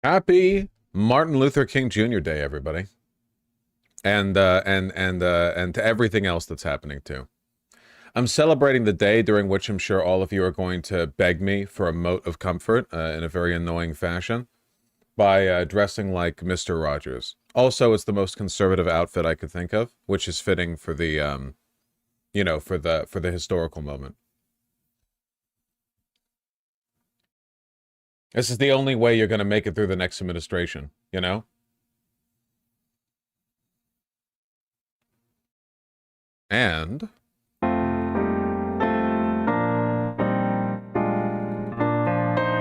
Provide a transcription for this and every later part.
Happy Martin Luther King Jr. Day, everybody. And to everything else that's happening too. I'm celebrating the day during which I'm sure all of you are going to beg me for a mote of comfort in a very annoying fashion by dressing like Mr. Rogers. Also, it's the most conservative outfit I could think of, which is fitting for the, you know, for the historical moment. This is the only way you're going to make it through the next administration, you know? And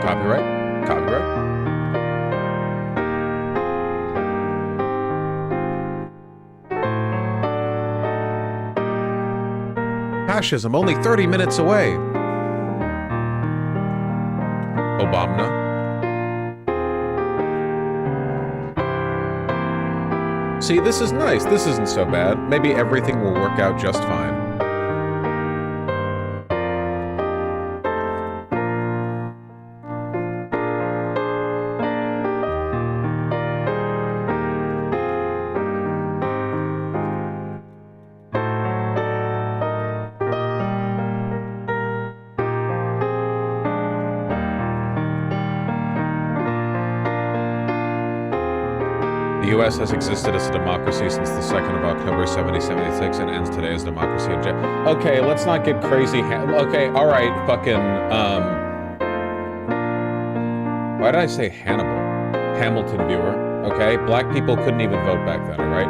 copyright, copyright. Fascism only 30 minutes away. Obama. See, this is nice. This isn't so bad. Maybe everything will work out just fine. The U.S. has existed as a democracy since the 2nd of October, 1776, and ends today as democracy. Okay, let's not get crazy. Okay, all right, fucking, why did I say Hannibal? Hamilton viewer, okay? Black people couldn't even vote back then, all right?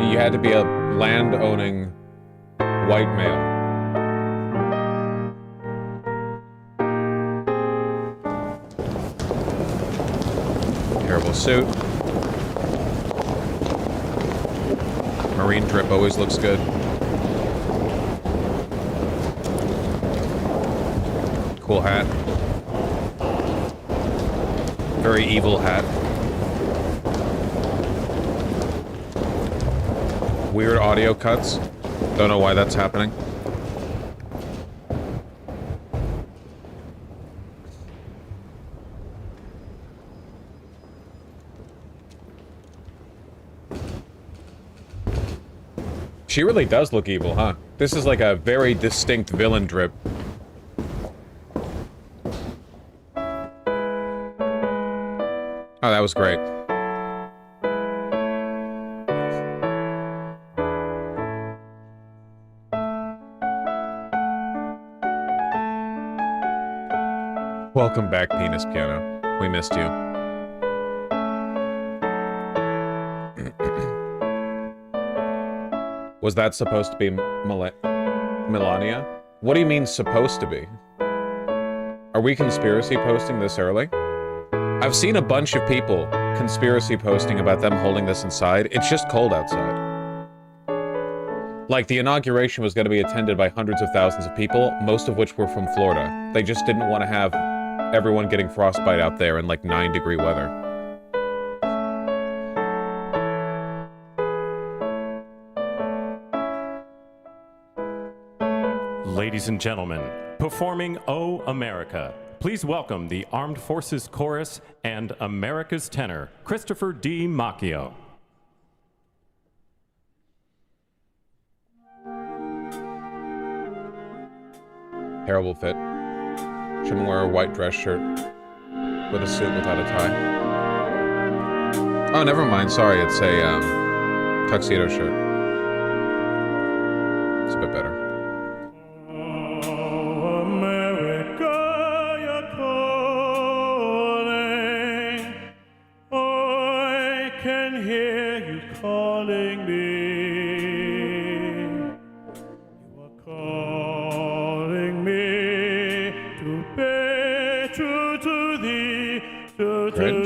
You had to be a land-owning white male. Terrible suit. Marine drip always looks good. Cool hat. Very evil hat. Weird audio cuts. Don't know why that's happening. She really does look evil, huh? This is like a very distinct villain drip. Oh, that was great. Welcome back, Penis Piano. We missed you. Was that supposed to be Melania? What do you mean, supposed to be? Are we conspiracy posting this early? I've seen a bunch of people conspiracy posting about them holding this inside. It's just cold outside. Like, the inauguration was going to be attended by hundreds of thousands of people, most of which were from Florida. They just didn't want to have everyone getting frostbite out there in, like, 9-degree weather. Ladies and gentlemen, performing Oh America, please welcome the Armed Forces Chorus and America's tenor, Christopher D. Macchio. Terrible fit. Shouldn't wear a white dress shirt with a suit without a tie. Oh, never mind. Sorry, it's a tuxedo shirt. It's a bit better.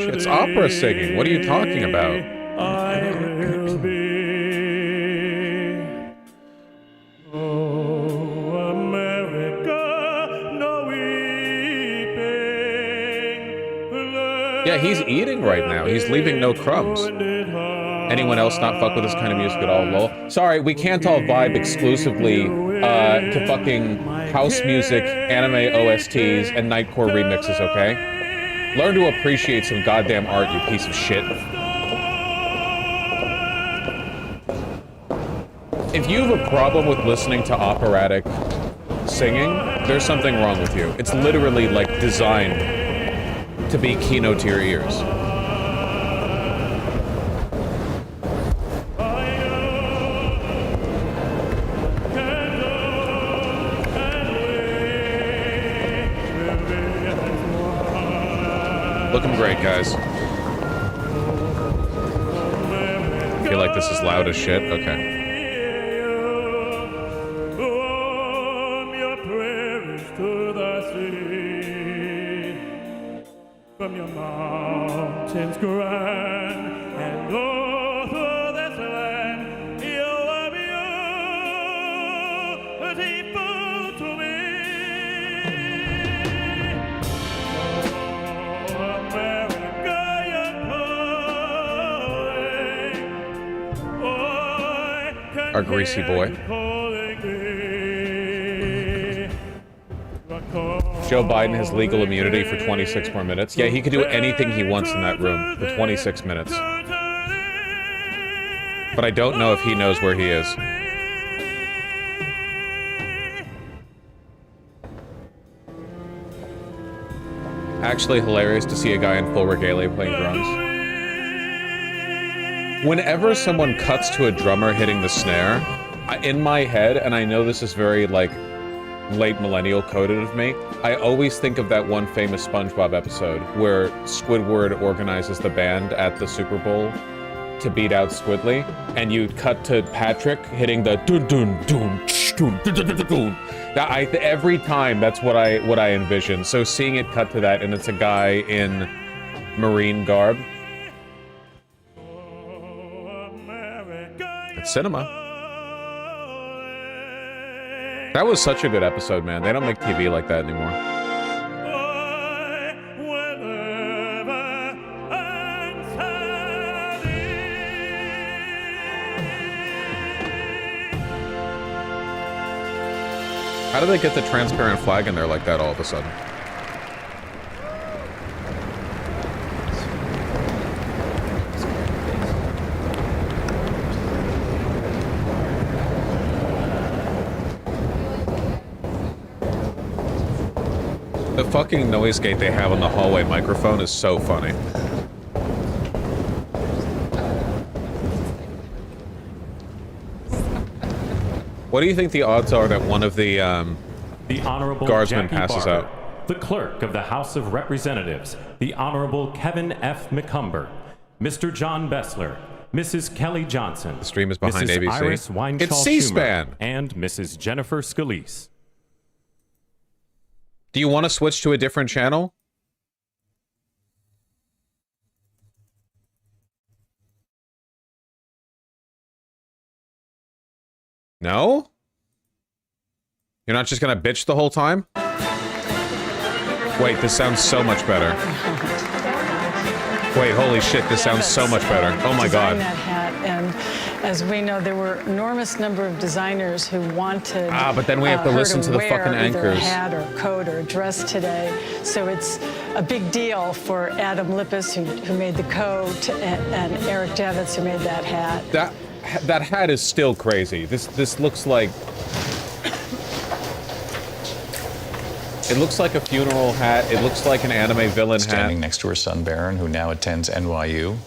It's opera singing. What are you talking about? I will be. Oh, America, no weeping. Yeah, he's eating right now. He's leaving no crumbs. Anyone else not fuck with this kind of music at all? Lol. Sorry, we can't all vibe exclusively to fucking house music, anime OSTs, and Nightcore remixes, okay? Learn to appreciate some goddamn art, you piece of shit. If you have a problem with listening to operatic singing, there's something wrong with you. It's literally, like, designed to be keynote to your ears. Looking great, guys. Feel like this is loud as shit? Okay. From your mountains grand and all through this land, you are beautiful to me. Oh, America, you're calling. Our greasy boy. Joe Biden has legal immunity for 26 more minutes. Yeah, he could do anything he wants in that room for 26 minutes. But I don't know if he knows where he is. Actually hilarious to see a guy in full regalia playing drums. Whenever someone cuts to a drummer hitting the snare, in my head, and I know this is very, like, late millennial coded of me, I always think of that one famous SpongeBob episode where Squidward organizes the band at the Super Bowl to beat out Squidly, and you cut to Patrick hitting the dun dun dun dun dun dun dun dun. Every time that's what I envision. So seeing it cut to that, and it's a guy in Marine garb. It's cinema. That was such a good episode, man. They don't make TV like that anymore. How do they get the transparent flag in there like that all of a sudden? The fucking noise gate they have on the hallway microphone is so funny. What do you think the odds are that one of the Honorable guardsmen Jackie passes Barber, out? the Clerk of the House of Representatives, the Honorable Kevin F. McCumber, Mr. John Bessler, Mrs. Kelly Johnson, The stream is behind Mrs. ABC. Iris Weintraub It's C-SPAN. Schumer, and Mrs. Jennifer Scalise. Do you want to switch to a different channel? No? You're not just gonna bitch the whole time? Wait, this sounds so much better. Wait, holy shit, this sounds so much better. Oh my god. That hat, and as we know, there were enormous number of designers who wanted. But then we have to her listen to the wear fucking either anchors. A hat or coat or dress today, so it's a big deal for Adam Lippis, who made the coat, and Eric Devitz, who made that hat. That hat is still crazy. This looks like. It looks like a funeral hat. It looks like an anime villain Standing hat. next to her son, Barron, who now attends NYU.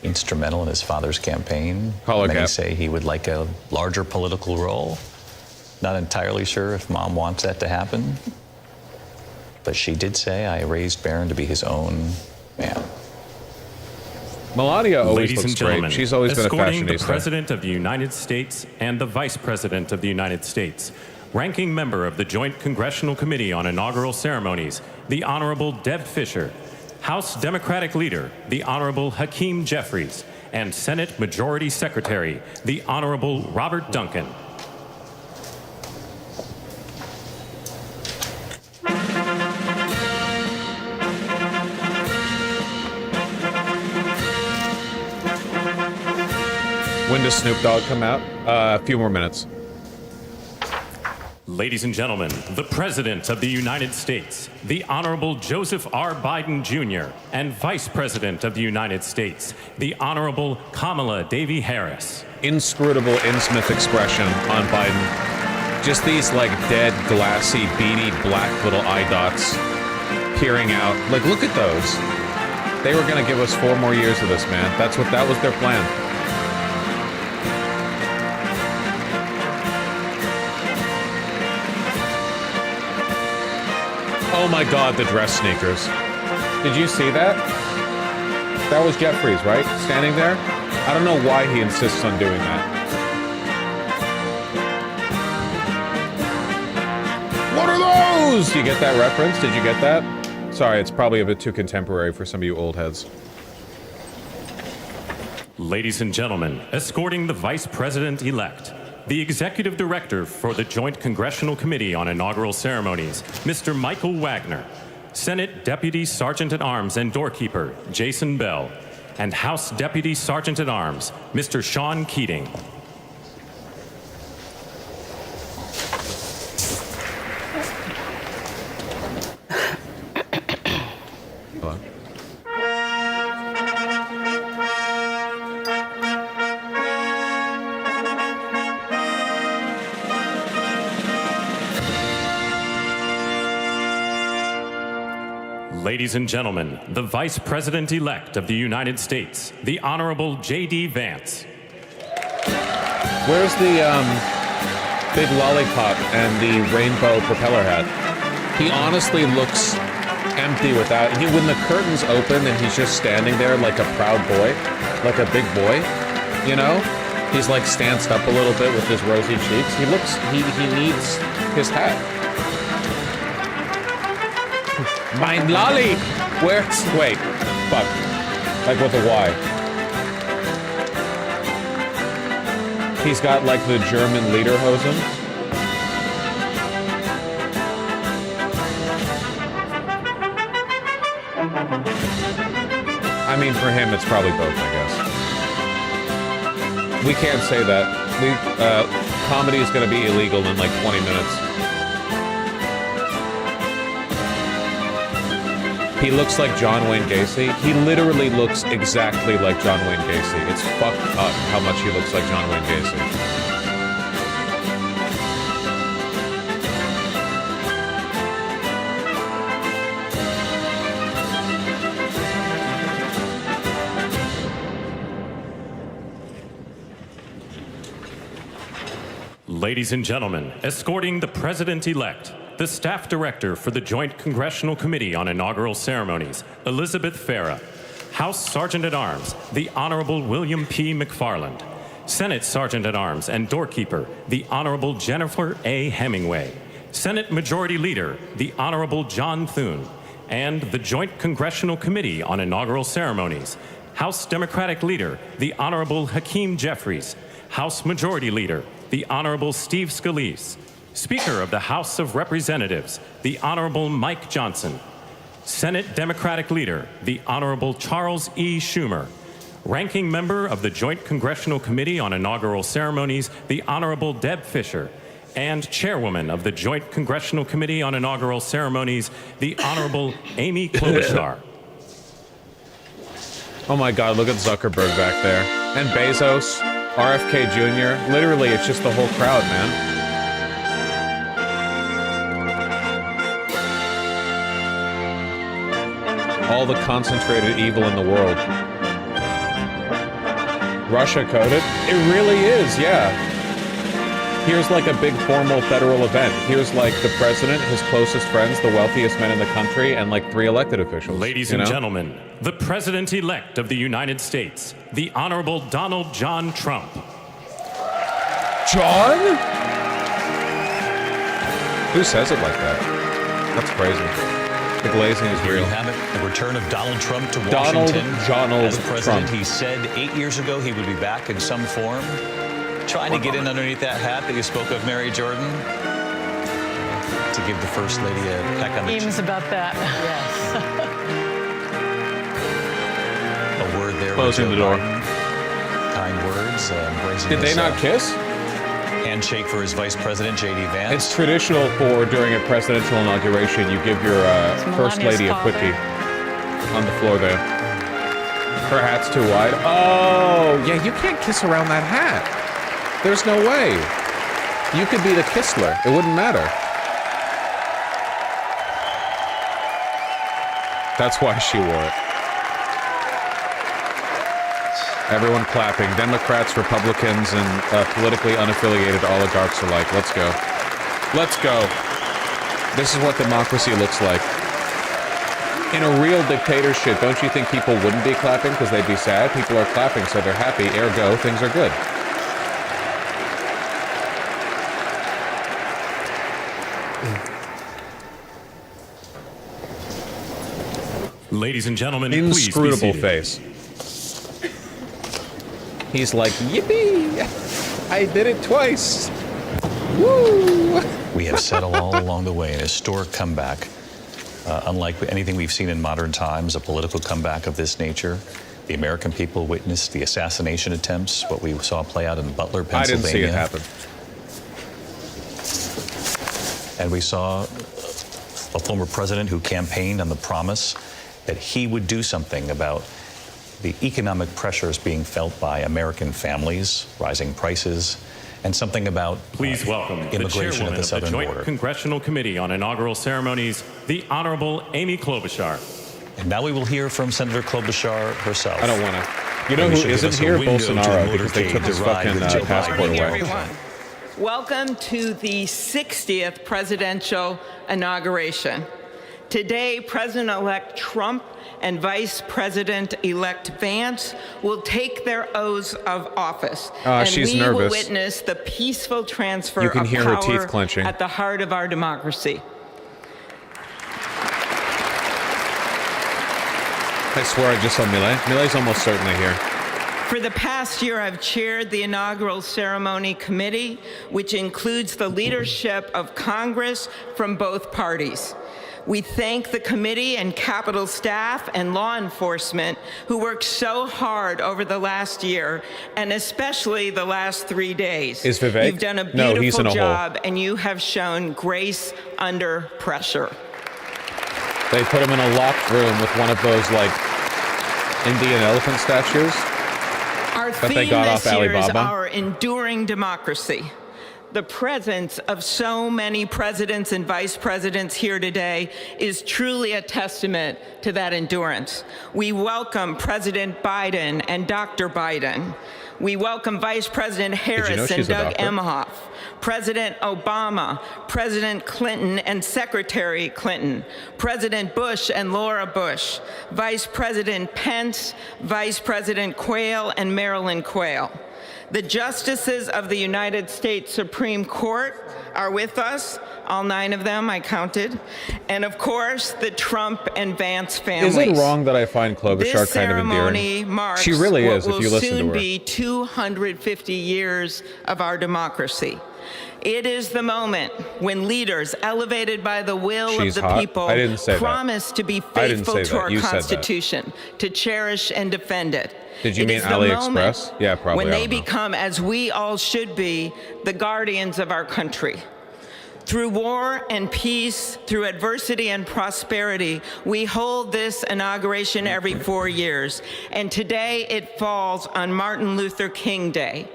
Instrumental in his father's campaign. Collar Many cap. say he would like a larger political role. Not entirely sure if Mom wants that to happen. But she did say, I raised Barron to be his own man. Melania always Ladies looks and gentlemen, great. She's always been a escorting the fashionista. President of the United States and the Vice President of the United States, ranking member of the Joint Congressional Committee on Inaugural Ceremonies, the Honorable Deb Fischer, House Democratic Leader, the Honorable Hakeem Jeffries, and Senate Majority Secretary, the Honorable Robert Duncan. When does Snoop Dogg come out? A few more minutes. Ladies and gentlemen, the President of the United States, the Honorable Joseph R. Biden Jr., and Vice President of the United States, the Honorable Kamala Devi Harris. Inscrutable Innsmouth expression on Biden. Just these like dead, glassy, beady, black little eye dots peering out. Like, look at those. They were gonna give us 4 more years of this, man. That was their plan. Oh my God, the dress sneakers. Did you see that? That was Jeffries, right? Standing there? I don't know why he insists on doing that. What are those? You get that reference? Did you get that? Sorry, it's probably a bit too contemporary for some of you old heads. Ladies and gentlemen, escorting the Vice President-elect, the Executive Director for the Joint Congressional Committee on Inaugural Ceremonies, Mr. Michael Wagner, Senate Deputy Sergeant-at-Arms and Doorkeeper, Jason Bell, and House Deputy Sergeant-at-Arms, Mr. Sean Keating. Hello? Ladies and gentlemen, the Vice President-elect of the United States, the Honorable J.D. Vance. Where's the big lollipop and the rainbow propeller hat? He honestly looks empty without. When the curtains open and he's just standing there like a proud boy, like a big boy, you know? He's like stanced up a little bit with his rosy cheeks. He needs his hat. Mein lolly! Where's, wait, fuck. Like with a Y. He's got like the German lederhosen. I mean, for him, it's probably both, I guess. We can't say that. Comedy is gonna be illegal in like 20 minutes. He looks like John Wayne Gacy. He literally looks exactly like John Wayne Gacy. It's fucked up how much he looks like John Wayne Gacy. Ladies and gentlemen, escorting the President-elect, the Staff Director for the Joint Congressional Committee on Inaugural Ceremonies, Elizabeth Farah, House Sergeant-at-Arms, the Honorable William P. McFarland, Senate Sergeant-at-Arms and Doorkeeper, the Honorable Jennifer A. Hemingway, Senate Majority Leader, the Honorable John Thune, and the Joint Congressional Committee on Inaugural Ceremonies, House Democratic Leader, the Honorable Hakeem Jeffries, House Majority Leader, the Honorable Steve Scalise, Speaker of the House of Representatives, the Honorable Mike Johnson, Senate Democratic Leader, the Honorable Charles E. Schumer, Ranking Member of the Joint Congressional Committee on Inaugural Ceremonies, the Honorable Deb Fischer, and Chairwoman of the Joint Congressional Committee on Inaugural Ceremonies, the Honorable Amy Klobuchar. Oh my God, look at Zuckerberg back there. And Bezos, RFK Jr. Literally, it's just the whole crowd, man. All the concentrated evil in the world. Russia coded? It really is, yeah. Here's like a big formal federal event. Here's like the president, his closest friends, the wealthiest men in the country, and like 3 elected officials. Ladies and gentlemen, the President-elect of the United States, the Honorable Donald John Trump. John? Who says it like that? That's crazy. The glazing is Here real. you have it, the return of Donald Trump to Donald Washington. As president, Trump. he said 8 years ago he would be back in some form, trying to get in underneath that hat that you spoke of, Mary Jordan, to give the First Lady a peck on the Memes about that. Yes. a word there. Closing with the Joe door. Biden. Kind words, embracing Did they his, not kiss? Handshake for his vice president, J.D. Vance. It's traditional for during a presidential inauguration, you give your first Melania's lady a father. quickie on the floor there. Her hat's too wide. Oh, yeah, you can't kiss around that hat. There's no way. You could be the Kissler. It wouldn't matter. That's why she wore it. Everyone clapping. Democrats, Republicans, and politically unaffiliated oligarchs alike. Let's go. Let's go. This is what democracy looks like. In a real dictatorship, don't you think people wouldn't be clapping because they'd be sad? People are clapping, so they're happy. Ergo, things are good. Ladies and gentlemen, please be Inscrutable seated. face. He's like, yippee! I did it twice! Woo! We have said all along the way, an historic comeback. Unlike anything we've seen in modern times, a political comeback of this nature. The American people witnessed the assassination attempts, what we saw play out in Butler, I didn't Pennsylvania. see it happen. And we saw a former president who campaigned on the promise that he would do something about the economic pressures being felt by American families, rising prices, and something about Please welcome the immigration at chairwoman the of the southern Joint border. Congressional Committee on Inaugural Ceremonies, the Honorable Amy Klobuchar. And now we will hear from Senator Klobuchar herself. I don't want to. You know Maybe who she'll give isn't us a here? window to the Bolsonaro, because they motorcade took his to ride fucking with Joe Biden. passport Good away. morning, everyone. Welcome to the 60th presidential inauguration. Today, President-elect Trump and Vice President-elect Vance will take their oaths of office. And she's we will nervous. witness the peaceful transfer You can of hear her power teeth clenching. at the heart of our democracy. I swear I just saw Millet. Millet's almost certainly here. For the past year, I've chaired the inaugural ceremony committee, which includes the leadership of Congress from both parties. We thank the committee and Capitol staff and law enforcement who worked so hard over the last year, and especially the last 3 days. Is Vivek? You've done a No, he's in beautiful a hole. job, and you have shown grace under pressure. They put him in a locked room with one of those, like, Indian elephant statues. Our That they theme got this off year is Alibaba? our enduring democracy. The presence of so many presidents and vice presidents here today is truly a testament to that endurance. We welcome President Biden and Dr. Biden. We welcome Vice President Harris know and she's a Doug doctor? Emhoff, President Obama, President Clinton and Secretary Clinton, President Bush and Laura Bush, Vice President Pence, Vice President Quayle and Marilyn Quayle. The justices of the United States Supreme Court are with us, all 9 of them, I counted, and of course, the Trump and Vance families. Is it wrong that I find Klobuchar This kind of ceremony endearing? marks She really what is, if will you listen soon to her. be 250 years of our democracy. It is the moment when leaders, elevated by the will She's of the hot? people, I didn't say that. promise to be I didn't faithful say to that. our You said that. Constitution, to cherish and defend it. Did you It mean is the AliExpress? moment Yeah, probably, when I they don't know. become, as we all should be, the guardians of our country. Through war and peace, through adversity and prosperity, we hold this inauguration every 4 years. And today it falls on Martin Luther King Day.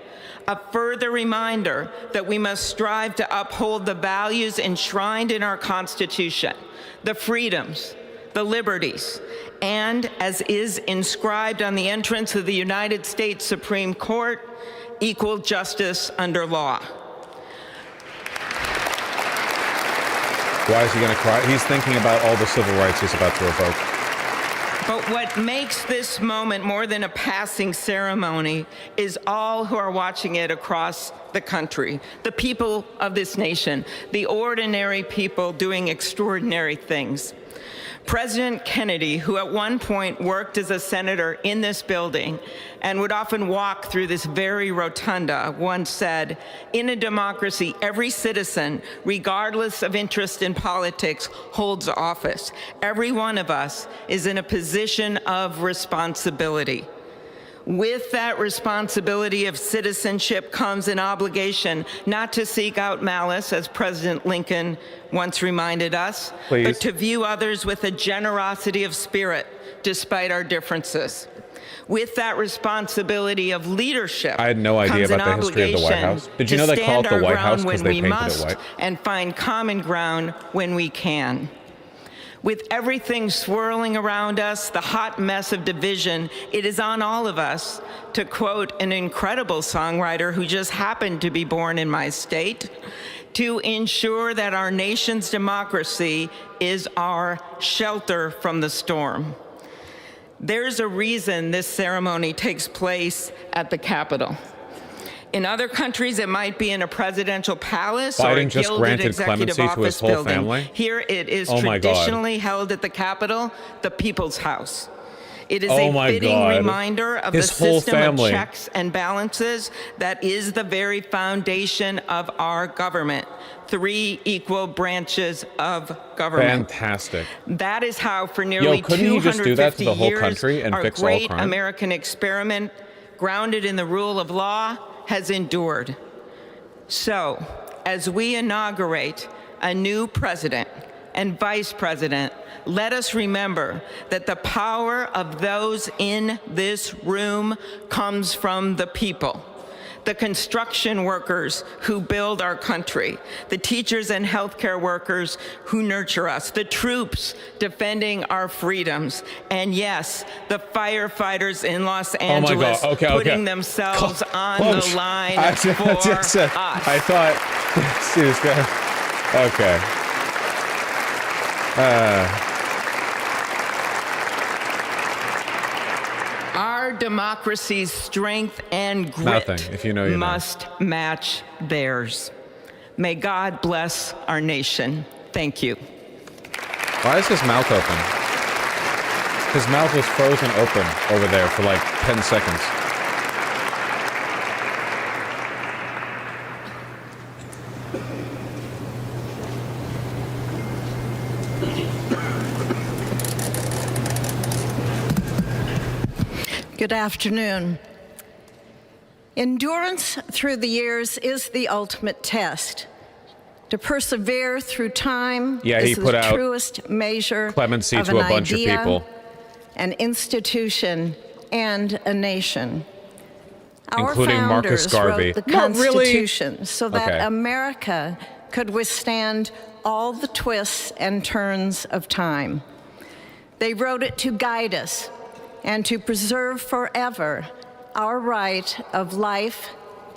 A further reminder that we must strive to uphold the values enshrined in our Constitution, the freedoms, the liberties, and, as is inscribed on the entrance of the United States Supreme Court, equal justice under law. Why is he going to cry? He's thinking about all the civil rights he's about to revoke. But what makes this moment more than a passing ceremony is all who are watching it across the country, the people of this nation, the ordinary people doing extraordinary things. President Kennedy, who at one point worked as a senator in this building and would often walk through this very rotunda, once said, "In a democracy, every citizen, regardless of interest in politics, holds office. Every one of us is in a position of responsibility." With that responsibility of citizenship comes an obligation not to seek out malice, as President Lincoln once reminded us, Please. but to view others with a generosity of spirit despite our differences. With that responsibility of leadership, I had no idea comes an about the history of the White obligation House. Did you to know they call it stand the our White House ground because when they we painted it must white? and find common ground when we can. With everything swirling around us, the hot mess of division, it is on all of us, to quote an incredible songwriter who just happened to be born in my state, to ensure that our nation's democracy is our shelter from the storm. There's a reason this ceremony takes place at the Capitol. In other countries, it might be in a presidential palace or a Biden just gilded granted executive clemency to his office whole building. family? Here it is Oh my God. traditionally held at the Capitol, the People's House. It is Oh a my fitting God. reminder of His the whole system family. of checks and balances that is the very foundation of our government. 3 equal branches of government. Fantastic. That is how, for nearly couldn't he just do that to 250 the whole years, country and our fix all great crime? American experiment, grounded in the rule of law, has endured. So, as we inaugurate a new president and vice president, let us remember that the power of those in this room comes from the people. The construction workers who build our country, the teachers and healthcare workers who nurture us, the troops defending our freedoms, and yes, the firefighters in Los Angeles putting themselves on the line for us. I thought she was going to... Okay. Our democracy's strength and grit Nothing. If you know, you know. must match theirs. May God bless our nation. Thank you. Why is his mouth open? His mouth was frozen open over there for like 10 seconds. Good afternoon. Endurance through the years is the ultimate test. To persevere through time Yeah, he is put the out truest measure clemency of to an a bunch of idea, people. an institution, and a nation. Our Including Marcus founders Garvey. wrote the No, really? Constitution so that Okay. America could withstand all the twists and turns of time. They wrote it to guide us and to preserve forever our right of life,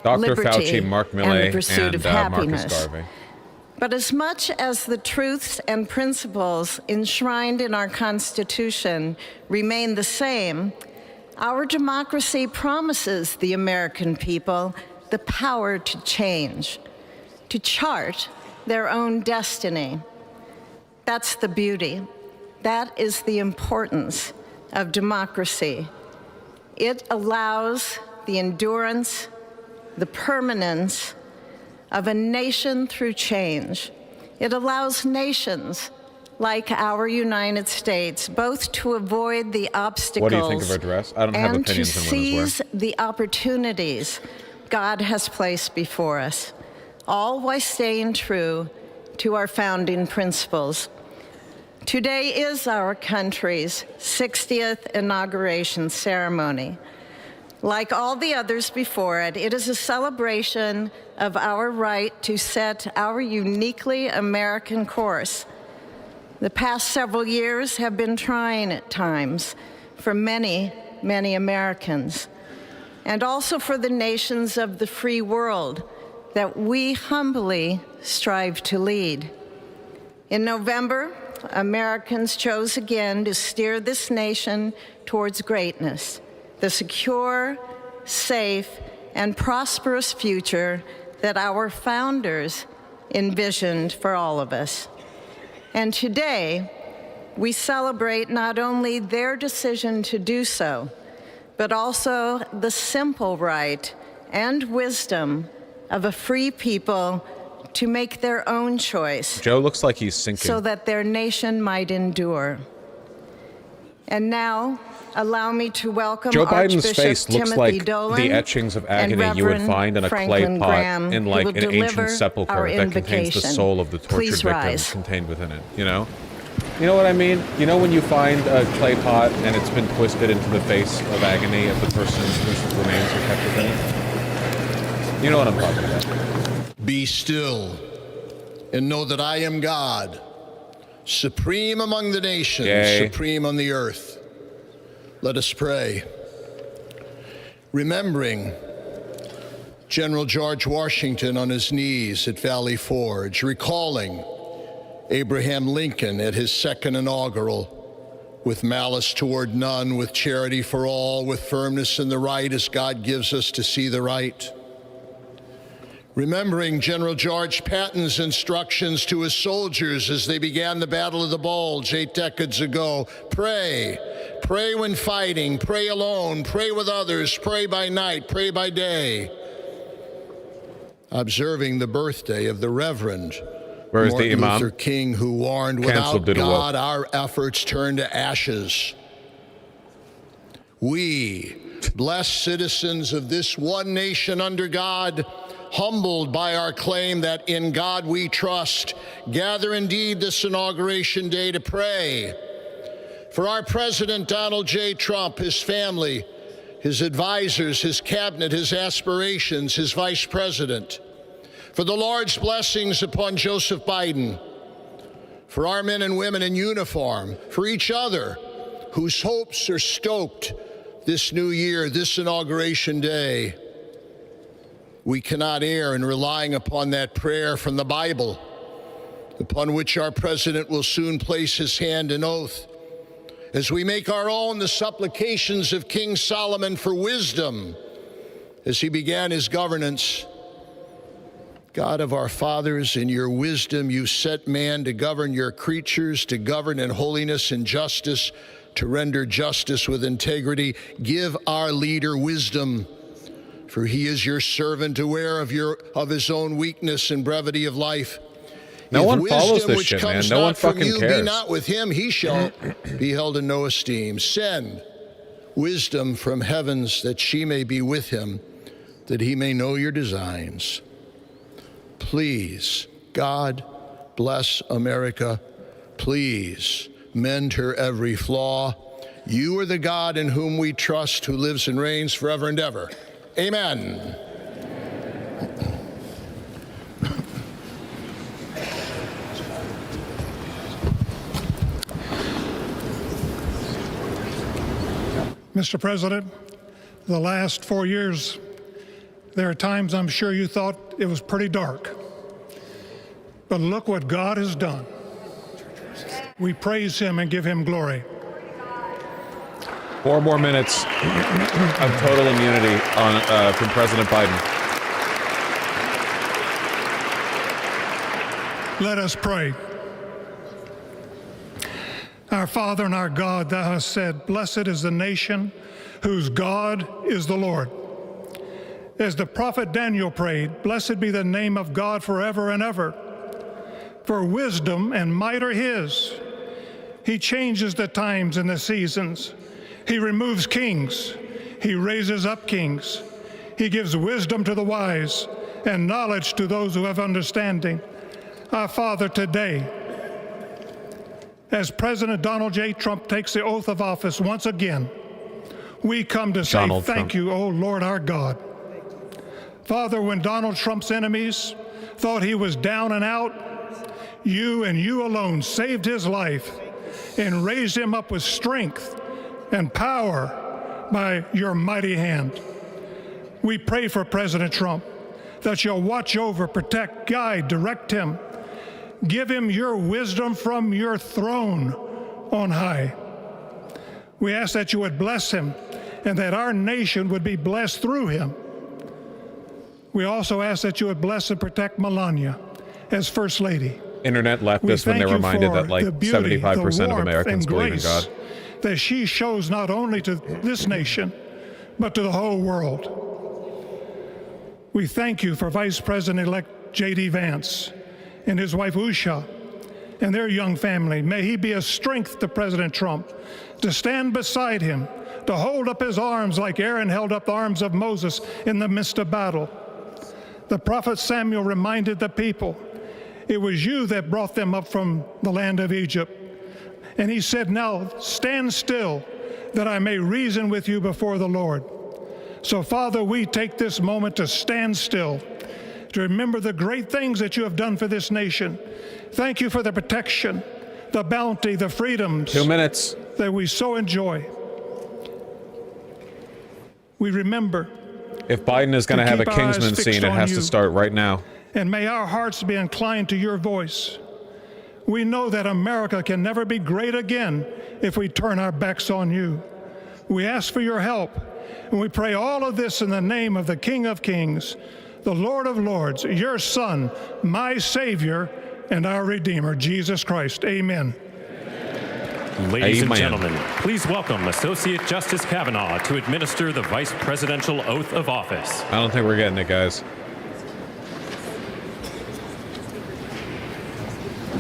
Dr. liberty, Fauci, Mark and Milley, the pursuit of and happiness. Marcus Garvey. But as much as the truths and principles enshrined in our Constitution remain the same, our democracy promises the American people the power to change, to chart their own destiny. That's the beauty. That is the importance of democracy. It allows the endurance, the permanence of a nation through change. It allows nations like our United States both to avoid the obstacles What do you think of her dress? I don't have and to opinions on women's wear. seize the opportunities God has placed before us, all while staying true to our founding principles. Today is our country's 60th inauguration ceremony. Like all the others before it, it is a celebration of our right to set our uniquely American course. The past several years have been trying at times for many, many Americans, and also for the nations of the free world that we humbly strive to lead. In November, Americans chose again to steer this nation towards greatness, the secure, safe, and prosperous future that our founders envisioned for all of us. And today, we celebrate not only their decision to do so, but also the simple right and wisdom of a free people to make their own choice Joe looks like he's sinking. so that their nation might endure. And now, allow me to welcome Joe Biden's Archbishop face looks Timothy like Dolan the etchings of and agony you would Reverend find in a Franklin clay pot Graham, in who like will an ancient deliver sepulcher our that contains the invocation. soul of the tortured Please victim rise. contained within it, you know? You know what I mean? You know when you find a clay pot and it's been twisted into the face of agony of the person whose remains are kept within it? You know what I'm talking about. Be still and know that I am God, supreme among the nations, Yay. supreme on the earth. Let us pray. Remembering General George Washington on his knees at Valley Forge, recalling Abraham Lincoln at his second inaugural, with malice toward none, with charity for all, with firmness in the right as God gives us to see the right. Remembering General George Patton's instructions to his soldiers as they began the Battle of the Bulge 8 decades ago. Pray. Pray when fighting. Pray alone. Pray with others. Pray by night. Pray by day. Observing the birthday of the Reverend Where's the Martin Imam? Luther King, who warned, Canceled without due to what? God, our efforts turn to ashes. We, blessed citizens of this one nation under God, humbled by our claim that in God we trust, gather indeed this inauguration day to pray for our President Donald J. Trump, his family, his advisors, his cabinet, his aspirations, his vice president, for the Lord's blessings upon Joseph Biden, for our men and women in uniform, for each other whose hopes are stoked this new year, this inauguration day. We cannot err in relying upon that prayer from the Bible, upon which our president will soon place his hand in oath, as we make our own the supplications of King Solomon for wisdom as he began his governance. God of our fathers, in your wisdom you set man to govern your creatures, to govern in holiness and justice, to render justice with integrity. Give our leader wisdom, for he is your servant, aware of his own weakness and brevity of life. No If one follows wisdom this which shit, man. comes No not one from fucking you cares. Be not with him, he shall be held in no esteem. Send wisdom from heavens that she may be with him, that he may know your designs. Please, God, bless America. Please mend her every flaw. You are the God in whom we trust, who lives and reigns forever and ever. Amen. Mr. President, the last 4 years, there are times I'm sure you thought it was pretty dark. But look what God has done. We praise him and give him glory. 4 more minutes of total immunity on from President Biden. Let us pray. Our Father and our God, thou hast said, blessed is the nation whose God is the Lord. As the prophet Daniel prayed, blessed be the name of God forever and ever. For wisdom and might are his. He changes the times and the seasons. He removes kings. He raises up kings. He gives wisdom to the wise and knowledge to those who have understanding. Our Father, today, as President Donald J. Trump takes the oath of office once again, we come to say Donald thank Trump. you, O Lord our God. Father, when Donald Trump's enemies thought he was down and out, you and you alone saved his life and raised him up with strength and power by your mighty hand. We pray for President Trump that you'll watch over, protect, guide, direct him. Give him your wisdom from your throne on high. We ask that you would bless him and that our nation would be blessed through him. We also ask that you would bless and protect Melania as First Lady. Internet left We this when thank they're you reminded for that like the beauty, 75% the of warmth, Americans and believe in grace God. that she shows not only to this nation, but to the whole world. We thank you for Vice President-elect J.D. Vance and his wife Usha and their young family. May he be a strength to President Trump, to stand beside him, to hold up his arms like Aaron held up the arms of Moses in the midst of battle. The prophet Samuel reminded the people, it was you that brought them up from the land of Egypt. And he said, now stand still, that I may reason with you before the Lord. So, Father, we take this moment to stand still, to remember the great things that you have done for this nation. Thank you for the protection, the bounty, the freedoms 2 minutes. that we so enjoy. We remember, If Biden is going to have a keep our eyes Kingsman fixed scene, it on has you. to start right now. and may our hearts be inclined to your voice. We know that America can never be great again if we turn our backs on you. We ask for your help, and we pray all of this in the name of the King of Kings, the Lord of Lords, your Son, my Savior, and our Redeemer, Jesus Christ. Amen. Ladies and Amen. gentlemen, please welcome Associate Justice Kavanaugh to administer the Vice Presidential Oath of Office. I don't think we're getting it, guys.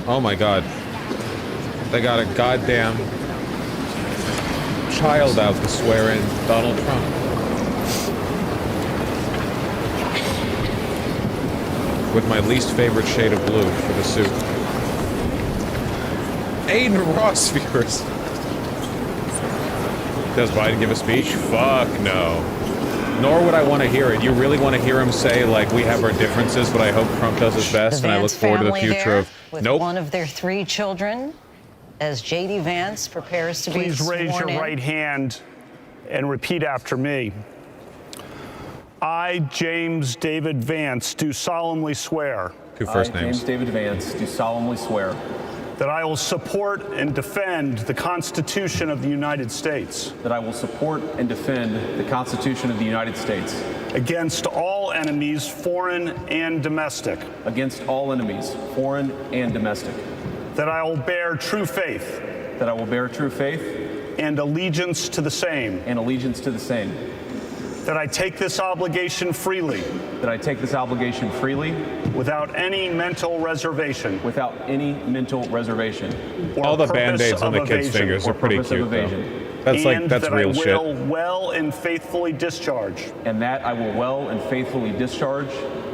Oh my God. They got a goddamn child out to swear in Donald Trump. With my least favorite shade of blue for the suit. Aiden Ross viewers. Does Biden give a speech? Fuck no. Nor would I want to hear it. You really want to hear him say, like, we have our differences, but I hope Trump does his best, and I look forward to the future of... with Nope. one of their 3 children as J.D. Vance prepares to be Please raise sworn your in. right hand and repeat after me. I, James David Vance, do solemnly swear 2 first I, names. James David Vance, do solemnly swear that I will support and defend the Constitution of the United States that I will support and defend the Constitution of the United States against all enemies, foreign and domestic, against all enemies, foreign and domestic, that I will bear true faith that I will bear true faith and allegiance to the same, and allegiance to the same, that I take this obligation freely that I take this obligation freely without any mental reservation without any mental reservation or All the purpose Band-Aids on of the kids' evasion, fingers are or pretty purpose of cute, though. evasion. That's like, and that's that real I shit. will well and faithfully discharge and that I will well and faithfully discharge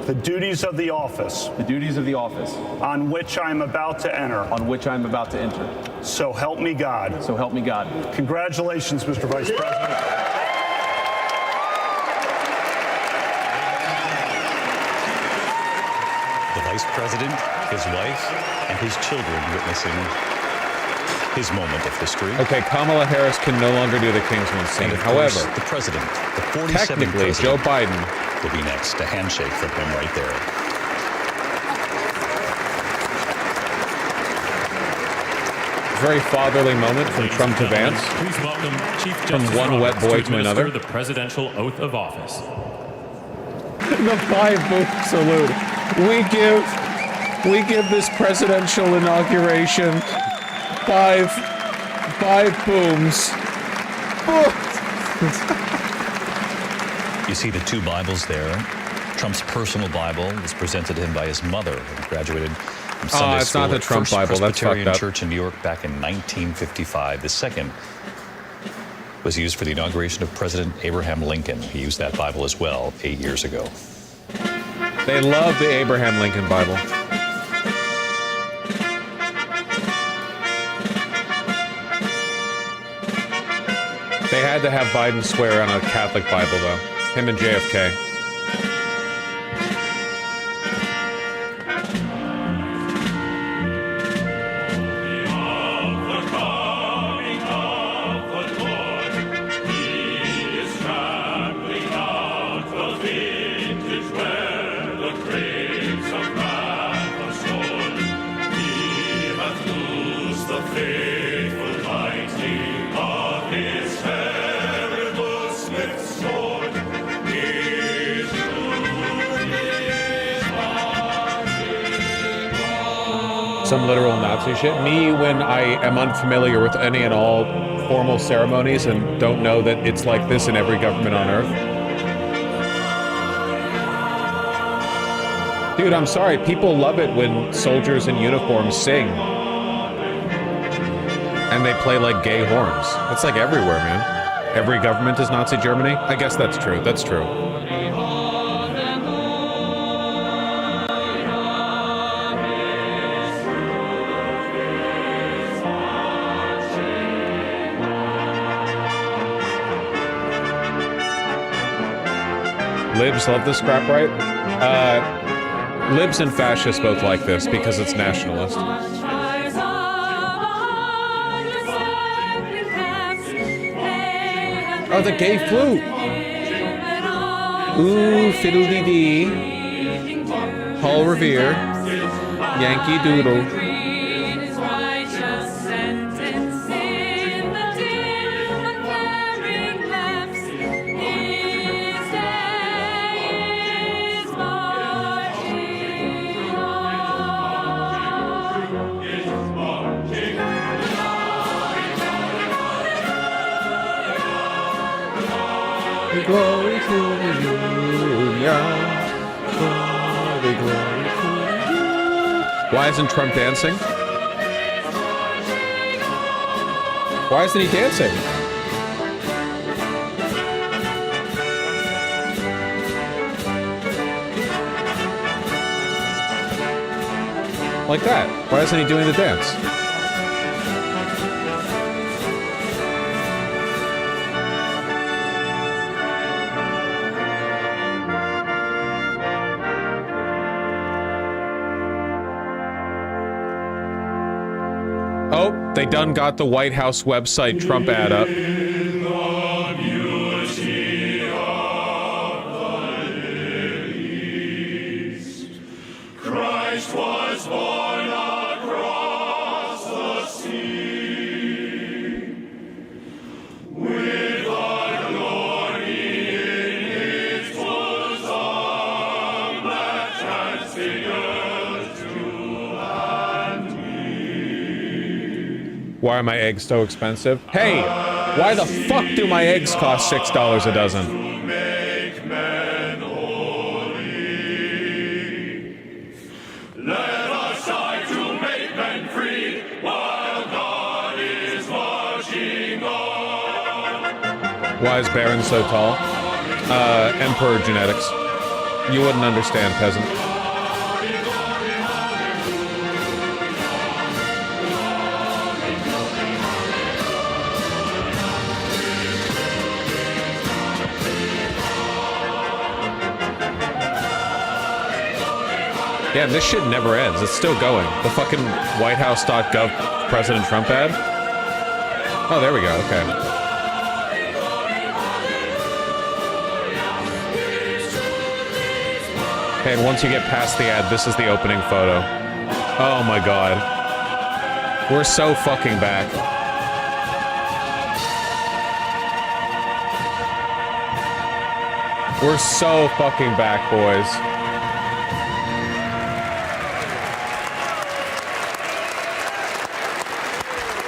the duties of the office the duties of the office on which I am about to enter. on which I am about to enter. So help me God. So help me God. Congratulations, Mr. Vice President. The Vice President, his wife, and his children witnessing his moment of history. Okay, Kamala Harris can no longer do the Kingsman scene. And of course, However, the president, the 47th technically, president, Joe Biden... will be next. A handshake from him right there. Very fatherly moment from Ladies Trump to and gentlemen, Vance. Please welcome Chief From Justice one wet Roberts boy to administer another. the Presidential Oath of Office. The 5-boom salute. We give this presidential inauguration five booms. You see the 2 Bibles there. Trump's personal Bible was presented to him by his mother, who graduated from Sunday it's school not the at Trump First Bible. That's Presbyterian fucked up. Church in New York back in 1955. The second was used for the inauguration of President Abraham Lincoln. He used that Bible as well 8 years ago. They love the Abraham Lincoln Bible. They had to have Biden swear on a Catholic Bible, though. Him and JFK. Some literal Nazi shit. Me, when I am unfamiliar with any and all formal ceremonies and don't know that it's like this in every government on earth. Dude, I'm sorry. People love it when soldiers in uniform sing. And they play like gay horns. That's like everywhere, man. Every government is Nazi Germany? I guess that's true. That's true. Libs love this crap, right? Libs and fascists both like this because it's nationalist. Oh, the gay flute! Ooh, fiddle-dee-dee. Paul Revere. Yankee Doodle. Glory to the Union. Glory, glory to the Union. Why isn't Trump dancing? Why isn't he dancing? Like that. Why isn't he doing the dance? Oh, they done got the White House website Trump ad up. Christ was born across the sea with our glory in his bosom that transfigured to Why are my eggs so expensive? Hey, why the fuck do my eggs cost $6 a dozen? Let us die to make men free while God is marching on. Why is Baron so tall? Emperor genetics. You wouldn't understand, peasant. Yeah, this shit never ends. It's still going. The fucking WhiteHouse.gov President Trump ad. Oh, there we go. Okay. Okay, and once you get past the ad, this is the opening photo. Oh my god. We're so fucking back. We're so fucking back, boys.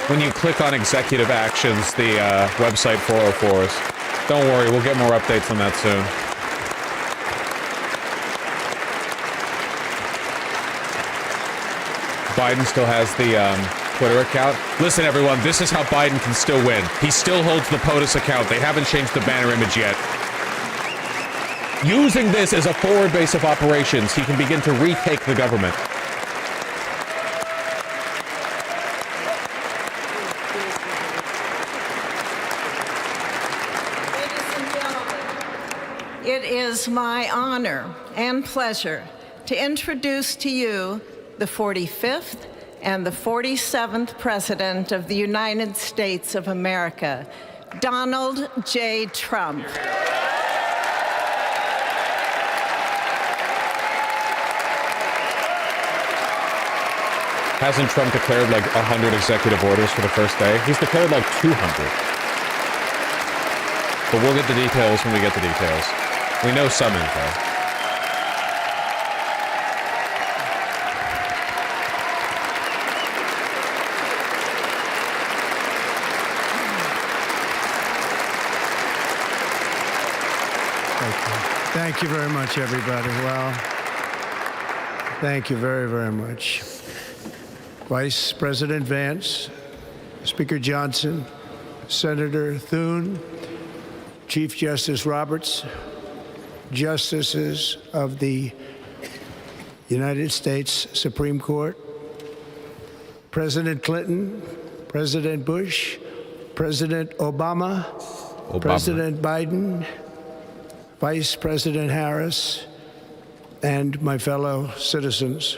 When you click on executive actions, the website 404s. Don't worry, we'll get more updates on that soon. Biden still has the Twitter account. Listen, everyone, this is how Biden can still win. He still holds the POTUS account. They haven't changed the banner image yet. Using this as a forward base of operations, he can begin to retake the government. It is my honor and pleasure to introduce to you the 45th and the 47th President of the United States of America, Donald J. Trump. Hasn't Trump declared like 100 executive orders for the first day? He's declared like 200. But we'll get the details when we get the details. We know some info. Thank you very much, everybody. Well, thank you very, very much. Vice President Vance, Speaker Johnson, Senator Thune, Chief Justice Roberts, Justices of the United States Supreme Court, President Clinton, President Bush, President Obama, President Biden, Vice President Harris, and my fellow citizens.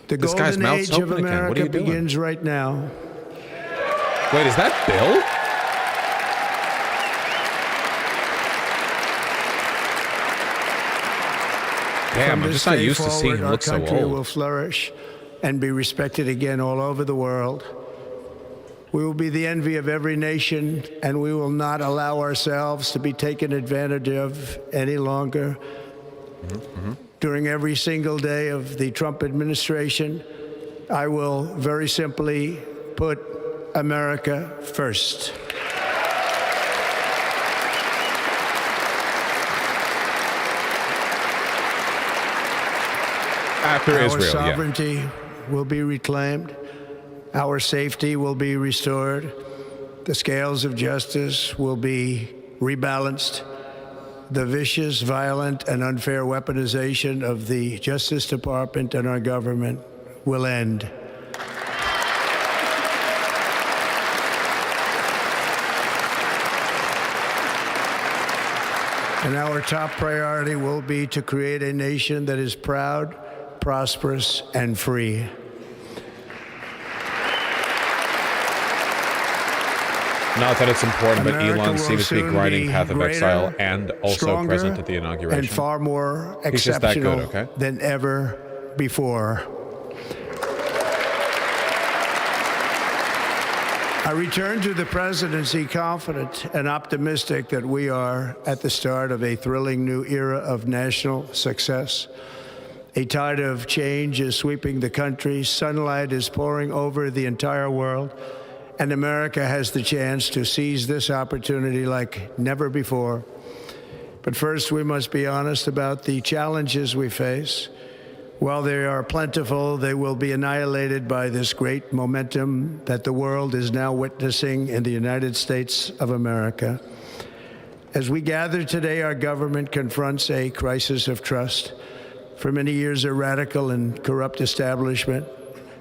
The This guy's golden mouth's age of open again. What are America you doing? begins right now. Wait, is that Bill? Damn, From I'm this just not day used to seeing him forward, look so our country will old. flourish and be respected again all over the world. We will be the envy of every nation, and we will not allow ourselves to be taken advantage of any longer. During every single day of the Trump administration, I will very simply put America first. After Our Israel, yeah. sovereignty will be reclaimed. Our safety will be restored. The scales of justice will be rebalanced. The vicious, violent, and unfair weaponization of the Justice Department and our government will end. And our top priority will be to create a nation that is proud, prosperous, and free. Not that it's important, but America Elon will seems to be soon grinding be Path of greater, Exile and also stronger, present at the inauguration. and far more He's just that exceptional good, okay? than ever before. I return to the presidency confident and optimistic that we are at the start of a thrilling new era of national success. A tide of change is sweeping the country. Sunlight is pouring over the entire world. And America has the chance to seize this opportunity like never before. But first, we must be honest about the challenges we face. While they are plentiful, they will be annihilated by this great momentum that the world is now witnessing in the United States of America. As we gather today, our government confronts a crisis of trust. For many years, a radical and corrupt establishment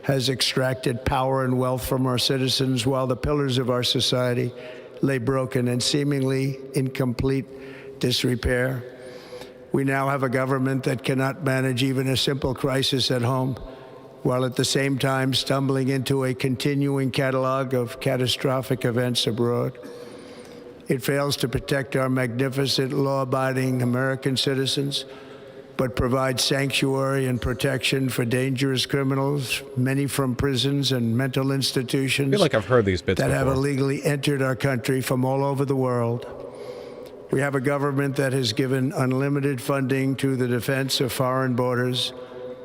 has extracted power and wealth from our citizens while the pillars of our society lay broken and seemingly in complete disrepair. We now have a government that cannot manage even a simple crisis at home, while at the same time stumbling into a continuing catalog of catastrophic events abroad. It fails to protect our magnificent, law-abiding American citizens, but provides sanctuary and protection for dangerous criminals, many from prisons and mental institutions. I feel like I've heard these bits that have before. illegally entered our country from all over the world. We have a government that has given unlimited funding to the defense of foreign borders,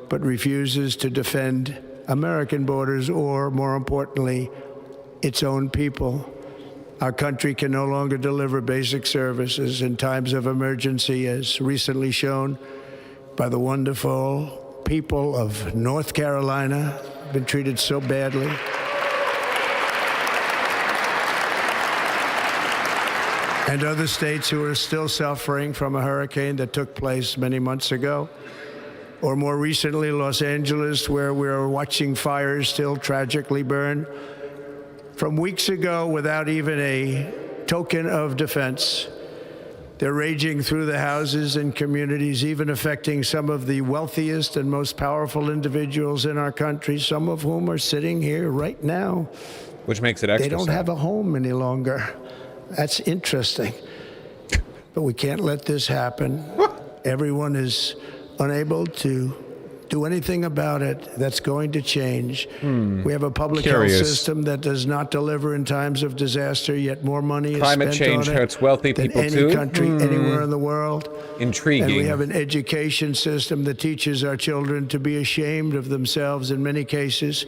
but refuses to defend American borders or, more importantly, its own people. Our country can no longer deliver basic services in times of emergency, as recently shown by the wonderful people of North Carolina, been treated so badly. And other states who are still suffering from a hurricane that took place many months ago. Or more recently, Los Angeles, where we're watching fires still tragically burn. From weeks ago, without even a token of defense, they're raging through the houses and communities, even affecting some of the wealthiest and most powerful individuals in our country, some of whom are sitting here right now. Which makes it extra They don't sad. have a home any longer. That's interesting. But we can't let this happen. Everyone is unable to do anything about it. That's going to change. We have a public health system that does not deliver in times of disaster, yet more money is Climate spent change on it hurts wealthy than people any too? country anywhere in the world. Intriguing. And we have an education system that teaches our children to be ashamed of themselves in many cases,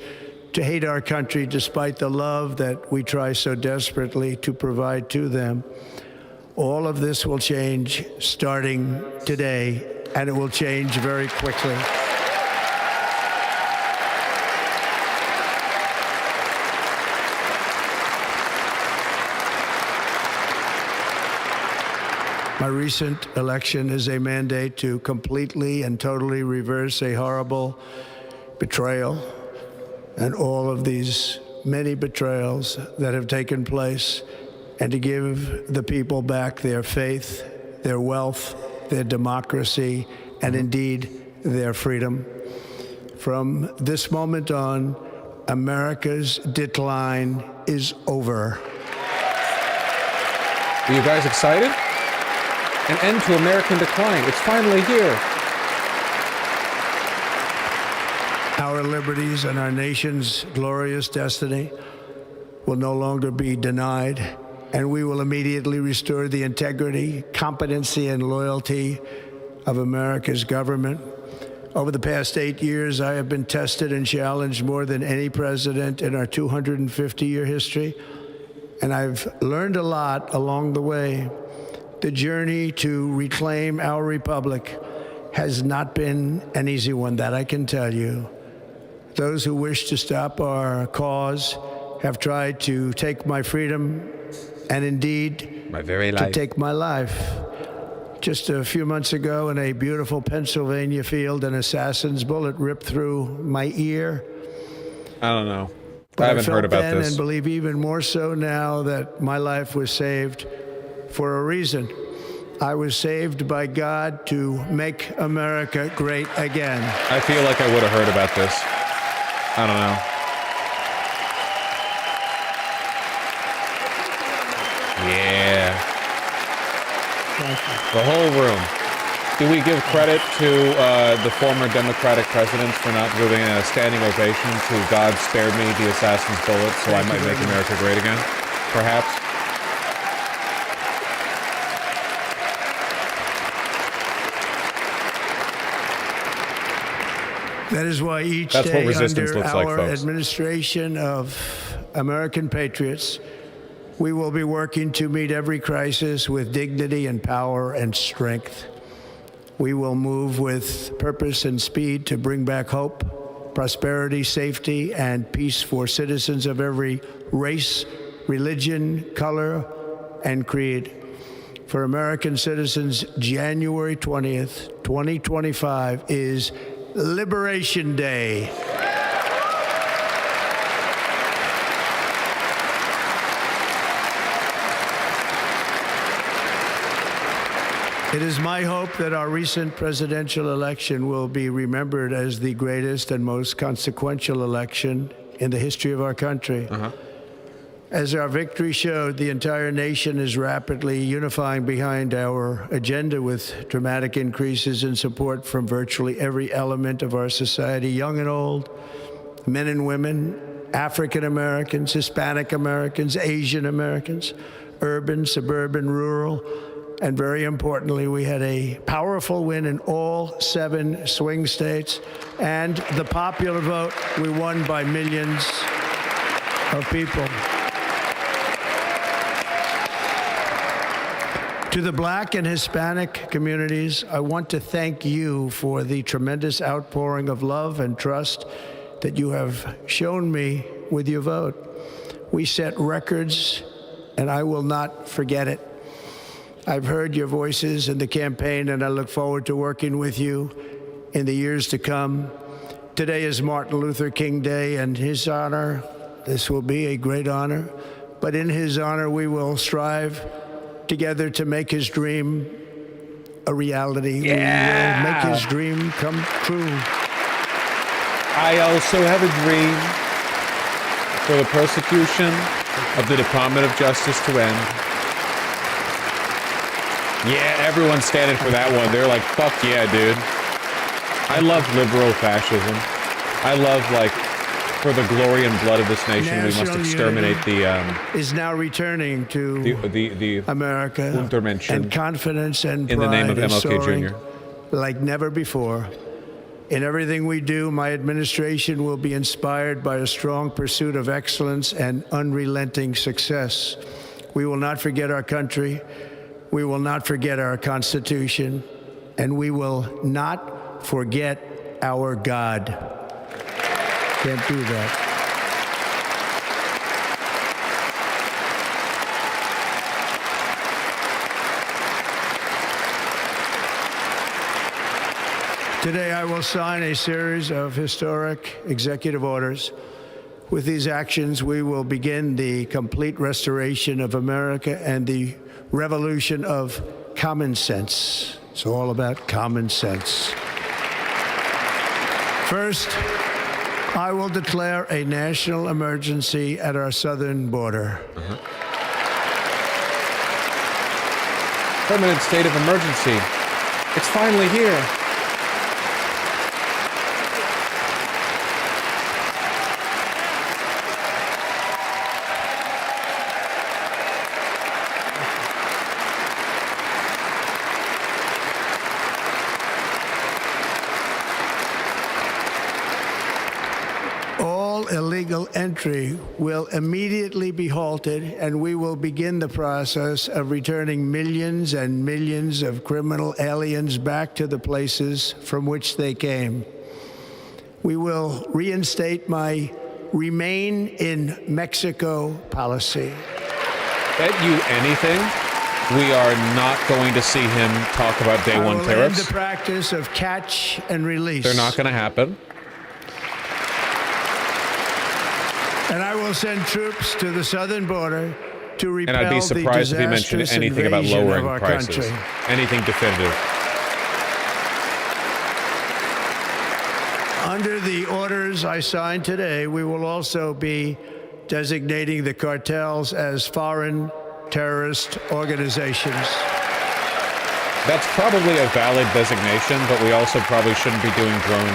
to hate our country despite the love that we try so desperately to provide to them. All of this will change starting today, and it will change very quickly. My recent election is a mandate to completely and totally reverse a horrible betrayal and all of these many betrayals that have taken place, and to give the people back their faith, their wealth, their democracy, and indeed their freedom. From this moment on, America's decline is over. Are you guys excited? An end to American decline. It's finally here. Our liberties and our nation's glorious destiny will no longer be denied, and we will immediately restore the integrity, competency, and loyalty of America's government. Over the past 8 years, I have been tested and challenged more than any president in our 250-year history, and I've learned a lot along the way. The journey to reclaim our republic has not been an easy one, that I can tell you. Those who wish to stop our cause have tried to take my freedom and indeed My very life. to take my life. Just a few months ago in a beautiful Pennsylvania field, an assassin's bullet ripped through my ear. I don't know. But I haven't felt heard about then this. and believe even more so now that my life was saved for a reason. I was saved by God to make America great again. I feel like I would have heard about this. I don't know. Yeah. The whole room. Do we give credit to the former Democratic presidents for not giving a standing ovation to God spared me the assassin's bullet so I might make America great again? Perhaps? That is why each That's what day resistance under looks like, our folks. administration of American patriots, we will be working to meet every crisis with dignity and power and strength. We will move with purpose and speed to bring back hope, prosperity, safety, and peace for citizens of every race, religion, color, and creed. For American citizens, January 20th, 2025 is Liberation Day. It is my hope that our recent presidential election will be remembered as the greatest and most consequential election in the history of our country. As our victory showed, the entire nation is rapidly unifying behind our agenda with dramatic increases in support from virtually every element of our society, young and old, men and women, African Americans, Hispanic Americans, Asian Americans, urban, suburban, rural, and very importantly, we had a powerful win in all 7 swing states, and the popular vote, we won by millions of people. To the Black and Hispanic communities, I want to thank you for the tremendous outpouring of love and trust that you have shown me with your vote. We set records, and I will not forget it. I've heard your voices in the campaign, and I look forward to working with you in the years to come. Today is Martin Luther King Day, and his honor, this will be a great honor, but in his honor, we will strive together to make his dream a reality. We will make his dream come true. I also have a dream for the persecution of the Department of Justice to end. Yeah, everyone's standing for that one. They're like, fuck yeah, dude. I love liberal fascism. I love, like, for the glory and blood of this nation, we must National exterminate is now returning to the America, Untermenschen and confidence and in the name of pride is MLK soaring Jr. like never before. In everything we do, my administration will be inspired by a strong pursuit of excellence and unrelenting success. We will not forget our country. We will not forget our Constitution, and we will not forget our God. Can't do that. Today, I will sign a series of historic executive orders. With these actions, we will begin the complete restoration of America and the revolution of common sense. It's all about common sense. First, I will declare a national emergency at our southern border. Permanent state of emergency. It's finally here. Illegal entry will immediately be halted, and we will begin the process of returning millions and millions of criminal aliens back to the places from which they came. We will reinstate my Remain in Mexico policy. Bet you anything, we are not going to see him talk about day one tariffs. I will end the practice of catch and release. They're not going to happen. And I will send troops to the southern border to repel and I'd be surprised if he the mentioned disastrous anything about invasion lowering of our prices. country. Anything definitive. Under the orders I signed today, we will also be designating the cartels as foreign terrorist organizations. That's probably a valid designation, but we also probably shouldn't be doing drone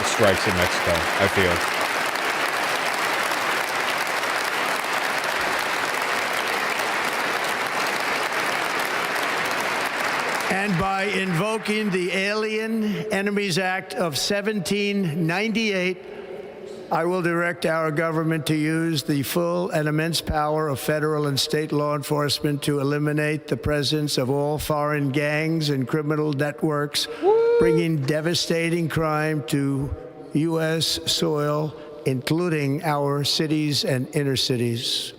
strikes in Mexico, I feel. And by invoking the Alien Enemies Act of 1798, I will direct our government to use the full and immense power of federal and state law enforcement to eliminate the presence of all foreign gangs and criminal networks, bringing devastating crime to U.S. soil, including our cities and inner cities.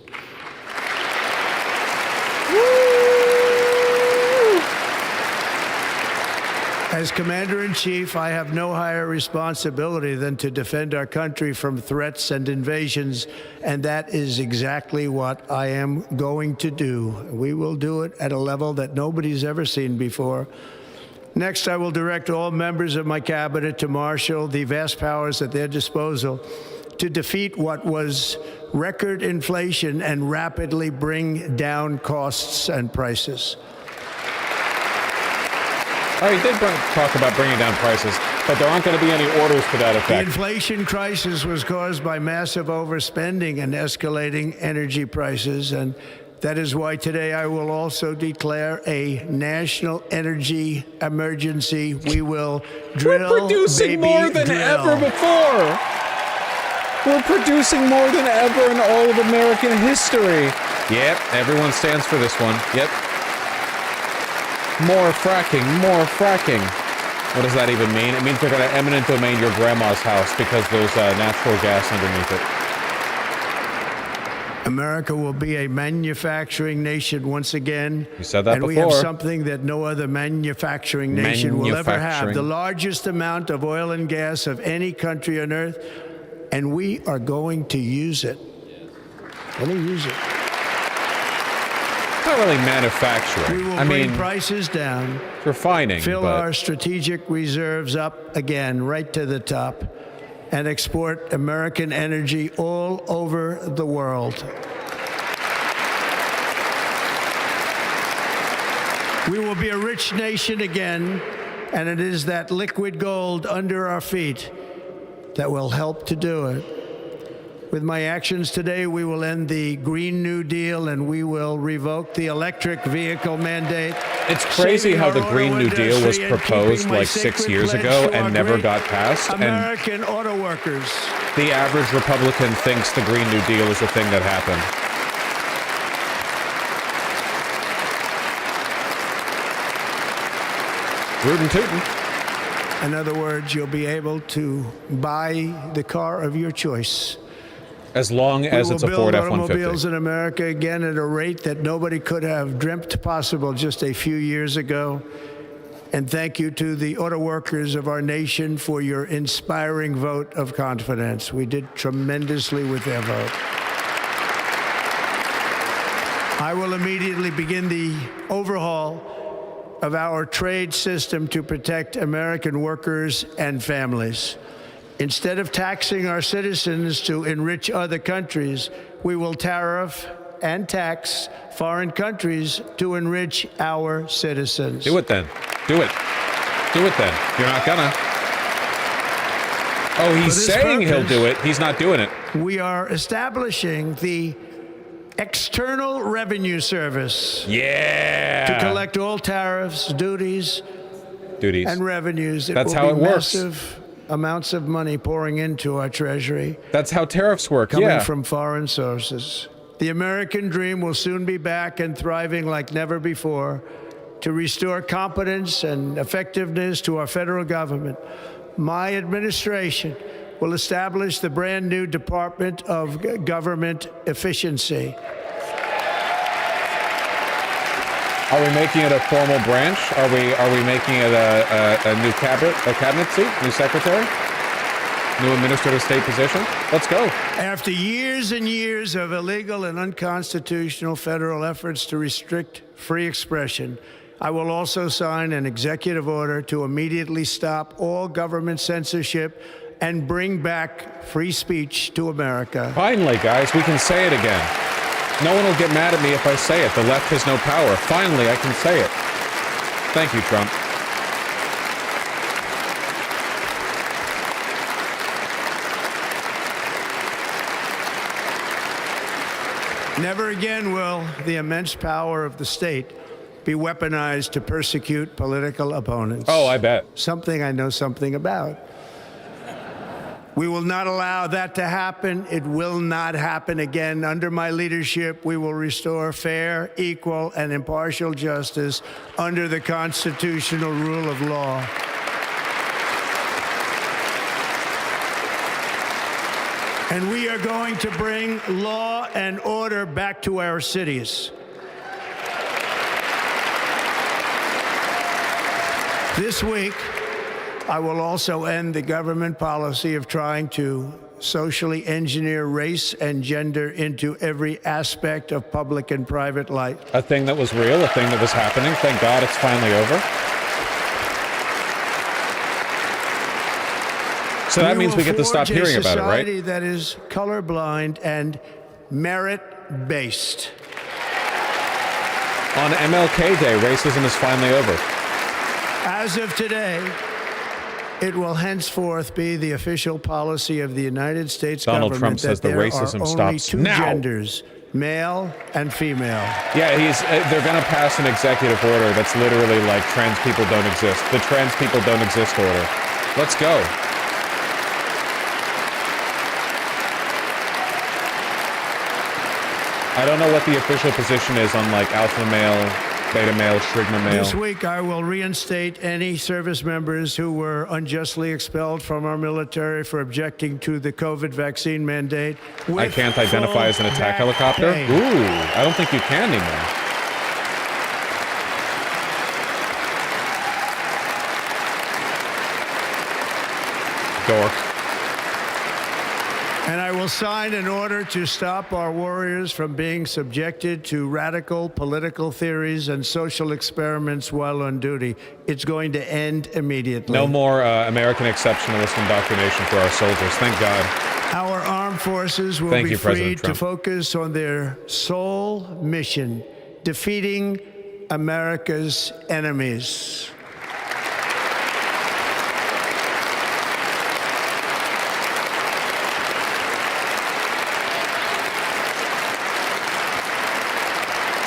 As Commander-in-Chief, I have no higher responsibility than to defend our country from threats and invasions, and that is exactly what I am going to do. We will do it at a level that nobody's ever seen before. Next, I will direct all members of my cabinet to marshal the vast powers at their disposal to defeat what was record inflation and rapidly bring down costs and prices. Oh, he did talk about bringing down prices, but there aren't going to be any orders to that effect. The inflation crisis was caused by massive overspending and escalating energy prices, and that is why today I will also declare a national energy emergency. We will drill, We're producing more than ever before. We're producing more than ever in all of American history. Yep, everyone stands for this one. Yep. More fracking, more fracking. What does that even mean? It means they're going to eminent domain your grandma's house because there's natural gas underneath it. America will be a manufacturing nation once again. You said that before. And we have something that no other manufacturing nation will ever have. The largest amount of oil and gas of any country on earth. And we are going to use it. Let me use it. Not really manufacturing. We will bring prices down, refining, fill our strategic reserves up again, right to the top, and export American energy all over the world. We will be a rich nation again, and it is that liquid gold under our feet that will help to do it. With my actions today, we will end the Green New Deal and we will revoke the electric vehicle mandate. It's crazy how the Green New Deal was proposed like 6 years ago and never got passed. American auto workers. The average Republican thinks the Green New Deal is a thing that happened. Rootin' tootin'. In other words, you'll be able to buy the car of your choice. As long as it's a Ford F-150. We will build automobiles in America again at a rate that nobody could have dreamt possible just a few years ago. And thank you to the auto workers of our nation for your inspiring vote of confidence. We did tremendously with their vote. I will immediately begin the overhaul of our trade system to protect American workers and families. Instead of taxing our citizens to enrich other countries, we will tariff and tax foreign countries to enrich our citizens. Do it then. Do it. Do it then. You're not gonna. Oh, he's saying he'll do it. He's not doing it. We are establishing the External Revenue Service. Yeah. To collect all tariffs, duties, and revenues. That's how it works. Massive amounts of money pouring into our treasury. That's how tariffs work, coming from foreign sources. The American dream will soon be back and thriving like never before to restore competence and effectiveness to our federal government. My administration will establish the brand new Department of Government Efficiency. Are we making it a formal branch? Are we making it a new cabinet seat, new secretary, new administrative state position? Let's go. After years and years of illegal and unconstitutional federal efforts to restrict free expression, I will also sign an executive order to immediately stop all government censorship and bring back free speech to America. Finally, guys, we can say it again. No one will get mad at me if I say it. The left has no power. Finally, I can say it. Thank you, Trump. Never again will the immense power of the state be weaponized to persecute political opponents. Oh, I bet. Something I know something about. We will not allow that to happen. It will not happen again. Under my leadership, we will restore fair, equal, and impartial justice under the constitutional rule of law. And we are going to bring law and order back to our cities. This week, I will also end the government policy of trying to socially engineer race and gender into every aspect of public and private life. A thing that was real, a thing that was happening. Thank God it's finally over. So that means we get to stop hearing about it, right? A society that is colorblind and merit-based. On MLK Day, racism is finally over. As of today, it will henceforth be the official policy of the United States Donald government Trump says that the there racism are only stops two now. genders, male and female. Yeah, they're going to pass an executive order that's literally like trans people don't exist. The trans people don't exist order. Let's go. I don't know what the official position is on like alpha male, beta male, Shrigma male. This week, I will reinstate any service members who were unjustly expelled from our military for objecting to the COVID vaccine mandate. I can't identify as an attack helicopter? pay. Ooh, I don't think you can anymore. Dork. And I will sign an order to stop our warriors from being subjected to radical political theories and social experiments while on duty. It's going to end immediately. No more American exceptionalist indoctrination for our soldiers. Thank God. Our armed forces will Thank be you, President freed to Trump. focus on their sole mission, defeating America's enemies.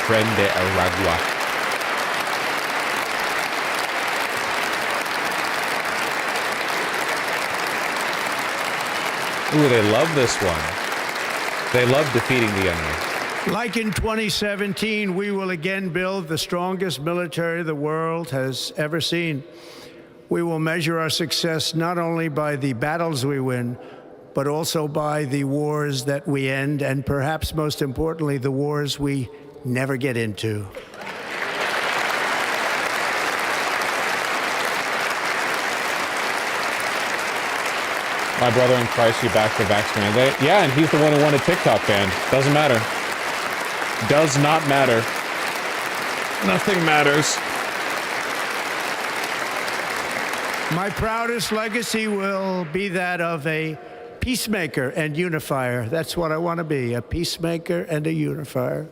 Tren de Aragua. Ooh, they love this one. They love defeating the enemy. Like in 2017, we will again build the strongest military the world has ever seen. We will measure our success not only by the battles we win, but also by the wars that we end, and perhaps most importantly, the wars we never get into. My brother in Christ, you back the vax mandate? Yeah, and he's the one who wanted TikTok banned. Doesn't matter. Does not matter. Nothing matters. My proudest legacy will be that of a peacemaker and unifier. That's what I want to be, a peacemaker and a unifier.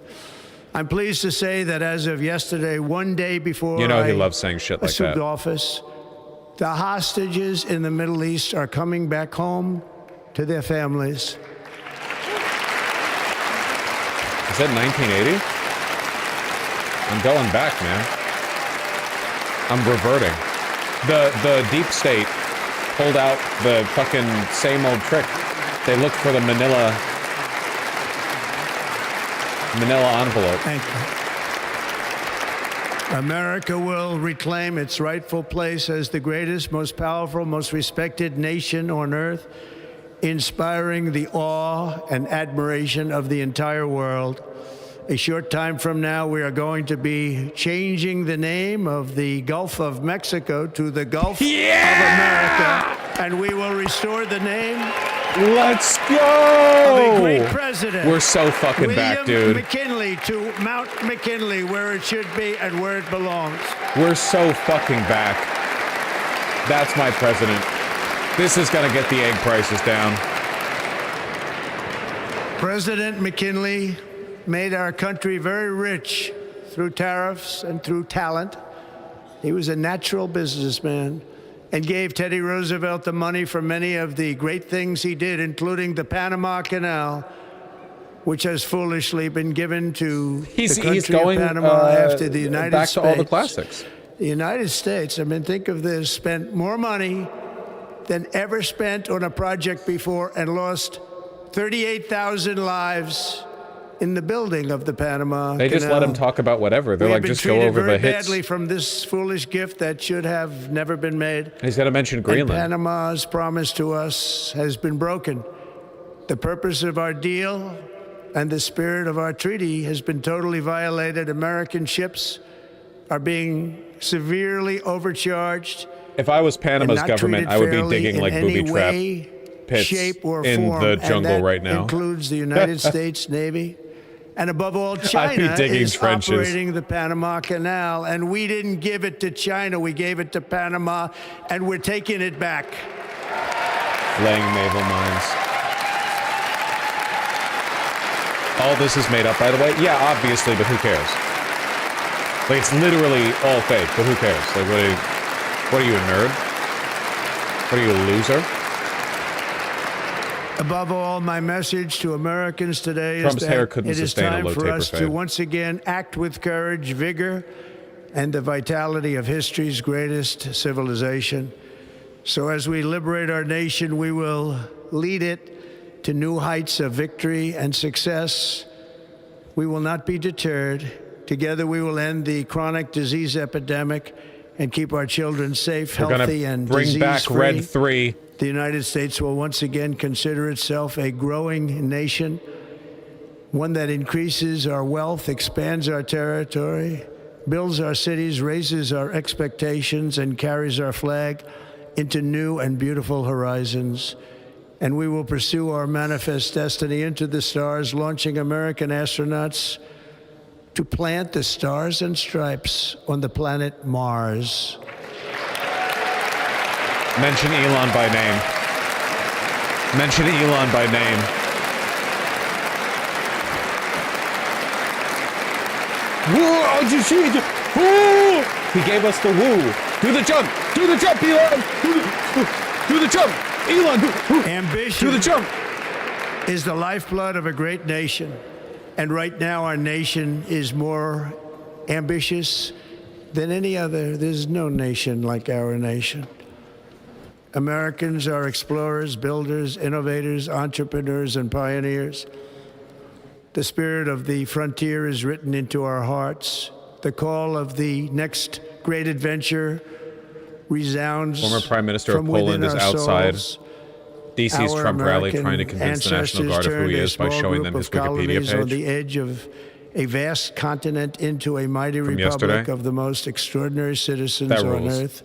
I'm pleased to say that as of yesterday, one day before he I loves saying shit like assumed that. office, the hostages in the Middle East are coming back home to their families. Is that 1980? I'm going back, man. I'm reverting. The deep state pulled out the fucking same old trick. They looked for the Manila envelope. Thank you. America will reclaim its rightful place as the greatest, most powerful, most respected nation on earth, inspiring the awe and admiration of the entire world. A short time from now, we are going to be changing the name of the Gulf of Mexico to the Gulf of America, and we will restore the name. Let's go! Of a great president. We're so fucking back, dude. McKinley to Mount McKinley, where it should be and where it belongs. We're so fucking back. That's my president. This is gonna get the egg prices down. President McKinley made our country very rich through tariffs and through talent. He was a natural businessman and gave Teddy Roosevelt the money for many of the great things he did, including the Panama Canal, which has foolishly been given to the country of Panama after the United back States. to all the classics. The United States, I mean, think of this, spent more money than ever spent on a project before and lost 38,000 lives in the building of the Panama They just Canal. let him talk about whatever. They're We like, have been just go over the treated very hits. badly from this foolish gift that should have never been made. He's got to mention And Greenland. Panama's promise to us has been broken. The purpose of our deal and the spirit of our treaty has been totally violated. American ships are being severely overcharged. If I was Panama's and not government, treated I would be fairly digging in like any booby trap way, pits shape, or in form, the and jungle that right now. includes the United States Navy. And above all, I'd be China digging is trenches. operating the Panama Canal, and we didn't give it to China. We gave it to Panama, and we're taking it back. Laying naval mines. All this is made up, by the way. Yeah, obviously, but who cares? Like, it's literally all fake, but who cares? Like, what are you, a nerd? What are you, a loser? Above all, my message to Americans today Trump's is hair that couldn't it is sustain a time low for taper us fade. to once again act with courage, vigor, and the vitality of history's greatest civilization. So as we liberate our nation, we will lead it to new heights of victory and success. We will not be deterred. Together, we will end the chronic disease epidemic and keep our children safe, We're healthy, gonna and bring back disease-free. Red 3. The United States will once again consider itself a growing nation, one that increases our wealth, expands our territory, builds our cities, raises our expectations, and carries our flag into new and beautiful horizons. And we will pursue our manifest destiny into the stars, launching American astronauts to plant the stars and stripes on the planet Mars. Mention Elon by name. Mention Elon by name. Woo! Did you see it? Woo! He gave us the woo. Do the jump! Do the jump, Elon! Do the jump! Elon! Ambition Do the jump! is the lifeblood of a great nation. And right now, our nation is more ambitious than any other. There's no nation like our nation. Americans are explorers, builders, innovators, entrepreneurs, and pioneers. The spirit of the frontier is written into our hearts. The call of the next great adventure resounds Former Prime Minister of from within Poland is our outside souls. DC's Our Trump rally American trying to convince the National ancestors Guard of who he turned a is by small showing group them his of colonies Wikipedia on the page. edge of a vast continent into a mighty From republic yesterday? of the most extraordinary citizens That on rules. earth.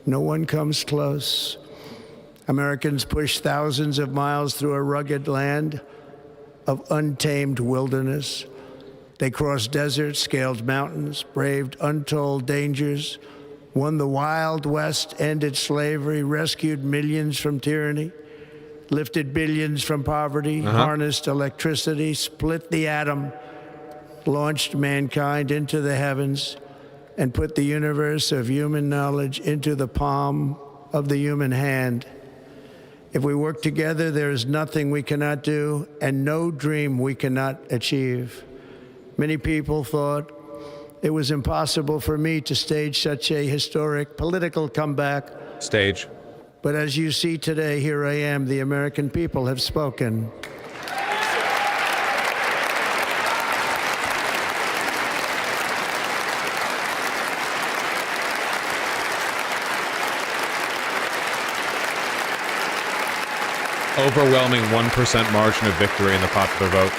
No one comes close. Americans pushed thousands of miles through a rugged land of untamed wilderness. They crossed deserts, scaled mountains, braved untold dangers, won the Wild West, ended slavery, rescued millions from tyranny, lifted billions from poverty, harnessed electricity, split the atom, launched mankind into the heavens, and put the universe of human knowledge into the palm of the human hand. If we work together, there is nothing we cannot do and no dream we cannot achieve. Many people thought it was impossible for me to stage such a historic political comeback. Stage. But as you see today, here I am. The American people have spoken. Overwhelming 1% margin of victory in the popular vote.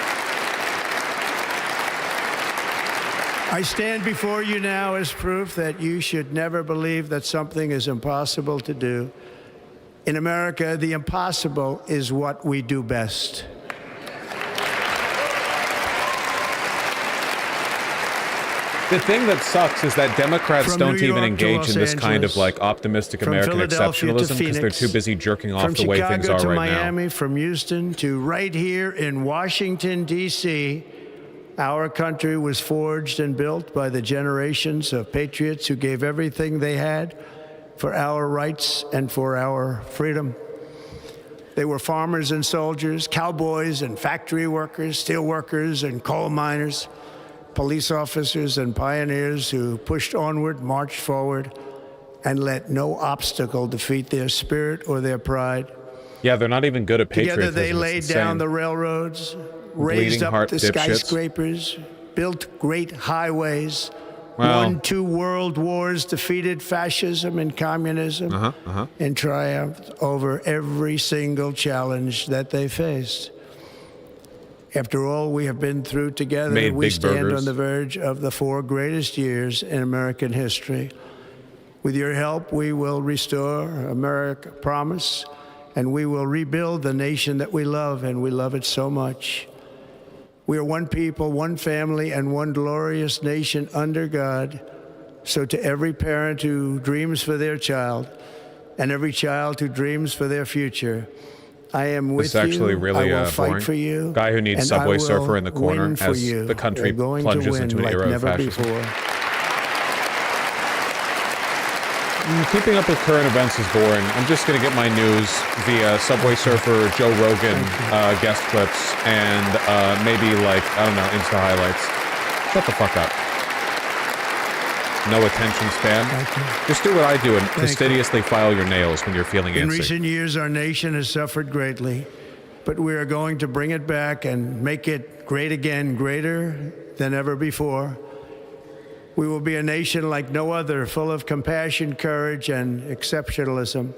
I stand before you now as proof that you should never believe that something is impossible to do. In America, the impossible is what we do best. The thing that sucks is that Democrats From don't New even York to engage Los in this kind of Angeles, like optimistic from American Philadelphia to exceptionalism because they're Phoenix, too busy jerking off from the way Chicago things are to right Miami, now. from Houston to right here in Washington, D.C., our country was forged and built by the generations of patriots who gave everything they had for our rights and for our freedom. They were farmers and soldiers, cowboys and factory workers, steel workers and coal miners, police officers and pioneers who pushed onward, marched forward, and let no obstacle defeat their spirit or their pride. Yeah, they're not even good at patriotism. Together they laid down the railroads, raised up the skyscrapers, built great highways, won 2 world wars, defeated fascism and communism, and triumphed over every single challenge that they faced. After all we have been through together, we stand on the verge of the 4 greatest years in American history. With your help, we will restore America, promise, and we will rebuild the nation that we love, and we love it so much. We are one people, one family, and one glorious nation under God. So to every parent who dreams for their child, and every child who dreams for their future, I am with you. It's actually really I will fight boring. for you. Guy who needs and Subway I will Surfer in the corner win for as you. the country We're going plunges to win into an like era of never fascism. before. Keeping up with current events is boring. I'm just going to get my news via Subway Surfer, Joe Rogan guest clips, and maybe like, I don't know, Insta highlights. Shut the fuck up. No attention span. Just do what I do and fastidiously file your nails when you're feeling In antsy. recent years, our nation has suffered greatly, but we are going to bring it back and make it great again, greater than ever before. We will be a nation like no other, full of compassion, courage, and exceptionalism.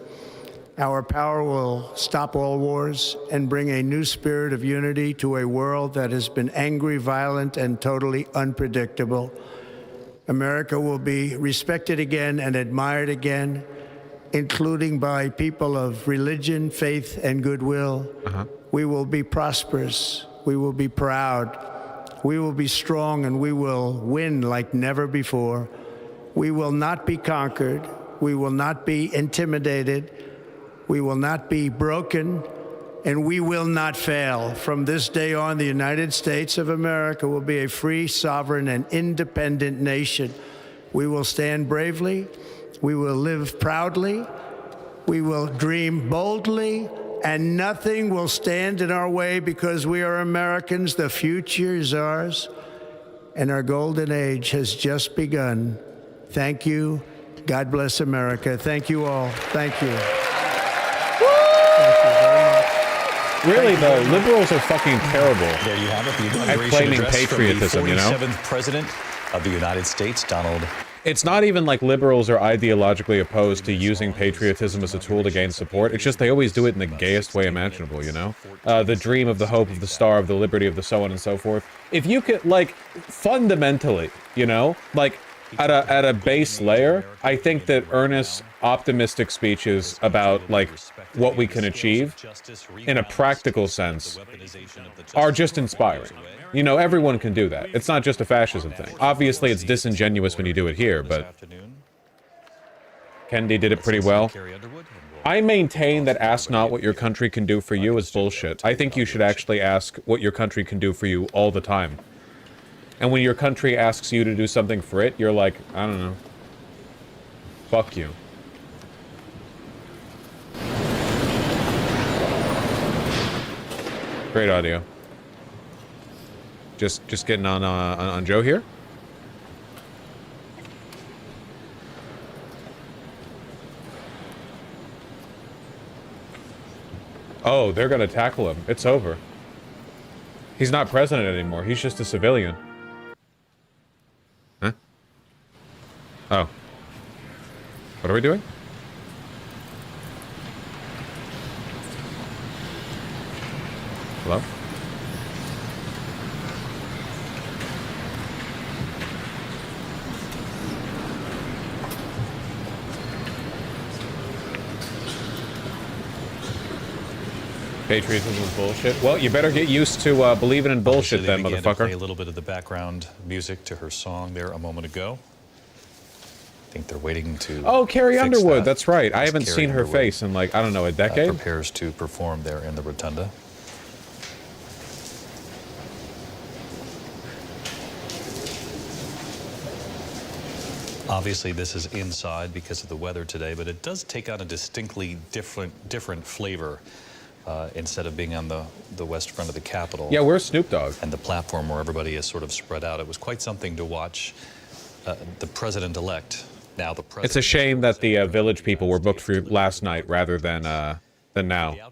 Our power will stop all wars and bring a new spirit of unity to a world that has been angry, violent, and totally unpredictable. America will be respected again and admired again, including by people of religion, faith, and goodwill. We will be prosperous. We will be proud. We will be strong, and we will win like never before. We will not be conquered. We will not be intimidated. We will not be broken, and we will not fail. From this day on, the United States of America will be a free, sovereign, and independent nation. We will stand bravely. We will live proudly. We will dream boldly. And nothing will stand in our way because we are Americans. The future is ours, and our golden age has just begun. Thank you. God bless America. Thank you all. Thank you. Really, though, liberals are fucking terrible There you have it, the at inauguration claiming address patriotism, from the you know? 47th President of the United States, Donald. It's not even like liberals are ideologically opposed to using patriotism as a tool to gain support. It's just they always do it in the gayest way imaginable, you know? The dream of the hope of the star of the liberty of the so on and so forth. If you could, like, fundamentally, you know? Like, at a base layer, I think that earnest, optimistic speeches about like what we can achieve in a practical sense are just inspiring. You know, everyone can do that. It's not just a fascism thing. Obviously, it's disingenuous when you do it here, but Kennedy did it pretty well. I maintain that ask not what your country can do for you is bullshit. I think you should actually ask what your country can do for you all the time. And when your country asks you to do something for it, you're like, I don't know. Fuck you. Great audio. Just getting on Joe here. Oh, they're gonna tackle him. It's over. He's not president anymore. He's just a civilian. Huh? Oh. What are we doing? Hello? Patriotism is bullshit. Well, you better get used to believing in bullshit then, motherfucker. Play a little bit of the background music to her song there a moment ago. I think they're waiting to. Oh, Carrie fix Underwood. that. That's right. I As haven't Carrie seen her Underwood, face in like, I don't know, a decade. Prepares to perform there in the rotunda. Obviously, this is inside because of the weather today, but it does take on a distinctly different flavor instead of being on the west front of the Capitol. Yeah, where's Snoop Dogg? And the platform where everybody is sort of spread out. It was quite something to watch the president-elect. Now the president. It's a shame that the Village people were booked for last night rather than now.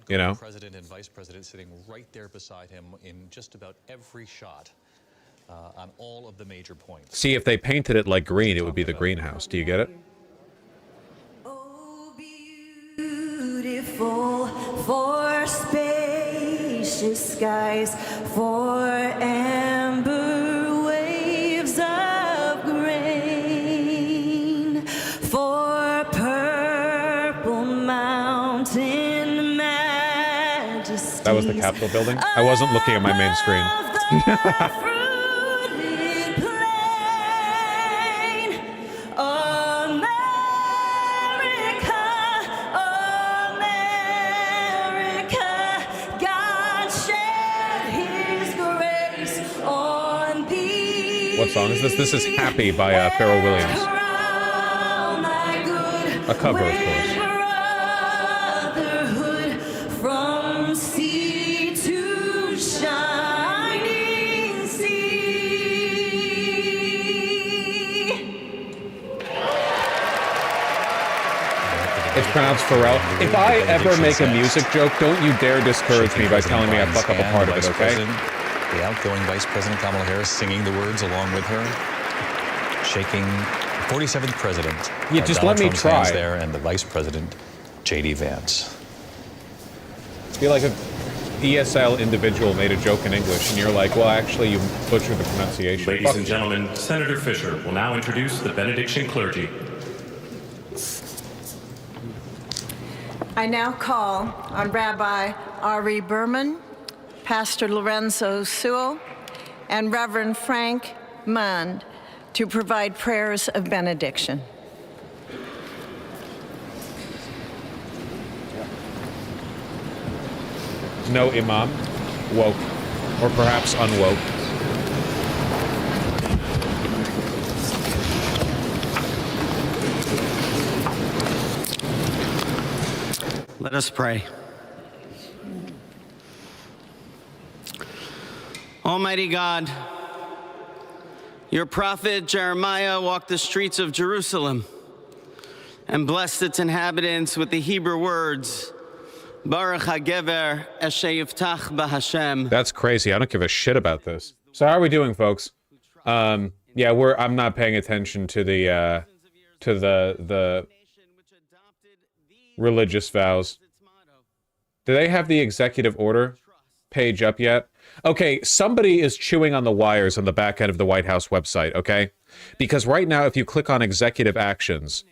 You know. President and vice president sitting right there beside him in just about every shot. On all of the major points. See, if they painted it like green, it would be the greenhouse. Do you get it? Oh, beautiful for spacious skies, for amber waves of grain, for purple mountain majesty. That was the Capitol building? I wasn't looking at my main screen. What song is this? This is Happy by Pharrell Williams. A cover, of course. From sea to shining sea. It's pronounced Pharrell. If I ever make a music joke, don't you dare discourage me by telling me I fuck up a part of it, okay? The outgoing Vice President Kamala Harris singing the words along with her, shaking 47th President. Yeah, just Donald let me Trump's try. hands there, and the Vice President, J.D. Vance. I feel like an ESL individual made a joke in English, and you're like, well, actually, you butchered the pronunciation. Ladies Fuck and you. gentlemen, Senator Fisher will now introduce the benediction clergy. I now call on Rabbi Ari Berman, Pastor Lorenzo Sewell, and Reverend Frank Mund to provide prayers of benediction. No imam, woke, or perhaps unwoke. Let us pray. Almighty God, your prophet Jeremiah walked the streets of Jerusalem and blessed its inhabitants with the Hebrew words, Baruch HaGever Asher Yiftach BaHashem. That's crazy. I don't give a shit about this. So how are we doing, folks? Yeah, I'm not paying attention to the religious vows. Do they have the executive order page up yet? Okay, somebody is chewing on the wires on the back end of the White House website, okay? Because right now, if you click on executive actions,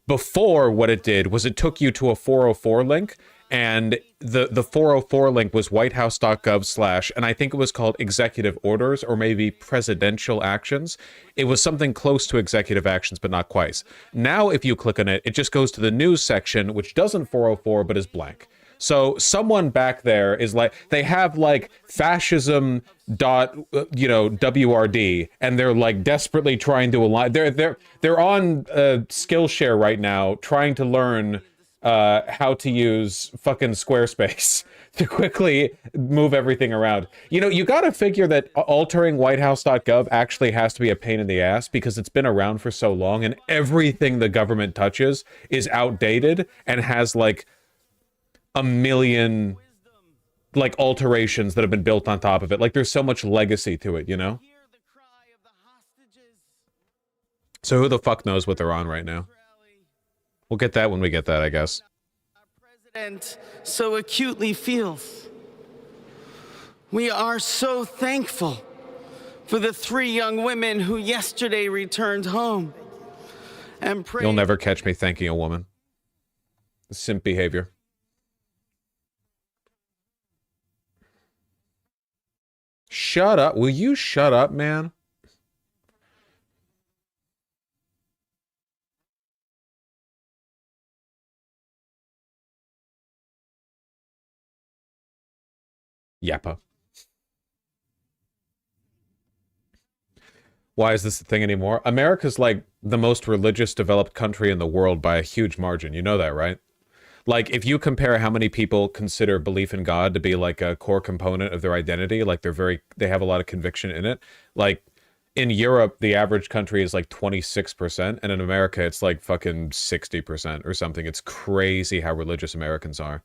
before what it did was it took you to a 404 link, and the 404 link was whitehouse.gov/ and I think it was called executive orders or maybe presidential actions. It was something close to executive actions, but not quite. Now, if you click on it, it just goes to the news section, which doesn't 404, but is blank. So someone back there is like, they have like fascism dot, WRD, and they're like desperately trying to align. They're on Skillshare right now trying to learn how to use fucking Squarespace to quickly move everything around. You got to figure that altering whitehouse.gov actually has to be a pain in the ass because it's been around for so long and everything the government touches is outdated and has like a million like alterations that have been built on top of it. Like there's so much legacy to it, So who the fuck knows what they're on right now? We'll get that when we get that, I guess. President so acutely feels. We are so thankful for the 3 young women who yesterday returned home and pray. You'll never catch me thanking a woman. Simp behavior. Shut up. Will you shut up, man? Yappa. Why is this a thing anymore? America's like the most religious developed country in the world by a huge margin. You know that, right? Like, if you compare how many people consider belief in God to be like a core component of their identity, like they have a lot of conviction in it. Like, in Europe, the average country is like 26%, and in America, it's like fucking 60% or something. It's crazy how religious Americans are.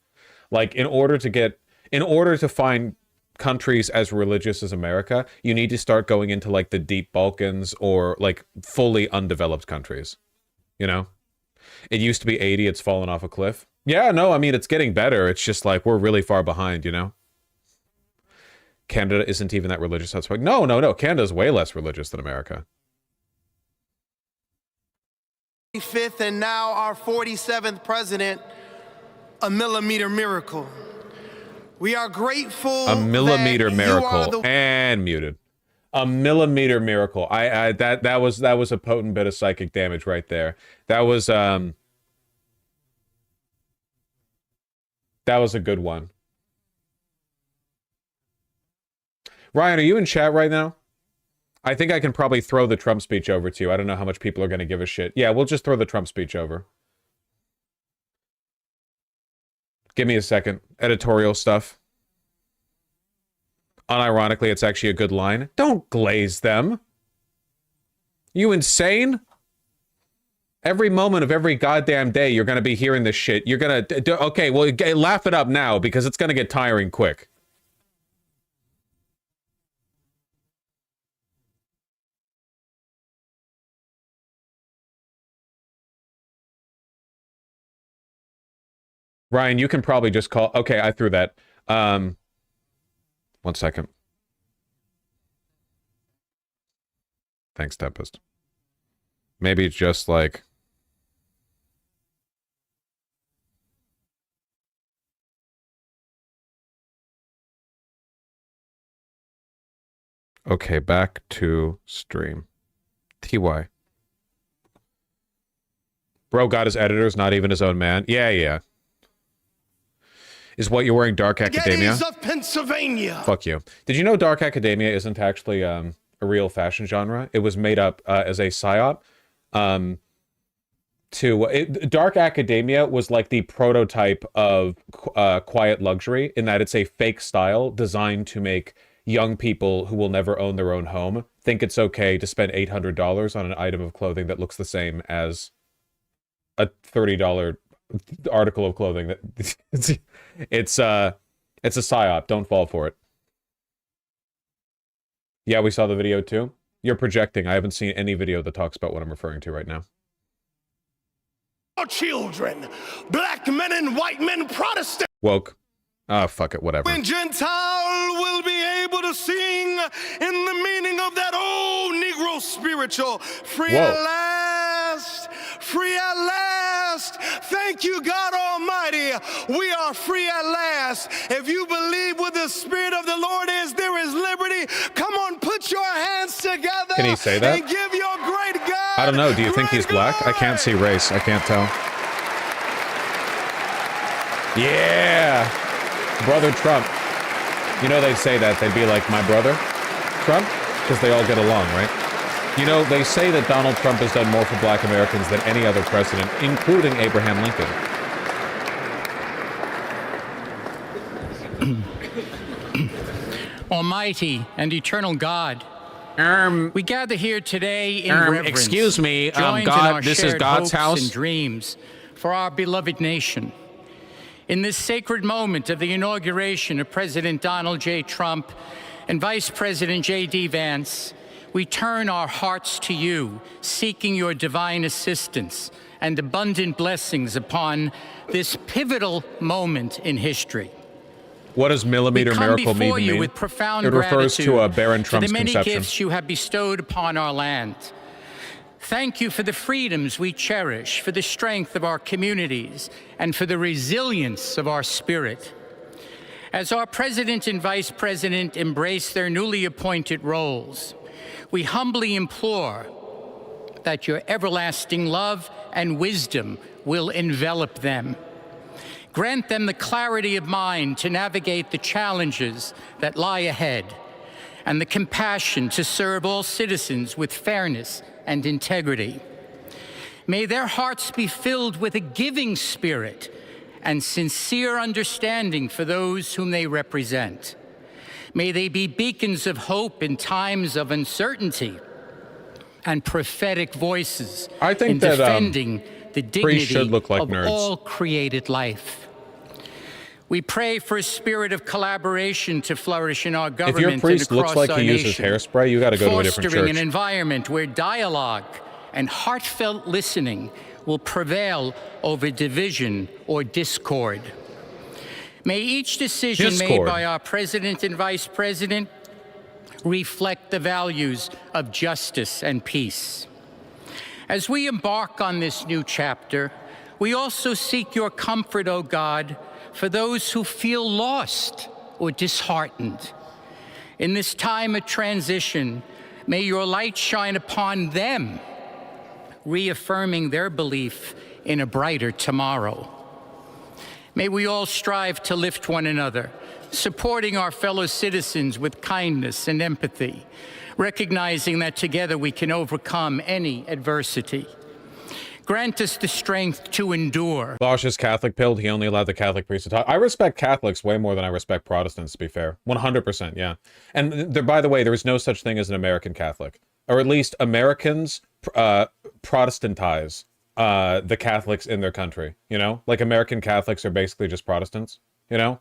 Like, in order to find countries as religious as America, you need to start going into like the deep Balkans or like fully undeveloped countries. It used to be 80, it's fallen off a cliff. Yeah, no, I mean, it's getting better. It's just like we're really far behind, Canada isn't even that religious. That's like, no. Canada's way less religious than America. 45th and now our 47th president, a millimeter miracle. We are grateful. A millimeter miracle and muted. A millimeter miracle. That was a potent bit of psychic damage right there. That was a good one. Ryan, are you in chat right now? I think I can probably throw the Trump speech over to you. I don't know how much people are going to give a shit. Yeah, we'll just throw the Trump speech over. Give me a second. Editorial stuff. Unironically, it's actually a good line. Don't glaze them. You insane? Every moment of every goddamn day, you're going to be hearing this shit. You're going to... Okay, well, laugh it up now, because it's going to get tiring quick. Ryan, you can probably just call... Okay, I threw that. 1 second. Thanks, Tempest. Maybe it's just like... Okay, back to stream. TY. Bro got his editors, not even his own man. Yeah. Is what you're wearing Dark Academia? Yetis of Pennsylvania. Fuck you. Did you know Dark Academia isn't actually a real fashion genre? It was made up as a psyop. Dark Academia was like the prototype of quiet luxury in that it's a fake style designed to make young people who will never own their own home think it's okay to spend $800 on an item of clothing that looks the same as a $30 article of clothing. That it's a psyop. Don't fall for it. Yeah, we saw the video too. You're projecting. I haven't seen any video that talks about what I'm referring to right now. Our children, black men and white men, Protestant. Woke. Ah, fuck it, whatever. When Gentile will be able to sing in the meaning of that old Negro real spiritual. Free Whoa. at last. Free at last. Thank you, God Almighty. We are free at last. If you believe where the Spirit of the Lord is, there is liberty. Come on, put your hands together. Can he say that? And give your great God. I don't know. Do you think he's black? I can't see race. I can't tell. Yeah. Brother Trump. You know they say that. They'd be like, my brother Trump? Because they all get along, right? You know, they say that Donald Trump has done more for black Americans than any other president, including Abraham Lincoln. Almighty and eternal God, we gather here today in reverence. Excuse me, joined God, in our this is shared God's hopes house? and dreams for our beloved nation. In this sacred moment of the inauguration of President Donald J. Trump and Vice President J.D. Vance, we turn our hearts to you, seeking your divine assistance and abundant blessings upon this pivotal moment in history. What does millimeter miracle before mean? you with profound It refers gratitude to Baron for Trump's the many conception. gifts you have bestowed upon our land. Thank you for the freedoms we cherish, for the strength of our communities, and for the resilience of our spirit. As our President and Vice President embrace their newly appointed roles, we humbly implore that your everlasting love and wisdom will envelop them. Grant them the clarity of mind to navigate the challenges that lie ahead, and the compassion to serve all citizens with fairness and integrity. May their hearts be filled with a giving spirit and sincere understanding for those whom they represent. May they be beacons of hope in times of uncertainty and prophetic voices in defending the dignity of all created life. We pray for a spirit of collaboration to flourish in our government If your priest and across looks like our he uses nation, hairspray, you got to go to a different fostering church. an environment where dialogue and heartfelt listening will prevail over division or discord. May each decision made by our President and Vice President reflect the values of justice and peace. As we embark on this new chapter, we also seek your comfort, O God, for those who feel lost or disheartened. In this time of transition, may your light shine upon them, reaffirming their belief in a brighter tomorrow. May we all strive to lift one another, supporting our fellow citizens with kindness and empathy, recognizing that together we can overcome any adversity. Grant us the strength to endure. Bosch is Catholic pilled. He only allowed the Catholic priest to talk. I respect Catholics way more than I respect Protestants, to be fair. 100%, yeah. And there, by the way, there is no such thing as an American Catholic. Or at least Americans Protestantize the Catholics in their country, you know? Like American Catholics are basically just Protestants, you know?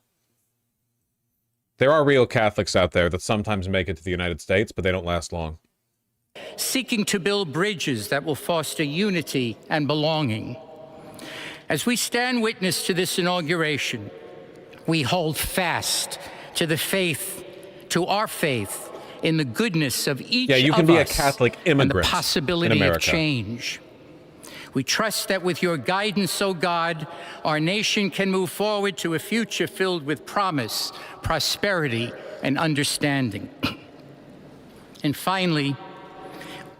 There are real Catholics out there that sometimes make it to the United States, but they don't last long. Seeking to build bridges that will foster unity and belonging. As we stand witness to this inauguration, we hold fast to the faith, to our faith in the goodness of each of us. Yeah, you can be a Catholic immigrant and the possibility in America. of change. We trust that with your guidance, O God, our nation can move forward to a future filled with promise, prosperity, and understanding. And finally,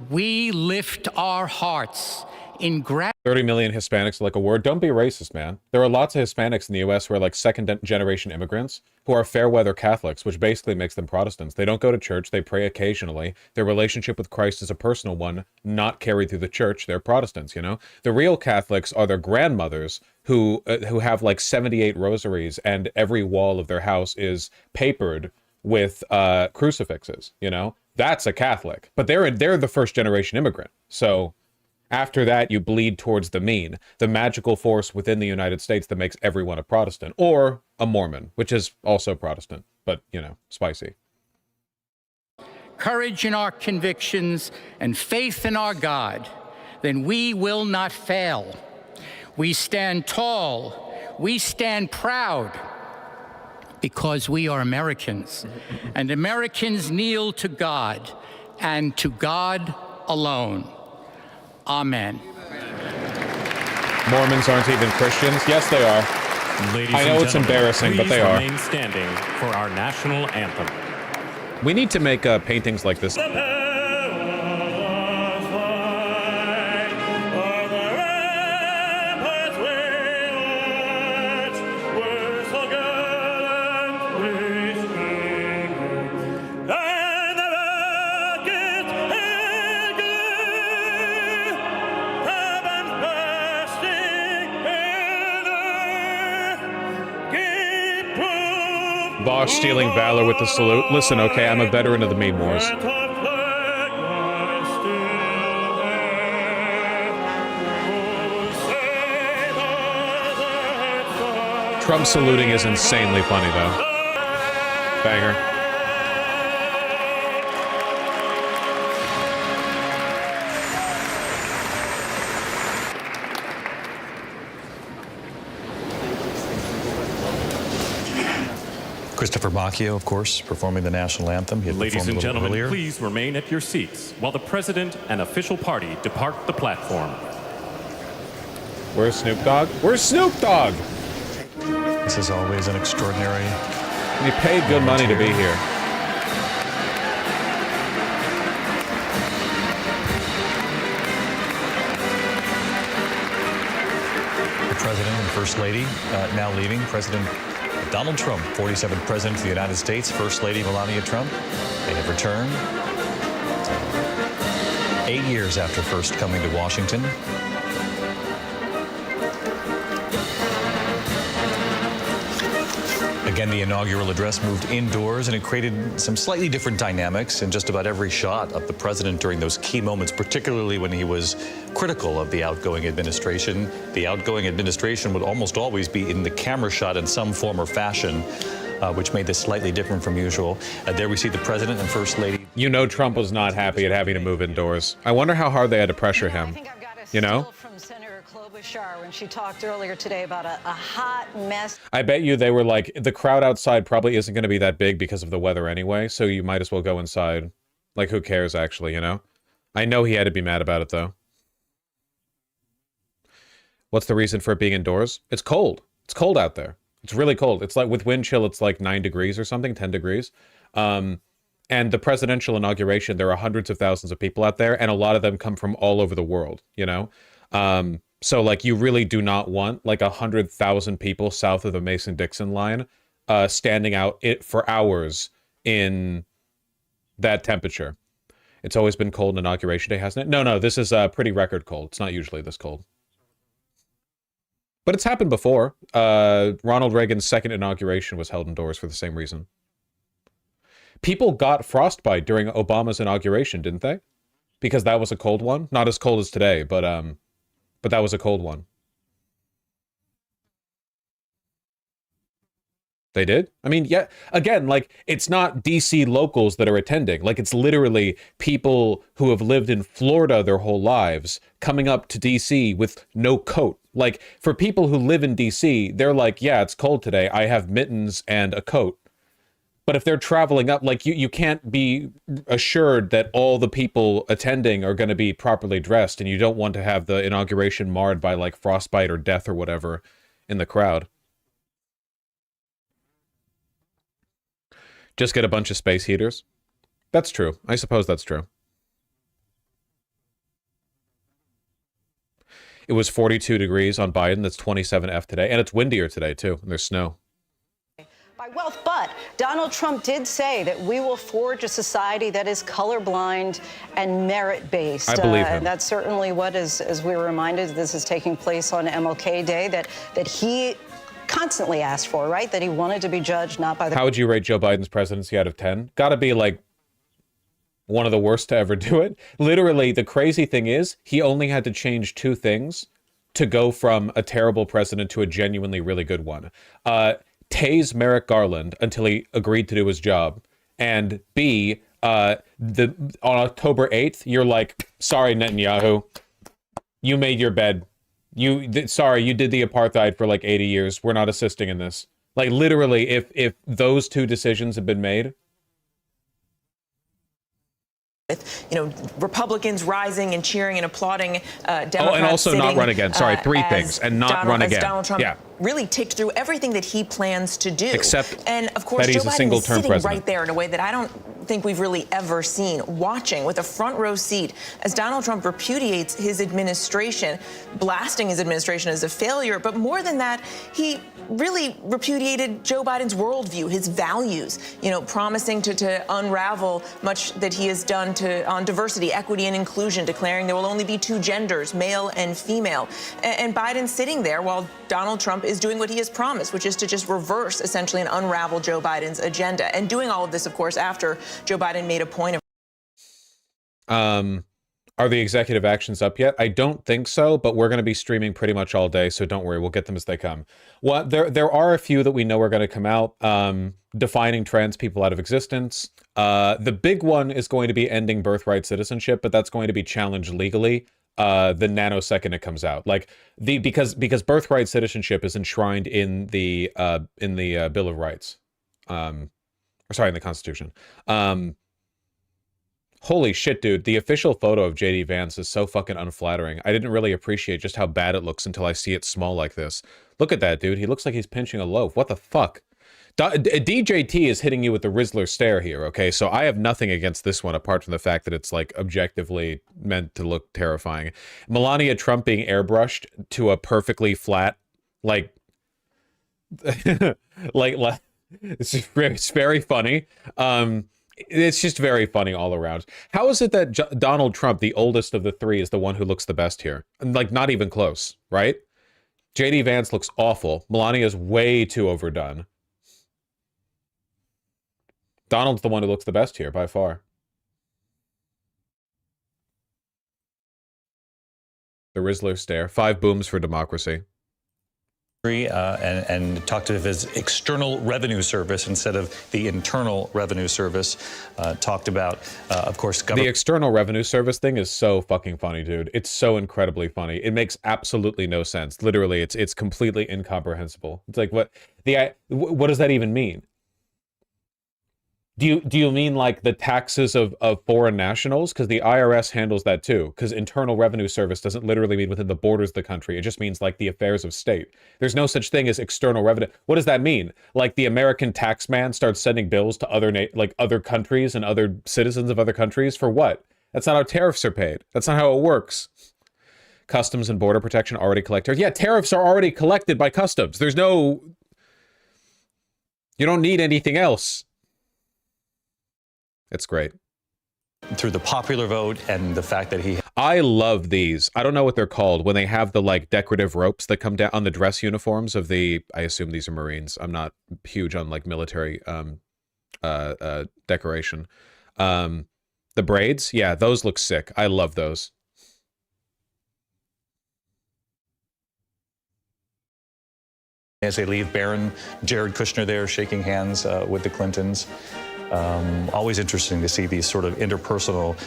we lift our hearts in gratitude. 30 million Hispanics are like a word. Don't be racist, man. There are lots of Hispanics in the U.S. who are like second-generation immigrants who are fair-weather Catholics, which basically makes them Protestants. They don't go to church. They pray occasionally. Their relationship with Christ is a personal one, not carried through the church. They're Protestants, you know? The real Catholics are their grandmothers who have like 78 rosaries, and every wall of their house is papered with crucifixes, you know? That's a Catholic. But they're the first-generation immigrant. So after that, you bleed towards the mean, the magical force within the United States that makes everyone a Protestant, or a Mormon, which is also Protestant, but, you know, spicy. Courage in our convictions and faith in our God, then we will not fail. We stand tall, we stand proud, because we are Americans, and Americans kneel to God and to God alone. Amen. Mormons aren't even Christians. Yes, they are. Ladies I know and it's gentlemen, embarrassing, but please they are. remain standing for our national anthem. We need to make paintings like this. Bosch stealing valor with the salute. Listen, okay, I'm a veteran of the meme wars. Trump saluting is insanely funny, though. Banger. Christopher Macchio, of course, performing the national anthem. He had Ladies performed and a little gentlemen, earlier. please remain at your seats while the president and official party depart the platform. Where's Snoop Dogg? Where's Snoop Dogg? This is always an extraordinary... He paid good money to be here. The President and First Lady now leaving. President Donald Trump, 47th President of the United States, First Lady Melania Trump. They have returned 8 years after first coming to Washington. Again, the inaugural address moved indoors, and it created some slightly different dynamics in just about every shot of the president during those key moments, particularly when he was critical of the outgoing administration. The outgoing administration would almost always be in the camera shot in some form or fashion, which made this slightly different from usual. There we see the president and first lady. You know Trump was not happy at having to move indoors. I wonder how hard they had to pressure him. You know? From Senator Klobuchar when she talked earlier today about a hot mess. I bet you they were like, the crowd outside probably isn't going to be that big because of the weather anyway, so you might as well go inside. Like, who cares, actually, you know? I know he had to be mad about it, though. What's the reason for it being indoors? It's cold. It's cold out there. It's really cold. It's like, with wind chill, it's like 9 degrees or something, 10 degrees. And the presidential inauguration, there are hundreds of thousands of people out there, and a lot of them come from all over the world, you know? So, like, you really do not want, like, 100,000 people south of the Mason-Dixon line standing out for hours in that temperature. It's always been cold on Inauguration Day, hasn't it? No, this is pretty record cold. It's not usually this cold. But it's happened before. Ronald Reagan's second inauguration was held indoors for the same reason. People got frostbite during Obama's inauguration, didn't they? Because that was a cold one. Not as cold as today, but that was a cold one. They did? I mean, yeah, again, like, it's not DC locals that are attending. Like, it's literally people who have lived in Florida their whole lives coming up to DC with no coat. Like, for people who live in DC, they're like, yeah, it's cold today. I have mittens and a coat. But if they're traveling up, like, you can't be assured that all the people attending are going to be properly dressed, and you don't want to have the inauguration marred by, like, frostbite or death or whatever in the crowd. Just get a bunch of space heaters. That's true. I suppose that's true. It was 42 degrees on Biden. That's 27 today. And it's windier today, too. And there's snow. By wealth, but Donald Trump did say that we will forge a society that is colorblind and merit-based. I believe him. And that's certainly what, as we were reminded, this is taking place on MLK Day, that he constantly asked for, right? That he wanted to be judged not by the... How would you rate Joe Biden's presidency out of 10? Gotta be, like, one of the worst to ever do it. Literally, the crazy thing is, he only had to change 2 things to go from a terrible president to a genuinely really good one. Tase Merrick Garland until he agreed to do his job, and B, on October 8th, you're like, sorry, Netanyahu, you made your bed. Sorry, you did the apartheid for like 80 years. We're not assisting in this. Like, literally, if those 2 decisions had been made, with, Republicans rising and cheering and applauding Democrats. Oh, and also not run again. Sorry, three things. And not run again. Donald Trump yeah. really ticked through everything that he plans to do. Except and of course, that he's Joe a Biden single is term sitting president. right there in a way that I don't think we've really ever seen, watching with a front row seat as Donald Trump repudiates his administration, blasting his administration as a failure. But more than that, he really repudiated Joe Biden's worldview, his values, promising to unravel much that he has done on diversity, equity, and inclusion, declaring there will only be two genders, male and female. And Biden's sitting there while Donald Trump is doing what he has promised, which is to just reverse, essentially, and unravel Joe Biden's agenda. And doing all of this, of course, after Joe Biden made a point of... Are the executive actions up yet? I don't think so, but we're going to be streaming pretty much all day, so don't worry, we'll get them as they come. Well, there are a few that we know are going to come out. Defining trans people out of existence. The big one is going to be ending birthright citizenship, but that's going to be challenged legally the nanosecond it comes out. Like because birthright citizenship is enshrined in the Bill of Rights. In the Constitution. Holy shit, dude. The official photo of JD Vance is so fucking unflattering. I didn't really appreciate just how bad it looks until I see it small like this. Look at that, dude. He looks like he's pinching a loaf. What the fuck? DJT is hitting you with the Rizzler stare here, okay? So I have nothing against this one apart from the fact that it's, like, objectively meant to look terrifying. Melania Trump being airbrushed to a perfectly flat, like... it's very funny. It's just very funny all around. How is it that Donald Trump, the oldest of the three, is the one who looks the best here? Like, not even close, right? JD Vance looks awful. Melania's way too overdone. Donald's the one who looks the best here, by far. The Rizzler stare. 5 booms for democracy. And talked of his external revenue service instead of the internal revenue service. Talked about, of course, the external revenue service thing is so fucking funny, dude. It's so incredibly funny. It makes absolutely no sense. Literally, it's completely incomprehensible. It's like, what does that even mean? Do you mean like the taxes of foreign nationals? Because the IRS handles that too. Because internal revenue service doesn't literally mean within the borders of the country. It just means like the affairs of state. There's no such thing as external revenue. What does that mean? Like the American tax man starts sending bills to other countries and other citizens of other countries for what? That's not how tariffs are paid. That's not how it works. Customs and Border Protection already collect tariffs. Yeah, tariffs are already collected by customs. There's no... You don't need anything else. It's great. Through the popular vote and the fact that he... I love these. I don't know what they're called. When they have the, like, decorative ropes that come down on the dress uniforms of the... I assume these are Marines. I'm not huge on, like, military decoration. The braids? Yeah, those look sick. I love those. As they leave, Barron, Jared Kushner there shaking hands with the Clintons. Always interesting to see these sort of interpersonal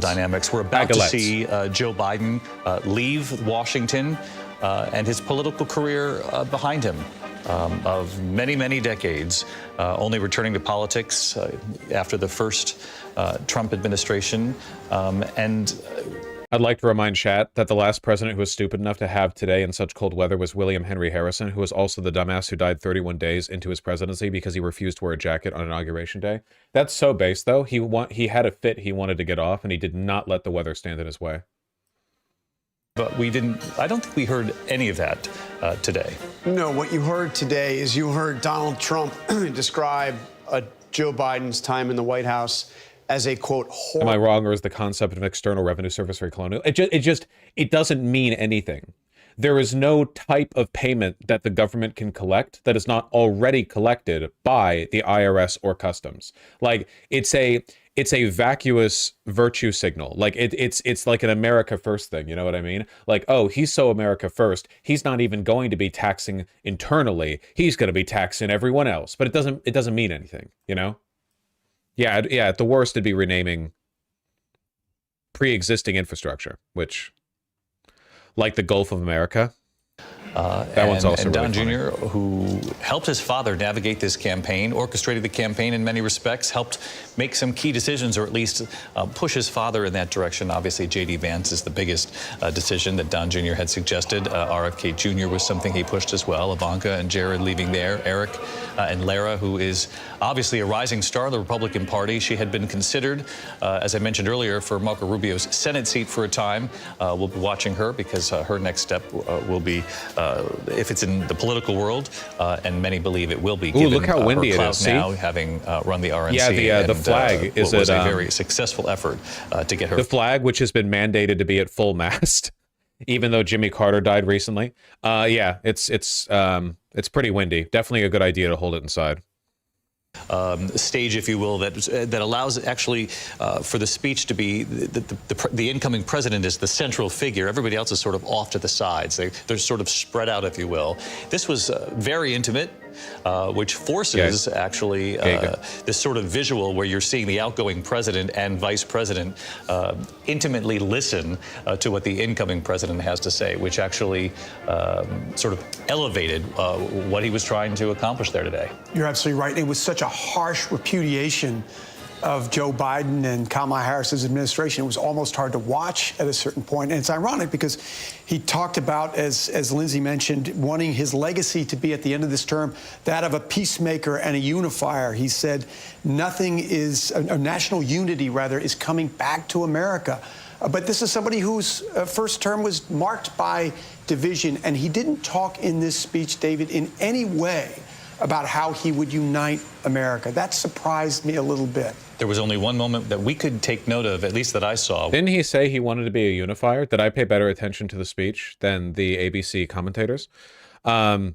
dynamics. We're about to see Joe Biden leave Washington and his political career behind him of many, many decades, only returning to politics after the first Trump administration. I'd like to remind chat that the last president who was stupid enough to have today in such cold weather was William Henry Harrison, who was also the dumbass who died 31 days into his presidency because he refused to wear a jacket on Inauguration Day. That's so base, though. He had a fit he wanted to get off, and he did not let the weather stand in his way. But I don't think we heard any of that today. No, what you heard today is you heard Donald Trump describe Joe Biden's time in the White House as a, quote, Am I wrong, or is the concept of external revenue service very colonial? It doesn't mean anything. There is no type of payment that the government can collect that is not already collected by the IRS or customs. Like, it's a vacuous virtue signal. Like, it's like an America First thing, you know what I mean? Like, oh, he's so America First, he's not even going to be taxing internally. He's going to be taxing everyone else. But it doesn't mean anything, you know? Yeah, at the worst, it'd be renaming pre-existing infrastructure, which, like the Gulf of America. That one's also and Don really Jr., who helped his father navigate this campaign, orchestrated the campaign in many respects, helped make some key decisions, or at least push his father in that direction. Obviously, J.D. Vance is the biggest decision that Don Jr. had suggested. RFK Jr. was something he pushed as well. Ivanka and Jared leaving there. Eric and Lara, who is obviously a rising star of the Republican Party. She had been considered, as I mentioned earlier, for Marco Rubio's Senate seat for a time. We'll be watching her because her next step will be, if it's in the political world, and many believe it will be. Ooh, look how windy it is. Now, having run the RNC. Yeah, the flag is was a very successful effort to get her. The flag, which has been mandated to be at full mast, even though Jimmy Carter died recently. Yeah, it's pretty windy. Definitely a good idea to hold it inside. Stage, if you will, that allows actually for the speech to be the incoming president is the central figure. Everybody else is sort of off to the sides. They're sort of spread out, if you will. This was very intimate, which forces actually this sort of visual where you're seeing the outgoing president and vice president intimately listen to what the incoming president has to say, which actually sort of elevated what he was trying to accomplish there today. You're absolutely right. It was such a harsh repudiation of Joe Biden and Kamala Harris's administration. It was almost hard to watch at a certain point. And it's ironic because he talked about, as Lindsay mentioned, wanting his legacy to be at the end of this term that of a peacemaker and a unifier. He said nothing is, national unity rather, is coming back to America. But this is somebody whose first term was marked by division. And he didn't talk in this speech, David, in any way about how he would unite America. That surprised me a little bit. There was only one moment that we could take note of, at least that I saw. Didn't he say he wanted to be a unifier? Did I pay better attention to the speech than the ABC commentators? We're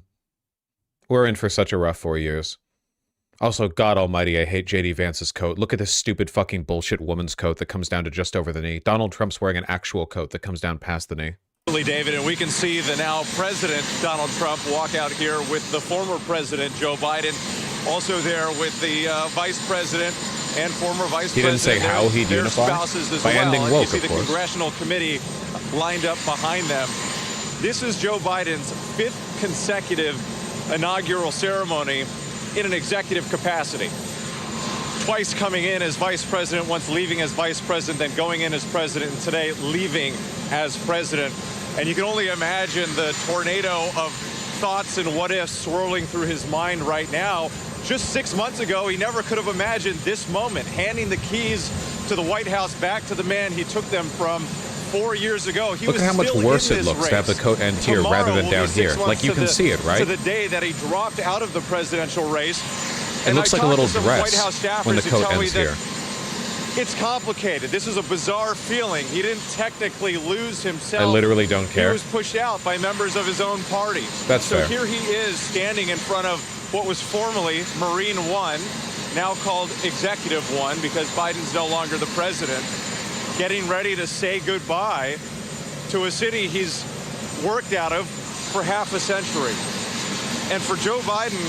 in for such a rough 4 years. Also, God almighty, I hate J.D. Vance's coat. Look at this stupid fucking bullshit woman's coat that comes down to just over the knee. Donald Trump's wearing an actual coat that comes down past the knee. David, and we can see the now President Donald Trump walk out here with the former President Joe Biden, also there with the Vice President and former Vice President. He didn't say how he'd unify? Spouses as by well. ending And woke, you see of the course. Congressional Committee lined up behind them. This is Joe Biden's 5th consecutive inaugural ceremony in an executive capacity. Twice coming in as Vice President, once leaving as Vice President, then going in as President, and today leaving as President. And you can only imagine the tornado of thoughts and what-ifs swirling through his mind right now. Just 6 months ago, he never could have imagined this moment, handing the keys to the White House back to the man he took them from 4 years ago. He Look was at how much still worse in it this looks to have the race. coat end here rather than Tomorrow down will be 6 here. months Like you to can the- see it, right? To the day that he dropped out of the presidential race. It And looks I like a talked little to some dress White House staffers when the who coat tell me ends that here. it's complicated. This is a bizarre feeling. He didn't technically lose himself. I literally don't care. He was pushed out by members of his own party. That's so fair. here he is standing in front of what was formerly Marine One, now called Executive One because Biden's no longer the president, getting ready to say goodbye to a city he's worked out of for half a century. And for Joe Biden,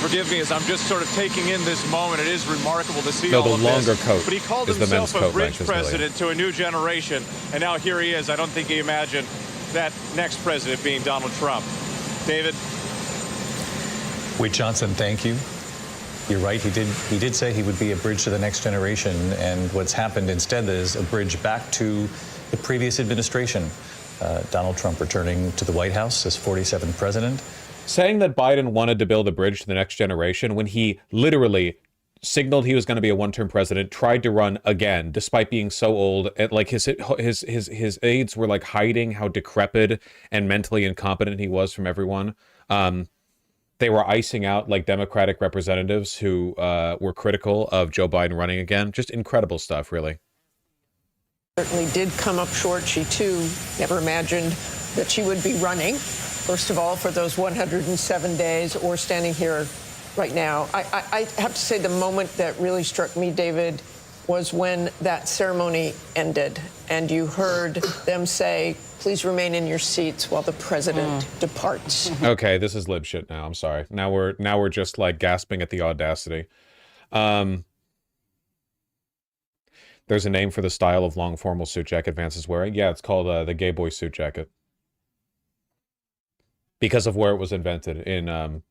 forgive me as I'm just sort of taking in this moment. It is remarkable to see No, all the of longer this. coat But he called is the himself men's a coat, bridge Francis president to a new generation. And now here he is. I don't think he imagined that next president being Donald Trump. David? Wade Johnson, thank you. You're right. He did say he would be a bridge to the next generation. And what's happened instead is a bridge back to the previous administration. Donald Trump returning to the White House as 47th president. Saying that Biden wanted to build a bridge to the next generation when he literally signaled he was going to be a one-term president, tried to run again, despite being so old, and like his aides were like hiding how decrepit and mentally incompetent he was from everyone. They were icing out like Democratic representatives who were critical of Joe Biden running again. Just incredible stuff, really. Certainly did come up short. She, too, never imagined that she would be running, first of all, for those 107 days or standing here right now. I have to say the moment that really struck me, David, was when that ceremony ended and you heard them say, please remain in your seats while the president departs. Okay, this is lib shit now. I'm sorry. Now we're just like gasping at the audacity. There's a name for the style of long formal suit jacket Vance is wearing. Yeah, it's called the gay boy suit jacket. because of where it was invented in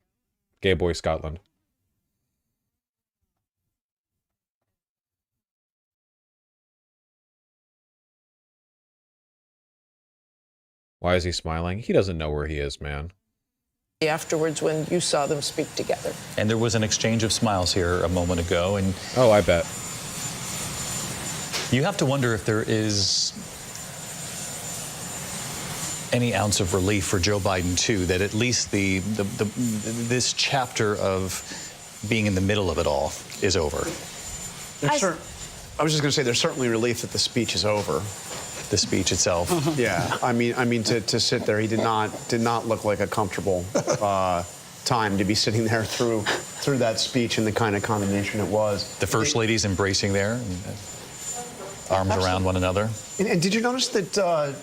Gay Boy, Scotland. Why is he smiling? He doesn't know where he is, man. Afterwards, when you saw them speak together. And there was an exchange of smiles here a moment ago. And oh, I bet. You have to wonder if there is any ounce of relief for Joe Biden, too, that at least this chapter of being in the middle of it all is over. I was just going to say there's certainly relief that the speech is over. The speech itself. Yeah, I mean to sit there, he did not look like a comfortable time to be sitting there through that speech and the kind of condemnation it was. The first ladies embracing there, and arms around one another. And did you notice that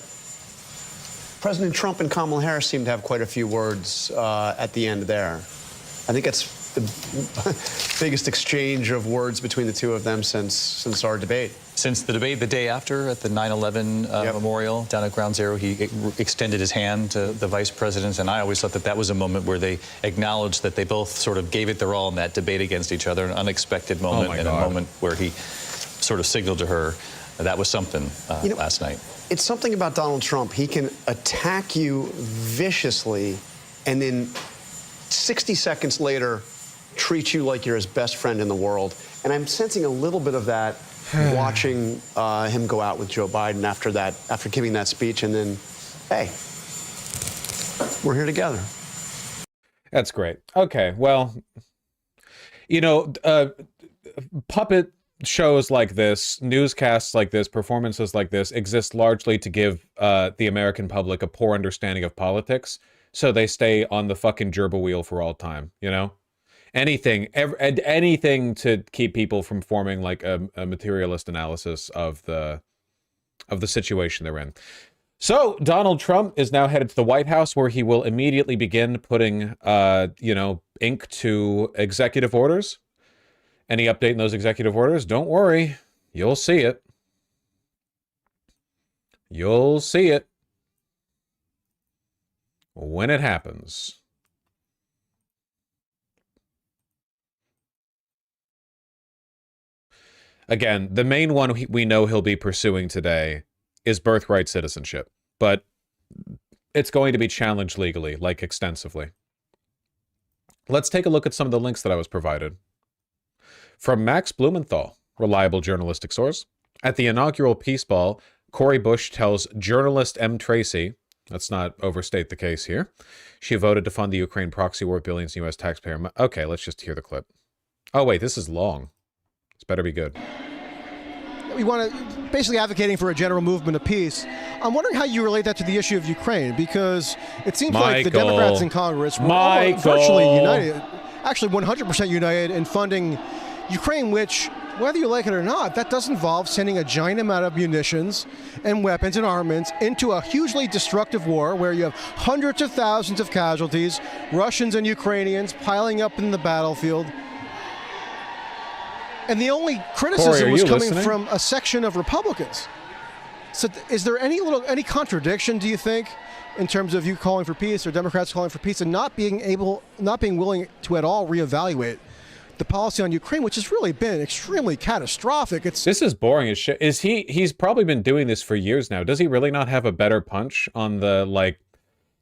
President Trump and Kamala Harris seemed to have quite a few words at the end there? I think that's the biggest exchange of words between the two of them since our debate. Since the debate the day after at the 9/11 memorial down at Ground Zero, he extended his hand to the vice president, and I always thought that was a moment where they acknowledged that they both sort of gave it their all in that debate against each other, an unexpected moment, and a moment where he sort of signaled to her that was something last night. It's something about Donald Trump. He can attack you viciously and then 60 seconds later treat you like you're his best friend in the world. And I'm sensing a little bit of that watching him go out with Joe Biden after giving that speech, and then, hey, we're here together. That's great. Okay, well, you know, puppet shows like this, newscasts like this, performances like this exist largely to give the American public a poor understanding of politics, so they stay on the fucking gerbil wheel for all time, you know? Anything to keep people from forming like a materialist analysis of the situation they're in. So Donald Trump is now headed to the White House, where he will immediately begin putting, ink to executive orders. Any update in those executive orders? Don't worry, you'll see it. You'll see it when it happens. Again, the main one we know he'll be pursuing today is birthright citizenship, but it's going to be challenged legally, like extensively. Let's take a look at some of the links that I was provided. From Max Blumenthal, reliable journalistic source. At the inaugural Peace Ball, Cori Bush tells journalist M. Tracy, let's not overstate the case here, she voted to fund the Ukraine proxy war with billions in U.S. taxpayer money. Okay, let's just hear the clip. Oh, wait, this is long. This better be good. We want to basically advocating for a general movement of peace. I'm wondering how you relate that to the issue of Ukraine, because it seems like the Democrats in Congress were virtually united, actually 100% united in funding Ukraine, which, whether you like it or not, that does involve sending a giant amount of munitions and weapons and armaments into a hugely destructive war where you have hundreds of thousands of casualties, Russians and Ukrainians piling up in the battlefield. And the only criticism was coming from a section of Republicans. So is there any contradiction, do you think, in terms of you calling for peace or Democrats calling for peace and not being willing to at all reevaluate the policy on Ukraine, which has really been extremely catastrophic? This is boring as shit. He's probably been doing this for years now. Does he really not have a better punch on the, like,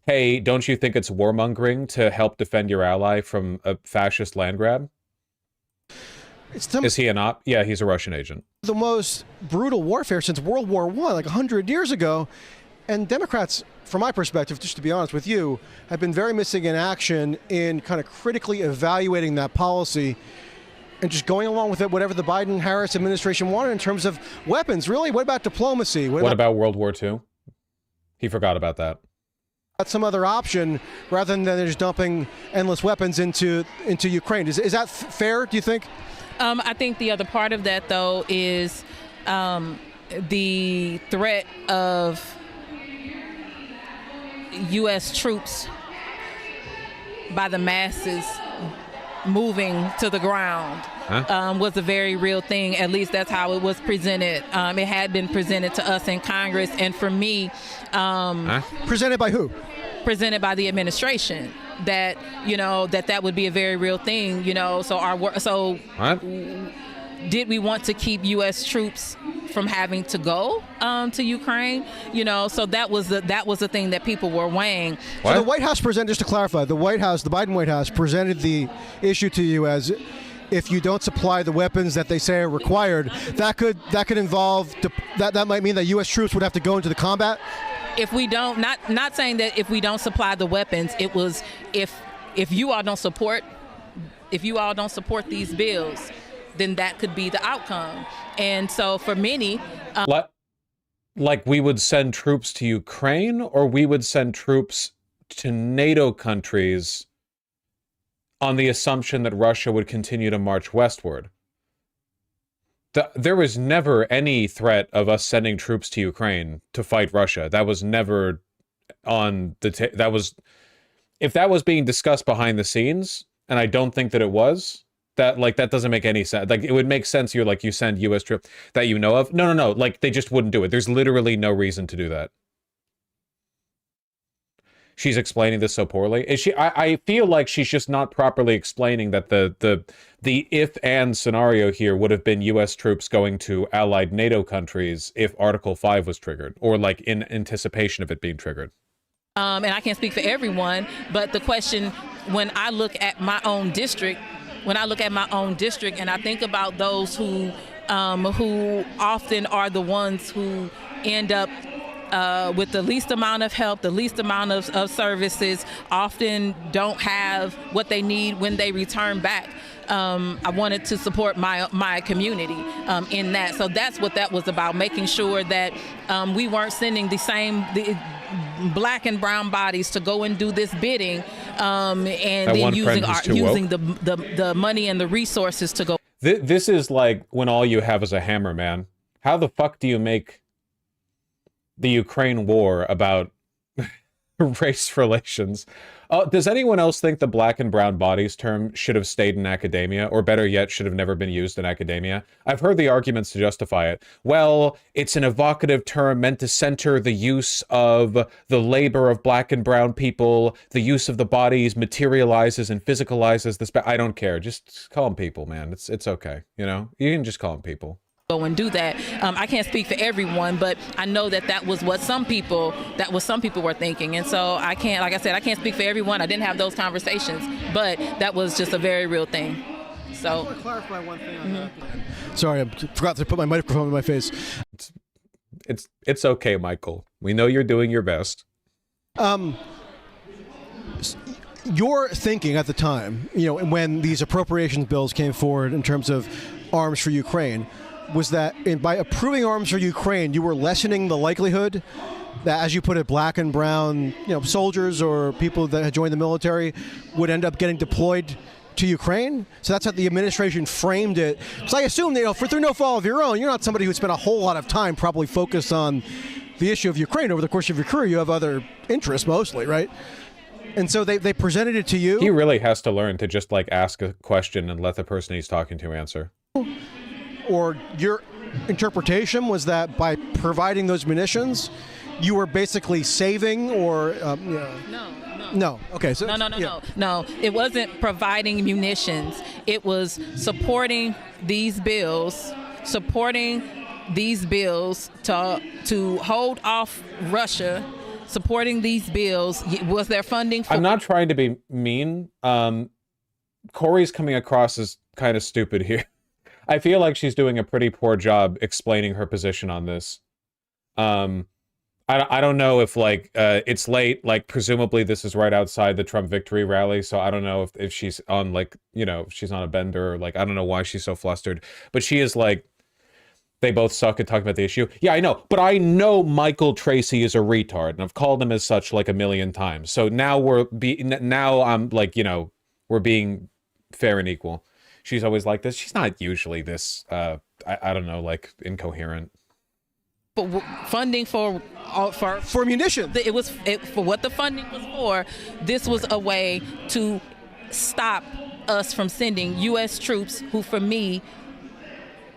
hey, don't you think it's warmongering to help defend your ally from a fascist land grab? Is he an op? Yeah, he's a Russian agent. The most brutal warfare since World War I, like 100 years ago. And Democrats, from my perspective, just to be honest with you, have been very missing in action in kind of critically evaluating that policy and just going along with it, whatever the Biden-Harris administration wanted in terms of weapons. Really, what about diplomacy? What about World War II? He forgot about that. Some other option rather than just dumping endless weapons into Ukraine. Is that fair, do you think? I think the other part of that, though, is the threat of U.S. troops by the masses moving to the ground was a very real thing. At least that's how it was presented. It had been presented to us in Congress. And for me... Presented by who? presented by the administration that, you know, that would be a very real thing, you know. So what? Did we want to keep U.S. troops from having to go to Ukraine? You know, so that was the thing that people were weighing. So the White House presented, just to clarify, the Biden White House presented the issue to you as, if you don't supply the weapons that they say are required, that could involve that might mean that U.S. troops would have to go into the combat. If we don't, not saying that if we don't supply the weapons, it was if you all don't support these bills, then that could be the outcome. And so for many, like we would send troops to Ukraine, or we would send troops to NATO countries on the assumption that Russia would continue to march westward. There was never any threat of us sending troops to Ukraine to fight Russia. That was never on the if that was being discussed behind the scenes, and I don't think that it was, that doesn't make any sense. Like, it would make sense you send U.S. troops that you know of. No. Like, they just wouldn't do it. There's literally no reason to do that. She's explaining this so poorly. Is she? I feel like she's just not properly explaining that the if-and scenario here would have been U.S. troops going to allied NATO countries if Article 5 was triggered, or like in anticipation of it being triggered. And I can't speak for everyone, but the question, when I look at my own district, and I think about those who often are the ones who end up with the least amount of help, the least amount of services, often don't have what they need when they return back. I wanted to support my community in that. So that's what that was about, making sure that we weren't sending the black and brown bodies to go and do this bidding, and then using the money and the resources to go. This is like when all you have is a hammer, man. How the fuck do you make the Ukraine war about race relations? Does anyone else think the black and brown bodies term should have stayed in academia, or better yet, should have never been used in academia? I've heard the arguments to justify it. Well, it's an evocative term meant to center the use of the labor of black and brown people. The use of the bodies materializes and physicalizes this. I don't care. Just call them people, man. It's okay. You know, you can just call them people. Go and do that. I can't speak for everyone, but I know that was what some people were thinking. And so I can't speak for everyone. I didn't have those conversations, but that was just a very real thing. So I want to clarify one thing on that. Sorry, I forgot to put my microphone in my face. It's okay, Michael. We know you're doing your best. Your thinking at the time, you know, when these appropriations bills came forward in terms of arms for Ukraine, was that by approving arms for Ukraine, you were lessening the likelihood that, as you put it, black and brown, soldiers or people that had joined the military would end up getting deployed to Ukraine? So that's how the administration framed it. So I assume, through no fault of your own, you're not somebody who spent a whole lot of time probably focused on the issue of Ukraine. Over the course of your career, you have other interests mostly, right? And so they presented it to you. He really has to learn to just ask a question and let the person he's talking to answer. Or your interpretation was that by providing those munitions, you were basically saving, or No. Okay. So No. It wasn't providing munitions. It was supporting these bills to hold off Russia. Supporting these bills. Was there funding for? I'm not trying to be mean. Corey's coming across as kind of stupid here. I feel like she's doing a pretty poor job explaining her position on this. I don't know if it's late. Presumably this is right outside the Trump victory rally, so I don't know if she's on if she's on a bender, or I don't know why she's so flustered. But she is they both suck at talking about the issue. Yeah, I know, but I know Michael Tracy is a retard, and I've called him as such a million times. So now we're being fair and equal. She's always like this. She's not usually this, I don't know, incoherent. But funding for munitions. For what the funding was for. This was a way to stop us from sending U.S. troops who, for me,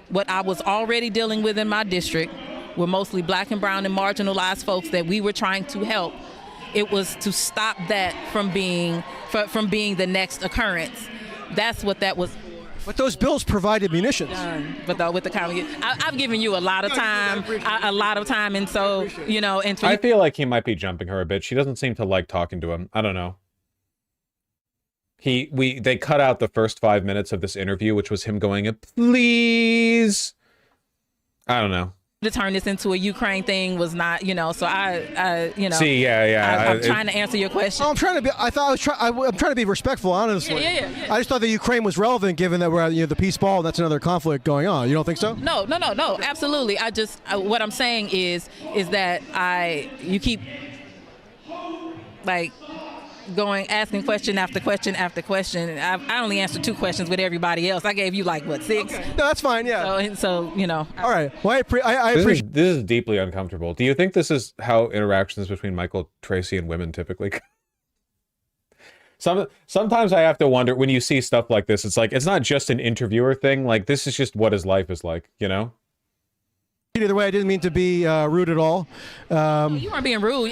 what I was already dealing with in my district were mostly black and brown and marginalized folks that we were trying to help. It was to stop that from being the next occurrence. That's what that was. But those bills provided munitions. But with the Congress, I've given you a lot of time, and so and I feel like he might be jumping her a bit. She doesn't seem to like talking to him. I don't know. They cut out the first 5 minutes of this interview, which was him going, "Please." I don't know. To turn this into a Ukraine thing was not, so I See, yeah. I'm trying to answer your question. I'm trying to be respectful, honestly. Yeah. I just thought that Ukraine was relevant, given that we're at the peace ball. And that's another conflict going on. You don't think so? No. Absolutely. What I'm saying is that you keep like asking question after question after question. I only answered 2 questions with everybody else. I gave you 6? Okay. No, that's fine. Yeah. So All right. Well, I appreciate. This is deeply uncomfortable. Do you think this is how interactions between Michael Tracy and women typically? Sometimes I have to wonder when you see stuff like this. It's like it's not just an interviewer thing. Like this is just what his life is like. Either way, I didn't mean to be rude at all. You weren't being rude.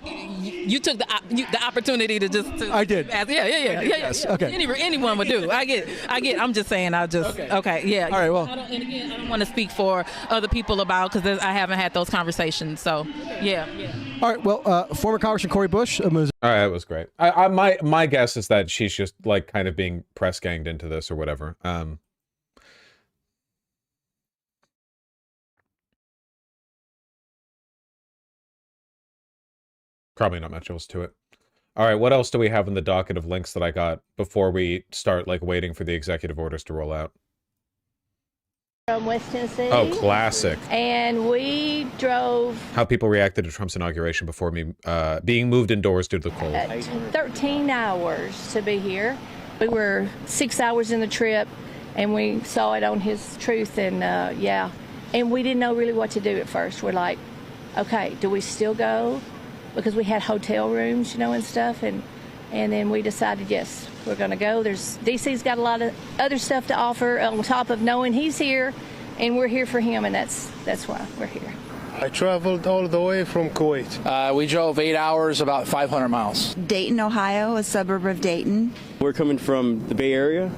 You took the opportunity to just. I did. Ask, yeah. Yes. Okay. Anyone would do. I get. I'm just saying. Okay. Yeah. All right. Well. And again, I don't want to speak for other people about because I haven't had those conversations. So, yeah. All right. Well, former Congressman Cori Bush of Missouri. All right, it was great. My guess is that she's just kind of being press ganged into this or whatever. Probably not much else to it. All right, what else do we have in the docket of links that I got before we start waiting for the executive orders to roll out? From West Tennessee. Oh, classic. And we drove How people reacted to Trump's inauguration before being moved indoors due to the cold. 13 hours to be here. We were 6 hours in the trip, and we saw it on his Truth, and and we didn't know really what to do at first. We're like, okay, do we still go? Because we had hotel rooms, and stuff, and then we decided, yes, we're going to go. DC's got a lot of other stuff to offer on top of knowing he's here, and we're here for him, and that's why we're here. I traveled all the way from Kuwait. We drove 8 hours, about 500 miles. Dayton, Ohio, a suburb of Dayton. We're coming from the Bay Area.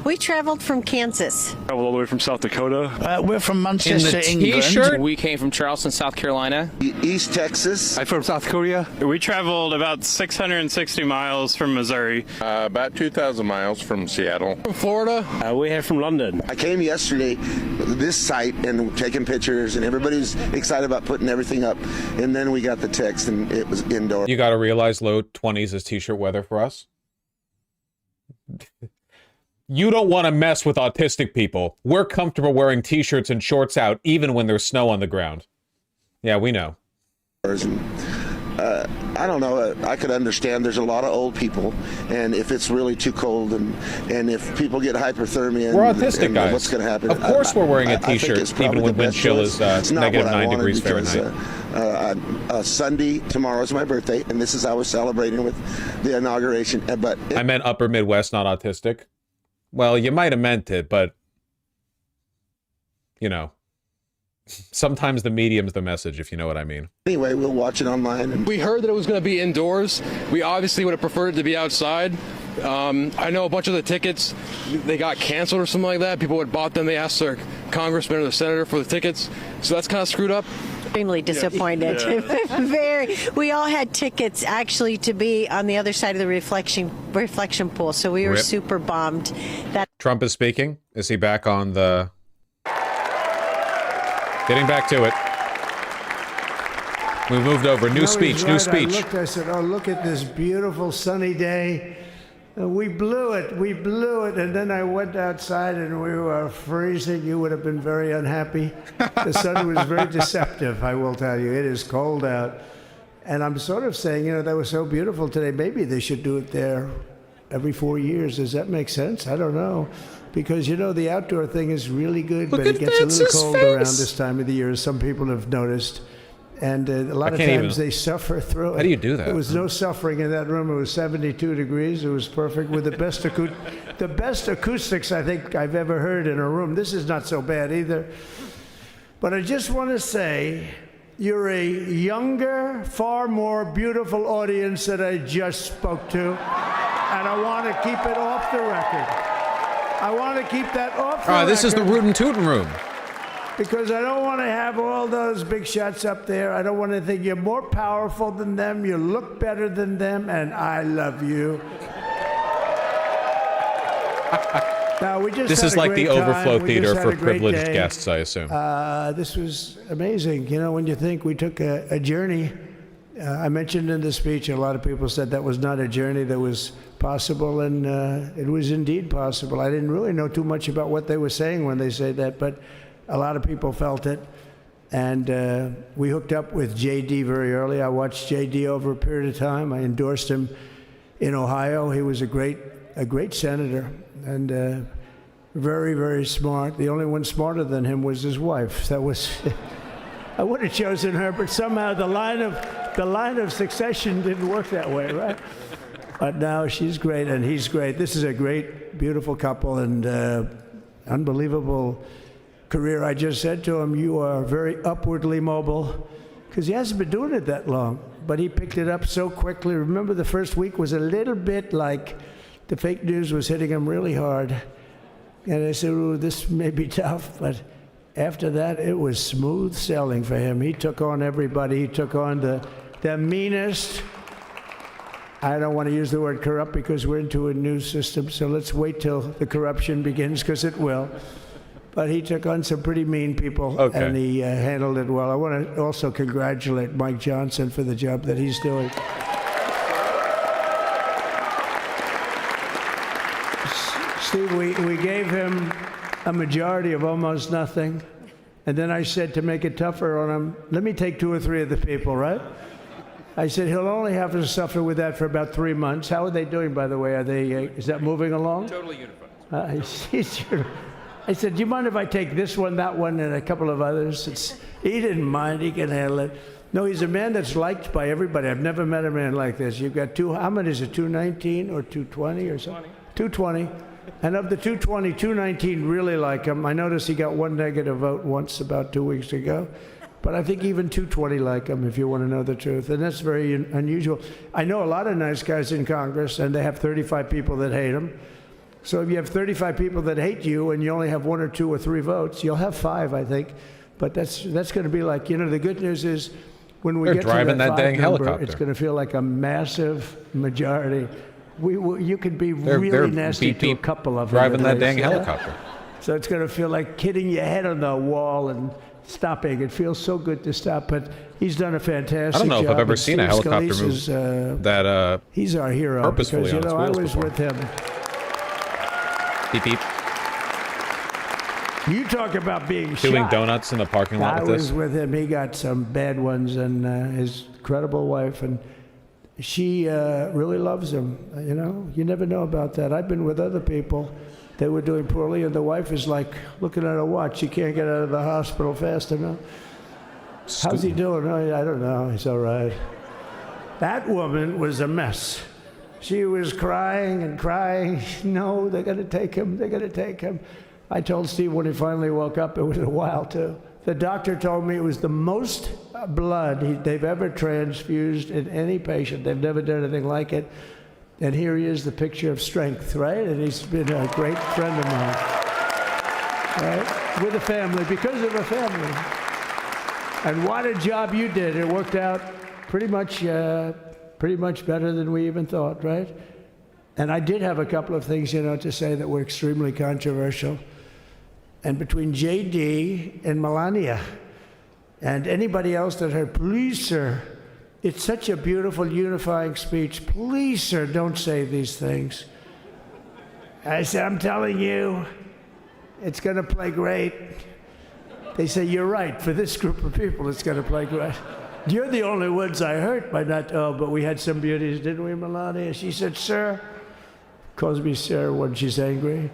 We traveled from Kansas. Traveled all the way from South Dakota. We're from Manchester, England. We came from Charleston, South Carolina. East Texas. I'm from South Korea. We traveled about 660 miles from Missouri. About 2,000 miles from Seattle. From Florida. We're here from London. I came yesterday to this site and taking pictures, and everybody was excited about putting everything up. And then we got the text, and it was indoor. You got to realize low 20s is t-shirt weather for us. You don't want to mess with autistic people. We're comfortable wearing t-shirts and shorts out even when there's snow on the ground. Yeah, we know. I don't know. I could understand there's a lot of old people, and if it's really too cold, and if people get hypothermia, we're autistic guys. What's going to happen? Of course, we're wearing a t-shirt even when wind chill is -9 degrees Fahrenheit. Sunday tomorrow is my birthday, and this is how I was celebrating with the inauguration. But I meant Upper Midwest, not autistic. Well, you might have meant it, but sometimes the medium's the message, if you know what I mean. Anyway, we'll watch it online. We heard that it was going to be indoors. We obviously would have preferred it to be outside. I know a bunch of the tickets, they got canceled or something like that. People had bought them. They asked their congressman or the senator for the tickets. So that's kind of screwed up. Extremely disappointed. Yeah. We all had tickets actually to be on the other side of the reflection pool. So we were super bummed that Trump is speaking. Is he back on the... Getting back to it. We moved over. New speech. I looked, I said, oh, look at this beautiful sunny day. We blew it. And then I went outside and we were freezing. You would have been very unhappy. The sun was very deceptive, I will tell you. It is cold out. And I'm sort of saying, that was so beautiful today. Maybe they should do it there every 4 years. Does that make sense? I don't know. Because, the outdoor thing is really good, but it gets a little cold around this time of the year, as some people have noticed. And a lot of times they suffer through it. How do you do that? There was no suffering in that room. It was 72 degrees. It was perfect with the best acoustics I think I've ever heard in a room. This is not so bad either. But I just want to say You're a younger, far more beautiful audience that I just spoke to, and I want to keep it off the record. I want to keep that off the record. This is the Rootin' Tootin' Room. Because I don't want to have all those big shots up there. I don't want to think you're more powerful than them, you look better than them, and I love you. Now, we just This had is a like great the overflow time. We theater just had for a great privileged day. guests, I assume. This was amazing. You know, when you think we took a journey, I mentioned in the speech, a lot of people said that was not a journey that was possible, and it was indeed possible. I didn't really know too much about what they were saying when they said that, but a lot of people felt it. And we hooked up with J.D. very early. I watched J.D. over a period of time. I endorsed him in Ohio. He was a great senator, and very, very smart. The only one smarter than him was his wife. That was, I would have chosen her, but somehow the line of succession didn't work that way, right? But now she's great and he's great. This is a great, beautiful couple, and unbelievable career. I just said to him, you are very upwardly mobile, because he hasn't been doing it that long, but he picked it up so quickly. Remember, the first week was a little bit like the fake news was hitting him really hard. And I said, ooh, this may be tough, but after that, it was smooth sailing for him. He took on everybody. He took on the meanest. I don't want to use the word corrupt because we're into a new system, so let's wait till the corruption begins, because it will. But he took on some pretty mean people, and he handled it well. I want to also congratulate Mike Johnson for the job that he's doing. Steve, we gave him a majority of almost nothing, and then I said, to make it tougher on him, let me take 2 or 3 of the people, right? I said, he'll only have to suffer with that for about 3 months. How are they doing, by the way? Are they? Is that moving along? Totally unified. I said, do you mind if I take this one, that one, and a couple of others? He didn't mind. He can handle it. No, he's a man that's liked by everybody. I've never met a man like this. You've got how many is it, 219 or 220 or something? 220. And of the 220, 219 really like him. I noticed he got 1 negative vote once about 2 weeks ago. But I think even 220 like him, if you want to know the truth. And that's very unusual. I know a lot of nice guys in Congress, and they have 35 people that hate him. So if you have 35 people that hate you and you only have 1 or 2 or 3 votes, you'll have 5, I think. But that's going to be like, the good news is when we get to that 5 number, it's going to feel like a massive majority. You could be really nasty to a couple of them. Driving that dang helicopter. So it's going to feel like hitting your head on the wall and stopping. It feels so good to stop, but he's done a fantastic job. I don't know if I've ever seen a helicopter move that he's our hero, purposefully because, on its wheels I was before. with him. Beep, beep. You talk about being Doing shot. donuts in the parking lot with this? I was with him. He got some bad ones, and his incredible wife, and she really loves him. You never know about that. I've been with other people. They were doing poorly, and the wife is like looking at her watch. She can't get out of the hospital fast enough. How's he doing? Oh, I don't know. He's all right. That woman was a mess. She was crying and crying. No, they're going to take him. They're going to take him. I told Steve when he finally woke up, it was a while too. The doctor told me it was the most blood they've ever transfused in any patient. They've never done anything like it. And here he is, the picture of strength, right? And he's been a great friend of mine, right? With a family, because of a family. And what a job you did. It worked out pretty much better than we even thought, right? And I did have a couple of things, to say that were extremely controversial. And between J.D. and Melania and anybody else that heard, please, sir, it's such a beautiful, unifying speech. Please, sir, don't say these things. I said, I'm telling you, it's going to play great. They say, you're right. For this group of people, it's going to play great. You're the only ones I hurt by not, but we had some beauties, didn't we, Melania? She said, sir, calls me sir when she's angry.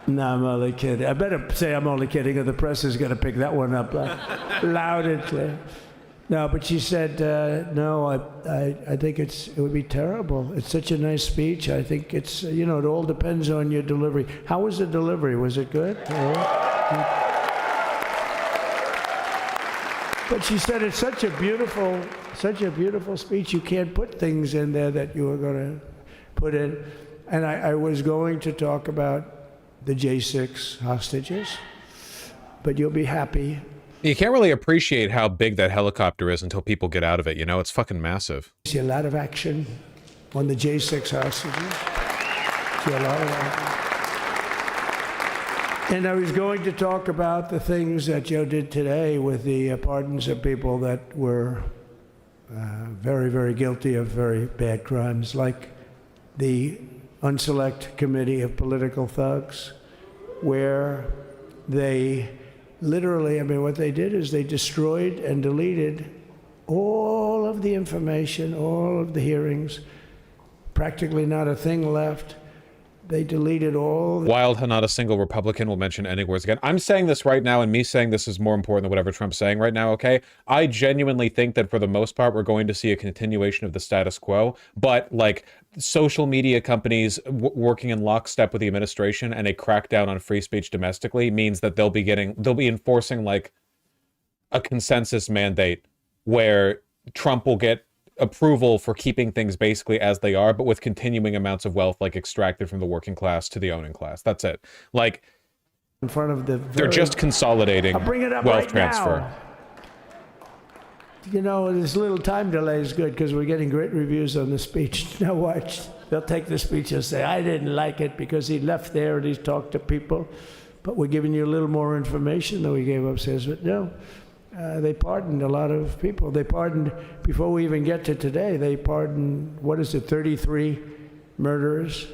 No, I'm only kidding. I better say I'm only kidding, or the press is going to pick that one up loud and clear. No, but she said, no, I think it would be terrible. It's such a nice speech. I think it's, it all depends on your delivery. How was the delivery? Was it good? But she said it's such a beautiful speech. You can't put things in there that you were going to put in. And I was going to talk about the J6 hostages, but you'll be happy. You can't really appreciate how big that helicopter is until people get out of it. You know, it's fucking massive. See a lot of action on the J6 hostages. See a lot of action. And I was going to talk about the things that Joe did today with the pardons of people that were very, very guilty of very bad crimes, like the Unselect Committee of Political Thugs, where they literally, I mean, what they did is they destroyed and deleted all of the information, all of the hearings, practically not a thing left. They deleted all. Wild how not a single Republican will mention any words again. I'm saying this right now, and me saying this is more important than whatever Trump's saying right now, okay? I genuinely think that for the most part, we're going to see a continuation of the status quo, but like social media companies working in lockstep with the administration and a crackdown on free speech domestically means that they'll be enforcing like a consensus mandate where Trump will get approval for keeping things basically as they are, but with continuing amounts of wealth like extracted from the working class to the owning class. That's it. Like in front of the they're just consolidating wealth right transfer. Now. You know, this little time delay is good because we're getting great reviews on the speech. Now watch. They'll take the speech and say, I didn't like it because he left there and he's talked to people, but we're giving you a little more information than we gave upstairs. But no. They pardoned a lot of people. They pardoned, before we even get to today, they pardoned, 33 murderers,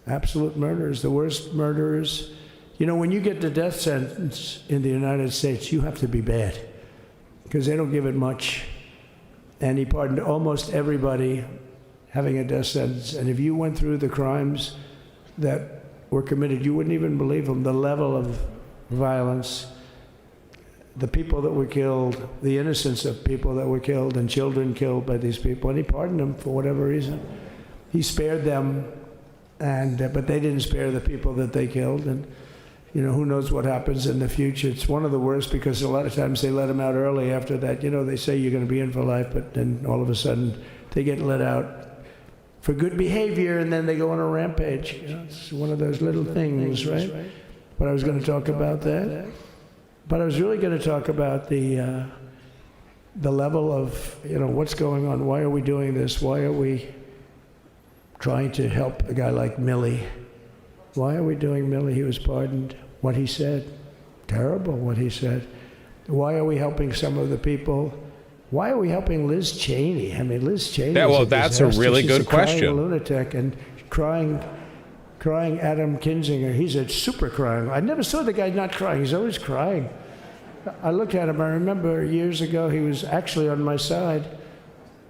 absolute murderers, the worst murderers. You know, when you get the death sentence in the United States, you have to be bad because they don't give it much. And he pardoned almost everybody having a death sentence. And if you went through the crimes that were committed, you wouldn't even believe them, the level of violence. The people that were killed, the innocence of people that were killed and children killed by these people, and he pardoned them for whatever reason. He spared them, but they didn't spare the people that they killed, and you know, who knows what happens in the future. It's one of the worst because a lot of times they let them out early after that. You know, they say you're going to be in for life, but then all of a sudden they get let out for good behavior, and then they go on a rampage. You know, it's one of those little things, right? But I was going to talk about that. But I was really going to talk about the level of, you know, what's going on. Why are we doing this? Why are we trying to help a guy like Milley? Why are we doing Milley? He was pardoned. What he said, terrible what he said. Why are we helping some of the people? Why are we helping Liz Cheney? I mean, Liz Cheney. Yeah, well, that's a really good question. She's a lunatic and crying Adam Kinzinger. He's a super crying. I never saw the guy not crying. He's always crying. I looked at him. I remember years ago he was actually on my side.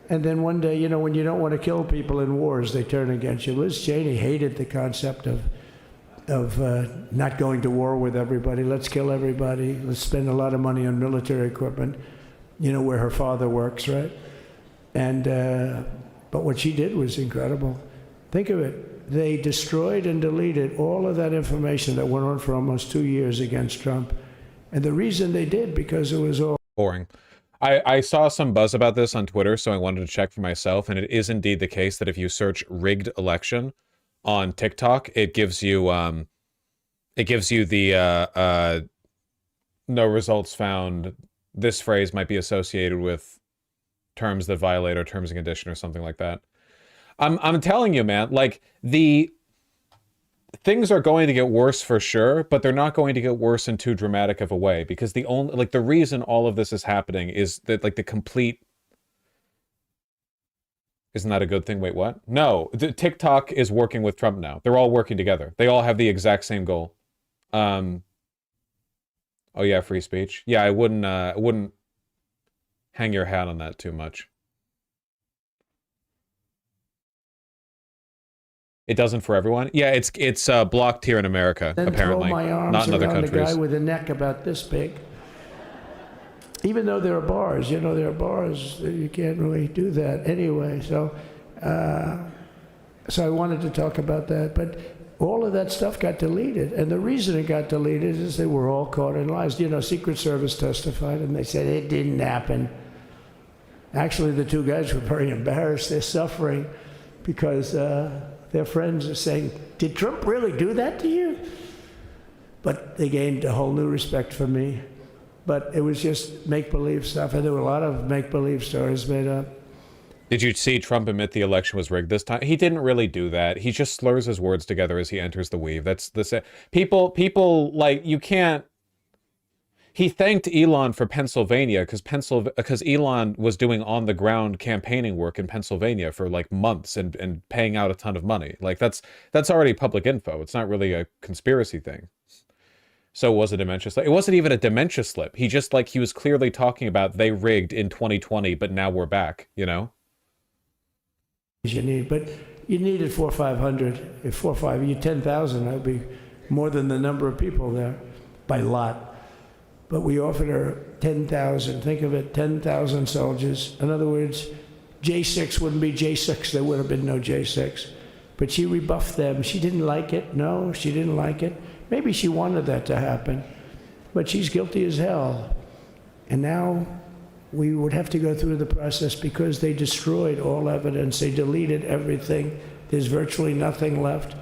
And then one day, you know, when you don't want to kill people in wars, they turn against you. Liz Cheney hated the concept of not going to war with everybody. Let's kill everybody. Let's spend a lot of money on military equipment, you know, where her father works, right? And but what she did was incredible. Think of it. They destroyed and deleted all of that information that went on for almost 2 years against Trump. And the reason they did, because it was all boring. I saw some buzz about this on Twitter, so I wanted to check for myself, and it is indeed the case that if you search rigged election on TikTok, it gives you the no results found. This phrase might be associated with terms that violate our terms and condition or something like that. I'm telling you, man, like things are going to get worse for sure, but they're not going to get worse in too dramatic of a way, because the reason all of this is happening is that like the complete. Isn't that a good thing? Wait, what? No, TikTok is working with Trump now. They're all working together. They all have the exact same goal. Oh yeah, free speech. Yeah, I wouldn't hang your hat on that too much. It doesn't for everyone. Yeah, it's blocked here in America, then apparently, throw my arms not in other around countries. A guy with a neck about this big. Even though there are bars, you know, there are bars, you can't really do that anyway. So I wanted to talk about that. But all of that stuff got deleted. And the reason it got deleted is they were all caught in lies. You know, Secret Service testified, and they said it didn't happen. Actually, the two guys were very embarrassed. They're suffering because their friends are saying, did Trump really do that to you? But they gained a whole new respect for me. But it was just make-believe stuff, and there were a lot of make-believe stories made up. Did you see Trump admit the election was rigged this time? He didn't really do that. He just slurs his words together as he enters the weave. That's the people like, you can't. He thanked Elon for Pennsylvania because Elon was doing on the ground campaigning work in Pennsylvania for like months and paying out a ton of money. Like that's already public info. It's not really a conspiracy thing. So it was a dementia slip. It wasn't even a dementia slip. He just he was clearly talking about they rigged in 2020, but now we're back, you know? You need, but you needed 400 or 500. If 4 or 5, you 10,000, that would be more than the number of people there by lot. But we offered her 10,000. Think of it, 10,000 soldiers. In other words, J6 wouldn't be J6. There would have been no J6. But she rebuffed them. She didn't like it. No, she didn't like it. Maybe she wanted that to happen. But she's guilty as hell. And now we would have to go through the process because they destroyed all evidence. They deleted everything. There's virtually nothing left.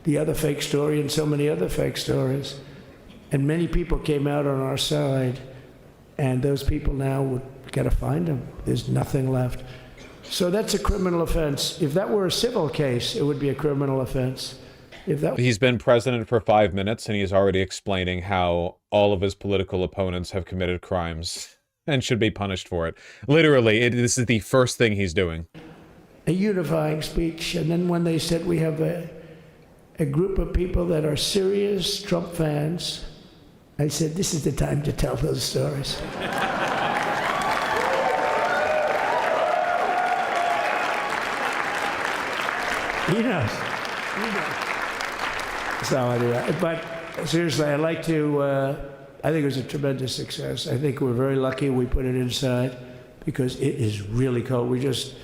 The other fake story and so many other fake stories. And many people came out on our side, and those people now would got to find them. There's nothing left. So that's a criminal offense. If that were a civil case, it would be a criminal offense. He's been president for 5 minutes, and he's already explaining how all of his political opponents have committed crimes and should be punished for it. Literally, this is the first thing he's doing. A unifying speech. And then when they said we have a group of people that are serious Trump fans, I said, this is the time to tell those stories. He knows. So anyway, but seriously, I'd like to, I think it was a tremendous success. I think we're very lucky we put it inside because it is really cold. We just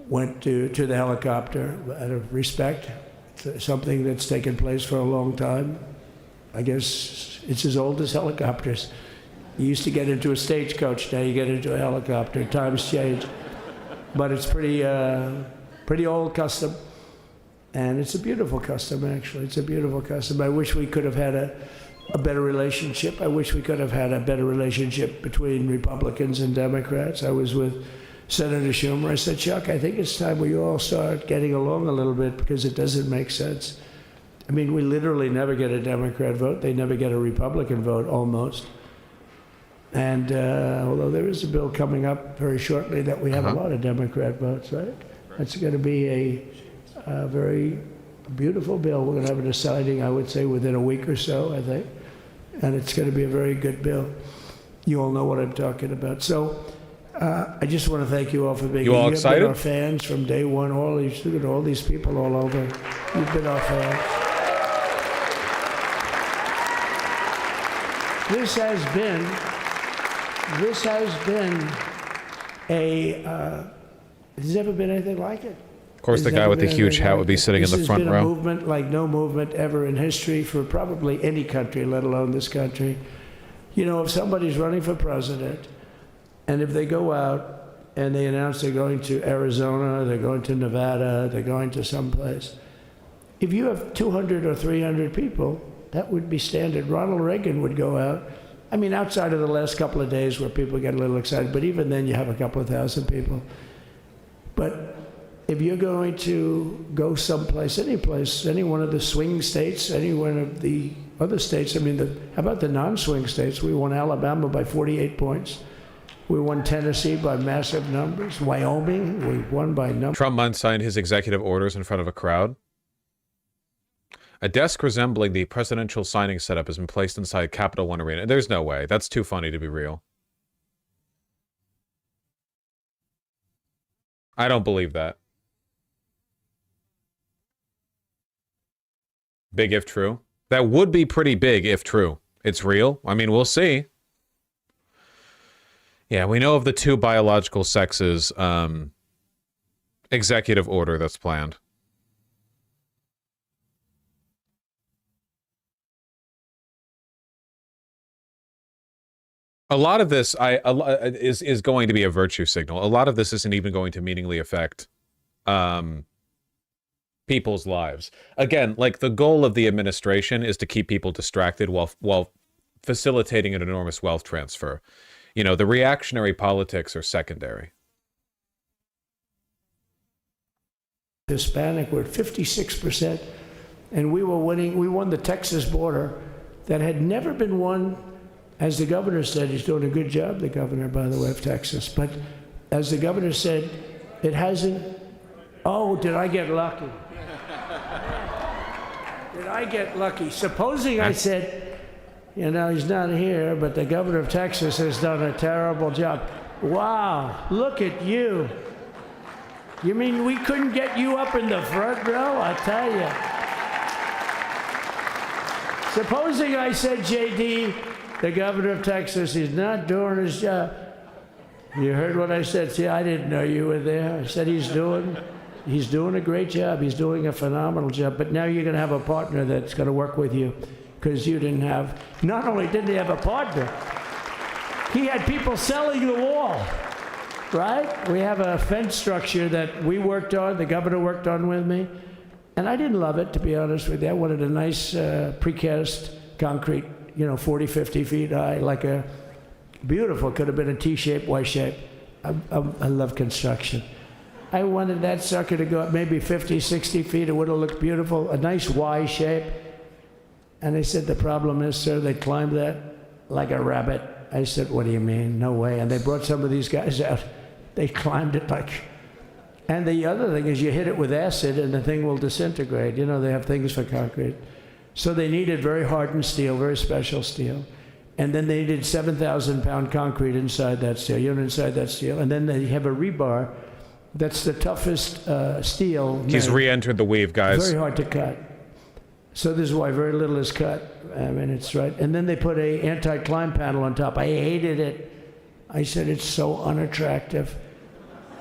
went to the helicopter out of respect. It's something that's taken place for a long time. I guess it's as old as helicopters. You used to get into a stagecoach, now you get into a helicopter. Times change. But it's pretty old custom. And it's a beautiful custom, actually. It's a beautiful custom. I wish we could have had a better relationship. I wish we could have had a better relationship between Republicans and Democrats. I was with Senator Schumer. I said, Chuck, I think it's time we all start getting along a little bit because it doesn't make sense. I mean, we literally never get a Democrat vote. They never get a Republican vote, almost. And although there is a bill coming up very shortly that we have a lot of Democrat votes, right? That's going to be a very beautiful bill. We're going to have a deciding, I would say, within a week or so, I think. And it's going to be a very good bill. You all know what I'm talking about. So I just want to thank you all for being here. You all excited? You've been our fans from day one. All these people all over. You've been our fans. This has been there's never been anything like it. Of course, the guy with the huge hat would be sitting in the front row. This has been a movement like no movement ever in history for probably any country, let alone this country. You know, if somebody's running for president, and if they go out and they announce they're going to Arizona, they're going to Nevada, they're going to someplace, if you have 200 or 300 people, that would be standard. Ronald Reagan would go out. I mean, outside of the last couple of days where people get a little excited, but even then you have a couple of thousand people. But if you're going to go someplace, any place, any one of the swing states, any one of the other states, I mean, how about the non-swing states? We won Alabama by 48 points. We won Tennessee by massive numbers. Wyoming, we won by numbers. Trump might sign his executive orders in front of a crowd. A desk resembling the presidential signing setup has been placed inside Capital One Arena. There's no way. That's too funny to be real. I don't believe that. Big if true. That would be pretty big if true. It's real. I mean, we'll see. Yeah, we know of the two biological sexes executive order that's planned. A lot of this is going to be a virtue signal. A lot of this isn't even going to meaningfully affect people's lives. Again, like the goal of the administration is to keep people distracted while facilitating an enormous wealth transfer. You know, the reactionary politics are secondary. Hispanic, we're at 56%, and we won the Texas border that had never been won. As the governor said, he's doing a good job, the governor, by the way, of Texas. But as the governor said, it hasn't. Oh, did I get lucky? Did I get lucky? Supposing I said, you know, he's not here, but the governor of Texas has done a terrible job. Wow, look at you. You mean we couldn't get you up in the front row? I tell you. Supposing I said, JD, the governor of Texas, he's not doing his job. You heard what I said. See, I didn't know you were there. I said he's doing a great job. He's doing a phenomenal job. But now you're going to have a partner that's going to work with you, because you didn't have, not only didn't he have a partner, he had people selling the wall, right? We have a fence structure that we worked on, the governor worked on with me, and I didn't love it, to be honest with you. I wanted a nice precast concrete, you know, 40, 50 feet high, like a beautiful, could have been a T-shape, Y-shape. I love construction. I wanted that sucker to go up maybe 50, 60 feet. It would have looked beautiful, a nice Y shape. And they said, the problem is, sir, they climbed that like a rabbit. I said, what do you mean? No way. And they brought some of these guys out. They climbed it like... And the other thing is you hit it with acid and the thing will disintegrate. You know, they have things for concrete. So they needed very hardened steel, very special steel. And then they needed 7,000-pound concrete inside that steel, you know, inside that steel. And then they have a rebar that's the toughest steel. He's re-entered the weave, guys. Very hard to cut. So this is why very little is cut. I mean, it's right. And then they put a anti-climb panel on top. I hated it. I said, it's so unattractive.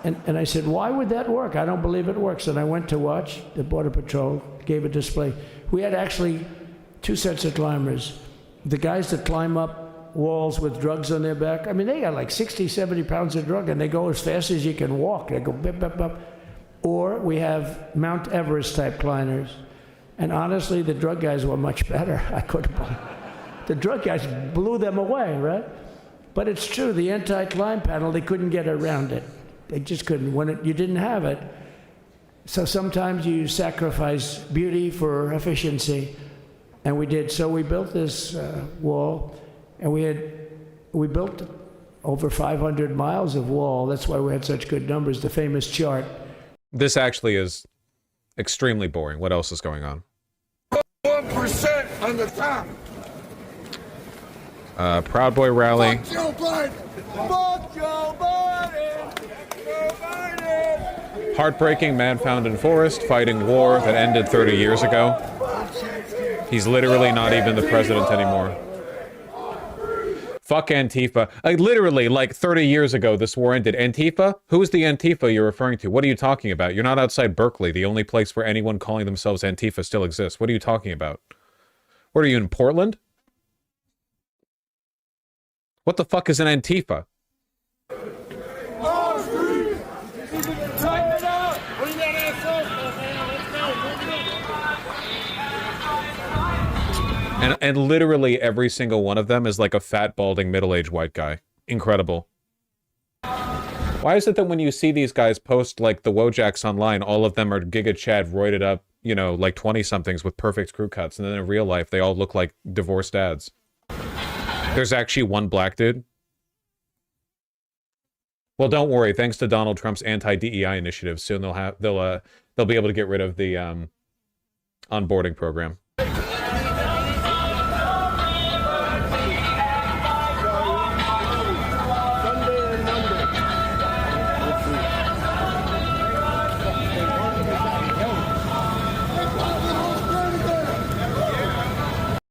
And I said, why would that work? I don't believe it works. And I went to watch. The Border Patrol gave a display. We had actually two sets of climbers. The guys that climb up walls with drugs on their back, I mean, they got like 60, 70 pounds of drug, and they go as fast as you can walk. They go bip, bip, bip. Or we have Mount Everest type climbers. And honestly, the drug guys were much better. I couldn't believe it. The drug guys blew them away, right? But it's true, the anti-climb panel, they couldn't get around it. They just couldn't. You didn't have it. So sometimes you sacrifice beauty for efficiency. And we did. So we built this wall, and we built over 500 miles of wall. That's why we had such good numbers, the famous chart. This actually is extremely boring. What else is going on? 1% on the top. Proud Boy rally. Fuck Joe Biden. Fuck Joe Biden. Joe Biden. Heartbreaking man found in forest fighting war that ended 30 years ago. He's literally not even the president anymore. Fuck Antifa. Literally, like 30 years ago, this war ended. Antifa? Who's the Antifa you're referring to? What are you talking about? You're not outside Berkeley, the only place where anyone calling themselves Antifa still exists. What are you talking about? What are you, in Portland? What the fuck is an Antifa? And literally every single one of them is like a fat, balding, middle-aged white guy. Incredible. Why is it that when you see these guys post, like, the Wojaks online, all of them are Giga Chad roided up, you know, like 20-somethings with perfect crew cuts, and then in real life, they all look like divorced dads? There's actually one black dude. Well, don't worry. Thanks to Donald Trump's anti-DEI initiative, soon they'll be able to get rid of the onboarding program.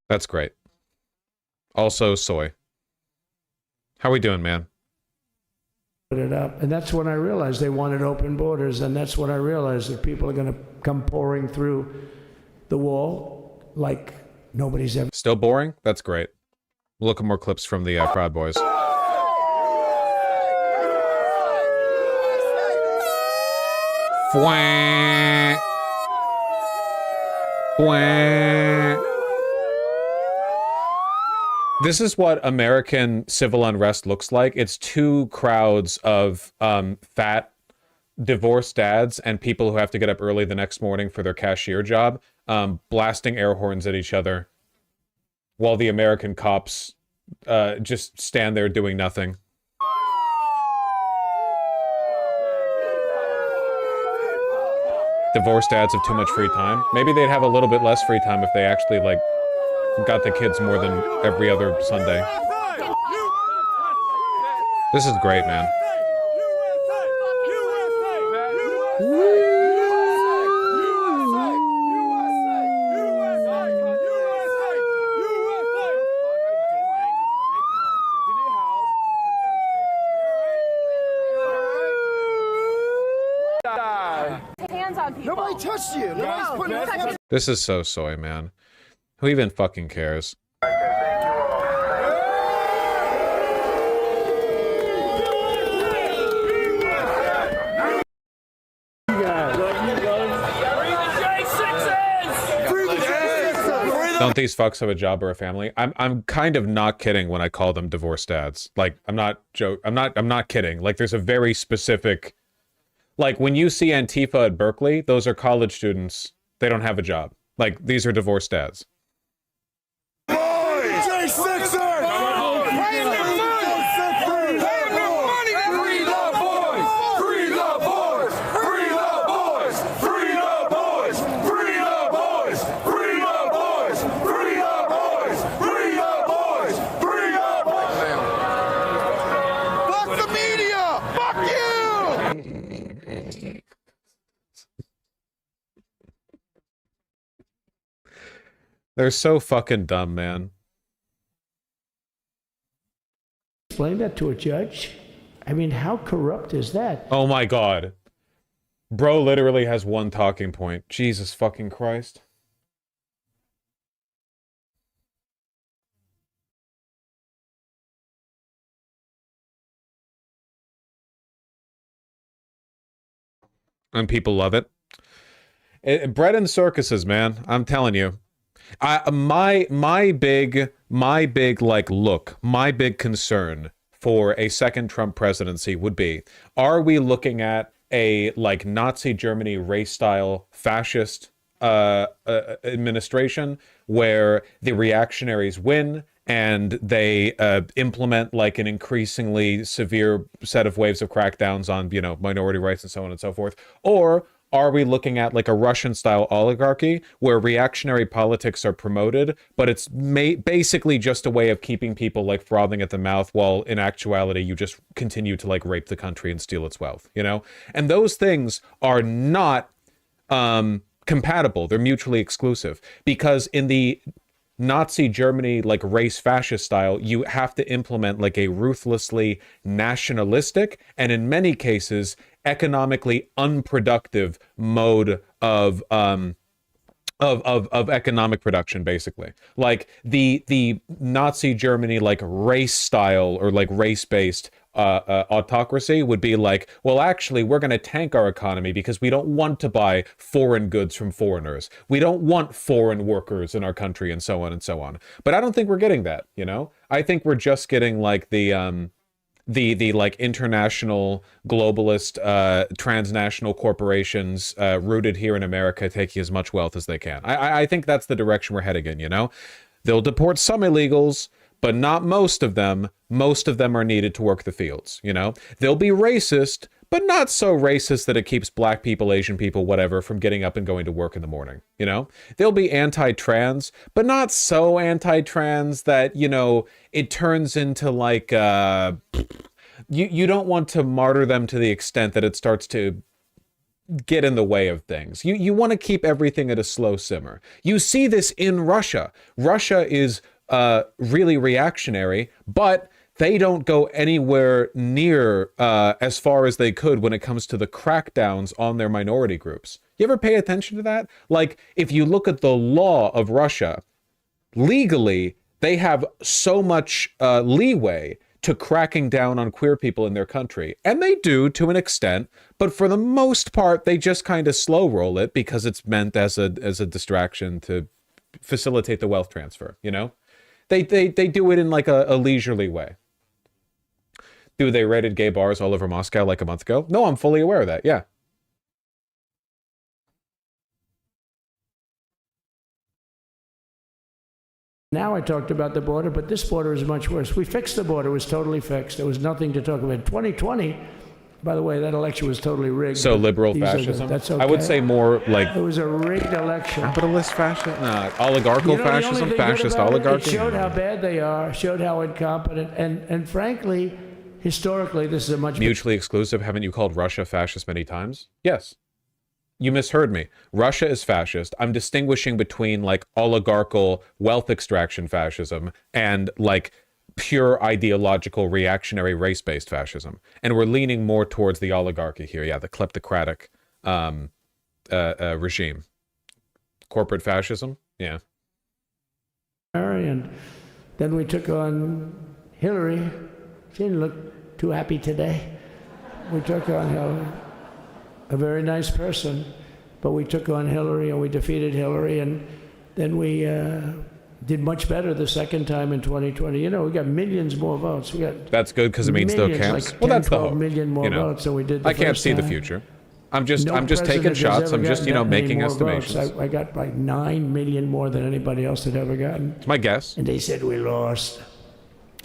That's great. Also, soy. How we doing, man? Put it up. And that's when I realized they wanted open borders, and that's when I realized that people are going to come pouring through the wall like nobody's ever. Still boring? That's great. We'll look at more clips from the Proud Boys. Fwang. Fwang. This is what American civil unrest looks like. It's two crowds of fat divorced dads and people who have to get up early the next morning for their cashier job, blasting air horns at each other while the American cops just stand there doing nothing. Divorced dads have too much free time. Maybe they'd have a little bit less free time if they actually, like, got the kids more than every other Sunday. This is great, man. Nobody touched you. Nobody's putting their hands. This is so soy, man. Who even fucking cares? Don't these fucks have a job or a family? I'm kind of not kidding when I call them divorced dads. Like, I'm not kidding. Like, there's a very specific, like, when you see Antifa at Berkeley, those are college students. They don't have a job. Like, these are divorced dads. They're so fucking dumb, man. Explain that to a judge? I mean, how corrupt is that? Oh my god. Bro literally has one talking point. Jesus fucking Christ. And people love it. Bread and circuses, man. I'm telling you. My big concern for a second Trump presidency would be, are we looking at a like Nazi Germany race style fascist administration where the reactionaries win and they implement like an increasingly severe set of waves of crackdowns on, you know, minority rights and so on and so forth? Or are we looking at like a Russian-style oligarchy where reactionary politics are promoted, but it's basically just a way of keeping people like frothing at the mouth while in actuality you just continue to like rape the country and steal its wealth, you know? And those things are not compatible. They're mutually exclusive, because in the Nazi Germany, like race fascist style, you have to implement like a ruthlessly nationalistic and in many cases economically unproductive mode of economic production, basically. Like the Nazi Germany like race style or like race-based autocracy would be like, well, actually, we're going to tank our economy because we don't want to buy foreign goods from foreigners. We don't want foreign workers in our country and so on and so on. But I don't think we're getting that, you know? I think we're just getting like the like international globalist transnational corporations rooted here in America taking as much wealth as they can. I think that's the direction we're heading in, you know? They'll deport some illegals, but not most of them. Most of them are needed to work the fields, you know? They'll be racist, but not so racist that it keeps black people, Asian people, whatever, from getting up and going to work in the morning, you know? They'll be anti-trans, but not so anti-trans that, you know, it turns into like, you don't want to martyr them to the extent that it starts to get in the way of things. You want to keep everything at a slow simmer. You see this in Russia. Russia is really reactionary, but they don't go anywhere near as far as they could when it comes to the crackdowns on their minority groups. You ever pay attention to that? Like, if you look at the law of Russia, legally, They have so much leeway to cracking down on queer people in their country. And they do to an extent, but for the most part, they just kind of slow roll it because it's meant as a distraction to facilitate the wealth transfer, you know? They do it in like a leisurely way. Do they raided gay bars all over Moscow like a month ago? No, I'm fully aware of that, yeah. Now I talked about the border, but this border is much worse. We fixed the border. It was totally fixed. There was nothing to talk about. 2020, by the way, that election was totally rigged. So liberal fascism? That's okay. I would say more like... It was a rigged election. Capitalist fascism? No, oligarchical fascism? Fascist oligarchy? It showed how bad they are, showed how incompetent, and frankly, historically, this is a much... Mutually exclusive. Haven't you called Russia fascist many times? Yes. You misheard me. Russia is fascist. I'm distinguishing between like oligarchical wealth extraction fascism and like pure ideological reactionary race-based fascism. And we're leaning more towards the oligarchy here. Yeah, the kleptocratic regime. Corporate fascism. Yeah. And then we took on Hillary. She didn't look too happy today. We took on Hillary. A very nice person, but we took on Hillary and we defeated Hillary, and then we did much better the second time in 2020. You know, we got millions more votes. We got that's good because it means no camps. Like well, that's the hope. Million more votes than we did. I can't see the future. I'm just taking shots. I'm just making estimations. I got like 9 million more than anybody else had ever gotten. It's my guess. And they said we lost,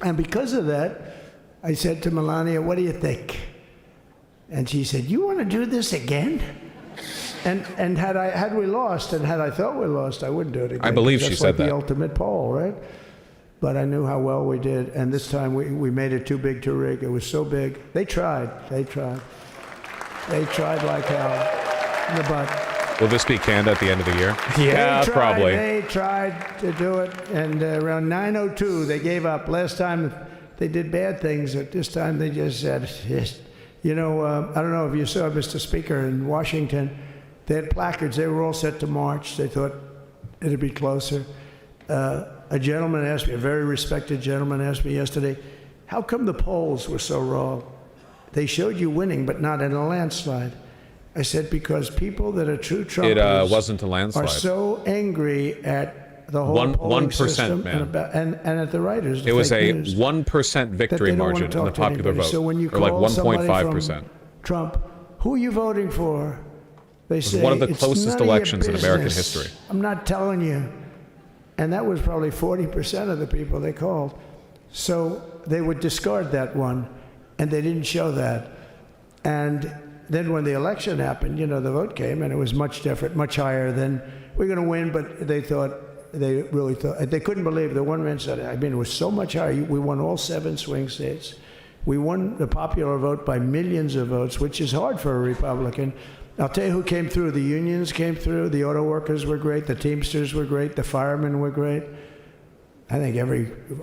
and because of that, I said to Melania, "What do you think?" And she said, "You want to do this again?" And had we lost, and had I thought we lost, I wouldn't do it again. I believe she said that. That's like the ultimate poll, right? But I knew how well we did, and this time we made it too big to rig. It was so big. They tried like hell in the butt. Will this be canned at the end of the year? Yeah, probably. They tried to do it, and around 9:02 they gave up. Last time they did bad things, but this time they just said, yes. You know, I don't know if you saw, Mr. Speaker, in Washington, they had placards. They were all set to march. They thought it'd be closer. A gentleman asked me, a very respected gentleman asked me yesterday, how come the polls were so wrong? They showed you winning, but not in a landslide. I said, because people that are true Trumpers wasn't a landslide. Are so angry at the whole polling 1%, system man. And at the writers. It was a 1% victory margin in the popular vote, so when you or like call 1.5%. Trump, who are you voting for? They say one of the closest elections in American history. I'm not telling you. And that was probably 40% of the people they called. So they would discard that one, and they didn't show that. And then when the election happened, you know, the vote came, and it was much different, much higher than we're going to win, but they really thought, they couldn't believe the one man said, I mean, it was so much higher. We won all 7 swing states. We won the popular vote by millions of votes, which is hard for a Republican. I'll tell you who came through. The unions came through. The auto workers were great. The Teamsters were great. The firemen were great. I think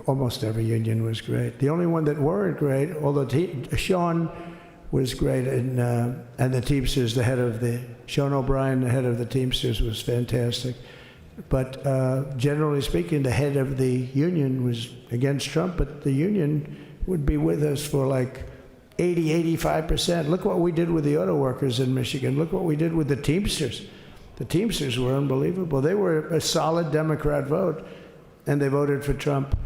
almost every union was great. The only one that weren't great, although Sean was great, and the Teamsters, Sean O'Brien, the head of the Teamsters, was fantastic. But generally speaking, the head of the union was against Trump, but the union would be with us for like 85%. Look what we did with the auto workers in Michigan. Look what we did with the Teamsters. The Teamsters were unbelievable. They were a solid Democrat vote, and they voted for Trump.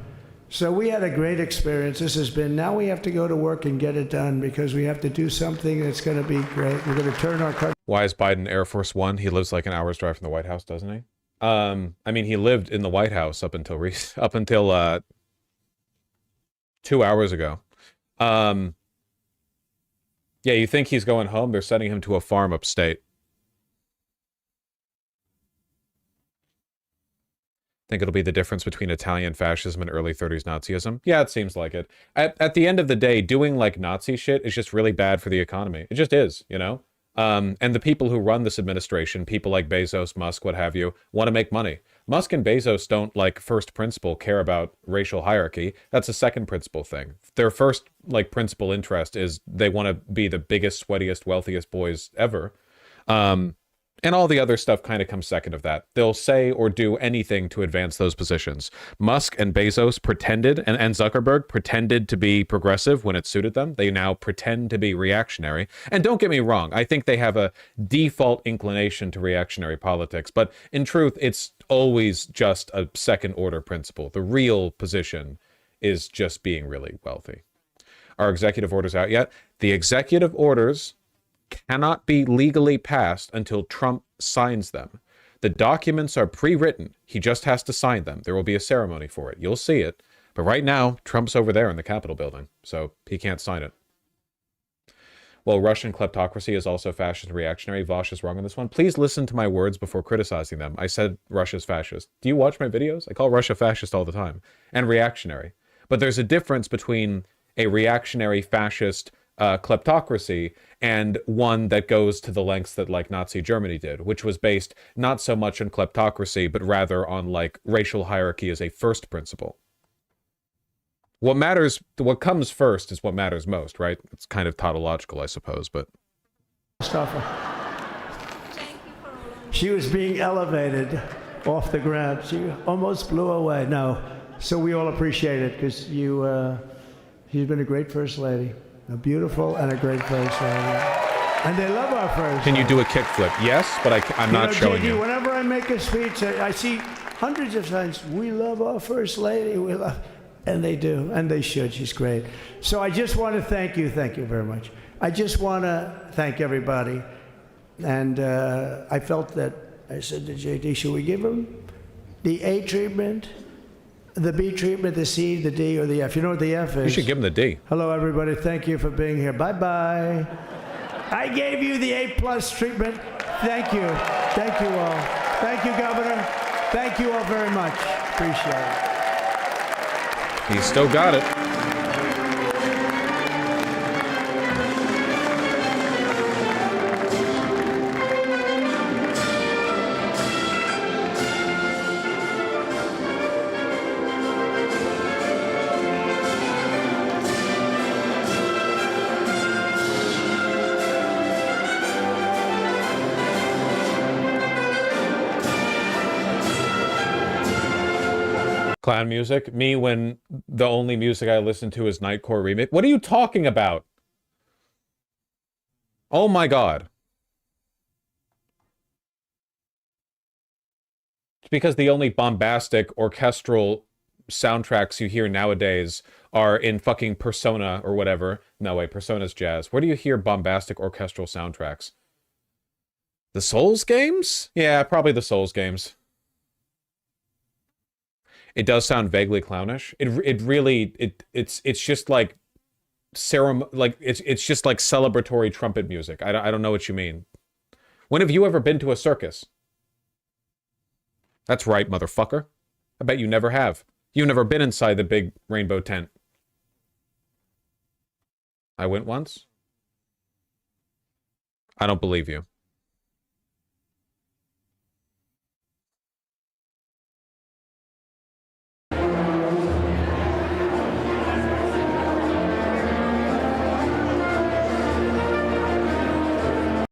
So we had a great experience. Now we have to go to work and get it done, because we have to do something that's going to be great. We're going to turn our country. Why is Biden Air Force One? He lives like an hour's drive from the White House, doesn't he? I mean, he lived in the White House up until 2 hours ago. Yeah, you think he's going home? They're sending him to a farm upstate. Think it'll be the difference between Italian fascism and early 30s Nazism? Yeah, it seems like it. At the end of the day, doing like Nazi shit is just really bad for the economy. It just is, you know? And the people who run this administration, people like Bezos, Musk, what have you, want to make money. Musk and Bezos don't, like, first principle care about racial hierarchy. That's a second principle thing. Their first, like, principal interest is they want to be the biggest, sweatiest, wealthiest boys ever. And all the other stuff kind of comes second of that. They'll say or do anything to advance those positions. Musk and Bezos pretended, and Zuckerberg pretended to be progressive when it suited them. They now pretend to be reactionary. And don't get me wrong, I think they have a default inclination to reactionary politics. But in truth, it's always just a second-order principle. The real position is just being really wealthy. Are executive orders out yet? The executive orders cannot be legally passed until Trump signs them. The documents are pre-written. He just has to sign them. There will be a ceremony for it. You'll see it. But right now, Trump's over there in the Capitol building, so he can't sign it. Well, Russian kleptocracy is also fascist and reactionary. Vosh is wrong on this one. Please listen to my words before criticizing them. I said Russia's fascist. Do you watch my videos? I call Russia fascist all the time. And reactionary. But there's a difference between a reactionary fascist kleptocracy and one that goes to the lengths that like Nazi Germany did, which was based not so much on kleptocracy, but rather on like racial hierarchy as a first principle. What matters, what comes first is what matters most, right? It's kind of tautological, I suppose, but... She was being elevated off the ground. She almost blew away. No, so we all appreciate it because she's been a great first lady. A beautiful and a great first lady. And they love our first. Can you do a kickflip? Yes, but I'm not showing JD, you. Whenever I make a speech, I see hundreds of times, we love our first lady. We love, and they do, and they should. She's great. So I just want to thank you very much. I just want to thank everybody. And I felt that, I said to JD, should we give him the A treatment, the B treatment, the C, the D, or the F? You know what the F is? You should give him the D. Hello, everybody. Thank you for being here. Bye-bye. I gave you the A+ treatment. Thank you. Thank you all. Thank you, Governor. Thank you all very much. Appreciate it. He's still got it. Clown music? Me when the only music I listen to is Nightcore Remix? What are you talking about? Oh my god. It's because the only bombastic orchestral soundtracks you hear nowadays are in fucking Persona or whatever. No, wait, Persona's jazz. Where do you hear bombastic orchestral soundtracks? The Souls games? Yeah, probably the Souls games. It does sound vaguely clownish. It's just like it's just like celebratory trumpet music. I don't know what you mean. When have you ever been to a circus? That's right, motherfucker. I bet you never have. You've never been inside the big rainbow tent. I went once. I don't believe you.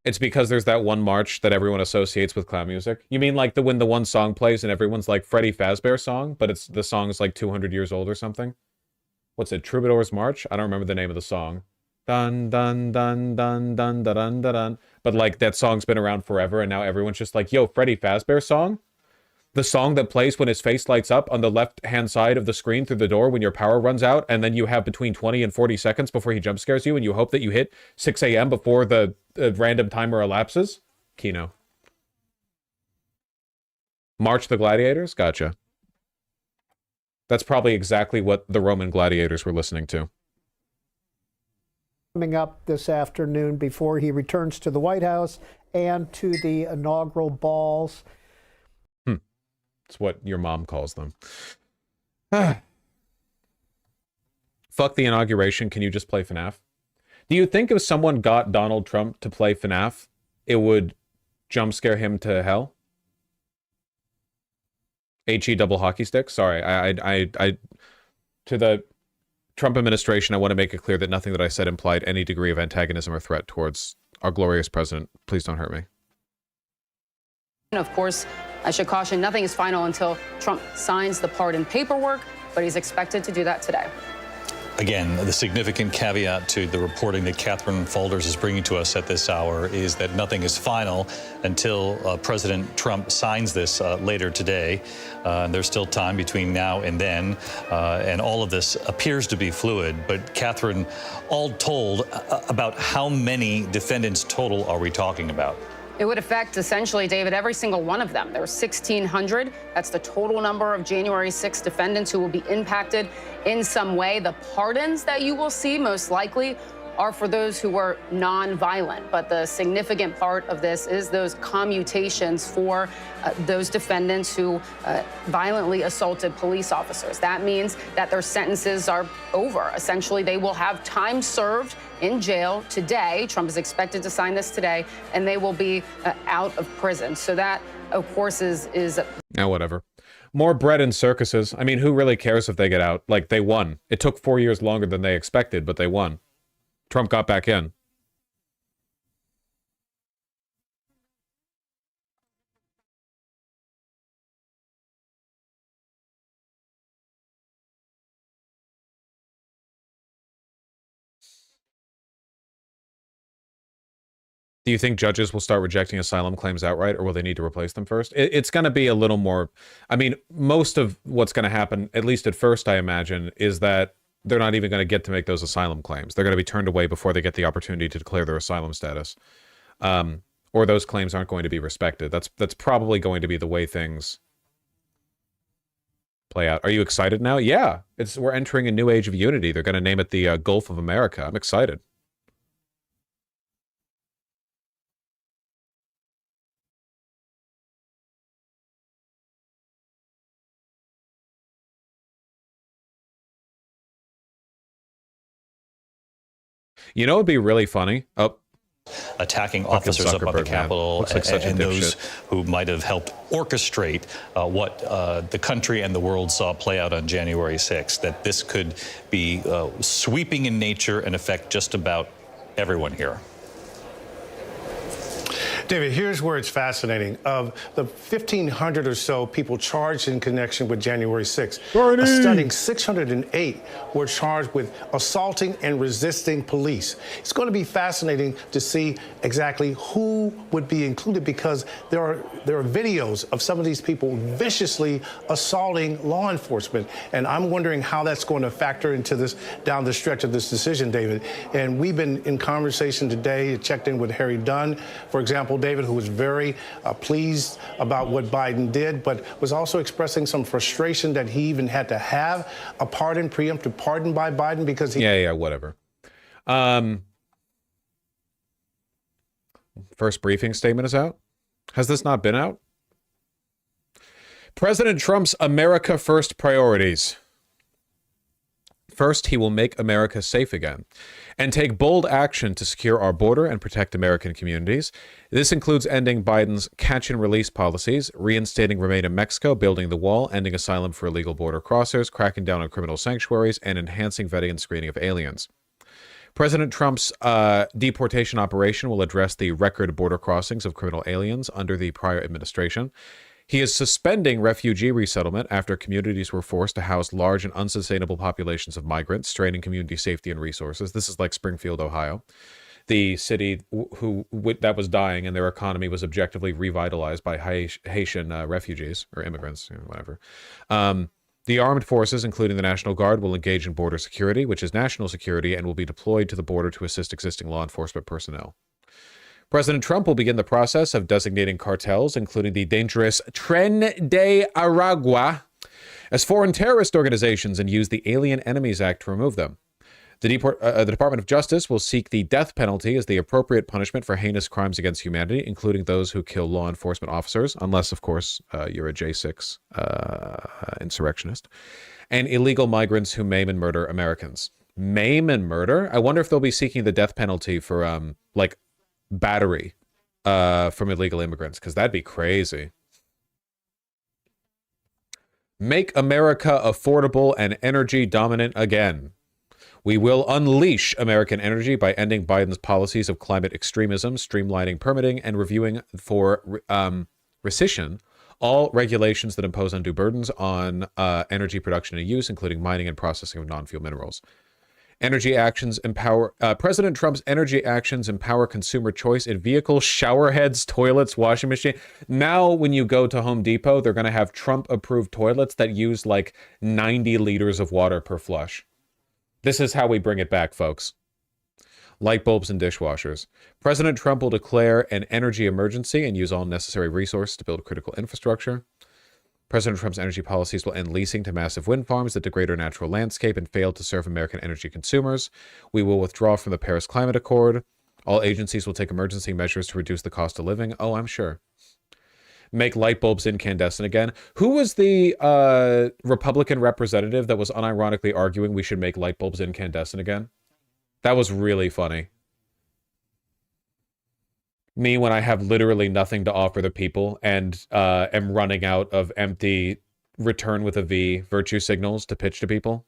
It's because there's that one march that everyone associates with clown music. You mean like when the one song plays and everyone's like Freddie Fazbear song, but the song is like 200 years old or something? What's it, Troubadour's March? I don't remember the name of the song. Dun dun dun dun dun dun dun dun dun. But like that song's been around forever and now everyone's just like, yo, Freddie Fazbear song? The song that plays when his face lights up on the left-hand side of the screen through the door when your power runs out, and then you have between 20 and 40 seconds before he jump scares you, and you hope that you hit 6 a.m. before the random timer elapses? Kino. March the Gladiators? Gotcha. That's probably exactly what the Roman gladiators were listening to. Coming up this afternoon before he returns to the White House and to the inaugural balls. It's what your mom calls them. Fuck the inauguration. Can you just play FNAF? Do you think if someone got Donald Trump to play FNAF, it would jump scare him to hell? HE double hockey stick? Sorry, I to the Trump administration, I want to make it clear that nothing that I said implied any degree of antagonism or threat towards our glorious president. Please don't hurt me. Of course, I should caution, nothing is final until Trump signs the pardon paperwork, but he's expected to do that today. Again, the significant caveat to the reporting that Catherine Faulders is bringing to us at this hour is that nothing is final until President Trump signs this later today. There's still time between now and then, and all of this appears to be fluid. But Catherine, all told, about how many defendants total are we talking about? It would affect, essentially, David, every single one of them. There are 1,600. That's the total number of January 6 defendants who will be impacted in some way. The pardons that you will see, most likely, are for those who were non-violent. But the significant part of this is those commutations for those defendants who violently assaulted police officers. That means that their sentences are over. Essentially, they will have time served in jail today. Trump is expected to sign this today, and they will be out of prison. So that, of course, is Now, whatever. More bread and circuses. I mean, who really cares if they get out? Like, they won. It took 4 years longer than they expected, but they won. Trump got back in. Do you think judges will start rejecting asylum claims outright, or will they need to replace them first? It's going to be a little more... I mean, most of what's going to happen, at least at first, I imagine, is that they're not even going to get to make those asylum claims. They're going to be turned away before they get the opportunity to declare their asylum status. Or those claims aren't going to be respected. That's probably going to be the way things play out. Are you excited now? Yeah. We're entering a new age of unity. They're going to name it the Gulf of America. I'm excited. You know, it'd be really funny. Attacking officers up on the Capitol and those who might have helped orchestrate what the country and the world saw play out on January 6th, that this could be sweeping in nature and affect just about everyone here. David, here's where it's fascinating. Of the 1,500 or so people charged in connection with January 6th, a stunning 608 were charged with assaulting and resisting police. It's going to be fascinating to see exactly who would be included, because there are videos of some of these people viciously assaulting law enforcement. And I'm wondering how that's going to factor into this down the stretch of this decision, David. And we've been in conversation today, checked in with Harry Dunn, for example, David, who was very pleased about what Biden did, but was also expressing some frustration that he even had to have a preemptive pardon by Biden because he... Yeah, whatever. First briefing statement is out. Has this not been out? President Trump's America First priorities. First, he will make America safe again and take bold action to secure our border and protect American communities. This includes ending Biden's catch and release policies, reinstating Remain in Mexico, building the wall, ending asylum for illegal border crossers, cracking down on criminal sanctuaries, and enhancing vetting and screening of aliens. President Trump's deportation operation will address the record border crossings of criminal aliens under the prior administration. He is suspending refugee resettlement after communities were forced to house large and unsustainable populations of migrants, straining community safety and resources. This is like Springfield, Ohio, the city that was dying and their economy was objectively revitalized by Haitian refugees or immigrants, whatever. The armed forces, including the National Guard, will engage in border security, which is national security, and will be deployed to the border to assist existing law enforcement personnel. President Trump will begin the process of designating cartels, including the dangerous Tren de Aragua, as foreign terrorist organizations and use the Alien Enemies Act to remove them. The Department of Justice will seek the death penalty as the appropriate punishment for heinous crimes against humanity, including those who kill law enforcement officers, unless, of course, you're a J6 insurrectionist, and illegal migrants who maim and murder Americans. Maim and murder? I wonder if they'll be seeking the death penalty for, like, battery from illegal immigrants, because that'd be crazy. Make America affordable and energy dominant again. We will unleash American energy by ending Biden's policies of climate extremism, streamlining permitting, and reviewing for rescission all regulations that impose undue burdens on energy production and use, including mining and processing of non-fuel minerals. Energy actions empower President Trump's energy actions empower consumer choice in vehicles, shower heads, toilets, washing machine. Now, when you go to Home Depot, they're going to have Trump-approved toilets that use like 90 liters of water per flush. This is how we bring it back, folks. Light bulbs and dishwashers. President Trump will declare an energy emergency and use all necessary resources to build critical infrastructure. President Trump's energy policies will end leasing to massive wind farms that degrade our natural landscape and fail to serve American energy consumers. We will withdraw from the Paris Climate Accord. All agencies will take emergency measures to reduce the cost of living. Oh, I'm sure. Make light bulbs incandescent again. Who was the Republican representative that was unironically arguing we should make light bulbs incandescent again? That was really funny. Me, when I have literally nothing to offer the people and am running out of empty return with a V virtue signals to pitch to people.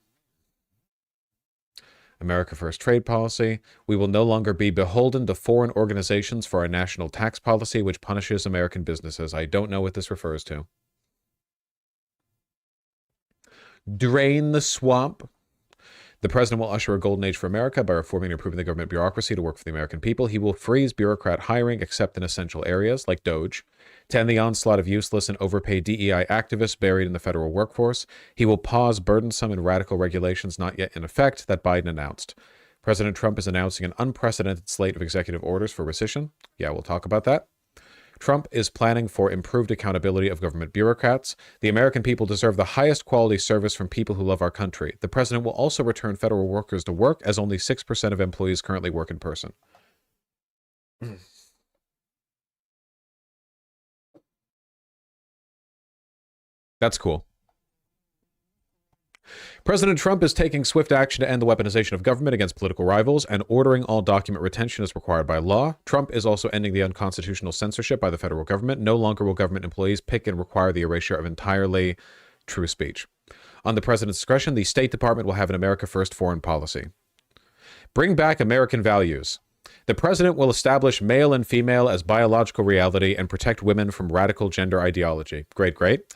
America First trade policy. We will no longer be beholden to foreign organizations for our national tax policy, which punishes American businesses. I don't know what this refers to. Drain the swamp. The president will usher a golden age for America by reforming and improving the government bureaucracy to work for the American people. He will freeze bureaucrat hiring except in essential areas like DOGE, to end the onslaught of useless and overpaid DEI activists buried in the federal workforce. He will pause burdensome and radical regulations not yet in effect that Biden announced. President Trump is announcing an unprecedented slate of executive orders for rescission. Yeah, we'll talk about that. Trump is planning for improved accountability of government bureaucrats. The American people deserve the highest quality service from people who love our country. The president will also return federal workers to work, as only 6% of employees currently work in person. That's cool. President Trump is taking swift action to end the weaponization of government against political rivals and ordering all document retention as required by law. Trump is also ending the unconstitutional censorship by the federal government. No longer will government employees pick and require the erasure of entirely true speech. On the president's discretion, the State Department will have an America First foreign policy. Bring back American values. The president will establish male and female as biological reality and protect women from radical gender ideology. Great, great.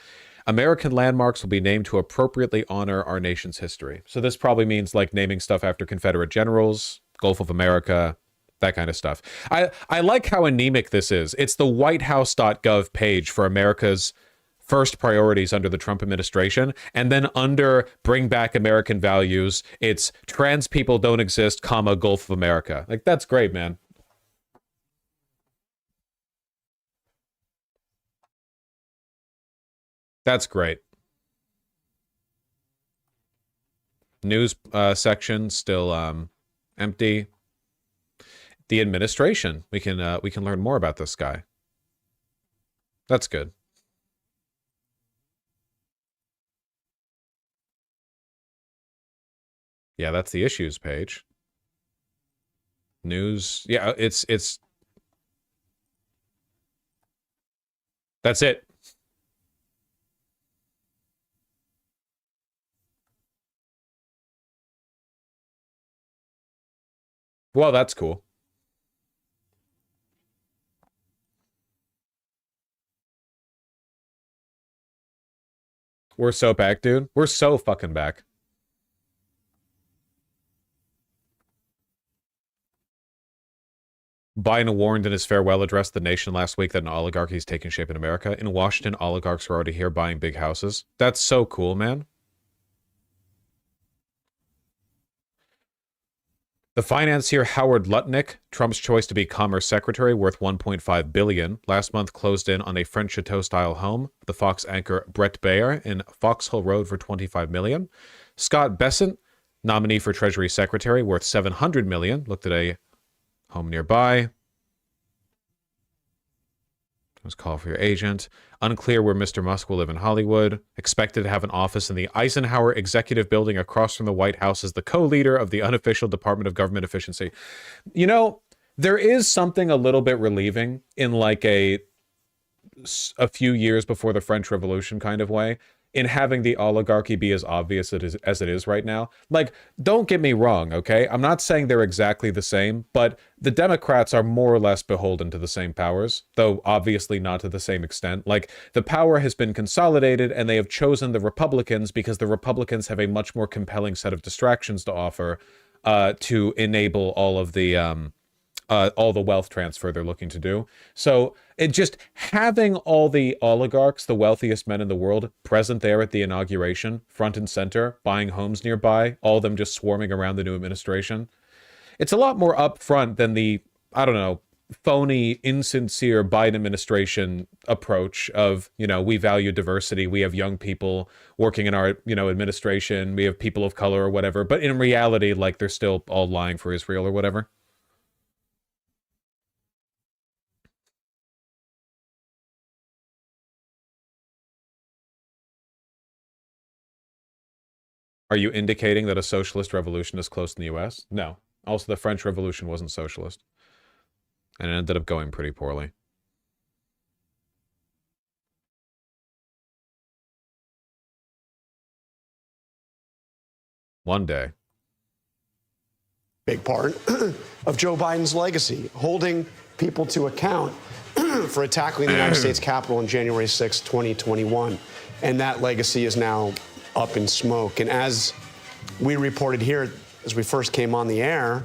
American landmarks will be named to appropriately honor our nation's history. So this probably means like naming stuff after Confederate generals, Gulf of America, that kind of stuff. I like how anemic this is. It's the whitehouse.gov page for America's first priorities under the Trump administration. And then under Bring Back American Values, it's trans people don't exist, comma, Gulf of America. Like, that's great, man. That's great. News section still empty. The administration. We can learn more about this guy. That's good. Yeah, that's the issues page. News. Yeah, it's that's it. Well, that's cool. We're so back, dude. We're so fucking back. Biden warned in his farewell address to the nation last week that an oligarchy is taking shape in America. In Washington, oligarchs are already here buying big houses. That's so cool, man. The financier Howard Lutnick, Trump's choice to be Commerce Secretary, worth $1.5 billion, last month closed in on a French chateau-style home, the Fox anchor Brett Baier in Foxhill Road for $25 million. Scott Bessent, nominee for Treasury Secretary, worth $700 million, looked at a home nearby. Let's call for your agent. Unclear where Mr. Musk will live in Hollywood. Expected to have an office in the Eisenhower Executive Building across from the White House as the co-leader of the unofficial Department of Government Efficiency. You know, there is something a little bit relieving in like a few years before the French Revolution kind of way. in having the oligarchy be as obvious as it is right now. Like, don't get me wrong, okay? I'm not saying they're exactly the same, but the Democrats are more or less beholden to the same powers, though obviously not to the same extent. Like, the power has been consolidated, and they have chosen the Republicans because the Republicans have a much more compelling set of distractions to offer to enable all the wealth transfer they're looking to do. So it just having all the oligarchs, the wealthiest men in the world, present there at the inauguration, front and center, buying homes nearby, all of them just swarming around the new administration. It's a lot more upfront than the, I don't know, phony, insincere Biden administration approach of, you know, we value diversity, we have young people working in our, you know, administration, we have people of color or whatever. But in reality, like, they're still all lying for Israel or whatever. Are you indicating that a socialist revolution is close in the US? No. Also, the French Revolution wasn't socialist. And it ended up going pretty poorly. One day. Big part of Joe Biden's legacy, holding people to account for attacking the United States Capitol on January 6, 2021. And that legacy is now up in smoke. And as we reported here, as we first came on the air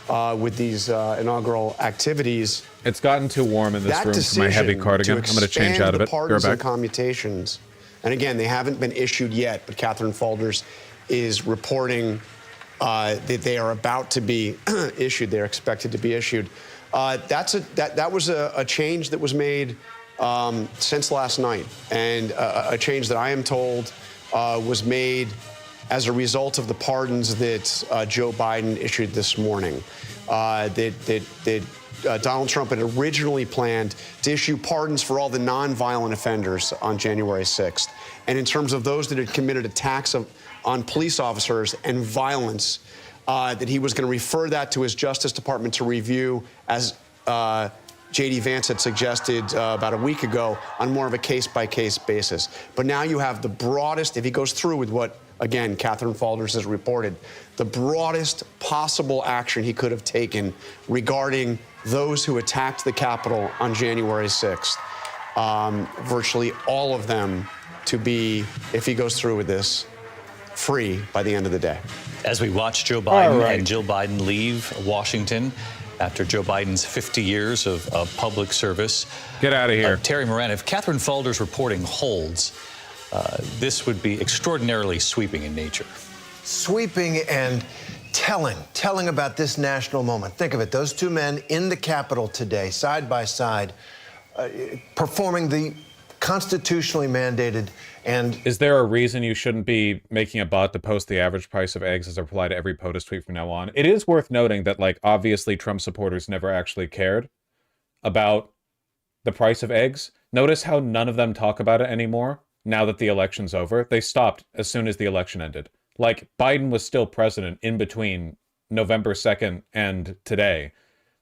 with these inaugural activities, it's gotten too warm in this room for my heavy cardigan. I'm going to change out of it. Pardons and commutations, and again, they haven't been issued yet, but Catherine Faulders is reporting that they are about to be issued. They're expected to be issued. That was a change that was made since last night, and a change that I am told was made as a result of the pardons that Joe Biden issued this morning. That Donald Trump had originally planned to issue pardons for all the nonviolent offenders on January 6th. And in terms of those that had committed attacks on police officers and violence, that he was going to refer that to his Justice Department to review, as J.D. Vance had suggested about a week ago, on more of a case-by-case basis. But now you have the broadest, if he goes through with what, again, Catherine Faulders has reported, the broadest possible action he could have taken regarding those who attacked the Capitol on January 6th. Virtually all of them to be, if he goes through with this, free by the end of the day. As we watch Joe Biden and Jill Biden leave Washington after Joe Biden's 50 years of public service. Get out of here. Terry Moran, if Catherine Faulders' reporting holds, this would be extraordinarily sweeping in nature. Sweeping and telling about this national moment. Think of it, those two men in the Capitol today, side by side, performing the constitutionally mandated. And is there a reason you shouldn't be making a bot to post the average price of eggs as a reply to every POTUS tweet from now on? It is worth noting that, like, obviously Trump supporters never actually cared about the price of eggs. Notice how none of them talk about it anymore now that the election's over. They stopped as soon as the election ended. Like, Biden was still president in between November 2nd and today.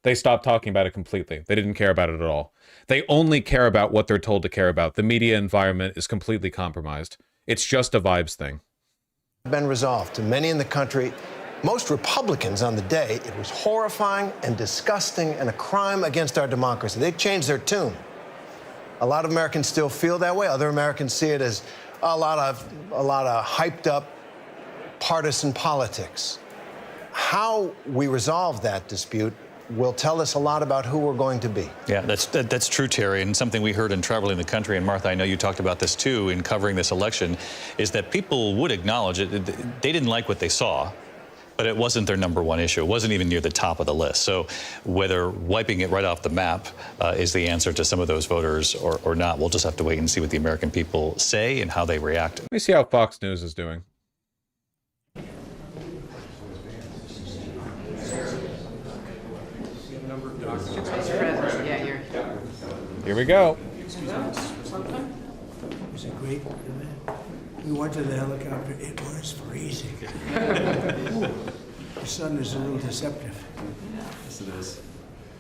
They stopped talking about it completely. They didn't care about it at all. They only care about what they're told to care about. The media environment is completely compromised. It's just a vibes thing. Been resolved. To many in the country, most Republicans on the day, it was horrifying and disgusting and a crime against our democracy. They've changed their tune. A lot of Americans still feel that way. Other Americans see it as a lot of hyped up partisan politics. How we resolve that dispute will tell us a lot about who we're going to be. Yeah, that's true, Terry, and something we heard in traveling the country, and Martha, I know you talked about this too in covering this election, is that people would acknowledge it. They didn't like what they saw, but it wasn't their number one issue. It wasn't even near the top of the list. So whether wiping it right off the map is the answer to some of those voters or not, we'll just have to wait and see what the American people say and how they react. Let me see how Fox News is doing. Here we go. It was a great event. We went to the helicopter. It was freezing. The sun is a little deceptive. Yes, it is.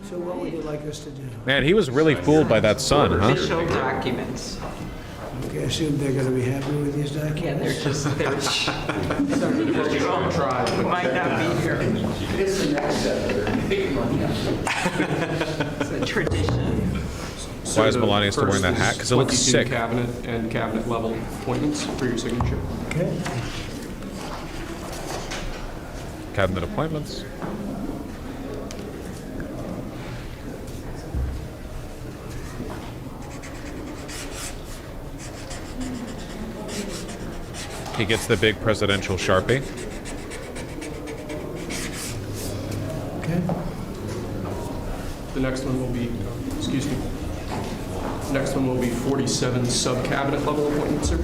So what would you like us to do? Man, he was really fooled by that sun, huh? Official documents. Okay, I assume they're going to be happy with these documents? Yeah, they're we might not be here. It's the next step. It's a tradition. Why is Melania still wearing that hat? Because it looks sick. Cabinet and cabinet level appointments for your signature. Okay. Cabinet appointments. He gets the big presidential Sharpie. Okay. The next one will be, excuse me. Next one will be 47 sub-cabinet level appointments, sir.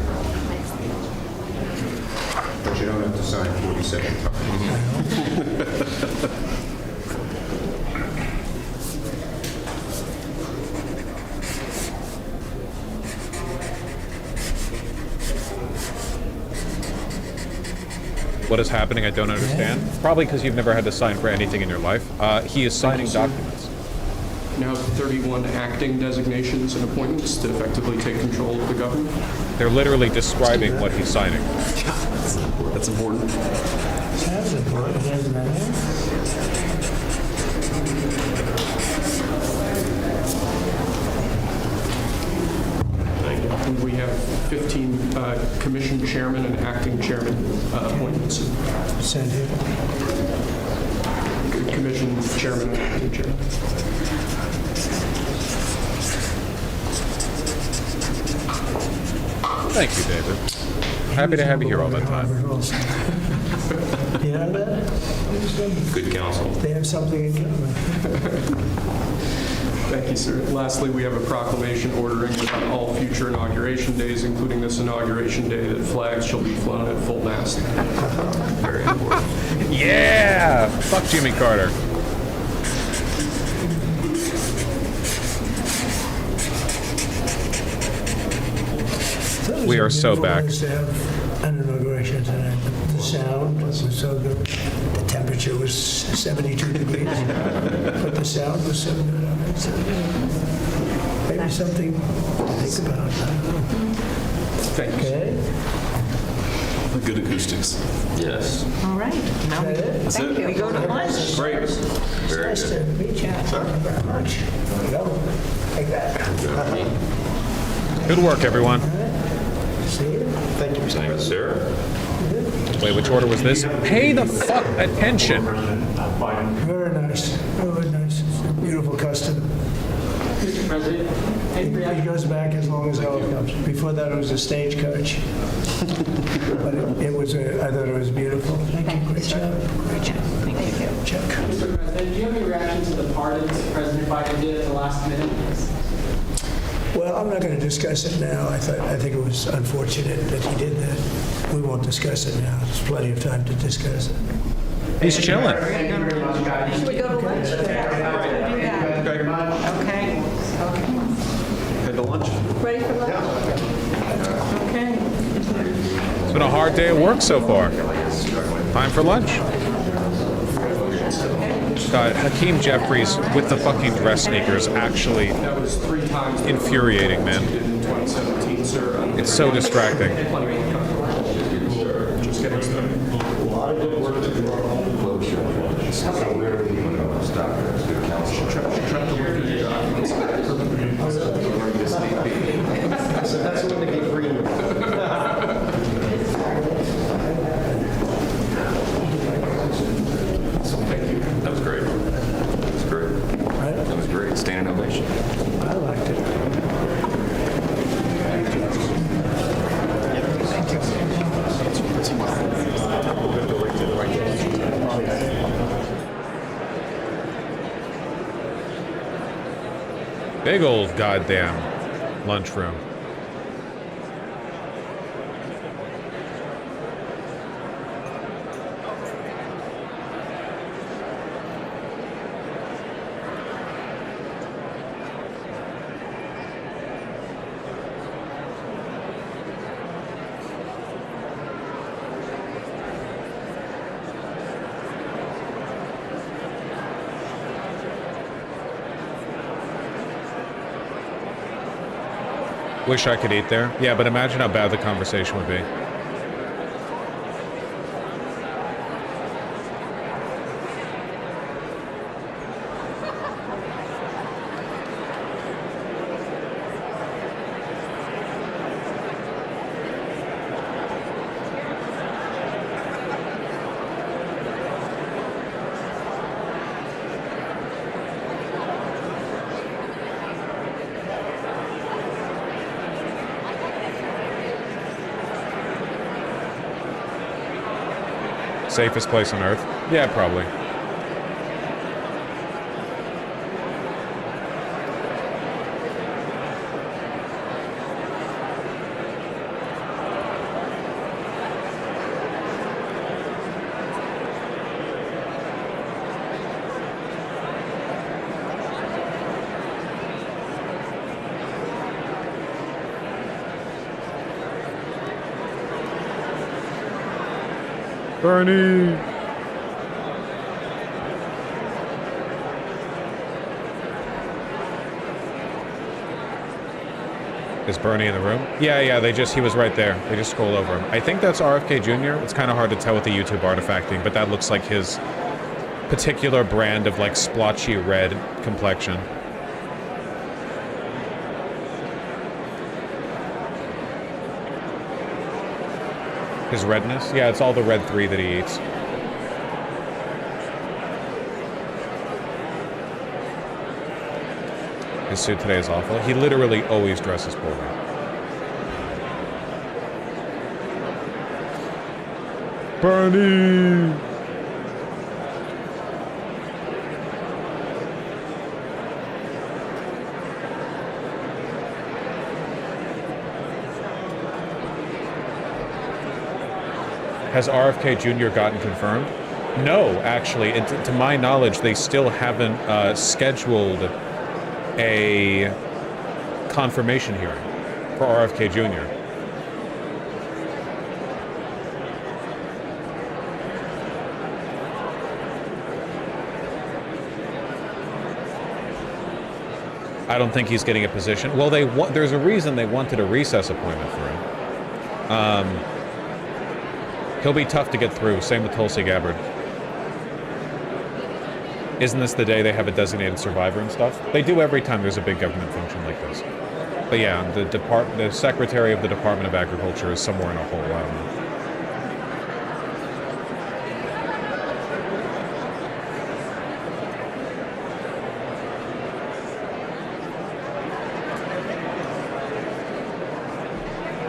But you don't have to sign 47 times. What is happening? I don't understand. Probably because you've never had to sign for anything in your life. He is signing documents. Now 31 acting designations and appointments to effectively take control of the government. They're literally describing what he's signing. That's important. Sounds important, doesn't it? And we have 15 commission chairman and acting chairman appointments. Send here. Commission chairman and acting chairman. Thank you, David. Happy to have you here all the time. You know that? Good counsel. They have something in common. Thank you, sir. Lastly, we have a proclamation ordering that on all future inauguration days, including this inauguration day, that flags shall be flown at full mast. Very important. Yeah! Fuck Jimmy Carter. We are so back. To have an inauguration tonight. The sound was so good. The temperature was 72 degrees, but the sound was so good. So maybe something to think about. Thank you. Okay. Good acoustics. Yes. All right. Now thank you. We go to lunch. Great. Very Nice to good. meet you. Thank you very much. There we go. Take that. Good work, everyone. See you. Thank you, Mr. Sir. Wait, which order was this? Pay the fuck attention. Very nice. Very nice. It's a beautiful custom. Mr. President, It goes back as long as helicopters. Before that, it was a stagecoach. But I thought it was beautiful. Thank you. Great job. Great job. thank you. Check. Mr. President, do you have any reaction to the pardons President Biden did at the last minute? Well, I'm not going to discuss it now. I think it was unfortunate that he did that. We won't discuss it now. There's plenty of time to discuss it. He's chilling. Thank you very much, guys. Should we go to lunch? Okay. Head to lunch. Ready for lunch? Okay. It's been a hard day at work so far. Time for lunch. Hakeem Jeffries with the fucking dress sneakers actually That was 3 times infuriating, man. in 2017, sir. It's so distracting. Just getting started. A lot of good work to do. So where are we going to stop? Good counsel. That's when they get green. Thank you. That was great. That was great. That was great. Standing ovation. I liked it. Big old goddamn lunchroom. Wish I could eat there. Yeah, but imagine how bad the conversation would be. Safest place on Earth? Yeah, probably. Bernie! Is Bernie in the room? Yeah, he was right there. They just scrolled over him. I think that's RFK Jr. It's kind of hard to tell with the YouTube artifacting, but that looks like his particular brand of like splotchy red complexion. His redness? Yeah, it's all the red 3 that he eats. His suit today is awful. He literally always dresses poorly. Bernie! Has RFK Jr. gotten confirmed? No, actually. To my knowledge, they still haven't scheduled a confirmation hearing for RFK Jr. I don't think he's getting a position. Well, there's a reason they wanted a recess appointment for him. He'll be tough to get through. Same with Tulsi Gabbard. Isn't this the day they have a designated survivor and stuff? They do every time there's a big government function like this. But yeah, the Secretary of the Department of Agriculture is somewhere in a hole. I don't know.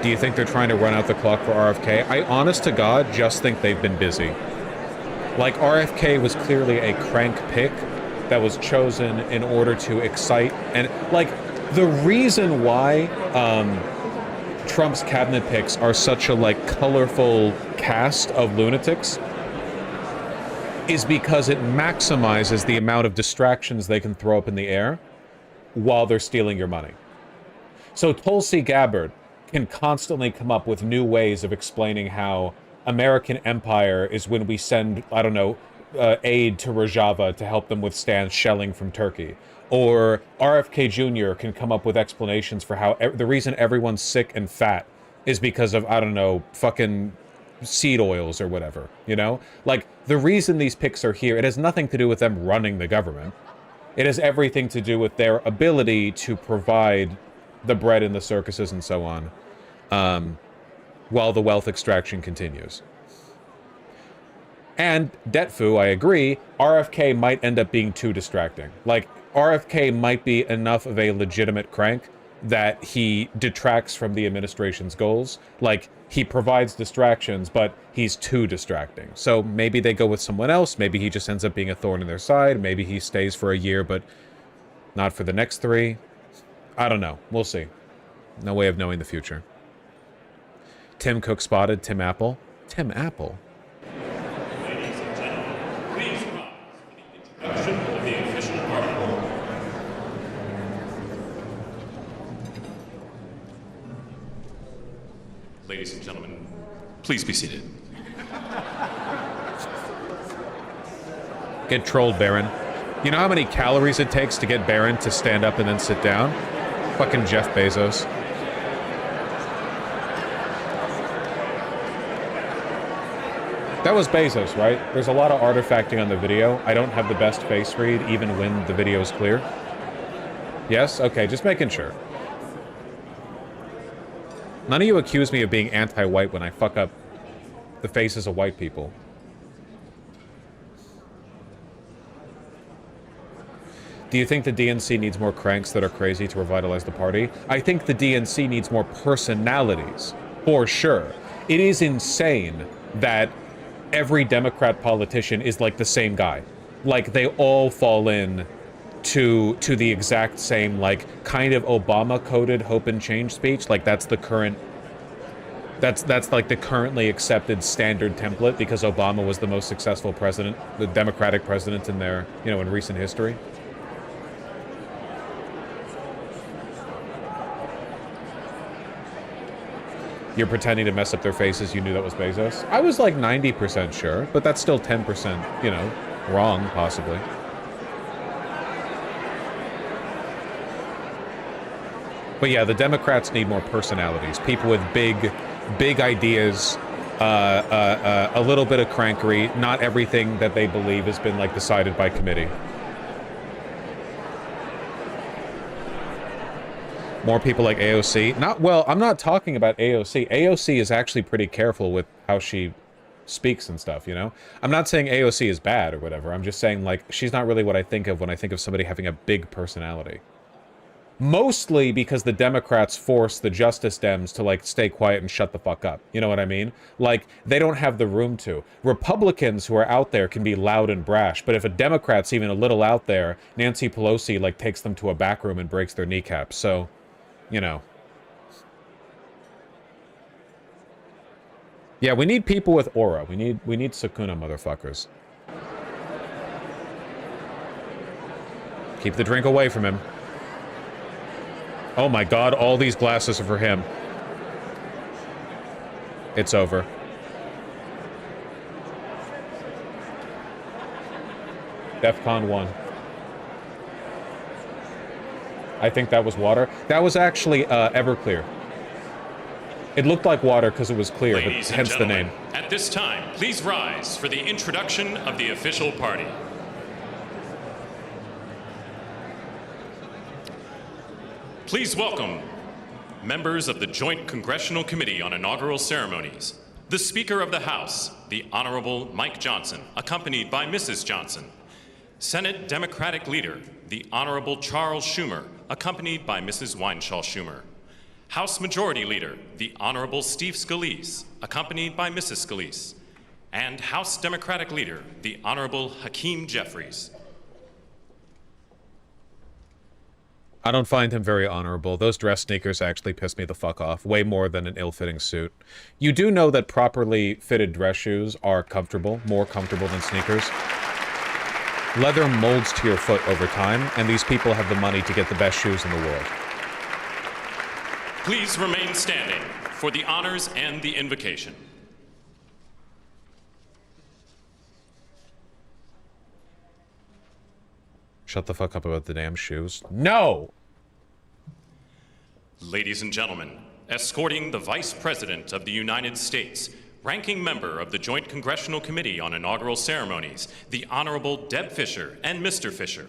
Do you think they're trying to run out the clock for RFK? I, honest to God, just think they've been busy. Like, RFK was clearly a crank pick that was chosen in order to excite. And, like, the reason why Trump's cabinet picks are such a, like, colorful cast of lunatics is because it maximizes the amount of distractions they can throw up in the air while they're stealing your money. So Tulsi Gabbard can constantly come up with new ways of explaining how American empire is when we send, I don't know, aid to Rojava to help them withstand shelling from Turkey. Or RFK Jr. can come up with explanations for how the reason everyone's sick and fat is because of, I don't know, fucking seed oils or whatever, you know? Like, the reason these picks are here, it has nothing to do with them running the government. It has everything to do with their ability to provide the bread in the circuses and so on, while the wealth extraction continues. And Detfu, I agree, RFK might end up being too distracting. Like, RFK might be enough of a legitimate crank that he detracts from the administration's goals. Like, he provides distractions, but he's too distracting. So maybe they go with someone else, maybe he just ends up being a thorn in their side, maybe he stays for a year, but not for the next 3. I don't know. We'll see. No way of knowing the future. Tim Cook spotted Tim Apple. Tim Apple? Ladies and gentlemen, please rise for the introduction of the official article. Ladies and gentlemen, please be seated. Get trolled, Barron. You know how many calories it takes to get Barron to stand up and then sit down? Fucking Jeff Bezos. That was Bezos, right? There's a lot of artifacting on the video. I don't have the best face read, even when the video is clear. Yes? Okay, just making sure. None of you accuse me of being anti-white when I fuck up the faces of white people. Do you think the DNC needs more cranks that are crazy to revitalize the party? I think the DNC needs more personalities, for sure. It is insane that every Democrat politician is like the same guy. Like, they all fall in to the exact same, like, kind of Obama-coded hope and change speech. Like, that's the current... That's like the currently accepted standard template because Obama was the most successful president, the Democratic president in their, you know, in recent history. You're pretending to mess up their faces, you knew that was Bezos? I was like 90% sure, but that's still 10%, you know, wrong, possibly. But yeah, the Democrats need more personalities. People with big ideas, a little bit of crankery. Not everything that they believe has been, like, decided by committee. More people like AOC. Well, I'm not talking about AOC. AOC is actually pretty careful with how she speaks and stuff, you know? I'm not saying AOC is bad or whatever. I'm just saying, like, she's not really what I think of when I think of somebody having a big personality. Mostly because the Democrats force the Justice Dems to, like, stay quiet and shut the fuck up. You know what I mean? Like, they don't have the room to. Republicans who are out there can be loud and brash, but if a Democrat's even a little out there, Nancy Pelosi, like, takes them to a back room and breaks their kneecaps. So, you know. Yeah, we need people with aura. We need Sakuna motherfuckers. Keep the drink away from him. Oh my god, all these glasses are for him. It's over. DEFCON 1. I think that was water. That was actually Everclear. It looked like water because it was clear, but hence the name. At this time, please rise for the introduction of the official party. Please welcome members of the Joint Congressional Committee on Inaugural Ceremonies, the Speaker of the House, the Honorable Mike Johnson, accompanied by Mrs. Johnson, Senate Democratic Leader, the Honorable Charles Schumer, accompanied by Mrs. Weinschall Schumer, House Majority Leader, the Honorable Steve Scalise, accompanied by Mrs. Scalise, and House Democratic Leader, the Honorable Hakeem Jeffries. I don't find him very honorable. Those dress sneakers actually piss me the fuck off, way more than an ill-fitting suit. You do know that properly fitted dress shoes are comfortable, more comfortable than sneakers. Leather molds to your foot over time, and these people have the money to get the best shoes in the world. Please remain standing for the honors and the invocation. Shut the fuck up about the damn shoes. No! Ladies and gentlemen, escorting the Vice President of the United States, ranking member of the Joint Congressional Committee on Inaugural Ceremonies, the Honorable Deb Fischer and Mr. Fischer.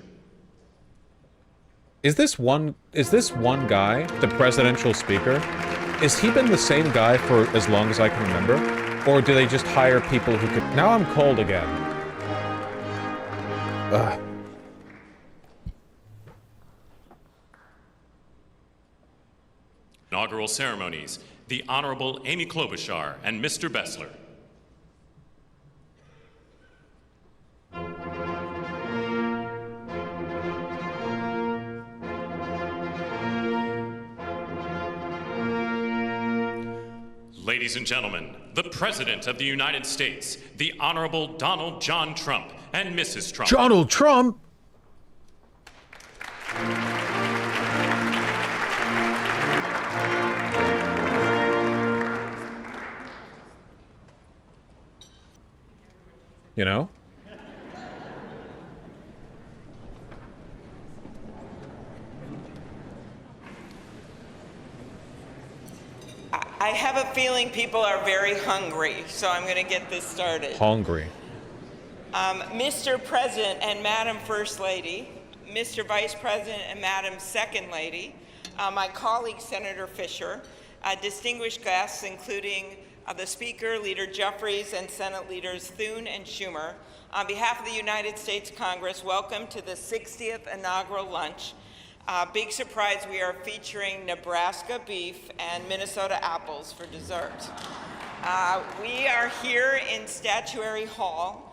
Is this one guy, the presidential speaker? Has he been the same guy for as long as I can remember? Or do they just hire people who could... Now I'm cold again. Ugh. Inaugural Ceremonies, the Honorable Amy Klobuchar and Mr. Bessler. Ladies and gentlemen, the President of the United States, the Honorable Donald John Trump and Mrs. Trump. Donald Trump? You know? I have a feeling people are very hungry, so I'm going to get this started. Hungry. Mr. President and Madam First Lady, Mr. Vice President and Madam Second Lady, my colleague Senator Fisher, distinguished guests including the Speaker, Leader Jeffries, and Senate Leaders Thune and Schumer, on behalf of the United States Congress, welcome to the 60th inaugural lunch. Big surprise, we are featuring Nebraska beef and Minnesota apples for dessert. We are here in Statuary Hall,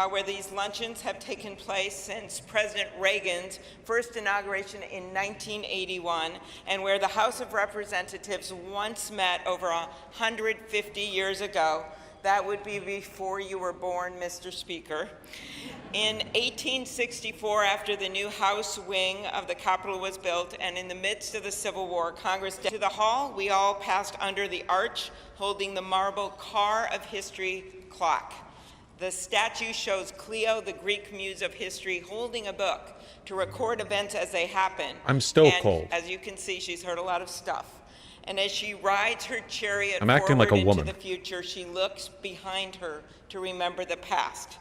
where these luncheons have taken place since President Reagan's first inauguration in 1981, and where the House of Representatives once met over 150 years ago. That would be before you were born, Mr. Speaker. In 1864, after the new House wing of the Capitol was built, and in the midst of the Civil War, Congress to the hall, we all passed under the arch, holding the marble Car of History clock. The statue shows Cleo, the Greek muse of history, holding a book to record events as they happen. I'm still and cold. As you can see, she's heard a lot of stuff. And as she rides her chariot I'm acting like a forward woman. into the future, she looks behind her to remember the past.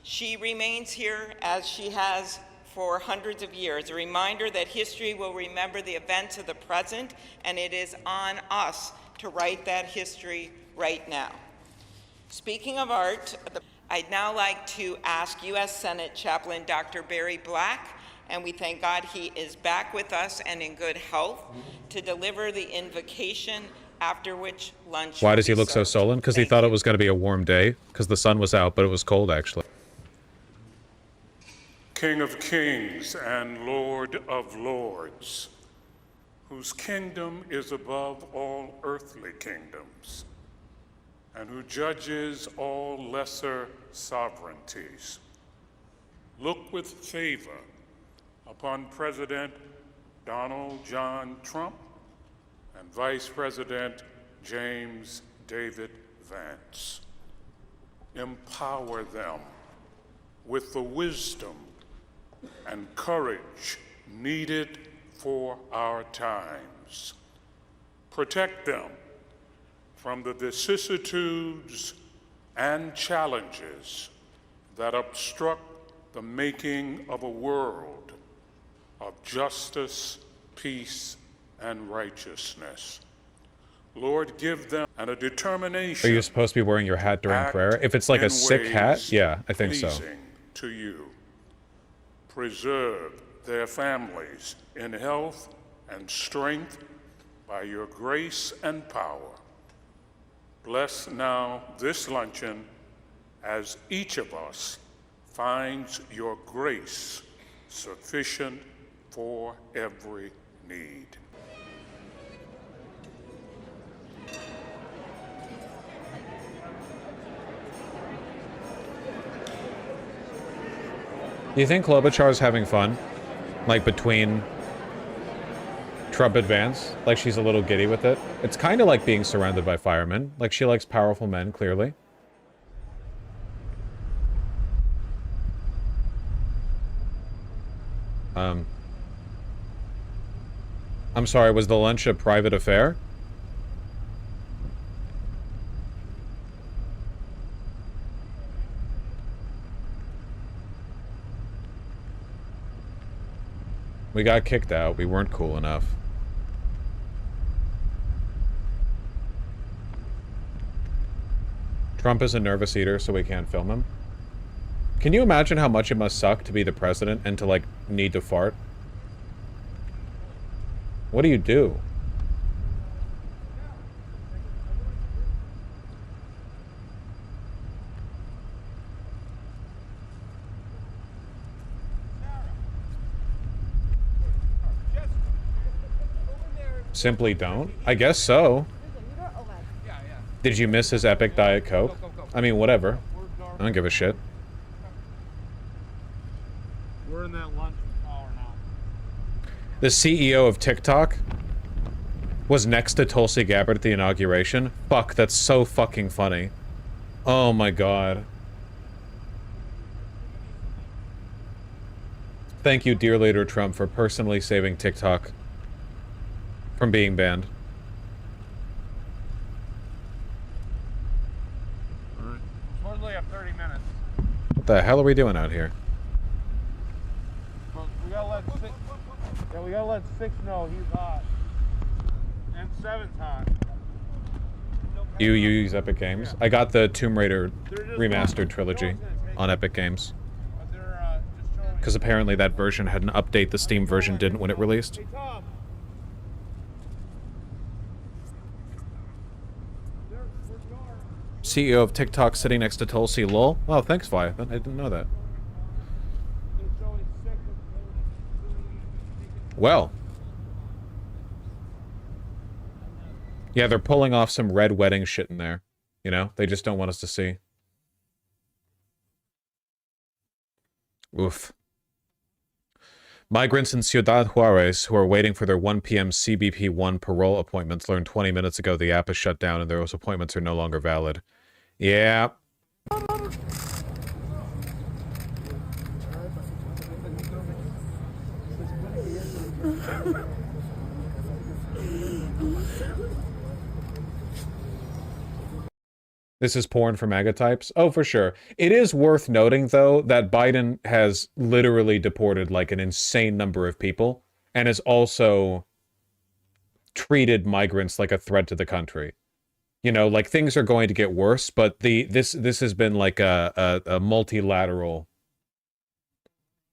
She remains here as she has for hundreds of years, a reminder that history will remember the events of the present, and it is on us to write that history right now. Speaking of art, I'd now like to ask U.S. Senate Chaplain Dr. Barry Black, and we thank God he is back with us and in good health, to deliver the invocation, after which lunch. Why does he will be look so served. sullen? Because he thought it was going to be a warm day, because the sun was out, but it was cold, actually. King of kings and Lord of lords, whose kingdom is above all earthly kingdoms, and who judges all lesser sovereignties, look with favor upon President Donald John Trump and Vice President James David Vance. Empower them with the wisdom and courage needed for our times. Protect them from the vicissitudes and challenges that obstruct the making of a world of justice, peace, and righteousness. Lord, give them a determination. Are you supposed to be wearing your hat during prayer? If it's like a sick hat, yeah, I think so. pleasing to you. Preserve their families in health and strength by your grace and power. Bless now this luncheon as each of us finds your grace sufficient for every need. Do you think Klobuchar's having fun? Like, between Trump and Vance? Like, she's a little giddy with it? It's kind of like being surrounded by firemen. Like, she likes powerful men, clearly. I'm sorry, was the lunch a private affair? We got kicked out. We weren't cool enough. Trump is a nervous eater, so we can't film him. Can you imagine how much it must suck to be the president and to, like, need to fart? What do you do? Simply don't? I guess so. Did you miss his epic Diet Coke? I mean, whatever. I don't give a shit. We're in that lunch hour now. The CEO of TikTok was next to Tulsi Gabbard at the inauguration. Fuck, that's so fucking funny. Oh my god. Thank you, dear leader Trump, for personally saving TikTok from being banned. The hell are we doing out here? We gotta let six. Yeah, we gotta let 6 know he's hot. And 7's hot. You use Epic Games? I got the Tomb Raider remastered trilogy on Epic Games. Because apparently that version had an update the Steam version didn't when it released. CEO of TikTok sitting next to Tulsi lol. Oh, thanks, Vi. I didn't know that. Well. Yeah, they're pulling off some red wedding shit in there. You know? They just don't want us to see. Oof. Migrants in Ciudad Juarez who are waiting for their 1 p.m. CBP-1 parole appointments learned 20 minutes ago the app is shut down and those appointments are no longer valid. Yeah. This is porn for MAGA types? Oh, for sure. It is worth noting, though, that Biden has literally deported, like, an insane number of people, and has also treated migrants like a threat to the country. You know, like, things are going to get worse, but this has been, like, a multilateral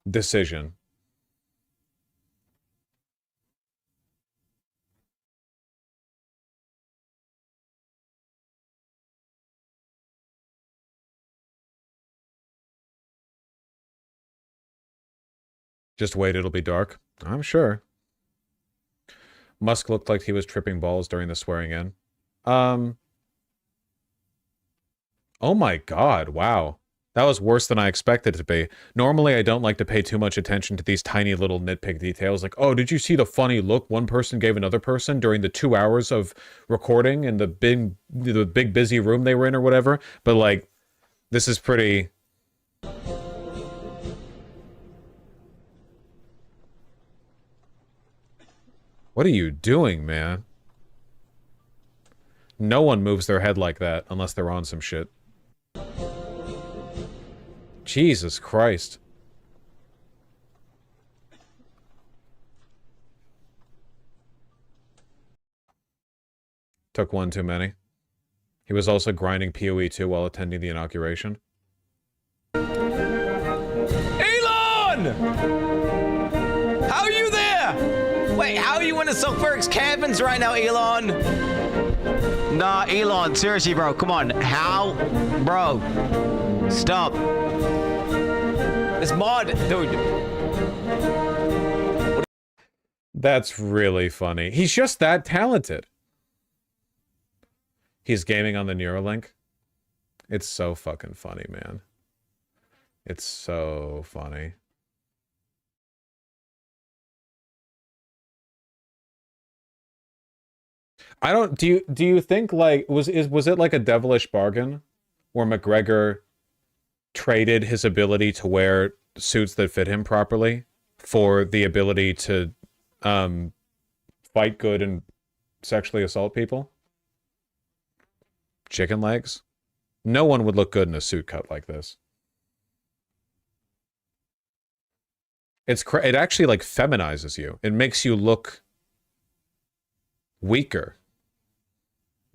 decision. Just wait, it'll be dark. I'm sure. Musk looked like he was tripping balls during the swearing in. Oh my god, wow. That was worse than I expected it to be. Normally, I don't like to pay too much attention to these tiny little nitpick details. Like, oh, did you see the funny look one person gave another person during the 2 hours of recording in the big busy room they were in or whatever? But, like, this is pretty... What are you doing, man? No one moves their head like that unless they're on some shit. Jesus Christ. Took one too many. He was also grinding PoE 2 while attending the inauguration. Elon! How are you there? Wait, how are you in the Zuckerberg's cabins right now, Elon? Nah, Elon, seriously, bro, come on. How? Bro, stop. This mod, dude. That's really funny. He's just that talented. He's gaming on the Neuralink. It's so fucking funny, man. It's so funny. I don't, do you think, like, was it like a devilish bargain where McGregor traded his ability to wear suits that fit him properly for the ability to fight good and sexually assault people? Chicken legs? No one would look good in a suit cut like this. It actually, like, feminizes you. It makes you look weaker.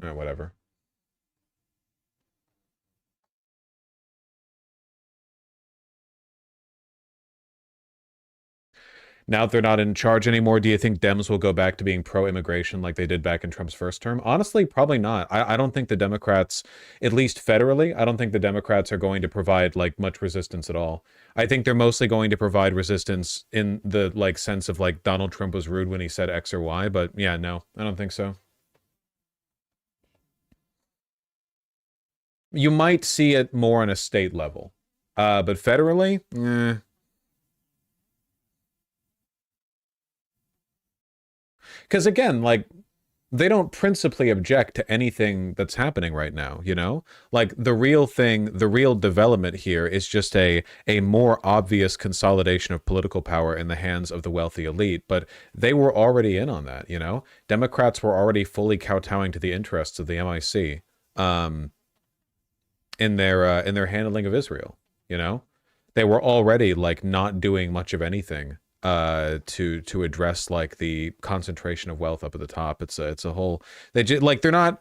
Or whatever. Now that they're not in charge anymore, do you think Dems will go back to being pro-immigration like they did back in Trump's first term? Honestly, probably not. I don't think the Democrats, at least federally, I don't think the Democrats are going to provide, like, much resistance at all. I think they're mostly going to provide resistance in the, like, sense of, like, Donald Trump was rude when he said X or Y, but yeah, no, I don't think so. You might see it more on a state level. But federally, eh. Because again, like, they don't principally object to anything that's happening right now, you know? Like, the real thing, the real development here is just a more obvious consolidation of political power in the hands of the wealthy elite, but they were already in on that, you know? Democrats were already fully kowtowing to the interests of the MIC. In their handling of Israel, you know? They were already like not doing much of anything to address like the concentration of wealth up at the top. It's a whole, they just like, they're not,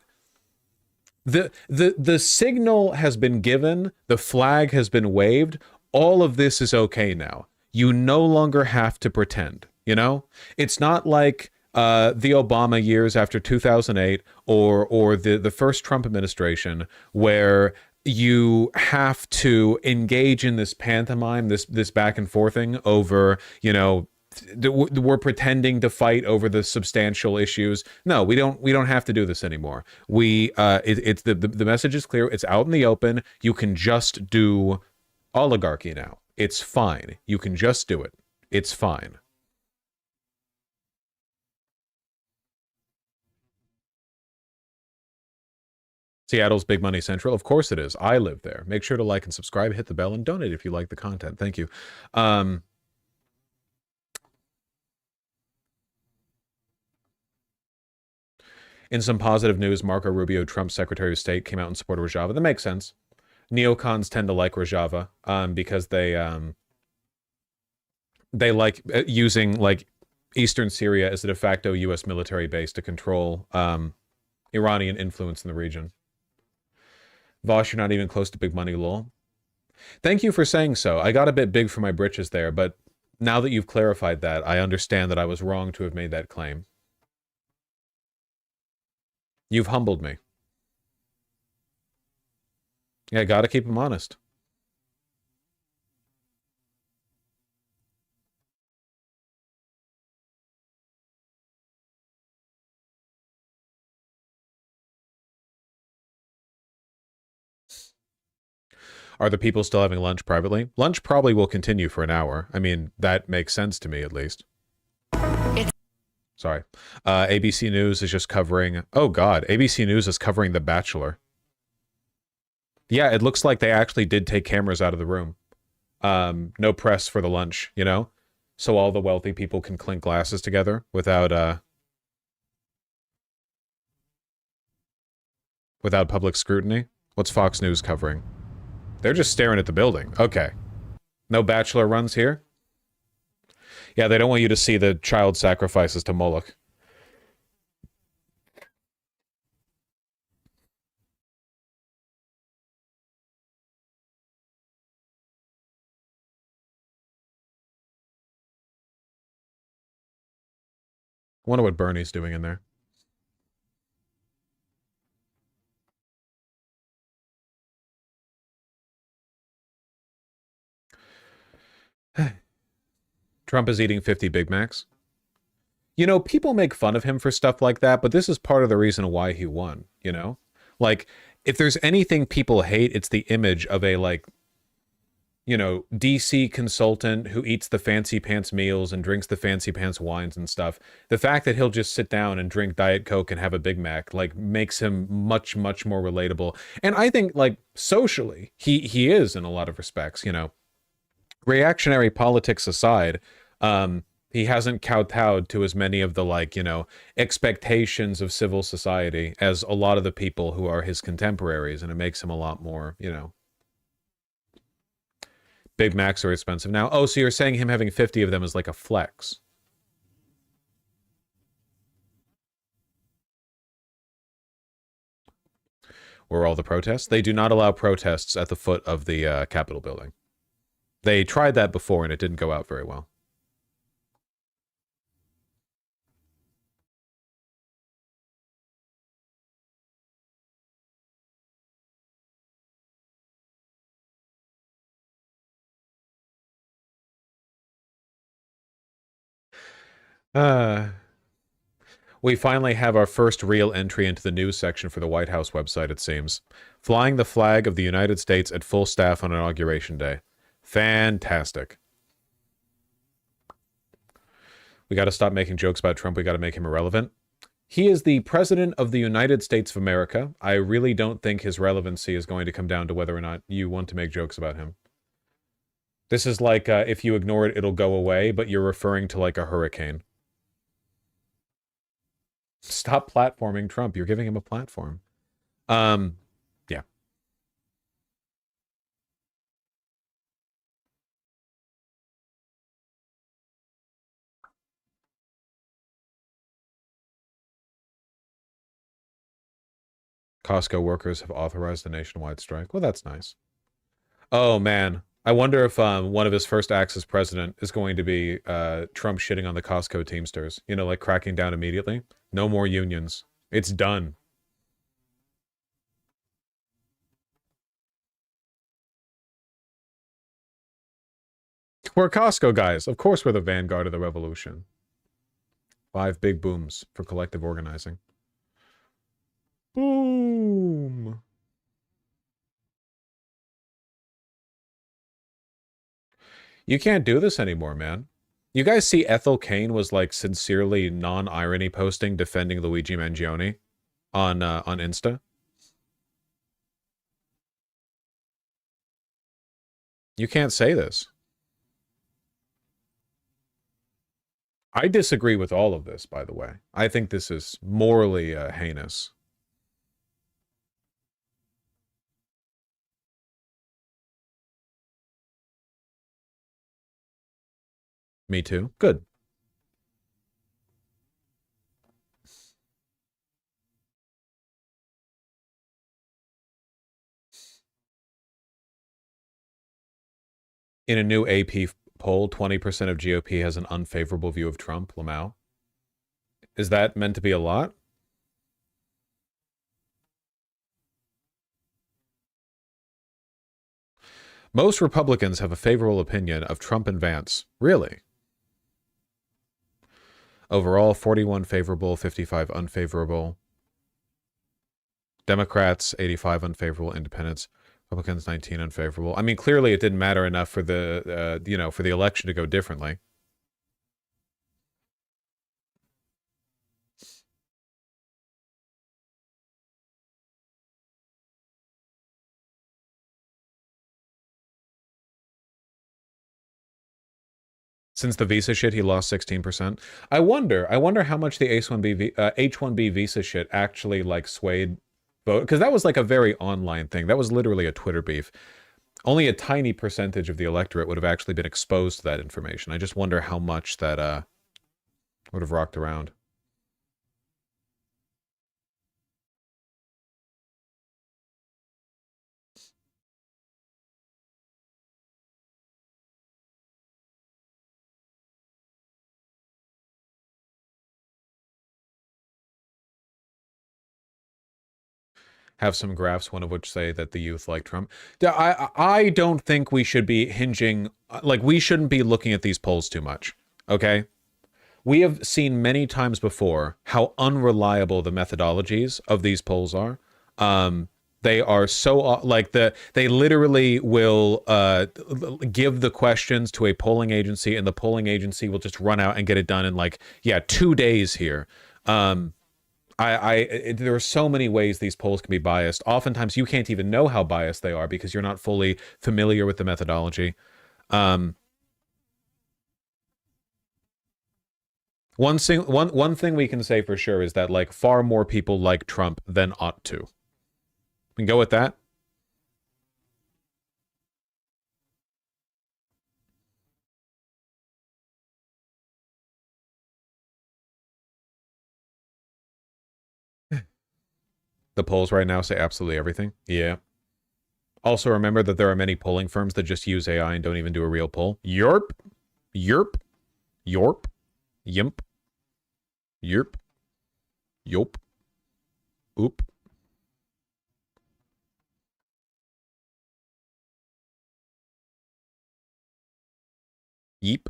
the signal has been given, the flag has been waved, all of this is okay now. You no longer have to pretend, you know? It's not like the Obama years after 2008 or the first Trump administration where you have to engage in this pantomime, this back and forthing over, you know, we're pretending to fight over the substantial issues. No, we don't have to do this anymore. It's the message is clear. It's out in the open. You can just do oligarchy now. It's fine. You can just do it. It's fine. Seattle's Big Money Central. Of course it is. I live there. Make sure to like and subscribe, hit the bell, and donate if you like the content. Thank you. In some positive news, Marco Rubio, Trump's Secretary of State, came out in support of Rojava. That makes sense. Neocons tend to like Rojava because they like using like Eastern Syria as a de facto U.S. military base to control Iranian influence in the region. Vosh, you're not even close to big money, lol. Thank you for saying so. I got a bit big for my britches there, but now that you've clarified that, I understand that I was wrong to have made that claim. You've humbled me. Yeah, gotta keep him honest. Are the people still having lunch privately? Lunch probably will continue for an hour. I mean, that makes sense to me, at least. Sorry. ABC News is just covering... Oh, God. ABC News is covering The Bachelor. Yeah, it looks like they actually did take cameras out of the room. No press for the lunch, you know? So all the wealthy people can clink glasses together without public scrutiny. What's Fox News covering? They're just staring at the building. Okay. No Bachelor runs here? Yeah, they don't want you to see the child sacrifices to Moloch. I wonder what Bernie's doing in there. Trump is eating 50 Big Macs. You know, people make fun of him for stuff like that, but this is part of the reason why he won, you know? Like, if there's anything people hate, it's the image of a, like, you know, DC consultant who eats the fancy pants meals and drinks the fancy pants wines and stuff. The fact that he'll just sit down and drink Diet Coke and have a Big Mac, like, makes him much, much more relatable. And I think, like, socially, he is in a lot of respects, you know? Reactionary politics aside, he hasn't kowtowed to as many of the, like, you know, expectations of civil society as a lot of the people who are his contemporaries, and it makes him a lot more, you know. Big Macs are expensive now. Oh, so you're saying him having 50 of them is like a flex? Where are all the protests? They do not allow protests at the foot of the Capitol building. They tried that before, and it didn't go out very well. We finally have our first real entry into the news section for the White House website, it seems. Flying the flag of the United States at full staff on Inauguration Day. Fantastic. We got to stop making jokes about Trump. We got to make him irrelevant. He is the president of the United States of America. I really don't think his relevancy is going to come down to whether or not you want to make jokes about him. This is like, if you ignore it, it'll go away, but you're referring to like a hurricane. Stop platforming Trump. You're giving him a platform. Yeah. Costco workers have authorized a nationwide strike. Well, that's nice. Oh, man. I wonder if one of his first acts as president is going to be Trump shitting on the Costco Teamsters. You know, like cracking down immediately. No more unions. It's done. We're Costco guys. Of course we're the vanguard of the revolution. 5 big booms for collective organizing. Boom. You can't do this anymore, man. You guys see Ethel Kane was like sincerely non-irony posting defending Luigi Mangione on Insta? You can't say this. I disagree with all of this, by the way. I think this is morally heinous. Me too. Good. In a new AP poll, 20% of GOP has an unfavorable view of Trump, Lamau. Is that meant to be a lot? Most Republicans have a favorable opinion of Trump and Vance. Really? Overall, 41 favorable, 55 unfavorable. Democrats, 85 unfavorable. Independents, Republicans, 19 unfavorable. I mean, clearly it didn't matter enough for the, for the election to go differently. Since the visa shit, he lost 16%. I wonder how much the H-1B visa shit actually like swayed vote, because that was like a very online thing. That was literally a Twitter beef. Only a tiny percentage of the electorate would have actually been exposed to that information. I just wonder how much that would have rocked around. Have some graphs, one of which say that the youth like Trump. I don't think we should be hinging, like we shouldn't be looking at these polls too much, okay? We have seen many times before how unreliable the methodologies of these polls are. They are so, like they literally will give the questions to a polling agency and the polling agency will just run out and get it done in like, 2 days here. There are so many ways these polls can be biased. Oftentimes you can't even know how biased they are because you're not fully familiar with the methodology. One thing we can say for sure is that like far more people like Trump than ought to. We can go with that. The polls right now say absolutely everything. Yeah. Also remember that there are many polling firms that just use AI and don't even do a real poll. Yerp. Yerp. Yorp. Yimp. Yerp. Yop. Oop. Yeep.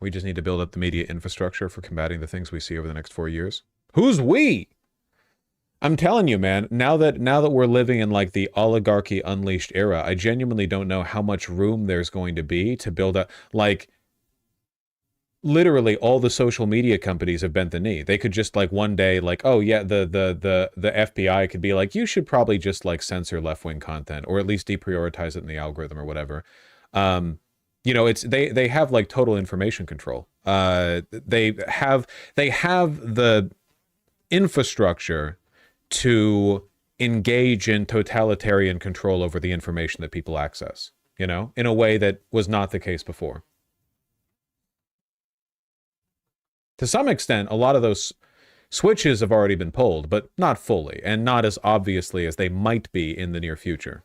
We just need to build up the media infrastructure for combating the things we see over the next 4 years. Who's we? I'm telling you, man, now that we're living in like the oligarchy unleashed era, I genuinely don't know how much room there's going to be to build up, like, literally all the social media companies have bent the knee. They could just like one day like, oh yeah, the FBI could be like, you should probably just like censor left-wing content or at least deprioritize it in the algorithm or whatever. It's they have like total information control. They have the infrastructure to engage in totalitarian control over the information that people access, you know, in a way that was not the case before. To some extent, a lot of those switches have already been pulled, but not fully, and not as obviously as they might be in the near future.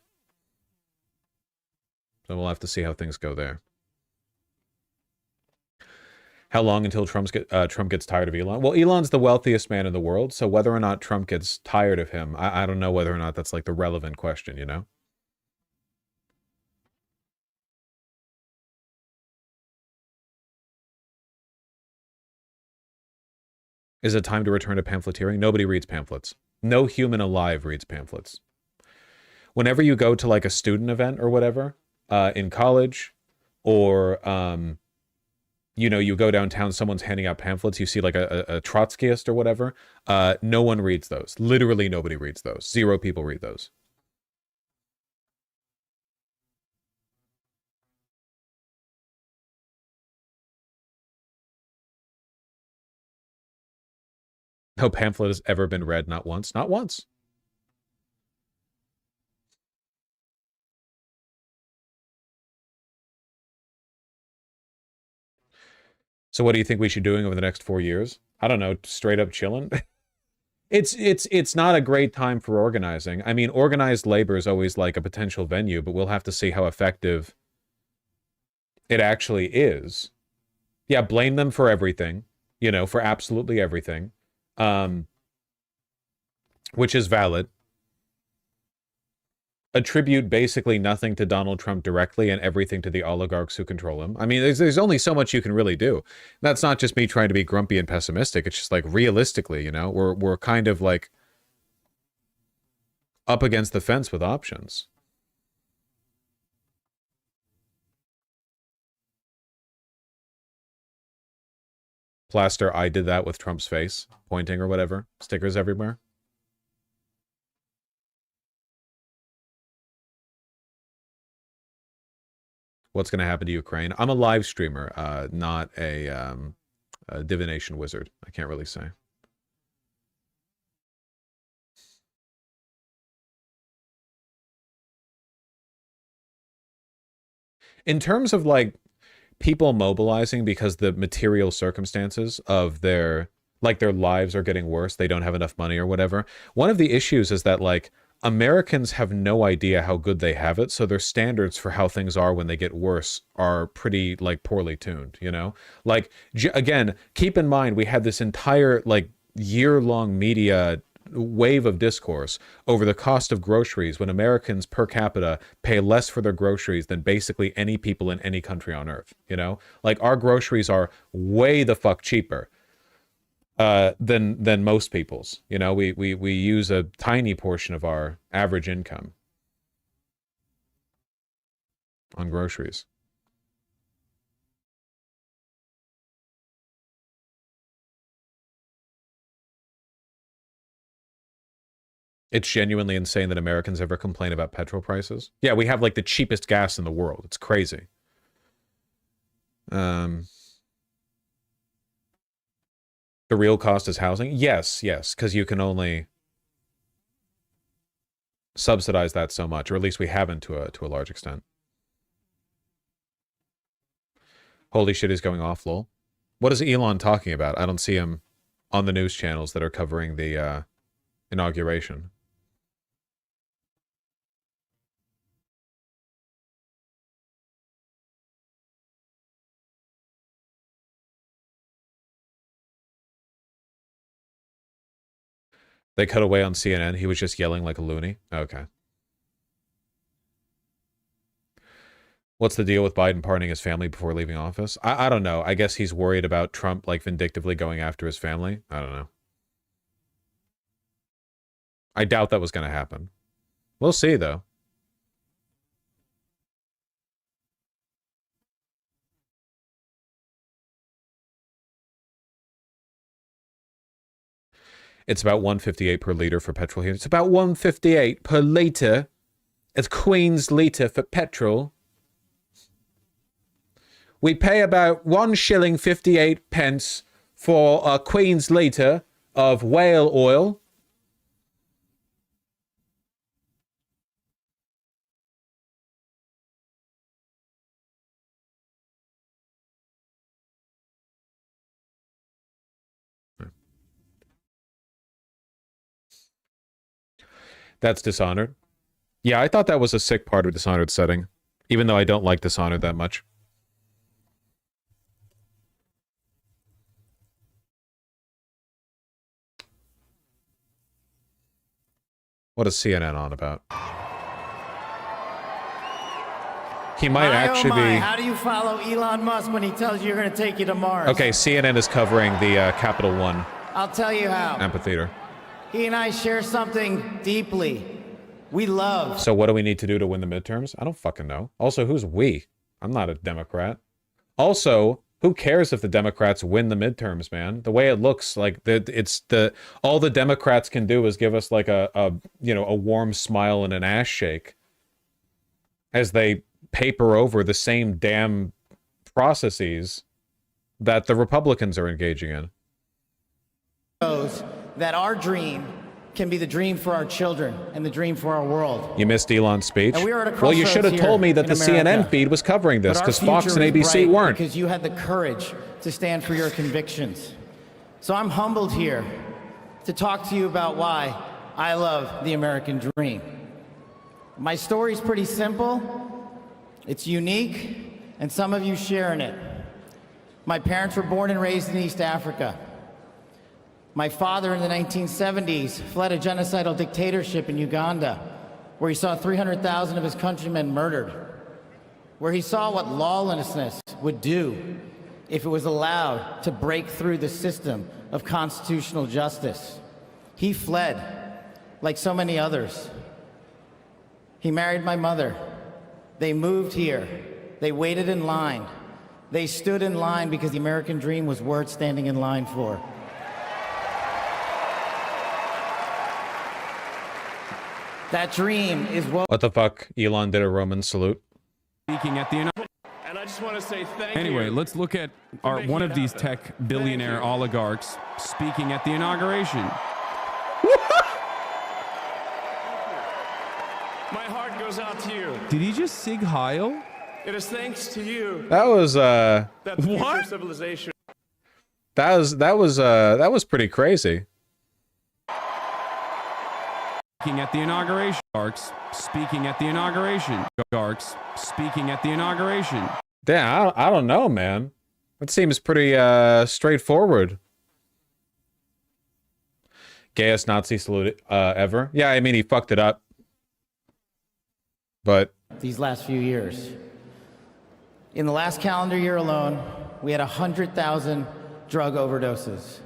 So we'll have to see how things go there. How long until Trump gets tired of Elon? Well, Elon's the wealthiest man in the world, so whether or not Trump gets tired of him, I don't know whether or not that's like the relevant question, you know? Is it time to return to pamphleteering? Nobody reads pamphlets. No human alive reads pamphlets. Whenever you go to like a student event or whatever, in college, or you know, you go downtown, someone's handing out pamphlets, you see like a Trotskyist or whatever, no one reads those. Literally nobody reads those. 0 people read those. No pamphlet has ever been read, not once. Not once. So what do you think we should be doing over the next 4 years? I don't know, straight up chilling. It's not a great time for organizing. I mean, organized labor is always like a potential venue, but we'll have to see how effective it actually is. Yeah, blame them for everything, you know, for absolutely everything. Which is valid. Attribute basically nothing to Donald Trump directly and everything to the oligarchs who control him. I mean, there's only so much you can really do. That's not just me trying to be grumpy and pessimistic. It's just like realistically, you know, we're kind of like up against the fence with options. Plaster, I did that with Trump's face, pointing or whatever. Stickers everywhere. What's going to happen to Ukraine? I'm a live streamer, not a divination wizard. I can't really say. In terms of like people mobilizing because the material circumstances of their lives are getting worse, they don't have enough money or whatever. One of the issues is that like Americans have no idea how good they have it, so their standards for how things are when they get worse are pretty like poorly tuned, you know? Like again, keep in mind we had this entire like year-long media wave of discourse over the cost of groceries when Americans per capita pay less for their groceries than basically any people in any country on earth, you know? Like our groceries are way the fuck cheaper than most people's. You know, we use a tiny portion of our average income on groceries. It's genuinely insane that Americans ever complain about petrol prices. Yeah, we have like the cheapest gas in the world. It's crazy. The real cost is housing? Yes, because you can only subsidize that so much, or at least we haven't to a large extent. Holy shit, he's going off, lol. What is Elon talking about? I don't see him on the news channels that are covering the inauguration. They cut away on CNN. He was just yelling like a loony. Okay. What's the deal with Biden pardoning his family before leaving office? I don't know. I guess he's worried about Trump like vindictively going after his family. I don't know. I doubt that was going to happen. We'll see, though. It's about 158 per liter for petrol here. It's about 158 per liter. It's Queen's litre for petrol. We pay about 1 shilling 58 pence for a Queen's litre of whale oil. That's Dishonored. Yeah, I thought that was a sick part of Dishonored setting, even though I don't like Dishonored that much. What is CNN on about? He might actually be... How do you follow Elon Musk when he tells you you're going to take you to Mars? Okay, CNN is covering the Capital One I'll tell you how. amphitheater. He and I share something deeply. We love. So what do we need to do to win the midterms? I don't fucking know. Also, who's we? I'm not a Democrat. Also, who cares if the Democrats win the midterms, man? The way it looks, like all the Democrats can do is give us like a warm smile and an ass shake as they paper over the same damn processes that the Republicans are engaging in. That our dream can be the dream for our children and the dream for our world. You missed Elon's speech? And we are at a Well, you should have crossroads told me here that the in America. CNN feed was covering this, But our because Fox and future is ABC bright weren't. Because you had the courage to stand for your convictions. So I'm humbled here to talk to you about why I love the American dream. My story's pretty simple. It's unique, and some of you share in it. My parents were born and raised in East Africa. My father in the 1970s fled a genocidal dictatorship in Uganda, where he saw 300,000 of his countrymen murdered, where he saw what lawlessness would do if it was allowed to break through the system of constitutional justice. He fled, like so many others. He married my mother. They moved here. They waited in line. They stood in line because the American dream was worth standing in line for. That dream is what... What the fuck? Elon did a Roman salute. Speaking at the... And I just want to say thank Anyway, you. let's look at one of these tech billionaire oligarchs speaking at the inauguration. My heart goes out to you. Did he just Sig Heil? It is thanks to you That was that the future of civilization. that was pretty crazy. Speaking at the inauguration. Speaking at the inauguration. Speaking at the inauguration. Damn, I don't know, man. That seems pretty straightforward. Gayest Nazi salute ever. Yeah, I mean, he fucked it up. But these last few years. In the last calendar year alone, we had 100,000 drug overdoses.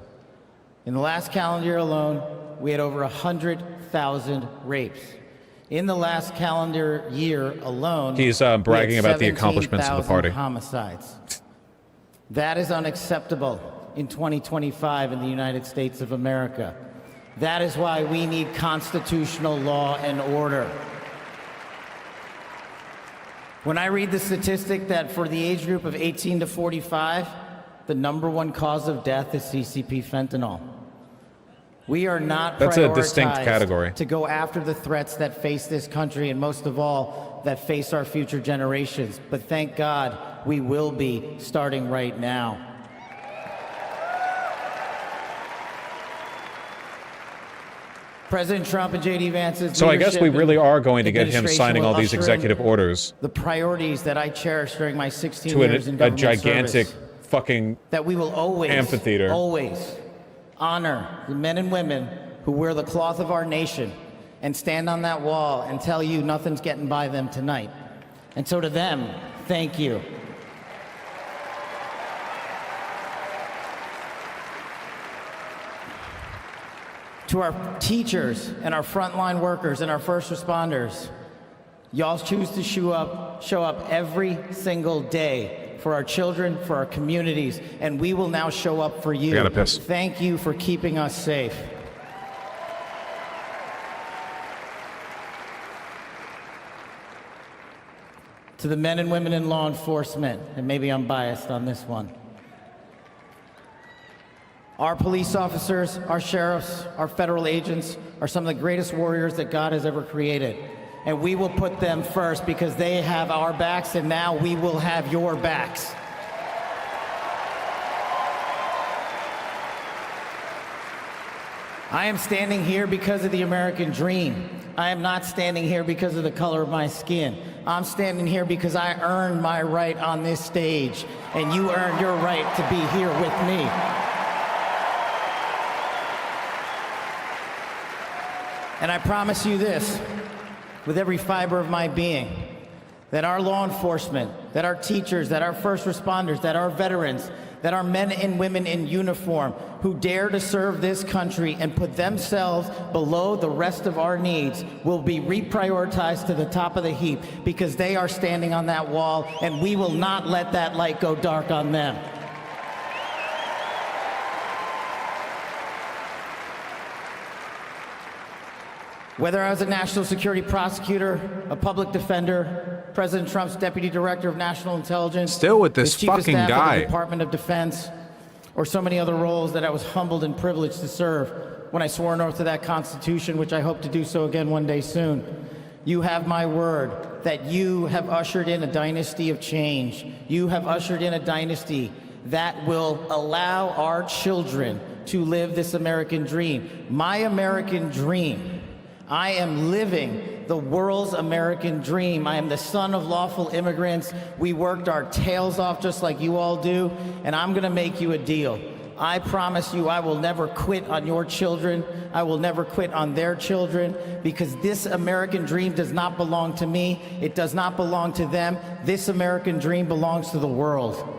In the last calendar year alone, we had over 100,000 rapes. In the last calendar year alone, he's bragging about the accomplishments of the party. Homicides. That is unacceptable in 2025 in the United States of America. That is why we need constitutional law and order. When I read the statistic that for the age group of 18 to 45, the #1 cause of death is CCP fentanyl. We are not That's a distinct prioritized category. to go after the threats that face this country and most of all, that face our future generations. But thank God we will be starting right now. President Trump and J.D. Vance's So I guess we leadership really and are going to get him administration signing will all these usher in executive orders the priorities that I cherished during my 16 to years in a government gigantic service, fucking that we will always, amphitheater. always honor the men and women who wear the cloth of our nation and stand on that wall and tell you nothing's getting by them tonight. And so to them, thank you. To our teachers and our frontline workers and our first responders, y'all choose to show up every single day for our children, for our communities, and we will now show up for you. I gotta piss. Thank you for keeping us safe. To the men and women in law enforcement, and maybe I'm biased on this one. Our police officers, our sheriffs, our federal agents are some of the greatest warriors that God has ever created. And we will put them first because they have our backs, and now we will have your backs. I am standing here because of the American dream. I am not standing here because of the color of my skin. I'm standing here because I earned my right on this stage, and you earned your right to be here with me. And I promise you this, with every fiber of my being, that our law enforcement, that our teachers, that our first responders, that our veterans, that our men and women in uniform who dare to serve this country and put themselves below the rest of our needs will be reprioritized to the top of the heap because they are standing on that wall, and we will not let that light go dark on them. Whether I was a national security prosecutor, a public defender, President Trump's deputy director of national intelligence, Still with this his chief of fucking staff guy. of the Department of Defense, or so many other roles that I was humbled and privileged to serve when I swore an oath to that Constitution, which I hope to do so again one day soon. You have my word that you have ushered in a dynasty of change. You have ushered in a dynasty that will allow our children to live this American dream. My American dream. I am living the world's American dream. I am the son of lawful immigrants. We worked our tails off just like you all do, and I'm gonna make you a deal. I promise you I will never quit on your children. I will never quit on their children, because this American dream does not belong to me. It does not belong to them. This American dream belongs to the world.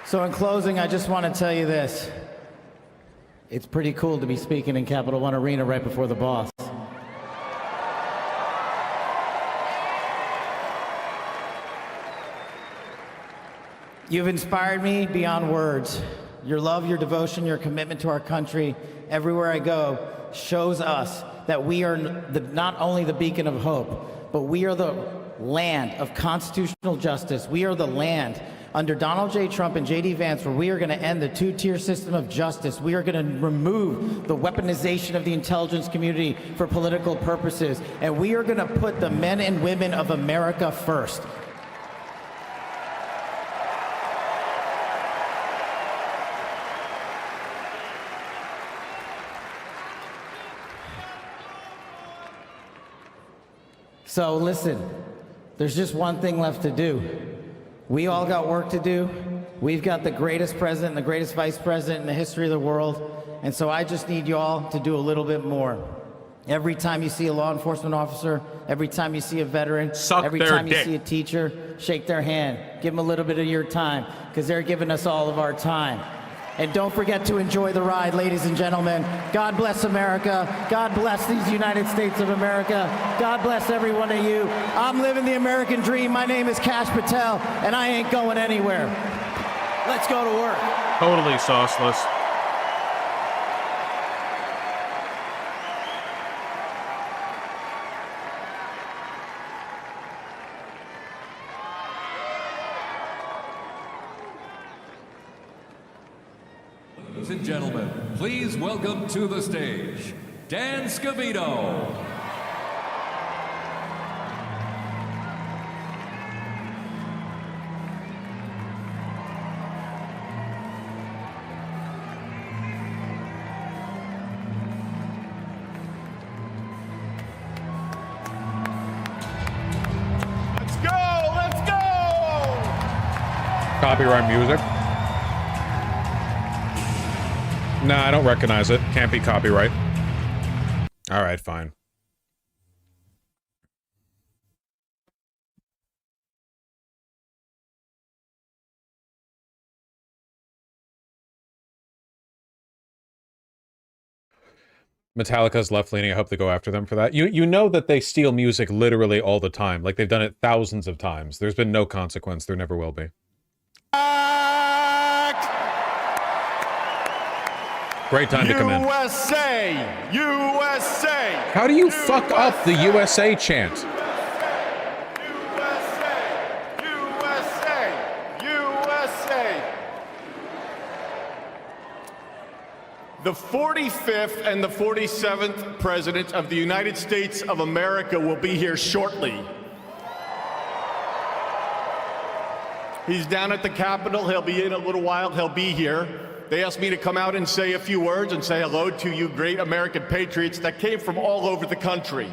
So in closing, I just want to tell you this. It's pretty cool to be speaking in Capital One Arena right before the boss. You've inspired me beyond words. Your love, your devotion, your commitment to our country, everywhere I go, shows us that we are not only the beacon of hope, but we are the land of constitutional justice. We are the land under Donald J. Trump and J.D. Vance, where we are going to end the two-tier system of justice. We are going to remove the weaponization of the intelligence community for political purposes. And we are going to put the men and women of America first. So listen, there's just one thing left to do. We all got work to do. We've got the greatest president and the greatest vice president in the history of the world. And so I just need you all to do a little bit more. Every time you see a law enforcement officer, every time you see a veteran, every time you see a teacher, shake their hand. Give them a little bit of your time, because they're giving us all of our time. And don't forget to enjoy the ride, ladies and gentlemen. God bless America. God bless these United States of America. God bless every one of you. I'm living the American dream. My name is Kash Patel, and I ain't going anywhere. Let's go to work. Totally sauceless. Ladies and gentlemen, please welcome to the stage, Dan Scavino. Let's go! Let's go! Copyright music. Nah, I don't recognize it. Can't be copyright. Alright, fine. Metallica's left-leaning. I hope they go after them for that. You know that they steal music literally all the time. Like, they've done it thousands of times. There's been no consequence. There never will be. Great time to come in. USA! USA! How do you fuck up the USA chant? USA! USA! The 45th and the 47th President of the United States of America will be here shortly. He's down at the Capitol. He'll be in a little while. He'll be here. They asked me to come out and say a few words and say hello to you great American patriots that came from all over the country.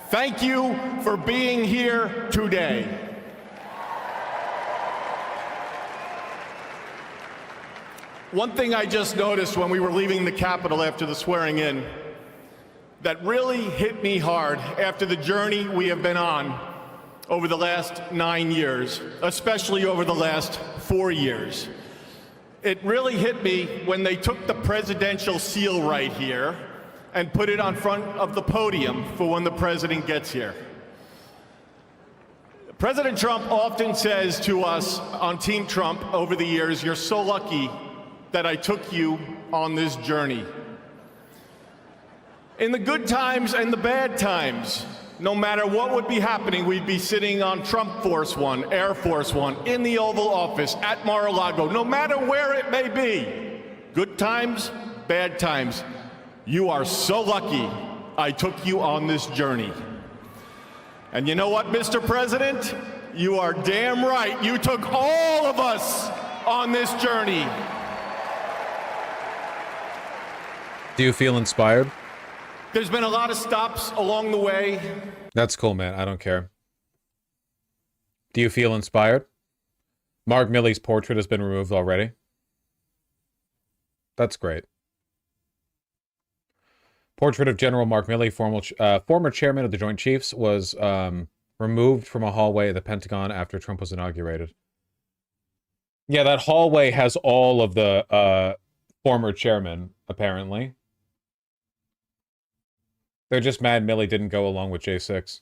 Thank you for being here today. One thing I just noticed when we were leaving the Capitol after the swearing in that really hit me hard after the journey we have been on over the last 9 years, especially over the last 4 years. It really hit me when they took the presidential seal right here and put it on front of the podium for when the president gets here. President Trump often says to us on Team Trump over the years, "You're so lucky that I took you on this journey." In the good times and the bad times, no matter what would be happening, we'd be sitting on Trump Force One, Air Force One, in the Oval Office, at Mar-a-Lago, no matter where it may be. Good times, bad times. You are so lucky I took you on this journey. And you know what, Mr. President? You are damn right. You took all of us on this journey. Do you feel inspired? There's been a lot of stops along the way. That's cool, man. I don't care. Do you feel inspired? Mark Milley's portrait has been removed already. That's great. Portrait of General Mark Milley, former chairman of the Joint Chiefs, was removed from a hallway at the Pentagon after Trump was inaugurated. Yeah, that hallway has all of the former chairmen, apparently. They're just mad Milley didn't go along with J6.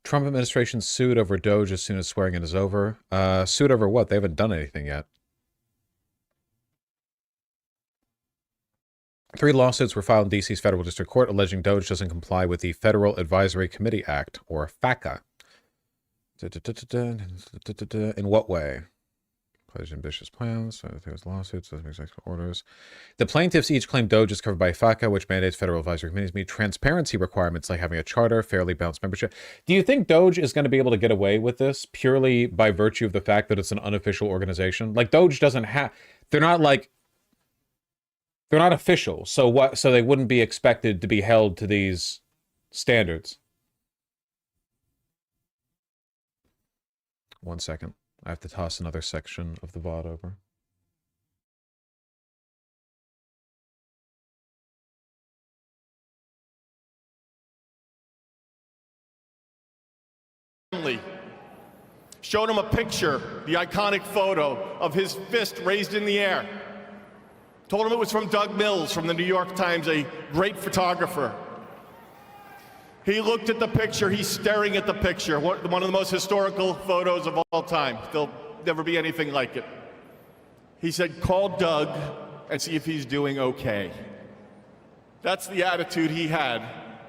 Trump administration sued over Doge as soon as swearing in is over. Sued over what? They haven't done anything yet. 3 lawsuits were filed in D.C.'s federal district court alleging Doge doesn't comply with the Federal Advisory Committee Act, or FACA. In what way? Pledged ambitious plans, there was lawsuits, executive orders. The plaintiffs each claim Doge is covered by FACA, which mandates federal advisory committees meet transparency requirements like having a charter, fairly balanced membership. Do you think Doge is going to be able to get away with this purely by virtue of the fact that it's an unofficial organization? Like, Doge doesn't have... They're not official, so what? So they wouldn't be expected to be held to these standards. 1 second. I have to toss another section of the VOD over. Showed him a picture, the iconic photo of his fist raised in the air. Told him it was from Doug Mills from the New York Times, a great photographer. He looked at the picture, he's staring at the picture, one of the most historical photos of all time. There'll never be anything like it. He said, call Doug and see if he's doing okay. That's the attitude he had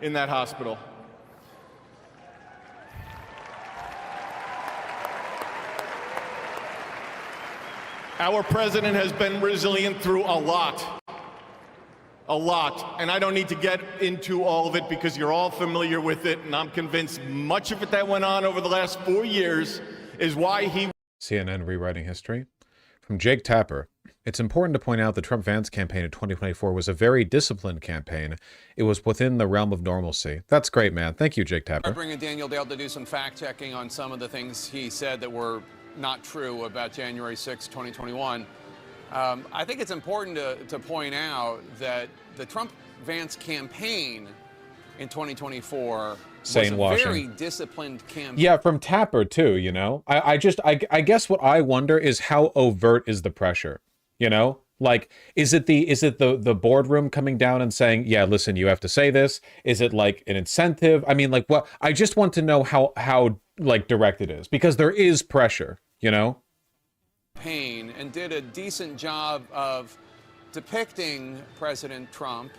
in that hospital. Our president has been resilient through a lot. And I don't need to get into all of it because you're all familiar with it, and I'm convinced much of it that went on over the last 4 years is why he... CNN rewriting history. From Jake Tapper. It's important to point out the Trump-Vance campaign in 2024 was a very disciplined campaign. It was within the realm of normalcy. That's great, man. Thank you, Jake Tapper. I'm bringing Daniel Dale to do some fact-checking on some of the things he said that were not true about January 6, 2021. I think it's important to point out that the Trump-Vance campaign in 2024 was a very disciplined campaign. Yeah, from Tapper too, you know. I guess what I wonder is how overt is the pressure, you know? Like, is it the boardroom coming down and saying, yeah, listen, you have to say this? Is it like an incentive? I mean, like, what? I just want to know how like direct it is, because there is pressure, you know? And did a decent job of depicting President Trump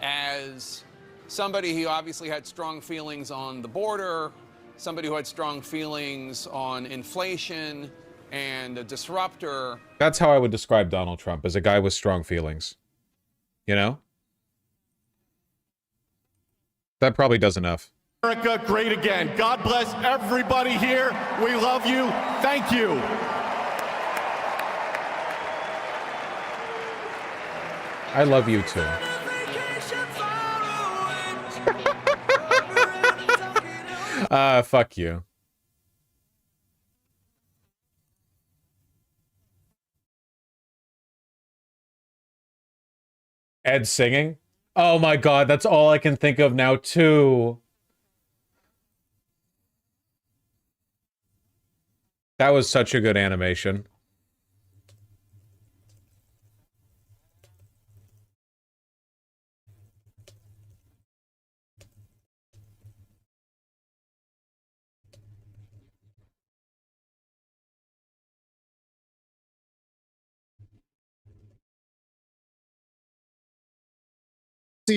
as somebody who obviously had strong feelings on the border, somebody who had strong feelings on inflation, and a disruptor. That's how I would describe Donald Trump, as a guy with strong feelings. You know? That probably does enough. America great again. God bless everybody here. We love you. Thank you. I love you too. Fuck you. Ed singing? Oh my god, that's all I can think of now too. That was such a good animation.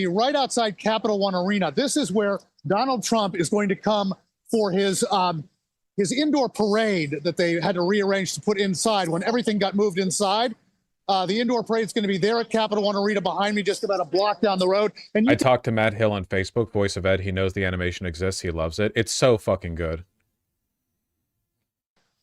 Right outside Capital One Arena. This is where Donald Trump is going to come for his indoor parade that they had to rearrange to put inside when everything got moved inside. The indoor parade is going to be there at Capital One Arena behind me, just about a block down the road. And I talked to Matt Hill on Facebook, Voice of Ed. He knows the animation exists. He loves it. It's so fucking good.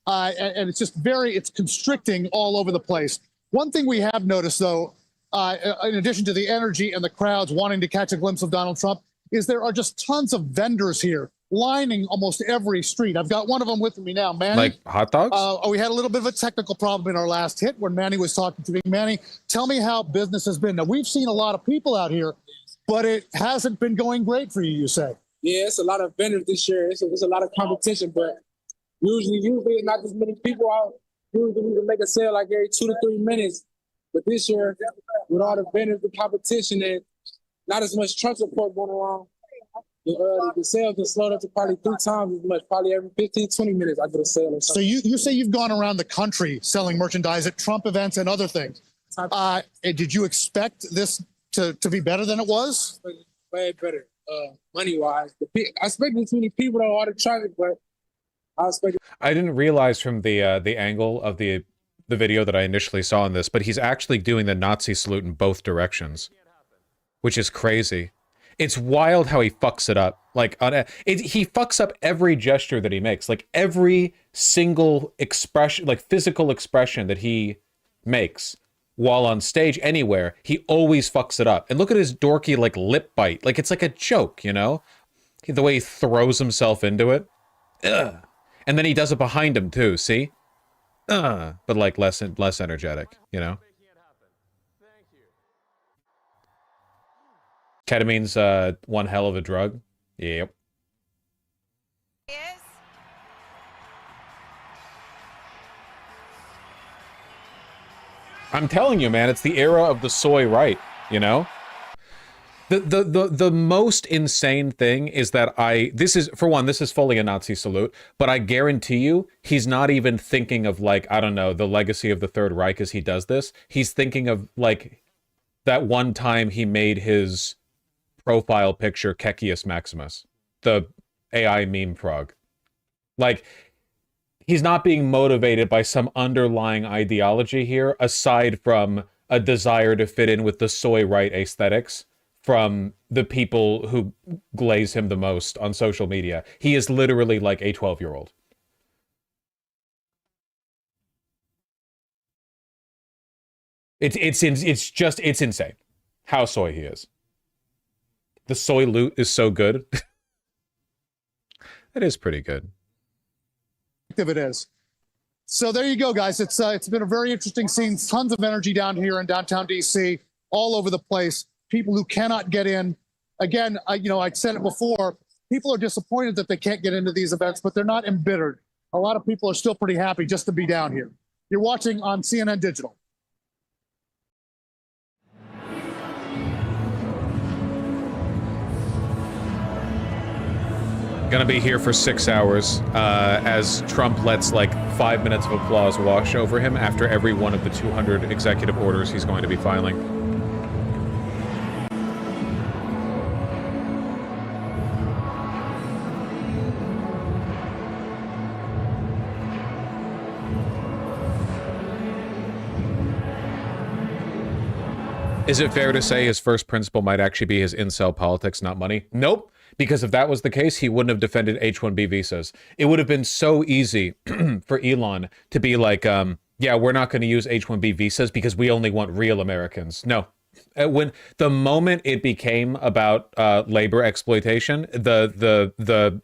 And it's just it's constricting all over the place. One thing we have noticed, though, in addition to the energy and the crowds wanting to catch a glimpse of Donald Trump, is there are just tons of vendors here lining almost every street. I've got one of them with me now, Manny. Like hot dogs? We had a little bit of a technical problem in our last hit when Manny was talking to me. Manny, tell me how business has been. Now, we've seen a lot of people out here, but it hasn't been going great for you, you say. Yeah, it's a lot of vendors this year. It's a lot of competition, but usually it's not as many people out. Usually we can make a sale like every 2 to 3 minutes. But this year, with all the vendors, the competition, and not as much Trump support going around, the sales have slowed up to probably 3 times as much. Probably every 15, 20 minutes I get a sale or something. So you say you've gone around the country selling merchandise at Trump events and other things. And did you expect this to be better than it was? Way better, money-wise. I expected too many people, though, all the traffic, but I expected... I didn't realize from the angle of the video that I initially saw in this, but he's actually doing the Nazi salute in both directions, which is crazy. It's wild how he fucks it up. Like he fucks up every gesture that he makes, like every single expression, like physical expression that he makes while on stage anywhere. He always fucks it up. And look at his dorky like lip bite, like it's like a joke, you know? The way he throws himself into it. Ugh. And then he does it behind him too. See? But like less energetic, you know? Ketamine's one hell of a drug. Yep. I'm telling you, man, it's the era of the soy right, you know? The most insane thing is that this is fully a Nazi salute, but I guarantee you he's not even thinking of like, I don't know, the legacy of the Third Reich as he does this. He's thinking of like that one time he made his profile picture Kekius Maximus, the AI meme frog. Like, he's not being motivated by some underlying ideology here, aside from a desire to fit in with the soy right aesthetics from the people who glaze him the most on social media. He is literally like a 12-year-old. It's insane how soy he is. The soy loot is so good. That is pretty good. It is. So there you go, guys. It's been a very interesting scene. Tons of energy down here in downtown DC, all over the place. People who cannot get in. Again, I said it before. People are disappointed that they can't get into these events, but they're not embittered. A lot of people are still pretty happy just to be down here. You're watching on CNN Digital. Gonna be here for 6 hours as Trump lets like 5 minutes of applause wash over him after every one of the 200 executive orders he's going to be filing. Is it fair to say his first principle might actually be his incel politics, not money? Nope. Because if that was the case, he wouldn't have defended H-1B visas. It would have been so easy for Elon to be like, yeah, we're not going to use H-1B visas because we only want real Americans. No. When the moment it became about labor exploitation, the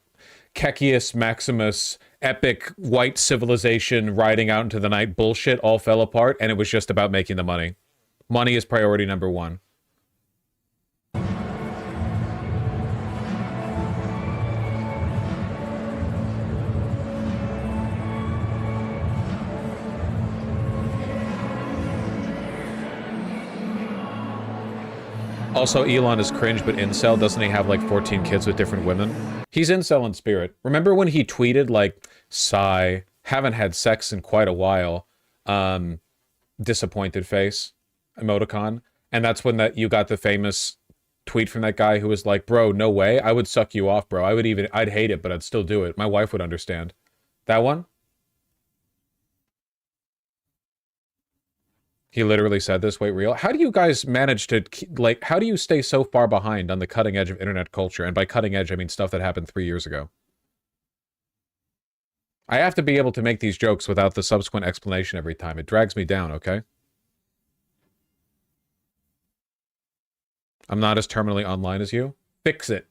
Kekius Maximus epic white civilization riding out into the night bullshit all fell apart, and it was just about making the money. Money is priority number one. Also, Elon is cringe, but incel. Doesn't he have like 14 kids with different women? He's incel in spirit. Remember when he tweeted like, sigh, haven't had sex in quite a while, disappointed face, emoticon? And that's when you got the famous tweet from that guy who was like, bro, no way, I would suck you off, bro. I'd hate it, but I'd still do it. My wife would understand. That one? He literally said this, wait, real? How do you guys manage to, like, how do you stay so far behind on the cutting edge of internet culture? And by cutting edge, I mean stuff that happened 3 years ago. I have to be able to make these jokes without the subsequent explanation every time. It drags me down, okay? I'm not as terminally online as you. Fix it.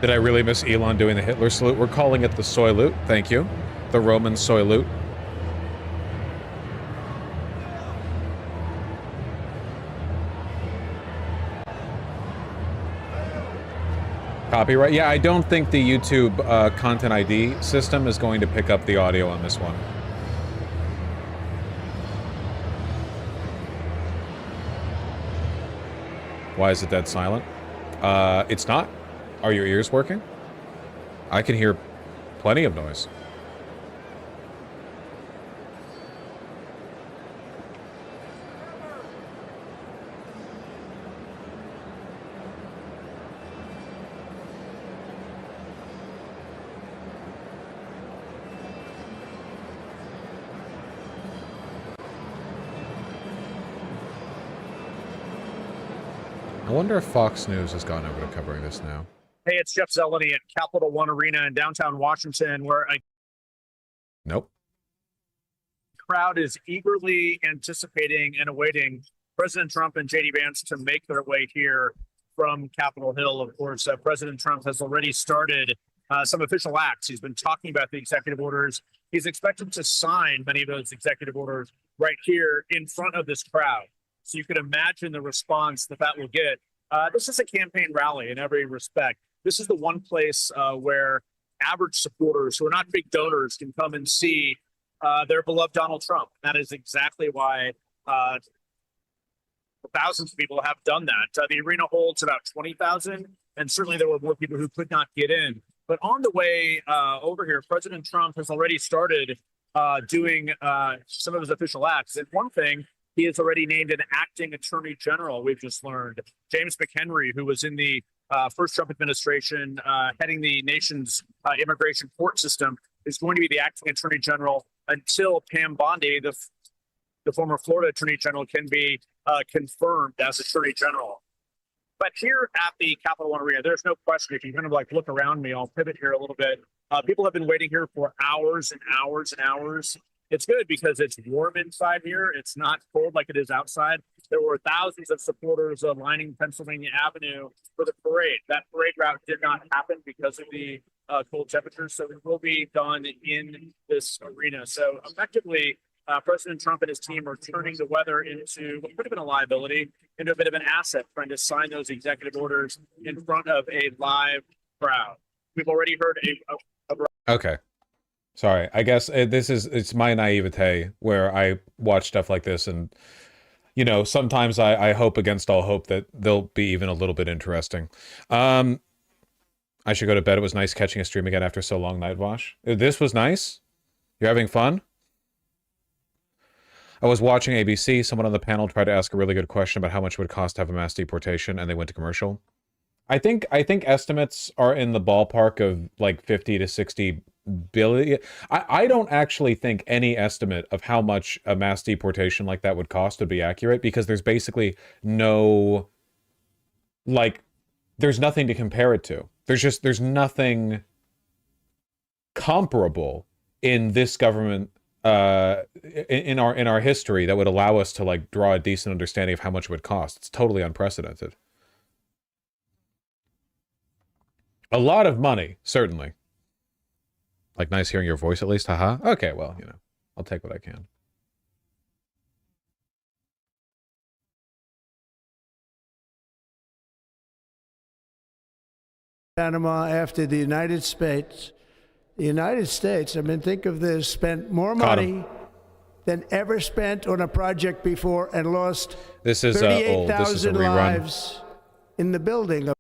Did I really miss Elon doing the Hitler salute? We're calling it the soy loot. Thank you. The Roman soy loot. Copyright? Yeah, I don't think the YouTube Content ID system is going to pick up the audio on this one. Why is it dead silent? It's not. Are your ears working? I can hear plenty of noise. I wonder if Fox News has gone over to covering this now. Hey, it's Jeff Zeleny at Capital One Arena in downtown Washington, where a Nope. crowd is eagerly anticipating and awaiting President Trump and JD Vance to make their way here from Capitol Hill. Of course, President Trump has already started some official acts. He's been talking about the executive orders. He's expected to sign many of those executive orders right here in front of this crowd. So you can imagine the response that will get. This is a campaign rally in every respect. This is the one place where average supporters who are not big donors can come and see their beloved Donald Trump. That is exactly why thousands of people have done that. The arena holds about 20,000, and certainly there were more people who could not get in. But on the way over here, President Trump has already started doing some of his official acts. And one thing, he has already named an acting attorney general, we've just learned. James McHenry, who was in the first Trump administration, heading the nation's immigration court system, is going to be the acting attorney general until Pam Bondi, the former Florida attorney general, can be confirmed as attorney general. But here at the Capital One Arena, there's no question. If you kind of like look around me, I'll pivot here a little bit. People have been waiting here for hours and hours and hours. It's good because it's warm inside here. It's not cold like it is outside. There were thousands of supporters lining Pennsylvania Avenue for the parade. That parade route did not happen because of the cold temperatures. So we will be done in this arena. So effectively, President Trump and his team are turning the weather into what could have been a liability into a bit of an asset, trying to sign those executive orders in front of a live crowd. We've already heard Okay. Sorry. I guess it's my naivete where I watch stuff like this and, you know, sometimes I hope against all hope that they'll be even a little bit interesting. I should go to bed. It was nice catching a stream again after so long, Nightwash. This was nice? You're having fun? I was watching ABC. Someone on the panel tried to ask a really good question about how much it would cost to have a mass deportation, and they went to commercial. I think estimates are in the ballpark of like 50 to 60 billion. I don't actually think any estimate of how much a mass deportation like that would cost would be accurate, because there's basically no, like, there's nothing to compare it to. There's nothing comparable in this government, in our history that would allow us to like draw a decent understanding of how much it would cost. It's totally unprecedented. A lot of money, certainly. Like, nice hearing your voice at least, haha. Okay, well, you know, I'll take what I can. Panama after the United States. The United States, I mean, think of this, spent more money than ever spent on a project before and lost this is 38,000 lives in the building.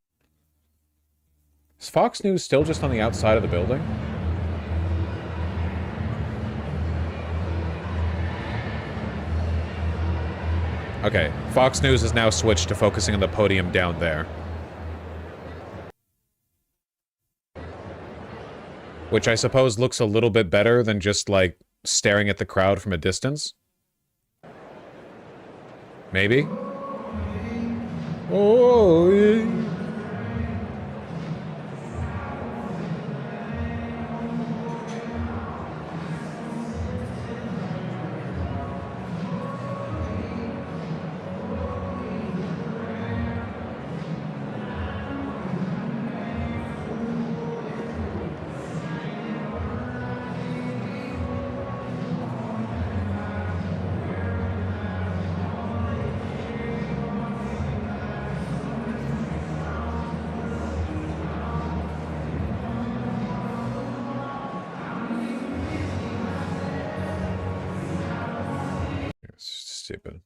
Is Fox News still just on the outside of the building? Okay, Fox News has now switched to focusing on the podium down there. Which I suppose looks a little bit better than just, like, staring at the crowd from a distance. Maybe? Oh, yeah. Stupid.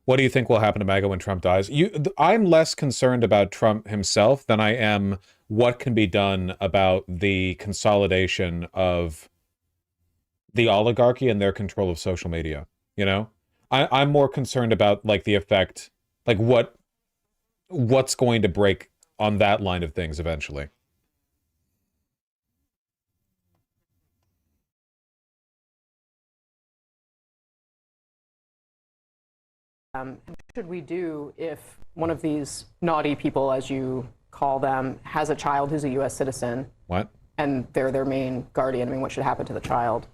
What do you think will happen to MAGA when Trump dies? I'm less concerned about Trump himself than I am what can be done about the consolidation of the oligarchy and their control of social media. You know, I'm more concerned about like the effect, like what's going to break on that line of things eventually. Should we do if one of these naughty people, as you call them, has a child who's a U.S. citizen? What? And they're their main guardian. I mean, what should happen to the child?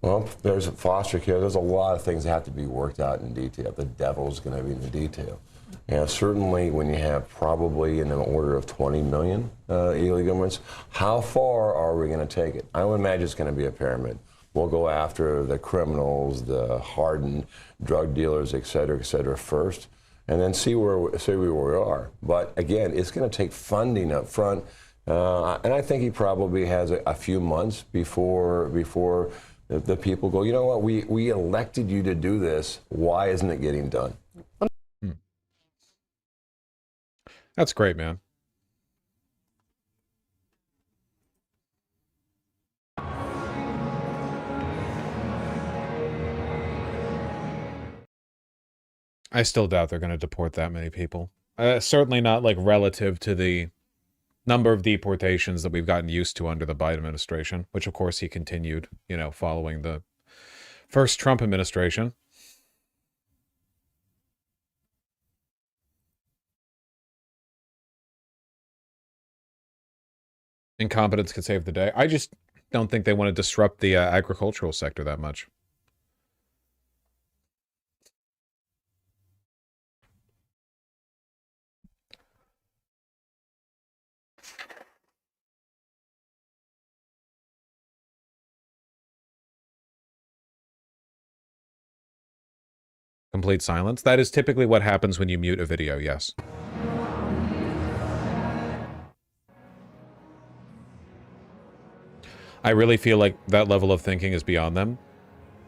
Well, there's foster care. There's a lot of things that have to be worked out in detail. The devil's going to be in the detail. Yeah, certainly when you have probably in an order of 20 million illegal immigrants, how far are we going to take it? I would imagine it's going to be a pyramid. We'll go after the criminals, the hardened drug dealers, et cetera, first, and then see where we are. But again, it's going to take funding up front, and I think he probably has a few months before the people go, you know what, we elected you to do this. Why isn't it getting done? That's great, man. I still doubt they're going to deport that many people. Certainly not like relative to the number of deportations that we've gotten used to under the Biden administration, which of course he continued, you know, following the first Trump administration. Incompetence could save the day. I just don't think they want to disrupt the agricultural sector that much. Complete silence. That is typically what happens when you mute a video, yes. I really feel like that level of thinking is beyond them.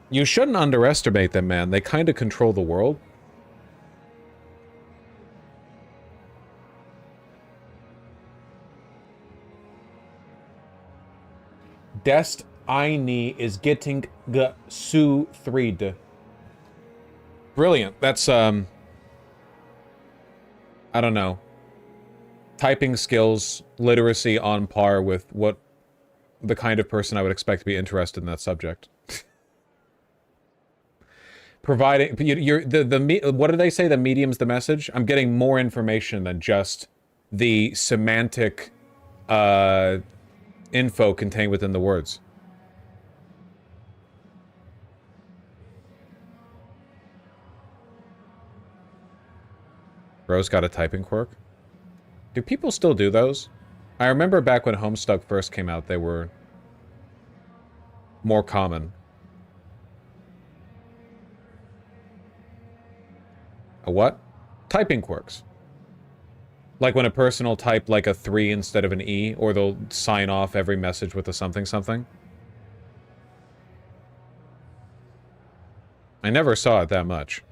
You shouldn't underestimate them, man. They kind of control the world. Dest Aini is getting Su 3'd. Brilliant. That's, I don't know. Typing skills, literacy on par with what the kind of person I would expect to be interested in that subject. Providing, what do they say? The medium's the message? I'm getting more information than just the semantic, info contained within the words. Bro's got a typing quirk. Do people still do those? I remember back when Homestuck first came out, they were more common. A what? Typing quirks. Like when a person will type like a 3 instead of an E, or they'll sign off every message with a something something. I never saw it that much.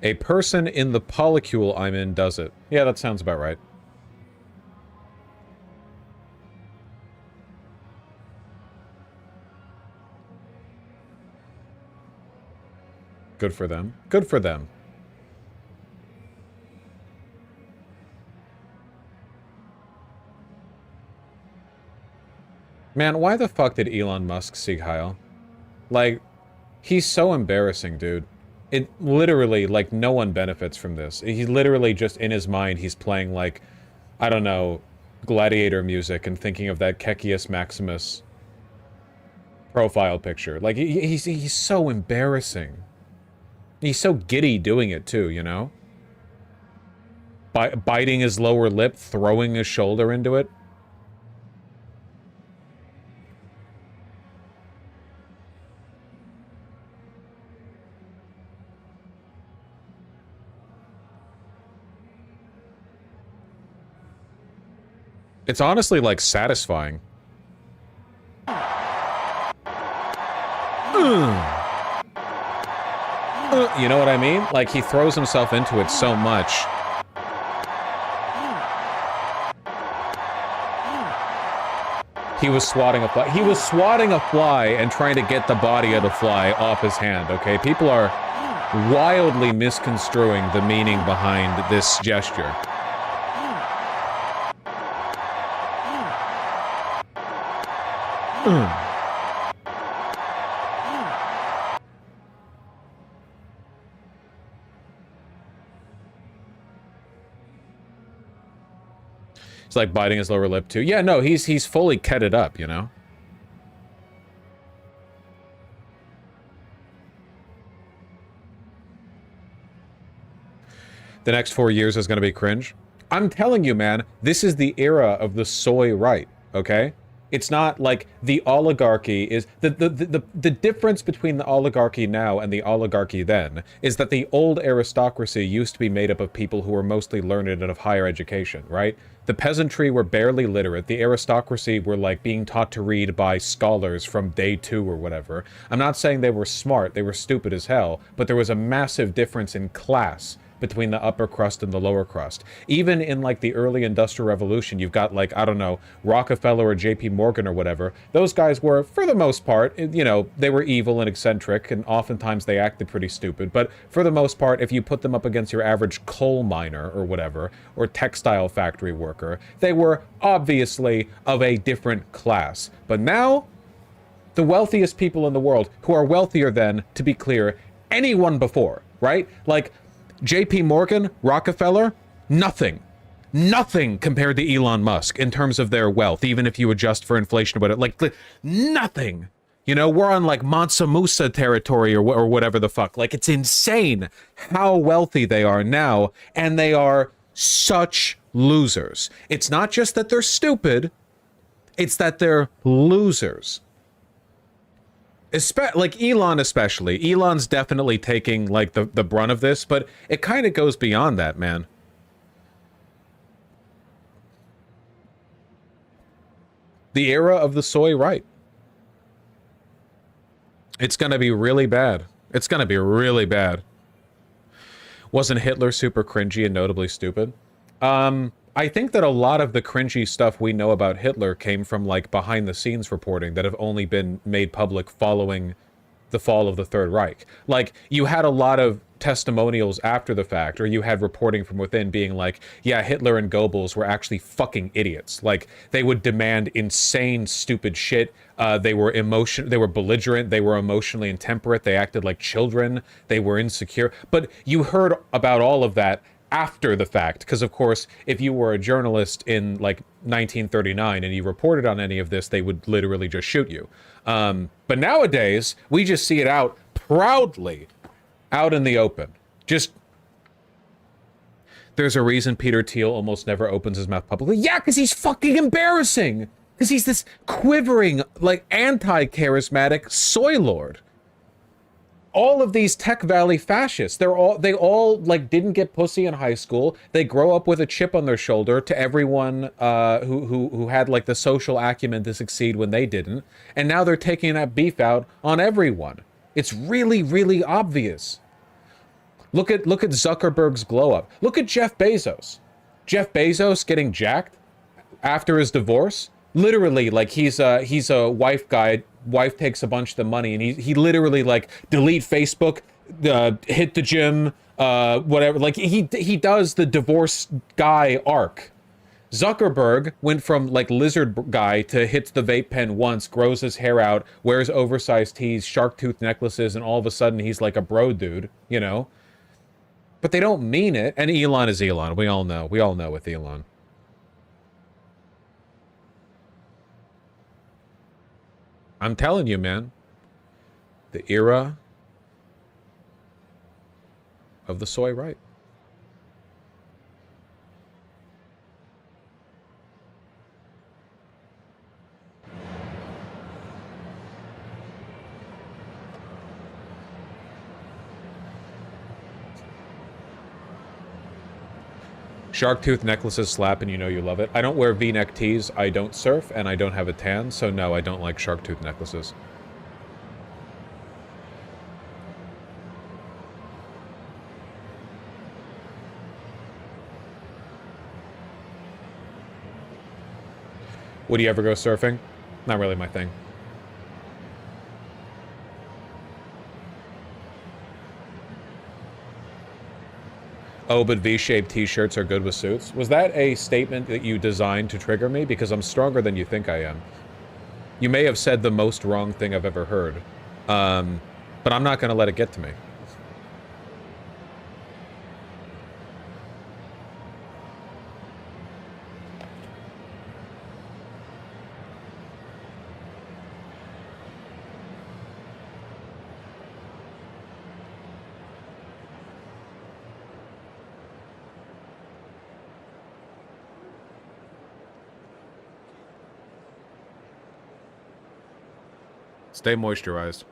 A person in the polycule I'm in does it. Yeah, that sounds about right. Good for them. Good for them. Man, why the fuck did Elon Musk seek Heil? Like, he's so embarrassing, dude. It literally, like, no one benefits from this. He literally just, in his mind, he's playing, like, I don't know, gladiator music and thinking of that Kekius Maximus profile picture. Like, he's so embarrassing. He's so giddy doing it, too, you know? Biting his lower lip, throwing his shoulder into it. It's honestly, like, satisfying. You know what I mean? Like, he throws himself into it so much. He was swatting a fly. He was swatting a fly and trying to get the body of the fly off his hand, okay? People are wildly misconstruing the meaning behind this gesture. It's like biting his lower lip too. Yeah, no, he's fully ketted up, you know? The next 4 years is going to be cringe. I'm telling you, man, this is the era of the soy right, okay? It's not like the oligarchy is... The difference between the oligarchy now and the oligarchy then is that the old aristocracy used to be made up of people who were mostly learned and of higher education, right? The peasantry were barely literate. The aristocracy were like being taught to read by scholars from day 2 or whatever. I'm not saying they were smart, they were stupid as hell, but there was a massive difference in class between the upper crust and the lower crust. Even in like the early Industrial Revolution, you've got like, I don't know, Rockefeller or JP Morgan or whatever. Those guys were, for the most part, you know, they were evil and eccentric, and oftentimes they acted pretty stupid. But for the most part, if you put them up against your average coal miner or whatever, or textile factory worker, they were obviously of a different class. But now, the wealthiest people in the world, who are wealthier than, to be clear, anyone before, right? Like, JP Morgan, Rockefeller, nothing. Nothing compared to Elon Musk in terms of their wealth, even if you adjust for inflation, but like nothing. You know, we're on like Mansa Musa territory or whatever the fuck. Like, it's insane how wealthy they are now, and they are such losers. It's not just that they're stupid, It's that they're losers. Like Elon especially. Elon's definitely taking like the brunt of this, but it kind of goes beyond that, man. The era of the soy right. It's gonna be really bad. It's gonna be really bad. Wasn't Hitler super cringy and notably stupid? I think that a lot of the cringy stuff we know about Hitler came from like behind the scenes reporting that have only been made public following the fall of the Third Reich. Like, you had a lot of testimonials after the fact, or you had reporting from within being like, yeah, Hitler and Goebbels were actually fucking idiots. Like, they would demand insane, stupid shit. They were belligerent. They were emotionally intemperate. They acted like children. They were insecure. But you heard about all of that after the fact, because of course, if you were a journalist in like 1939 and you reported on any of this, they would literally just shoot you. But nowadays, we just see it out proudly, out in the open. Just, there's a reason Peter Thiel almost never opens his mouth publicly. Yeah, because he's fucking embarrassing. Because he's this quivering, like, anti-charismatic soy lord. All of these Tech Valley fascists, they all like didn't get pussy in high school. They grow up with a chip on their shoulder to everyone who had like the social acumen to succeed when they didn't, and now they're taking that beef out on everyone. It's really, really obvious. Look at Zuckerberg's glow up. Look at Jeff Bezos. Jeff Bezos getting jacked after his divorce. Literally, like he's a wife guy. Wife takes a bunch of the money, and he literally like delete Facebook, hit the gym, whatever. Like he does the divorce guy arc. Zuckerberg went from like lizard guy to hits the vape pen once, grows his hair out, wears oversized tees, shark tooth necklaces, and all of a sudden he's like a bro dude, you know. But they don't mean it. And Elon is Elon. We all know. We all know with Elon. I'm telling you, man, the era of the soy right. Shark tooth necklaces slap and you know you love it. I don't wear V-neck tees, I don't surf, and I don't have a tan, so no, I don't like shark tooth necklaces. Would you ever go surfing? Not really my thing. Oh, but V-shaped t-shirts are good with suits. Was that a statement that you designed to trigger me? Because I'm stronger than you think I am. You may have said the most wrong thing I've ever heard. But I'm not going to let it get to me. Stay moisturized.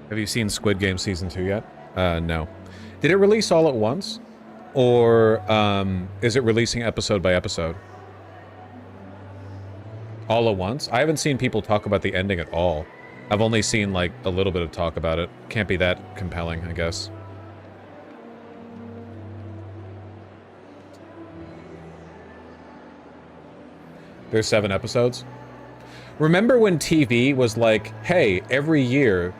Have you seen Squid Game Season 2 yet? No. Did it release all at once? Or is it releasing episode by episode? All at once? I haven't seen people talk about the ending at all. I've only seen, like, a little bit of talk about it. Can't be that compelling, I guess. There's 7 episodes? Remember when TV was like, hey, every year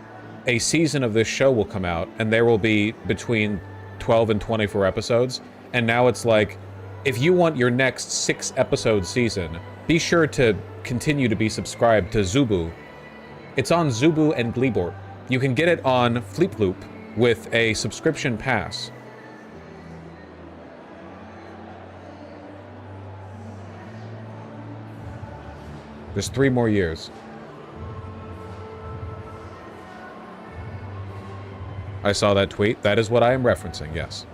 a season of this show will come out and there will be between 12 and 24 episodes? And now it's like, if you want your next 6-episode season, be sure to continue to be subscribed to Zubu. It's on Zubu and Gleebort. You can get it on Fleeploop with a subscription pass. There's 3 more years. I saw that tweet. That is what I am referencing, yes.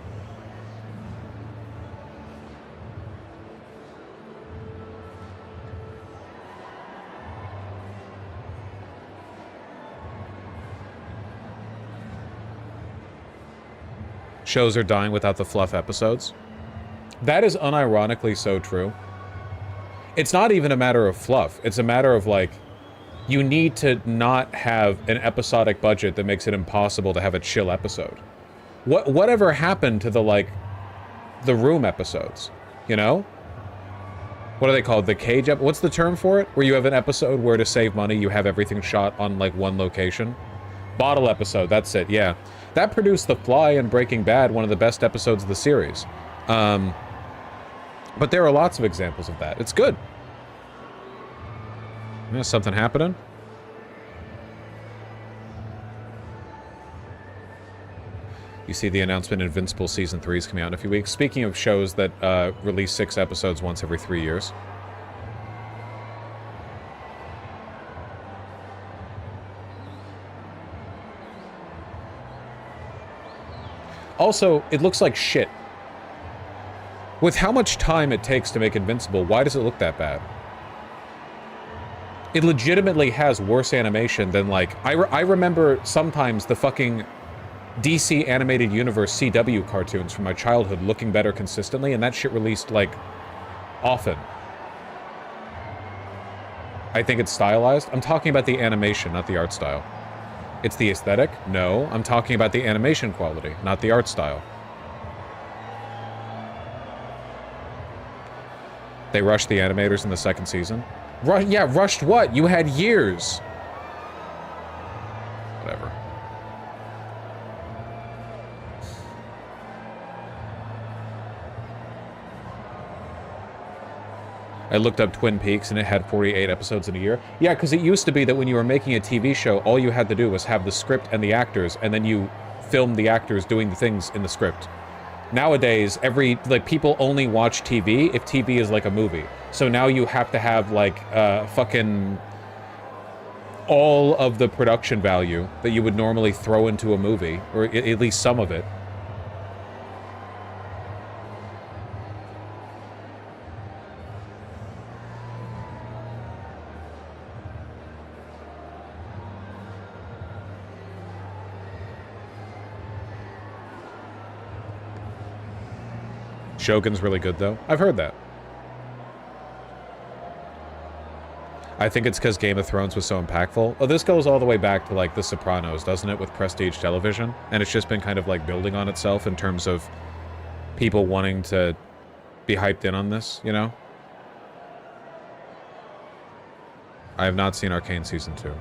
Shows are dying without the fluff episodes. That is unironically so true. It's not even a matter of fluff. It's a matter of, like, you need to not have an episodic budget that makes it impossible to have a chill episode. Whatever happened to the, like, the Room episodes, you know? What are they called? The cage what's the term for it? Where you have an episode where to save money, you have everything shot on, like, one location? Bottle episode, that's it, yeah. That produced The Fly and Breaking Bad, one of the best episodes of the series. But there are lots of examples of that. It's good. There's something happening. You see the announcement Invincible Season 3 is coming out in a few weeks. Speaking of shows that release 6 episodes once every 3 years. Also, it looks like shit. With how much time it takes to make Invincible, why does it look that bad? It legitimately has worse animation than, like... I remember sometimes the fucking DC Animated Universe CW cartoons from my childhood looking better consistently, and that shit released, like, often. I think it's stylized. I'm talking about the animation, not the art style. It's the aesthetic? No, I'm talking about the animation quality, not the art style. They rushed the animators in the 2nd season. Yeah, rushed what? You had years. Whatever. I looked up Twin Peaks and it had 48 episodes in a year. Yeah, because it used to be that when you were making a TV show, all you had to do was have the script and the actors, and then you filmed the actors doing the things in the script. Nowadays, people only watch TV if TV is like a movie. So now you have to have, like, fucking all of the production value that you would normally throw into a movie, or at least some of it. Shogun's really good, though. I've heard that. I think it's because Game of Thrones was so impactful. Oh, this goes all the way back to, like, The Sopranos, doesn't it, with prestige television? And it's just been kind of, like, building on itself in terms of people wanting to be hyped in on this, you know? I have not seen Arcane Season 2.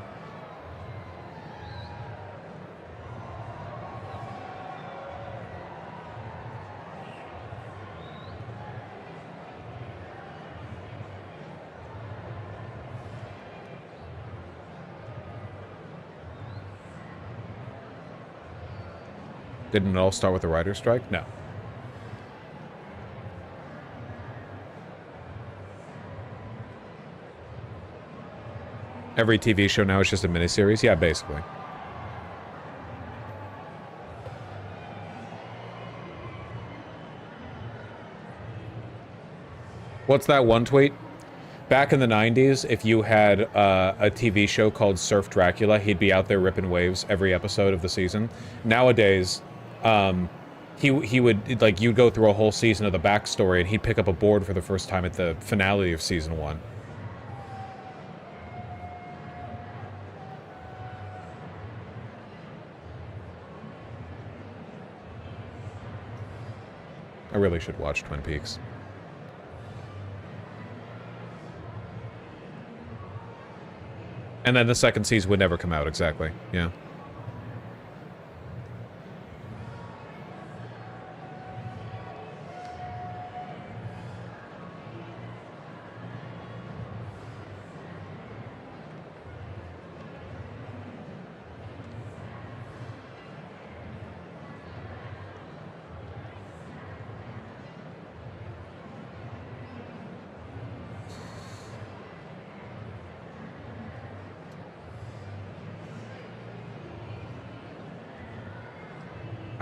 Didn't it all start with a writer's strike? No. Every TV show now is just a miniseries? Yeah, basically. What's that one tweet? Back in the 90s, if you had a TV show called Surf Dracula, he'd be out there ripping waves every episode of the season. Nowadays, he would, like, you'd go through a whole season of the backstory and he'd pick up a board for the first time at the finale of season 1. I really should watch Twin Peaks. And then the 2nd season would never come out, exactly. Yeah.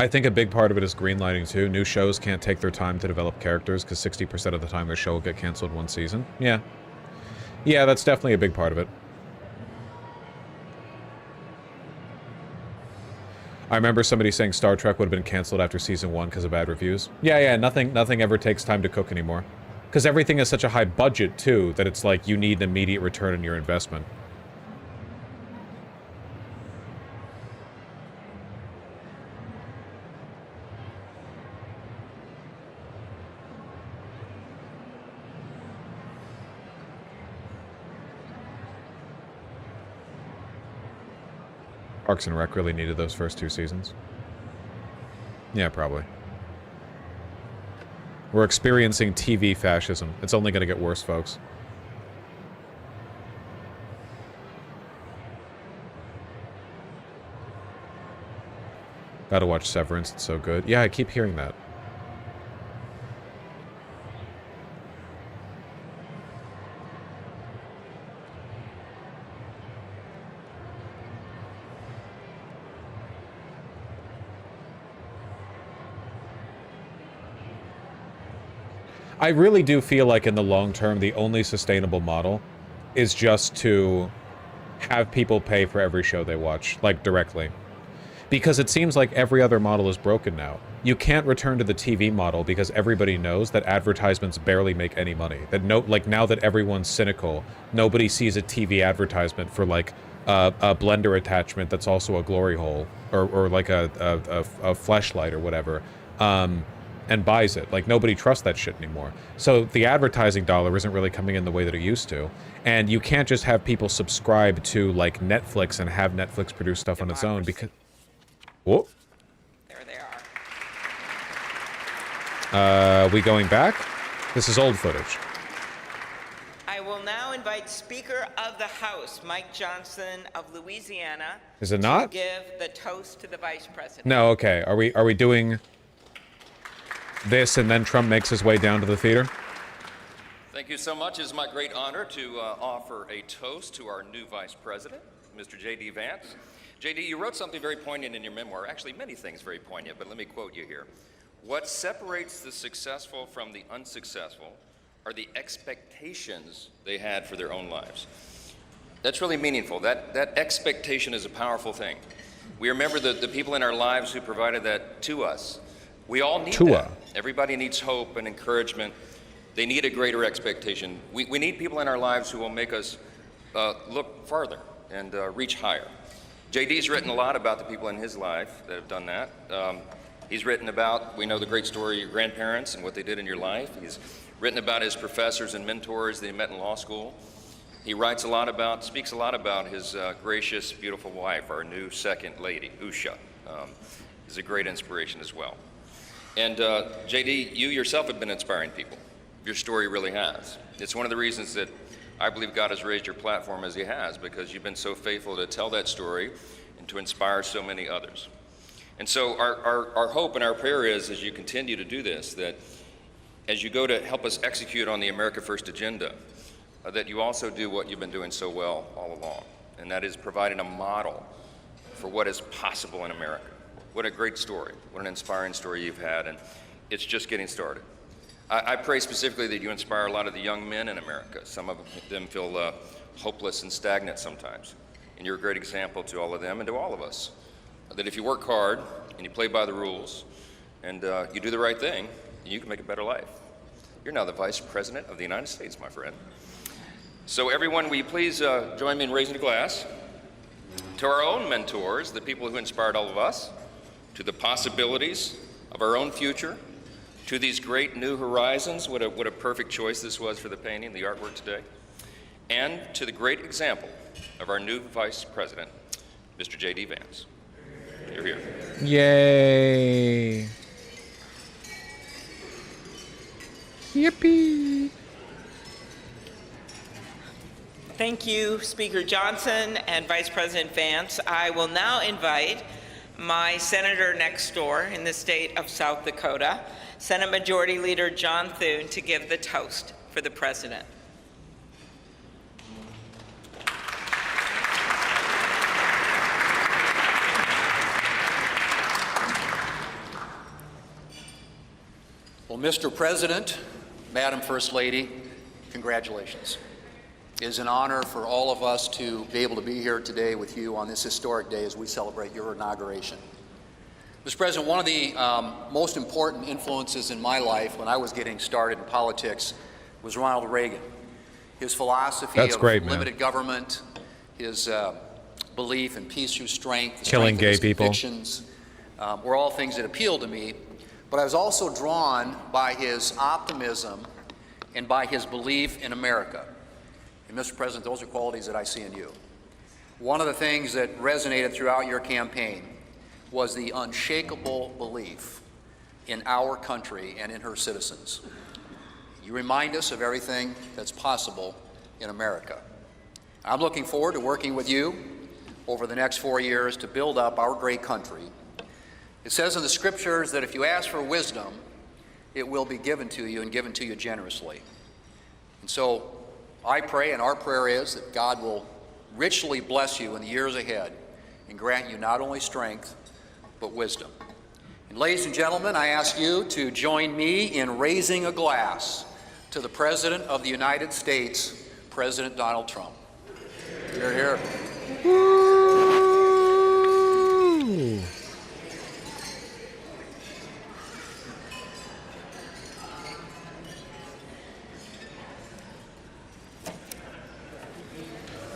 I think a big part of it is greenlighting too. New shows can't take their time to develop characters because 60% of the time their show will get canceled one season. Yeah. Yeah, that's definitely a big part of it. I remember somebody saying Star Trek would have been canceled after season 1 because of bad reviews. Yeah, nothing ever takes time to cook anymore. Because everything is such a high budget too that it's like you need an immediate return on your investment. Parks and Rec really needed those first 2 seasons. Yeah, probably. We're experiencing TV fascism. It's only going to get worse, folks. Gotta watch Severance, it's so good. Yeah, I keep hearing that. I really do feel like in the long term, the only sustainable model is just to have people pay for every show they watch, like directly. Because it seems like every other model is broken now. You can't return to the TV model because everybody knows that advertisements barely make any money. That now that everyone's cynical, nobody sees a TV advertisement for like a blender attachment that's also a glory hole or like a fleshlight or whatever. And buys it. Like, nobody trusts that shit anymore. So the advertising dollar isn't really coming in the way that it used to. And you can't just have people subscribe to, like, Netflix and have Netflix produce stuff on its own because... Whoa. There they are. We going back? This is old footage. I will now invite Speaker of the House, Mike Johnson of Louisiana. Is it not? To give the toast to the Vice President. No, okay. Are we doing this and then Trump makes his way down to the theater? Thank you so much. It is my great honor to offer a toast to our new Vice President, Mr. J.D. Vance. J.D., you wrote something very poignant in your memoir. Actually, many things very poignant, but let me quote you here. What separates the successful from the unsuccessful are the expectations they had for their own lives. That's really meaningful. That expectation is a powerful thing. We remember the people in our lives who provided that to us. We all need that. Everybody needs hope and encouragement. They need a greater expectation. We need people in our lives who will make us look farther and reach higher. JD's written a lot about the people in his life that have done that. He's written about, we know the great story of your grandparents and what they did in your life. He's written about his professors and mentors that he met in law school. He speaks a lot about his gracious, beautiful wife, our new second lady, Usha. Is a great inspiration as well. And JD, you yourself have been inspiring people. Your story really has. It's one of the reasons that I believe God has raised your platform as he has, because you've been so faithful to tell that story and to inspire so many others. And so our hope and our prayer is, as you continue to do this, that as you go to help us execute on the America First agenda, that you also do what you've been doing so well all along, and that is providing a model for what is possible in America. What a great story. What an inspiring story you've had, and it's just getting started. I pray specifically that you inspire a lot of the young men in America. Some of them feel hopeless and stagnant sometimes, and you're a great example to all of them and to all of us. That if you work hard and you play by the rules and you do the right thing, you can make a better life. You're now the Vice President of the United States, my friend. So everyone, will you please join me in raising a glass to our own mentors, the people who inspired all of us, to the possibilities of our own future, to these great new horizons. What a perfect choice this was for the painting, the artwork today. And to the great example of our new Vice President, Mr. J.D. Vance. You're here. Yay. Yippee. Thank you, Speaker Johnson and Vice President Vance. I will now invite my senator next door in the state of South Dakota, Senate Majority Leader John Thune, to give the toast for the president. Well, Mr. President, Madam First Lady, congratulations. It is an honor for all of us to be able to be here today with you on this historic day as we celebrate your inauguration. Mr. President, one of the most important influences in my life when I was getting started in politics was Ronald Reagan. His philosophy of limited government, his belief in peace through strength, Killing gay people, were all things that appealed to me. But I was also drawn by his optimism and by his belief in America. And Mr. President, those are qualities that I see in you. One of the things that resonated throughout your campaign was the unshakable belief in our country and in her citizens. You remind us of everything that's possible in America. I'm looking forward to working with you over the next 4 years to build up our great country. It says in the scriptures that if you ask for wisdom, it will be given to you and given to you generously. And so I pray, and our prayer is, that God will richly bless you in the years ahead and grant you not only strength, but wisdom. And ladies and gentlemen, I ask you to join me in raising a glass to the President of the United States, President Donald Trump. Hear, hear.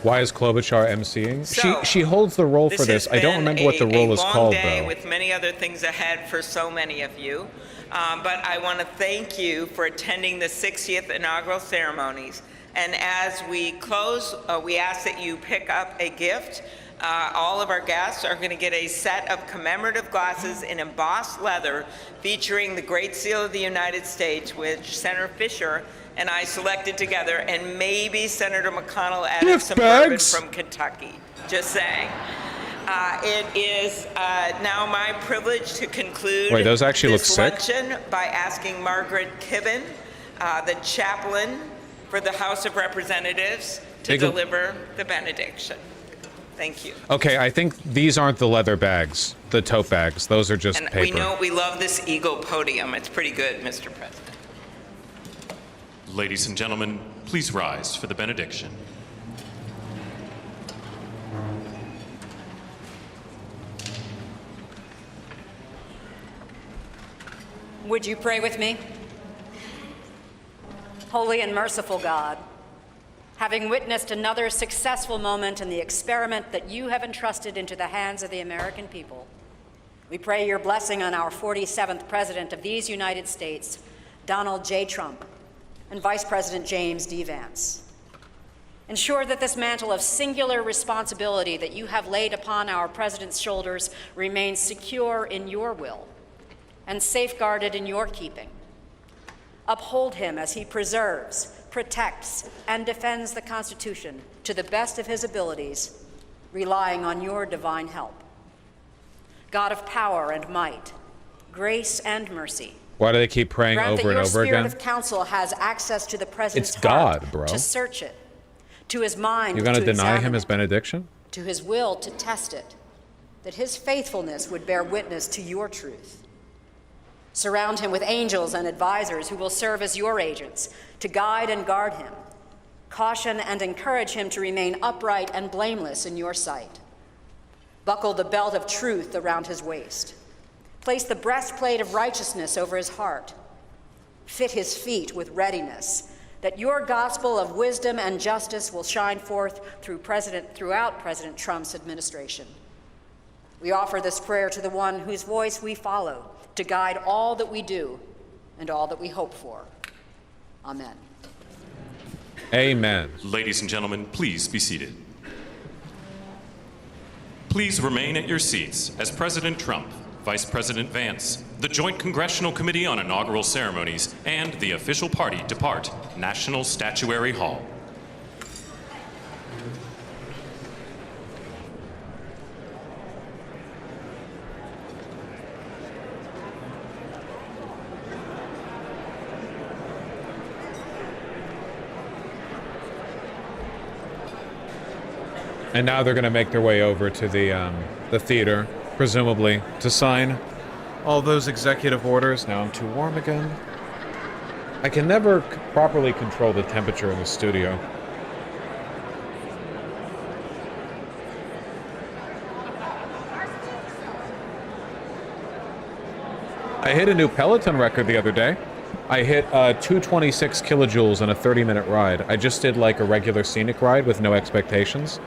Why is Klobuchar emceeing? So, she holds the role for this. I don't remember what the role is called, though. though. With many other things ahead for so many of you. But I want to thank you for attending the 60th inaugural ceremonies. And as we close, we ask that you pick up a gift. All of our guests are going to get a set of commemorative glasses in embossed leather featuring the Great Seal of the United States, which Senator Fisher and I selected together, and maybe Senator McConnell added some bourbon from Kentucky. Just saying. It is now my privilege to conclude Wait, those actually look this sick? luncheon by asking Margaret Kibben, the chaplain for the House of Representatives, to deliver the benediction. Thank you. Okay, I think these aren't the leather bags, the tote bags. Those are just And paper. we know we love this Eagle podium. It's pretty good, Mr. President. Ladies and gentlemen, please rise for the benediction. Would you pray with me? Holy and merciful God, having witnessed another successful moment in the experiment that you have entrusted into the hands of the American people, we pray your blessing on our 47th President of these United States, Donald J. Trump, and Vice President James D. Vance. Ensure that this mantle of singular responsibility that you have laid upon our President's shoulders remains secure in your will and safeguarded in your keeping. Uphold him as he preserves, protects, and defends the Constitution to the best of his abilities, relying on your divine help. God of power and might, grace and mercy, Why do they keep praying grant over and that over your spirit again? of counsel has access to the President's It's heart, God, bro. to search it, to his mind, You're gonna to deny examine him his it, benediction? to his will to test it, that his faithfulness would bear witness to your truth. Surround him with angels and advisors who will serve as your agents to guide and guard him. Caution and encourage him to remain upright and blameless in your sight. Buckle the belt of truth around his waist. Place the breastplate of righteousness over his heart. Fit his feet with readiness, that your gospel of wisdom and justice will shine forth throughout President Trump's administration. We offer this prayer to the one whose voice we follow, to guide all that we do and all that we hope for. Amen. Amen. Ladies and gentlemen, please be seated. Please remain at your seats as President Trump, Vice President Vance, the Joint Congressional Committee on Inaugural Ceremonies, and the official party depart National Statuary Hall. And now they're going to make their way over to the theater, presumably, to sign all those executive orders. Now I'm too warm again. I can never properly control the temperature in the studio. I hit a new Peloton record the other day. I hit 226 kilojoules in a 30-minute ride. I just did like a regular scenic ride with no expectations.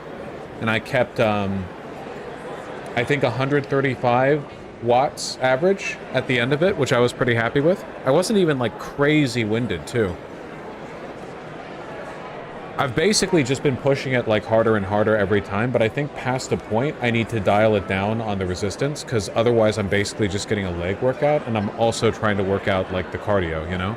And I kept, I think 135 watts average at the end of it, which I was pretty happy with. I wasn't even like crazy winded too. I've basically just been pushing it like harder and harder every time, but I think past a point I need to dial it down on the resistance, because otherwise I'm basically just getting a leg workout, and I'm also trying to work out like the cardio, you know?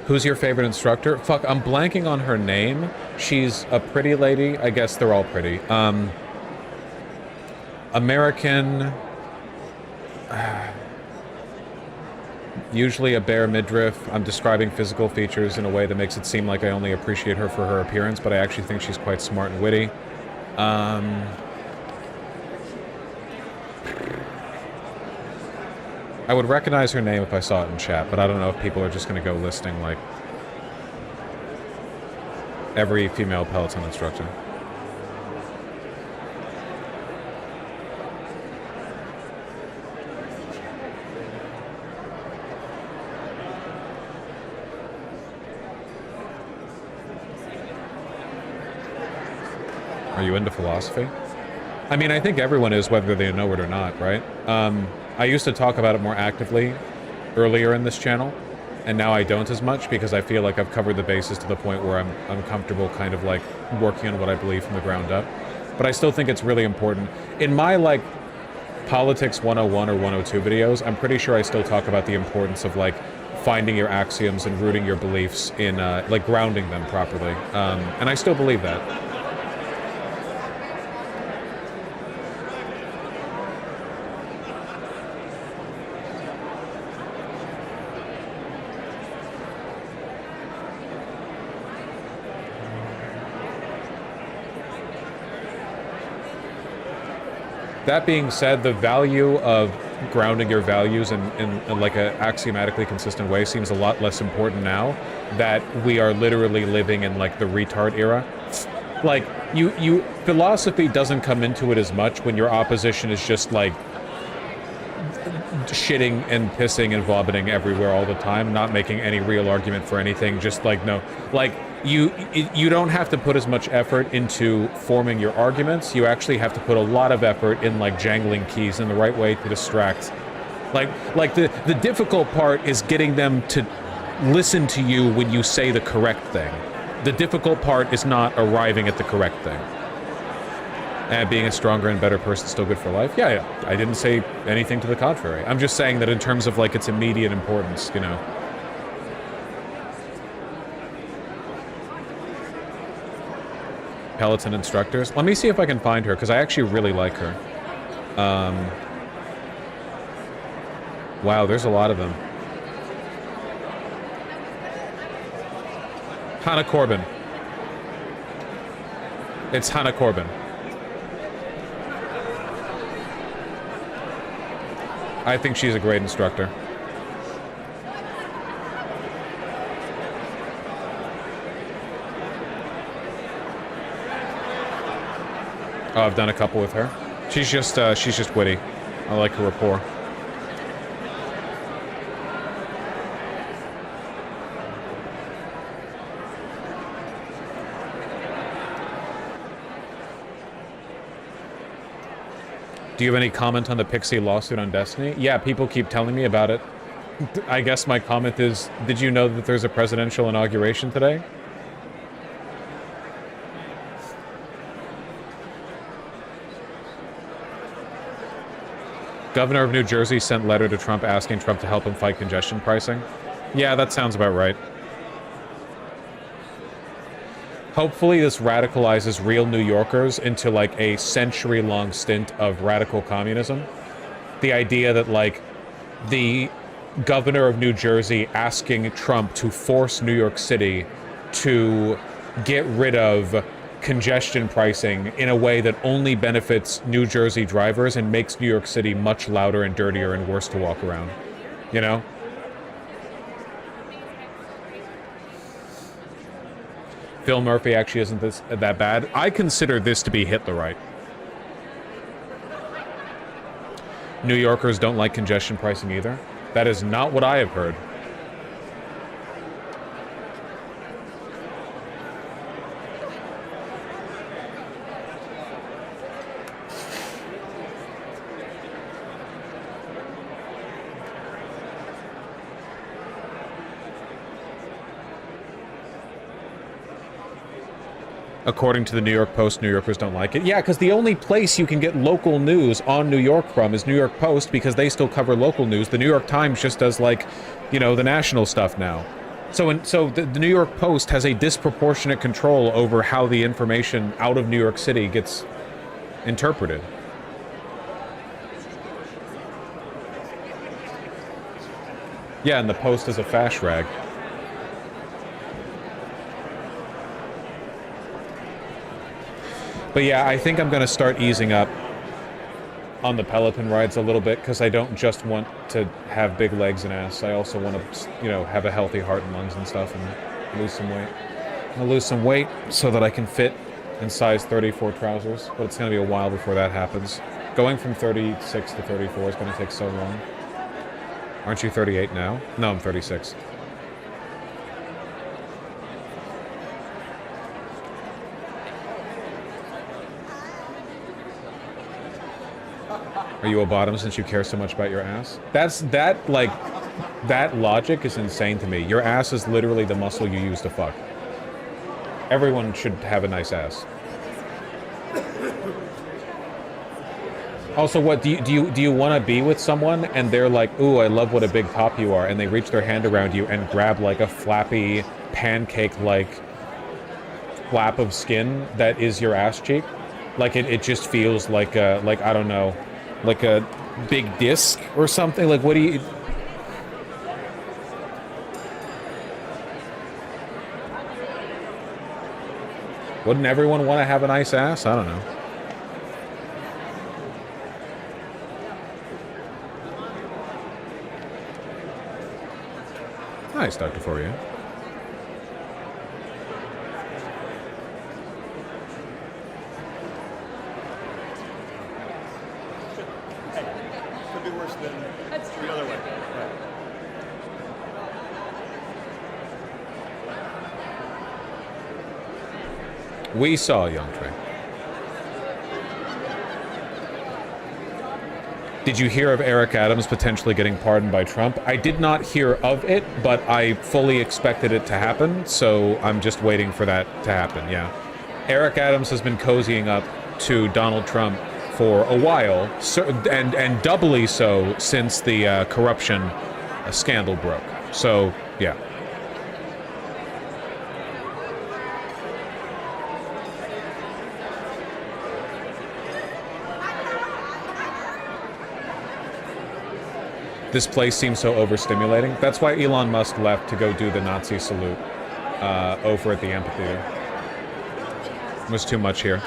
Who's your favorite instructor? Fuck, I'm blanking on her name. She's a pretty lady. I guess they're all pretty. American... usually a bare midriff. I'm describing physical features in a way that makes it seem like I only appreciate her for her appearance, but I actually think she's quite smart and witty. I would recognize her name if I saw it in chat, but I don't know if people are just going to go listing, like, every female Peloton instructor. Are you into philosophy? I mean, I think everyone is, whether they know it or not, right? I used to talk about it more actively earlier in this channel, and now I don't as much because I feel like I've covered the bases to the point where I'm comfortable kind of like working on what I believe from the ground up. But I still think it's really important. In my like Politics 101 or 102 videos, I'm pretty sure I still talk about the importance of like finding your axioms and rooting your beliefs in like grounding them properly. And I still believe that. That being said, the value of grounding your values in like an axiomatically consistent way seems a lot less important now that we are literally living in like the retard era. Like philosophy doesn't come into it as much when your opposition is just like shitting and pissing and vomiting everywhere all the time, not making any real argument for anything, just like no, like you don't have to put as much effort into forming your arguments. You actually have to put a lot of effort in like jangling keys in the right way to distract. Like the difficult part is getting them to listen to you when you say the correct thing. The difficult part is not arriving at the correct thing. And being a stronger and better person still good for life? Yeah, I didn't say anything to the contrary. I'm just saying that in terms of like its immediate importance, you know. Peloton instructors. Let me see if I can find her, because I actually really like her. Wow, there's a lot of them. Hannah Corbin. It's Hannah Corbin. I think she's a great instructor. Oh, I've done a couple with her. She's just witty. I like her rapport. Do you have any comment on the Pixie lawsuit on Destiny? Yeah, people keep telling me about it. I guess my comment is, did you know that there's a presidential inauguration today? Governor of New Jersey sent letter to Trump asking Trump to help him fight congestion pricing. Yeah, that sounds about right. Hopefully this radicalizes real New Yorkers into like a century-long stint of radical communism. The idea that like the governor of New Jersey asking Trump to force New York City to get rid of congestion pricing in a way that only benefits New Jersey drivers and makes New York City much louder and dirtier and worse to walk around. You know? Phil Murphy actually isn't that bad. I consider this to be Hitlerite. New Yorkers don't like congestion pricing either. That is not what I have heard. According to the New York Post, New Yorkers don't like it. Yeah, because the only place you can get local news on New York from is New York Post, because they still cover local news. The New York Times just does, like, you know, the national stuff now. So the New York Post has a disproportionate control over how the information out of New York City gets interpreted. Yeah, and the Post is a fash rag. But yeah, I think I'm going to start easing up on the Peloton rides a little bit, because I don't just want to have big legs and ass. I also want to, you know, have a healthy heart and lungs and stuff and lose some weight. I'm going to lose some weight so that I can fit in size 34 trousers, but it's going to be a while before that happens. Going from 36 to 34 is going to take so long. Aren't you 38 now? No, I'm 36. Are you a bottom since you care so much about your ass? That logic is insane to me. Your ass is literally the muscle you use to fuck. Everyone should have a nice ass. Also, what do you want to be with someone and they're like, "Ooh, I love what a big pop you are," and they reach their hand around you and grab like a flappy pancake-like flap of skin that is your ass cheek? Like it just feels like I don't know, like a big disc or something. Like, what do you? Wouldn't everyone want to have a nice ass? I don't know. Nice, Dr. Fourier. Could be worse than the other way. We saw Young Trey. Did you hear of Eric Adams potentially getting pardoned by Trump? I did not hear of it, but I fully expected it to happen, so I'm just waiting for that to happen, yeah. Eric Adams has been cozying up to Donald Trump for a while, and doubly so since the corruption scandal broke. So, yeah. This place seems so overstimulating. That's why Elon Musk left to go do the Nazi salute over at the amphitheater. It was too much here.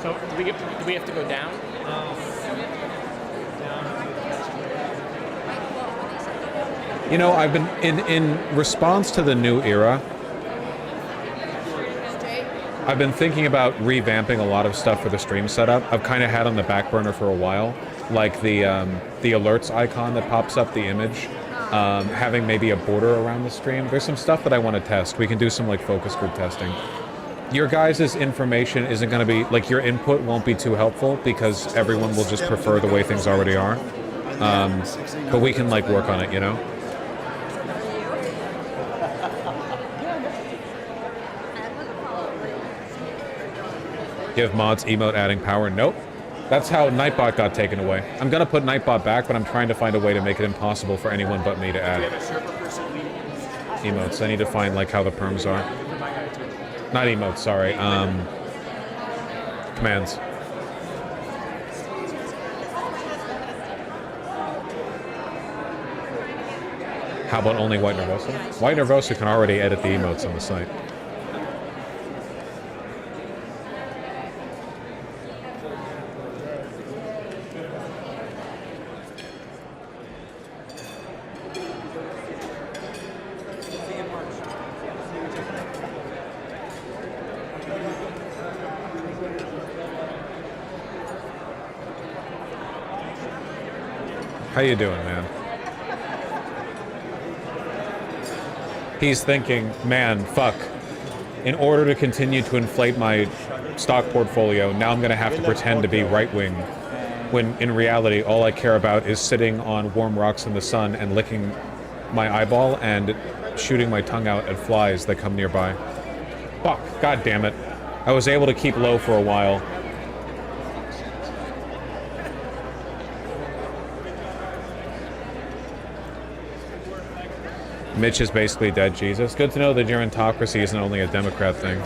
So do we have to go down? You know, I've been in response to the new era, I've been thinking about revamping a lot of stuff for the stream setup. I've kind of had on the back burner for a while, like the alerts icon that pops up the image, having maybe a border around the stream. There's some stuff that I want to test. We can do some like focus group testing. Your guys' information isn't going to be, like, your input won't be too helpful because everyone will just prefer the way things already are. But we can, like, work on it, you know? Give mods emote adding power. Nope. That's how Nightbot got taken away. I'm gonna put Nightbot back, but I'm trying to find a way to make it impossible for anyone but me to add emotes. I need to find like how the perms are. Not emotes, sorry. Commands. How about only White Nervosa? White Nervosa can already edit the emotes on the site. How you doing, man? He's thinking, man, fuck. In order to continue to inflate my stock portfolio, now I'm gonna have to pretend to be right-wing, when in reality, all I care about is sitting on warm rocks in the sun and licking my eyeball and shooting my tongue out at flies that come nearby. Fuck, god damn it. I was able to keep low for a while. Mitch is basically dead Jesus. Good to know that gerontocracy isn't only a Democrat thing.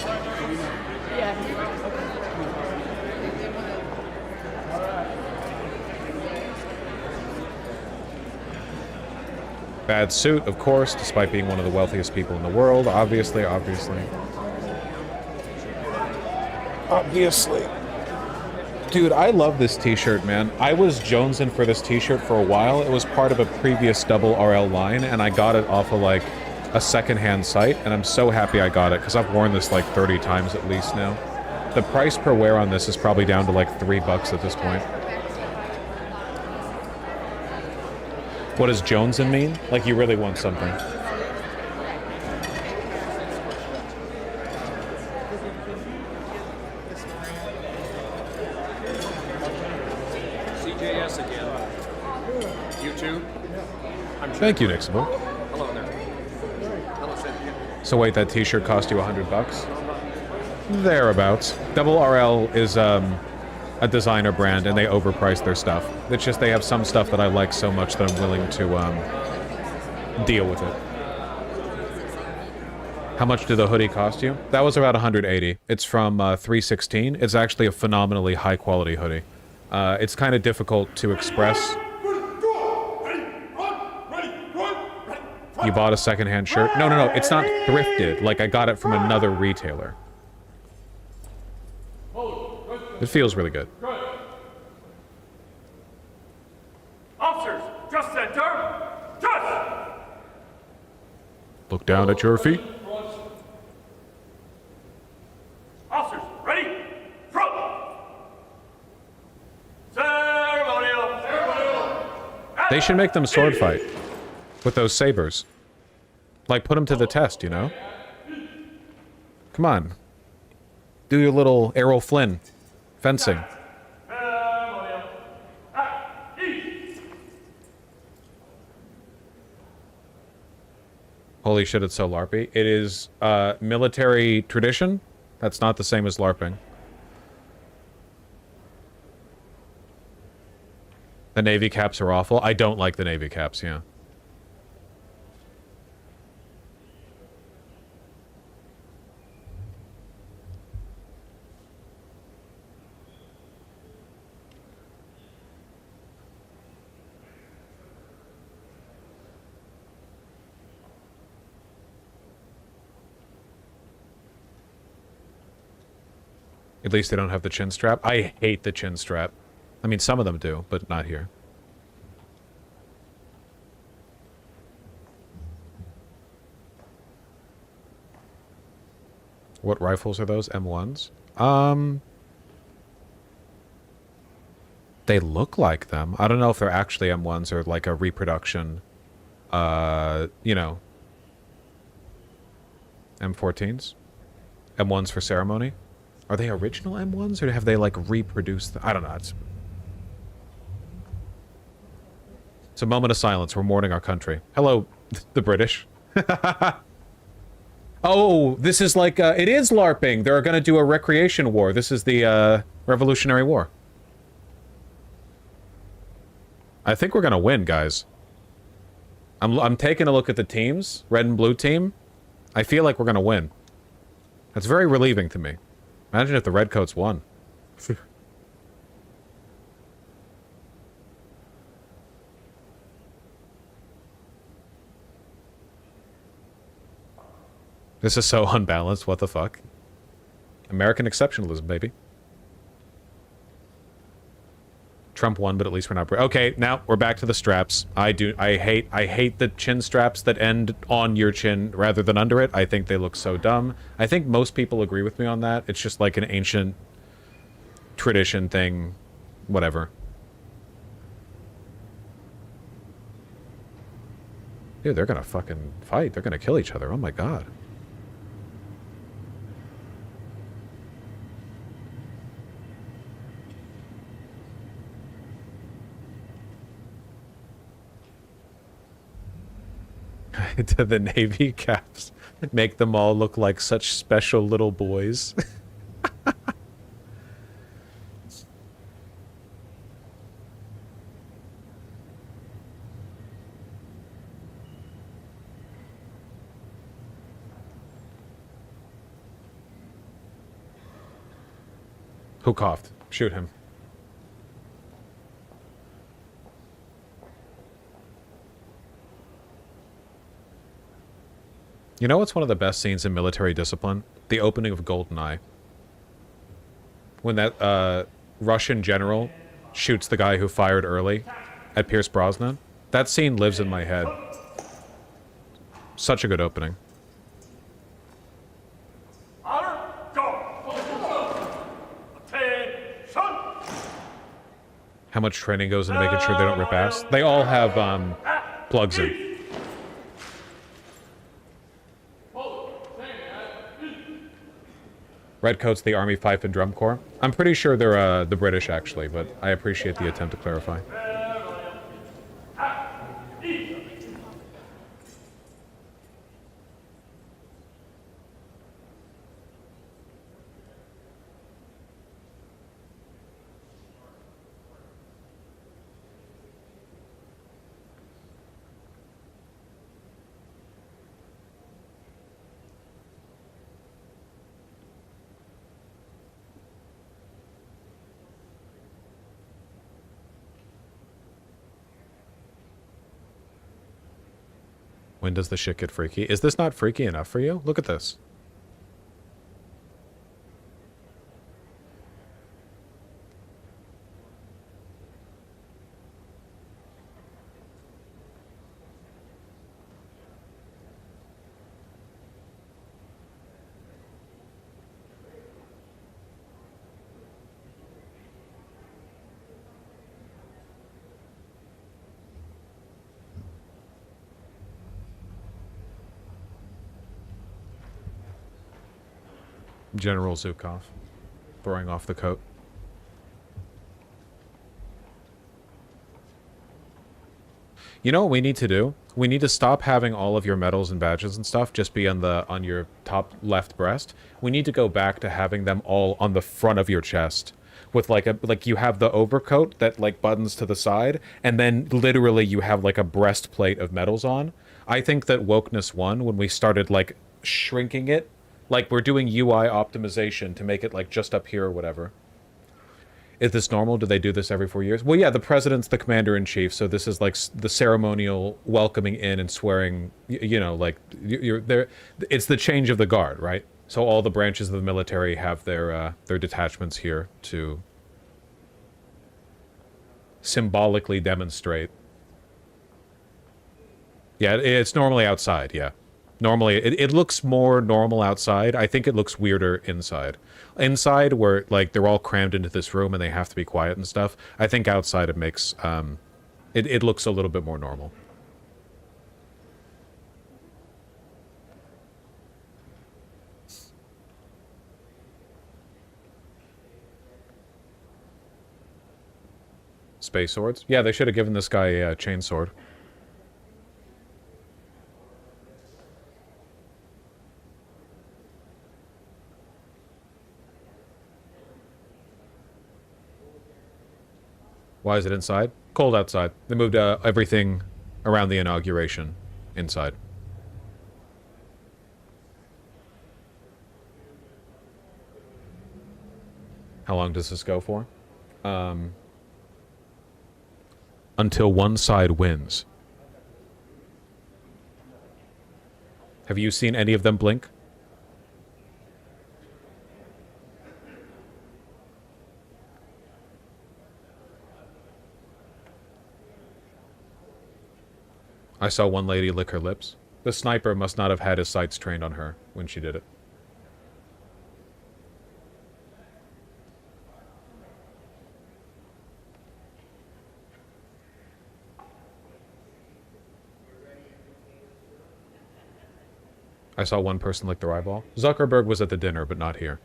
Bad suit, of course, despite being one of the wealthiest people in the world. Obviously. Dude, I love this t-shirt, man. I was jonesing for this t-shirt for a while. It was part of a previous double RL line, and I got it off of, like, a secondhand site, and I'm so happy I got it, because I've worn this, like, 30 times at least now. The price per wear on this is probably down to, like, $3 at this point. What does jonesing mean? Like, you really want something. Thank you, Nixable. Hello there. Hello, Cynthia. So wait, that t-shirt cost you $100? Thereabouts. Double RL is a designer brand, and they overprice their stuff. It's just they have some stuff that I like so much that I'm willing to deal with it. How much did the hoodie cost you? That was about $180. It's from 316. It's actually a phenomenally high-quality hoodie. It's kind of difficult to express. You bought a secondhand shirt? No, it's not thrifted. Like, I got it from another retailer. It feels really good. Officers, just center. Just! Look down at your feet. Officers, ready? Front! Ceremonial! They should make them sword fight. With those sabers. Like, put them to the test, you know? Come on. Do your little Errol Flynn. Fencing. Holy shit, it's so LARPy. It is, military tradition. That's not the same as LARPing. The Navy caps are awful. I don't like the Navy caps, yeah. At least they don't have the chin strap. I hate the chin strap. I mean, some of them do, but not here. What rifles are those? M1s? They look like them. I don't know if they're actually M1s or like a reproduction, you know, M14s? M1s for ceremony? Are they original M1s, or have they, like, reproduced them? I don't know. It's a moment of silence. We're mourning our country. Hello, the British. Oh, this is like, it is LARPing. They're gonna do a recreation war. This is the, Revolutionary War. I think we're gonna win, guys. I'm taking a look at the teams. Red and blue team. I feel like we're gonna win. That's very relieving to me. Imagine if the Redcoats won. This is so unbalanced. What the fuck? American exceptionalism, baby. Trump won, but at least we're not. Okay, now we're back to the straps. I hate the chin straps that end on your chin rather than under it. I think they look so dumb. I think most people agree with me on that. It's just like an ancient tradition thing. Whatever. Dude, they're gonna fucking fight. They're gonna kill each other. Oh my god. To the Navy caps make them all look like such special little boys. Who coughed? Shoot him. You know what's one of the best scenes in military discipline? The opening of GoldenEye. When that Russian general shoots the guy who fired early at Pierce Brosnan. That scene lives in my head. Such a good opening. Honor, go. Attention. How much training goes into making sure they don't rip ass? They all have plugs in. Redcoats, the Army Fife and Drum Corps. I'm pretty sure they're the British, actually, but I appreciate the attempt to clarify. When does the shit get freaky? Is this not freaky enough for you? Look at this. General Zukov, throwing off the coat. You know what we need to do? We need to stop having all of your medals and badges and stuff just be on your top left breast. We need to go back to having them all on the front of your chest. With like you have the overcoat that like buttons to the side, and then literally you have like a breastplate of medals on. I think that Wokeness won when we started like shrinking it. Like, we're doing UI optimization to make it, like, just up here or whatever. Is this normal? Do they do this every 4 years? Well, yeah, the president's the commander-in-chief, so this is, like, the ceremonial welcoming in and swearing, you know, like, you're there. It's the change of the guard, right? So all the branches of the military have their detachments here to symbolically demonstrate. Yeah, it's normally outside, yeah. Normally, it looks more normal outside. I think it looks weirder inside. Inside, where, like, they're all crammed into this room and they have to be quiet and stuff. I think outside it makes, it looks a little bit more normal. Space swords? Yeah, they should have given this guy a chain sword. Why is it inside? Cold outside. They moved everything around the inauguration inside. How long does this go for? Until one side wins. Have you seen any of them blink? I saw one lady lick her lips. The sniper must not have had his sights trained on her when she did it. I saw one person lick their eyeball. Zuckerberg was at the dinner, but not here.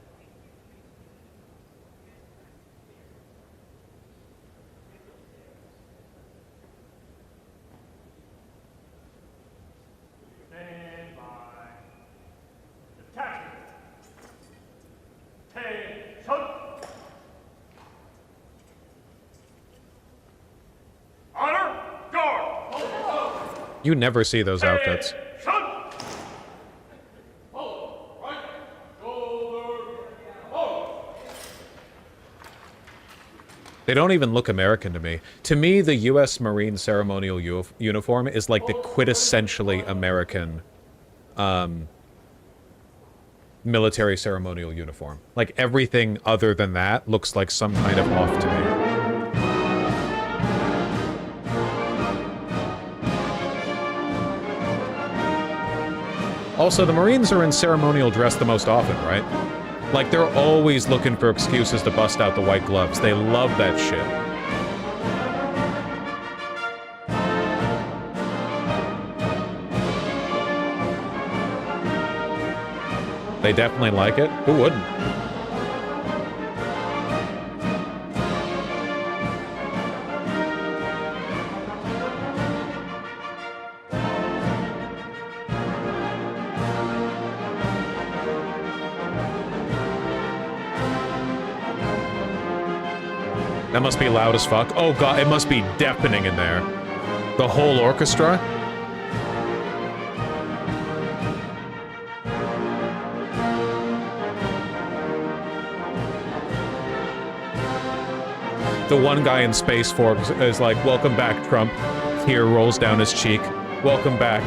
Stand by. Attack. Attention. Honor, guard. You never see those outfits. They don't even look American to me. To me, the U.S. Marine ceremonial uniform is like the quintessentially American military ceremonial uniform. Like, everything other than that looks like some kind of off to me. Also, the Marines are in ceremonial dress the most often, right? Like, they're always looking for excuses to bust out the white gloves. They love that shit. They definitely like it. Who wouldn't? That must be loud as fuck. Oh god, it must be deafening in there. The whole orchestra? The one guy in Space Force is like, "Welcome back, Trump." Tear rolls down his cheek. "Welcome back."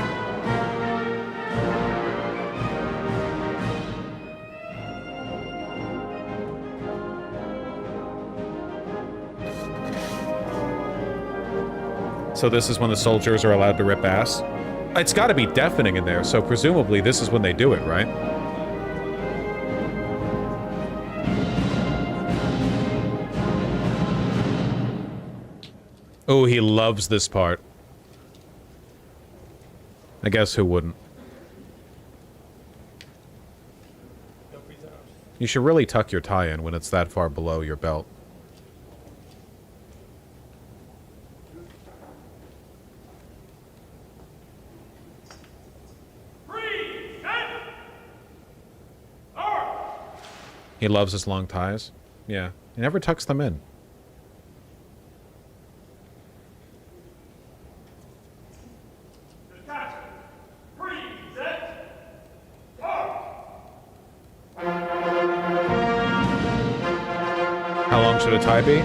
So this is when the soldiers are allowed to rip ass? It's gotta be deafening in there, so presumably this is when they do it, right? Oh, he loves this part. I guess who wouldn't? You should really tuck your tie in when it's that far below your belt. He loves his long ties. Yeah, he never tucks them in. How long should a tie be?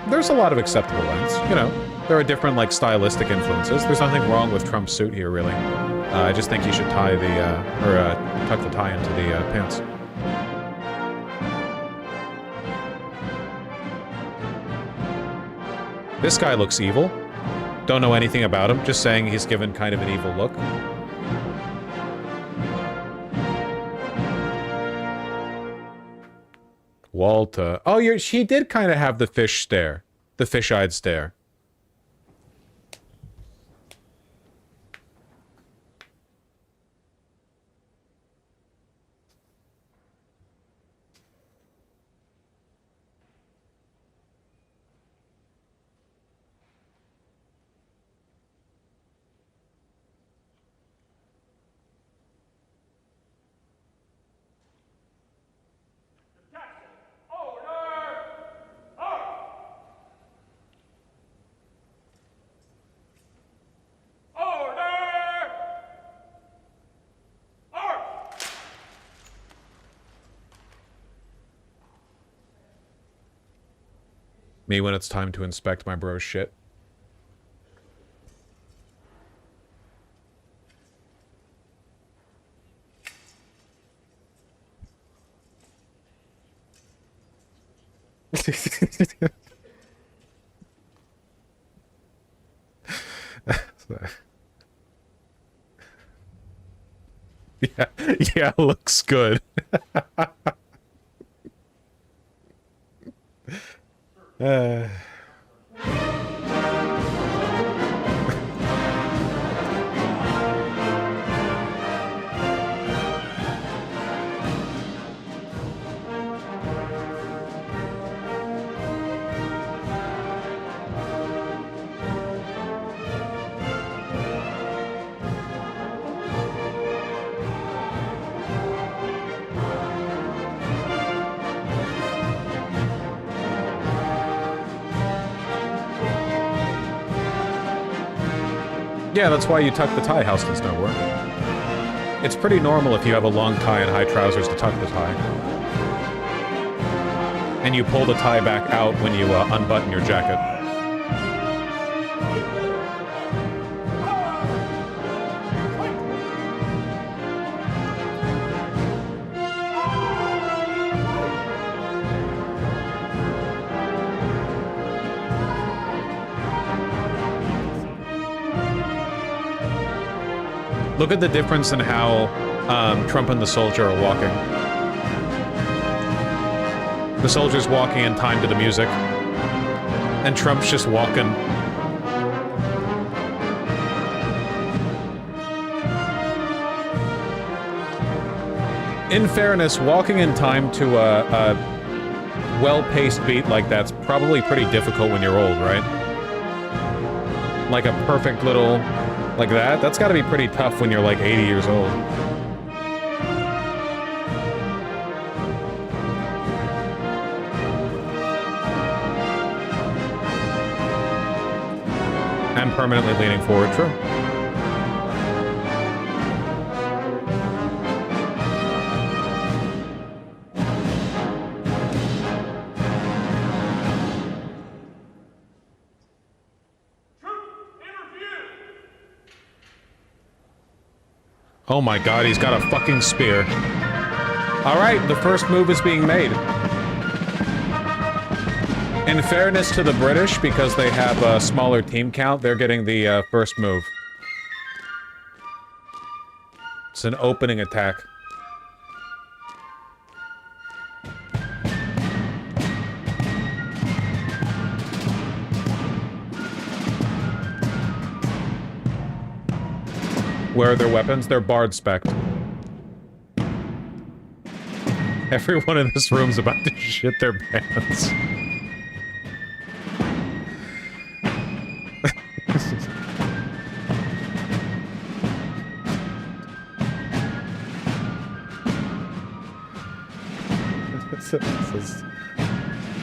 There's a lot of acceptable lengths. You know, there are different, like, stylistic influences. There's nothing wrong with Trump's suit here, really. I just think you should tie the, tuck the tie into the pants. This guy looks evil. Don't know anything about him, just saying he's given kind of an evil look. Walter. Oh, she did kind of have the fish stare. The fish-eyed stare. Me when it's time to inspect my bro's shit. Yeah, looks good. Yeah, that's why you tuck the tie, Houston Snowboard. It's pretty normal if you have a long tie and high trousers to tuck the tie. And you pull the tie back out when you unbutton your jacket. Look at the difference in how Trump and the soldier are walking. The soldier's walking in time to the music, and Trump's just walking. In fairness, walking in time to a well-paced beat like that's probably pretty difficult when you're old, right? Like a perfect little... like that? That's gotta be pretty tough when you're like 80 years old. And permanently leaning forward, true. Oh my god, he's got a fucking spear. Alright, the first move is being made. In fairness to the British, because they have a smaller team count, they're getting the first move. It's an opening attack. Where are their weapons? They're bard spec'd. Everyone in this room's about to shit their pants.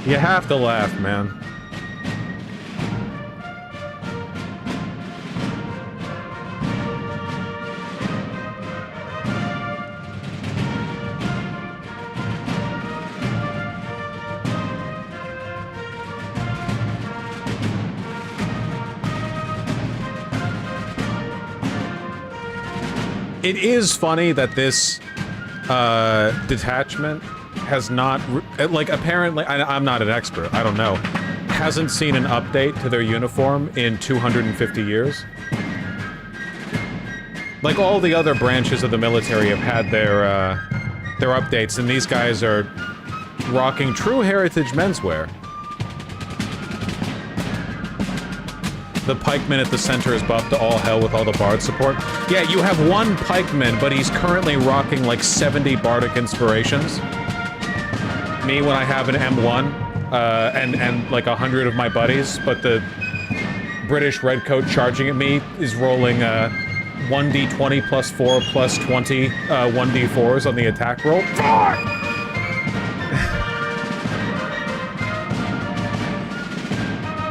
You have to laugh, man. It is funny that this detachment has not, like, apparently, I'm not an expert, I don't know, hasn't seen an update to their uniform in 250 years. Like, all the other branches of the military have had their updates, and these guys are rocking true heritage menswear. The pikeman at the center is buffed to all hell with all the bard support. Yeah, you have one pikeman, but he's currently rocking like 70 bardic inspirations. Me when I have an M1, and like 100 of my buddies, but the British redcoat charging at me is rolling 1d20 plus 4 plus 20 1d4s on the attack roll. Fuck!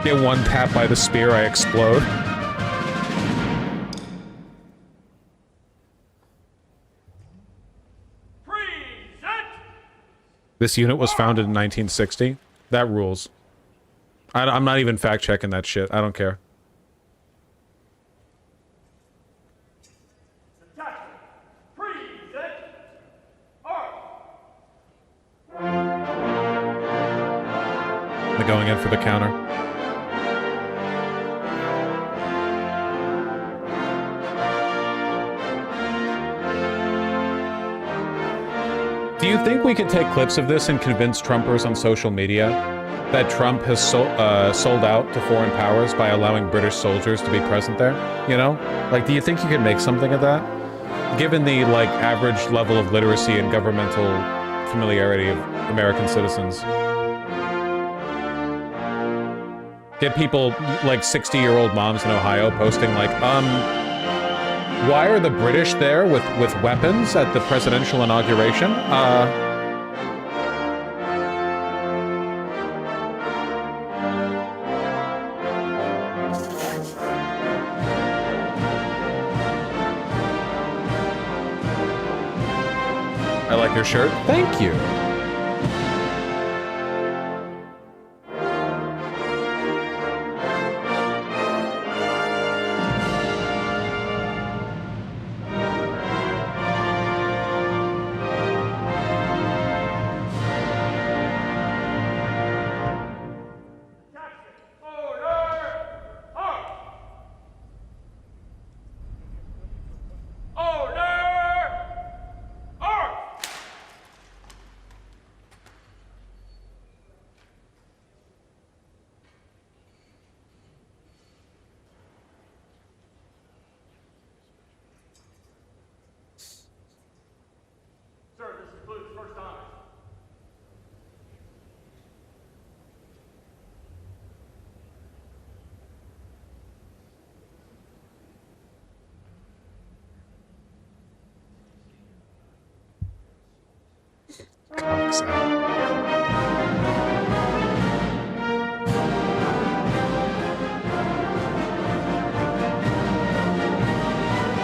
Get one tap by the spear, I explode. This unit was founded in 1960. That rules. I'm not even fact checking that shit. I don't care. They're going in for the counter. Do you think we could take clips of this and convince Trumpers on social media that Trump has sold out to foreign powers by allowing British soldiers to be present there? You know? Like, do you think you could make something of that? Given the, like, average level of literacy and governmental familiarity of American citizens. Get people, like 60-year-old moms in Ohio posting like, why are the British there with weapons at the presidential inauguration? I like your shirt. Thank you.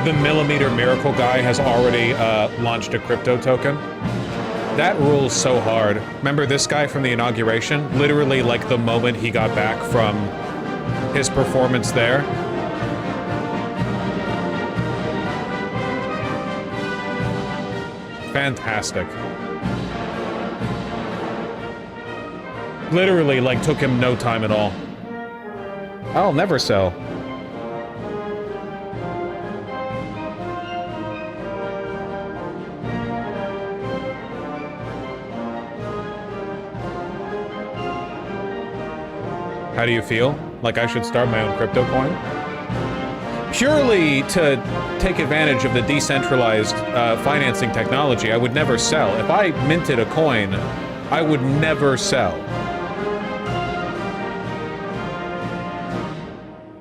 The Millimeter Miracle guy has already launched a crypto token. That rules so hard. Remember this guy from the inauguration? Literally, like, the moment he got back from his performance there. Fantastic. Literally, like, took him no time at all. I'll never sell. How do you feel? Like I should start my own crypto coin? Purely to take advantage of the decentralized financing technology, I would never sell. If I minted a coin, I would never sell.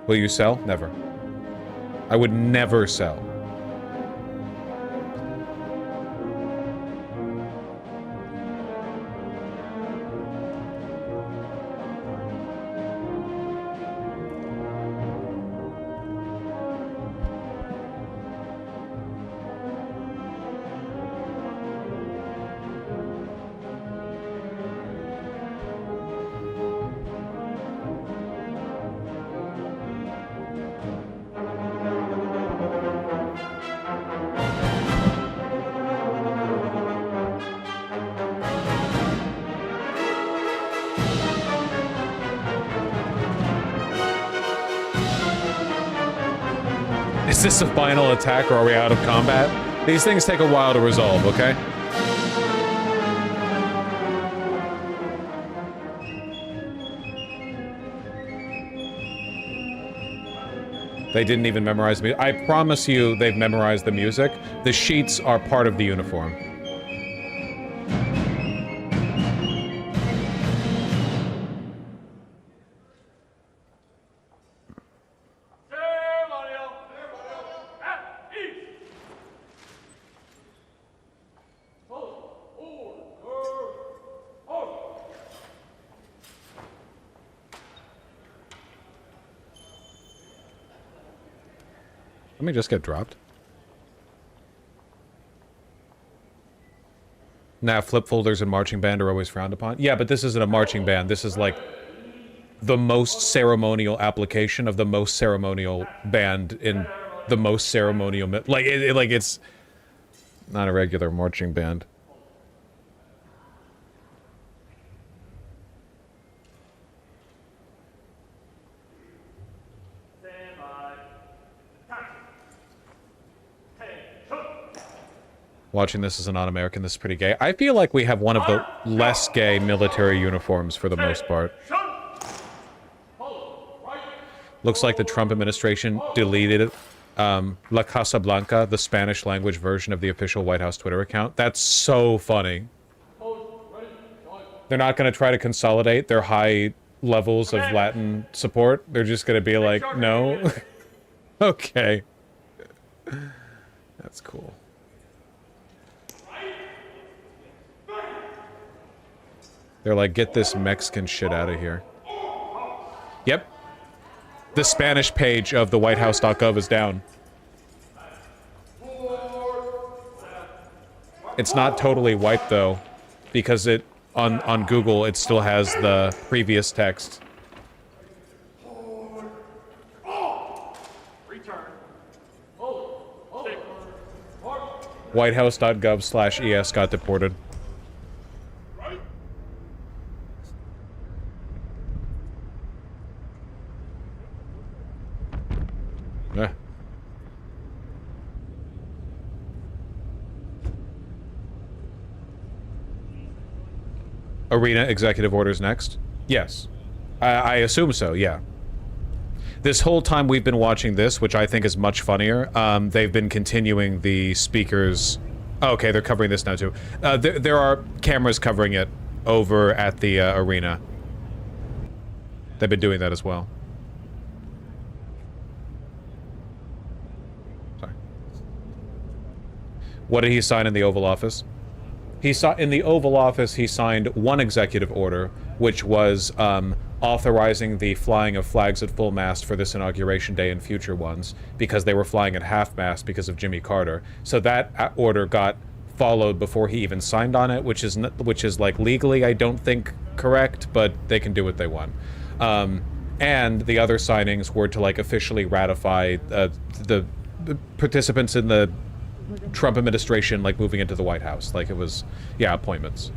Will you sell? Never. I would never sell. Is this a final attack or are we out of combat? These things take a while to resolve, okay? They didn't even memorize me. I promise you they've memorized the music. The sheets are part of the uniform. Let me just get dropped. Nah, flip folders and marching band are always frowned upon. Yeah, but this isn't a marching band. This is like the most ceremonial application of the most ceremonial band in the most ceremonial, like it's not a regular marching band. Watching this as a non-American, this is pretty gay. I feel like we have one of the less gay military uniforms for the most part. Looks like the Trump administration deleted La Casa Blanca, the Spanish language version of the official White House Twitter account. That's so funny. They're not going to try to consolidate their high levels of Latin support. They're just going to be like, no. Okay. That's cool. They're like, get this Mexican shit out of here. Yep. The Spanish page of the whitehouse.gov is down. It's not totally white though, because it on Google it still has the previous text. Whitehouse.gov/ES got deported. Yeah. Arena executive orders next? Yes. I assume so, yeah. This whole time we've been watching this, which I think is much funnier, they've been continuing the speakers... Oh, okay, they're covering this now too. There are cameras covering it over at the arena. They've been doing that as well. What did he sign in the Oval Office? In the Oval Office, he signed one executive order, which was authorizing the flying of flags at full mast for this inauguration day and future ones, because they were flying at half mast because of Jimmy Carter. So that order got followed before he even signed on it, which is like legally, I don't think correct, but they can do what they want. And the other signings were to like officially ratify the participants in the Trump administration, like moving into the White House. Like it was, yeah, appointments.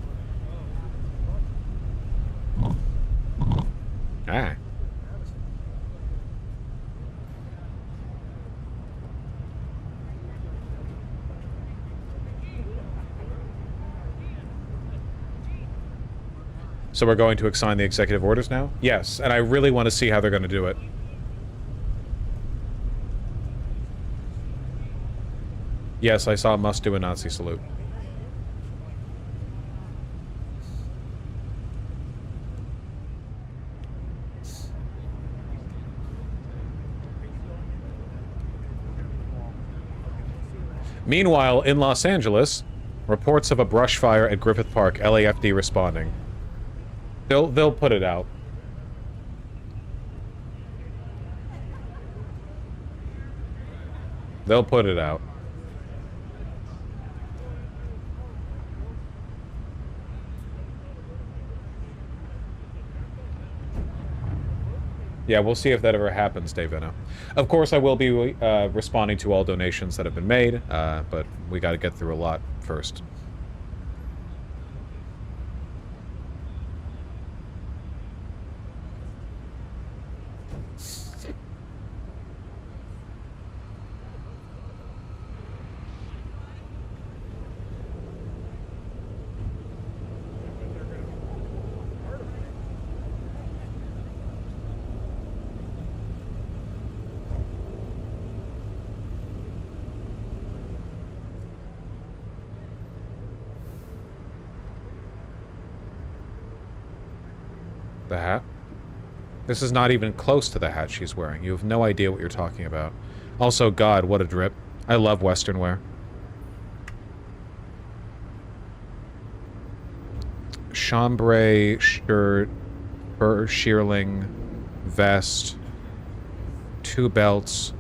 Ah. So we're going to assign the executive orders now? Yes, and I really want to see how they're going to do it. Yes, I saw must do a Nazi salute. Meanwhile, in Los Angeles, reports of a brush fire at Griffith Park, LAFD responding. They'll put it out. They'll put it out. Yeah, we'll see if that ever happens, Dave Veno. Of course, I will be responding to all donations that have been made, but we got to get through a lot first. The hat? This is not even close to the hat she's wearing. You have no idea what you're talking about. Also, God, what a drip. I love Western wear. Chambray shirt, fur shearling, vest, 2 belts,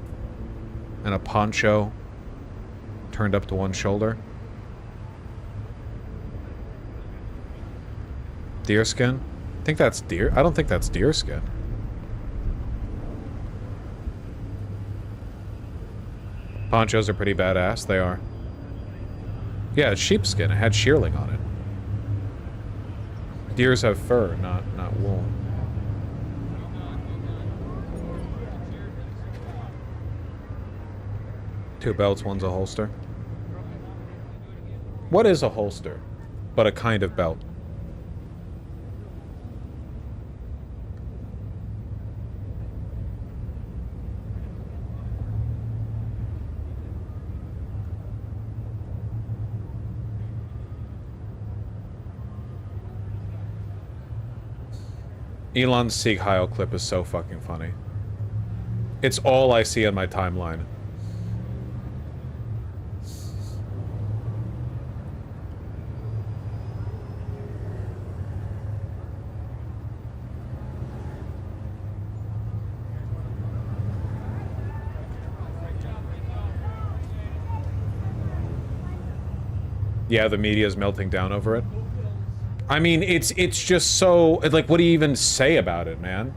and a poncho turned up to one shoulder. Deerskin? I think that's deer. I don't think that's deerskin. Ponchos are pretty badass. They are. Yeah, it's sheepskin. It had shearling on it. Deers have fur, not wool. Two belts, one's a holster. What is a holster but a kind of belt? Elon's Sieg Heil clip is so fucking funny. It's all I see on my timeline. Yeah, the media is melting down over it. I mean, it's just so, like, what do you even say about it, man?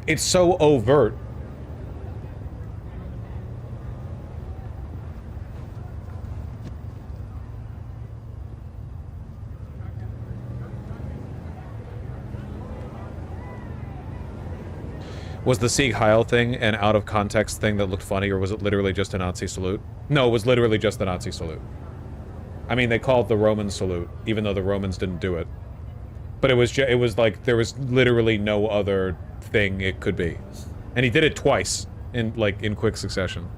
It's so overt. Was the Sieg Heil thing an out-of-context thing that looked funny, or was it literally just a Nazi salute? No, it was literally just the Nazi salute. I mean, they call it the Roman salute, even though the Romans didn't do it. But it was like, there was literally no other thing it could be. And he did it twice, in quick succession.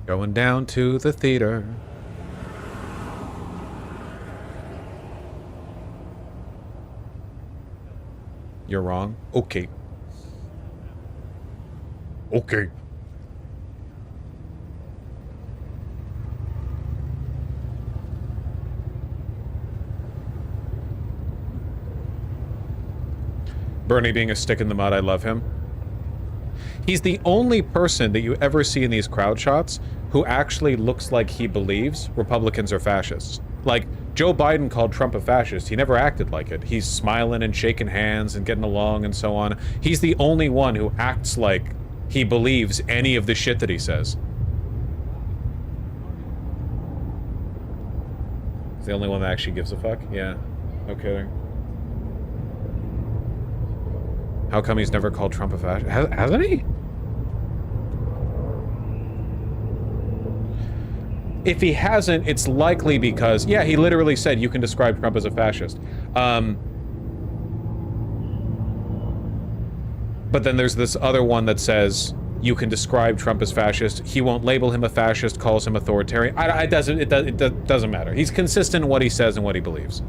Going down to the theater. You're wrong? Okay. Okay. Bernie being a stick in the mud, I love him. He's the only person that you ever see in these crowd shots who actually looks like he believes Republicans are fascists. Like, Joe Biden called Trump a fascist. He never acted like it. He's smiling and shaking hands and getting along and so on. He's the only one who acts like he believes any of the shit that he says. He's the only one that actually gives a fuck? Yeah. No kidding. How come he's never called Trump a fascist? Hasn't he? If he hasn't, it's likely because, yeah, he literally said you can describe Trump as a fascist. But then there's this other one that says you can describe Trump as fascist. He won't label him a fascist, calls him authoritarian. It doesn't matter. He's consistent in what he says and what he believes.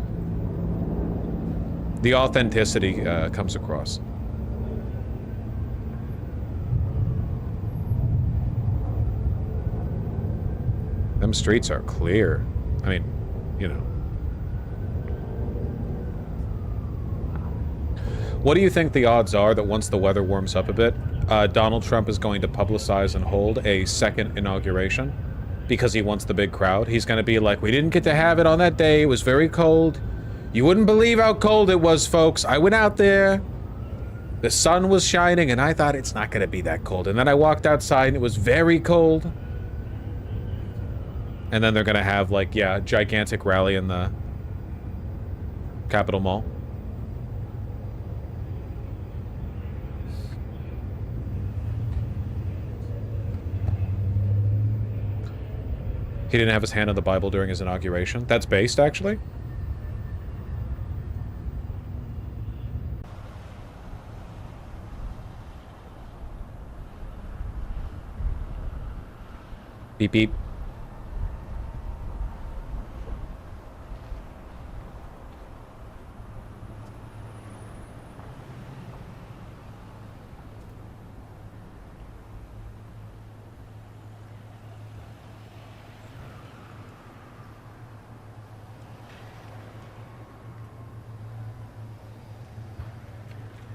The authenticity comes across. Them streets are clear. I mean, you know. What do you think the odds are that once the weather warms up a bit, Donald Trump is going to publicize and hold a second inauguration? Because he wants the big crowd. He's going to be like, we didn't get to have it on that day. It was very cold. You wouldn't believe how cold it was, folks. I went out there. The sun was shining, and I thought it's not going to be that cold. And then I walked outside, and it was very cold. And then they're going to have, like, yeah, a gigantic rally in the Capitol Mall. He didn't have his hand on the Bible during his inauguration. That's based, actually. Beep, beep.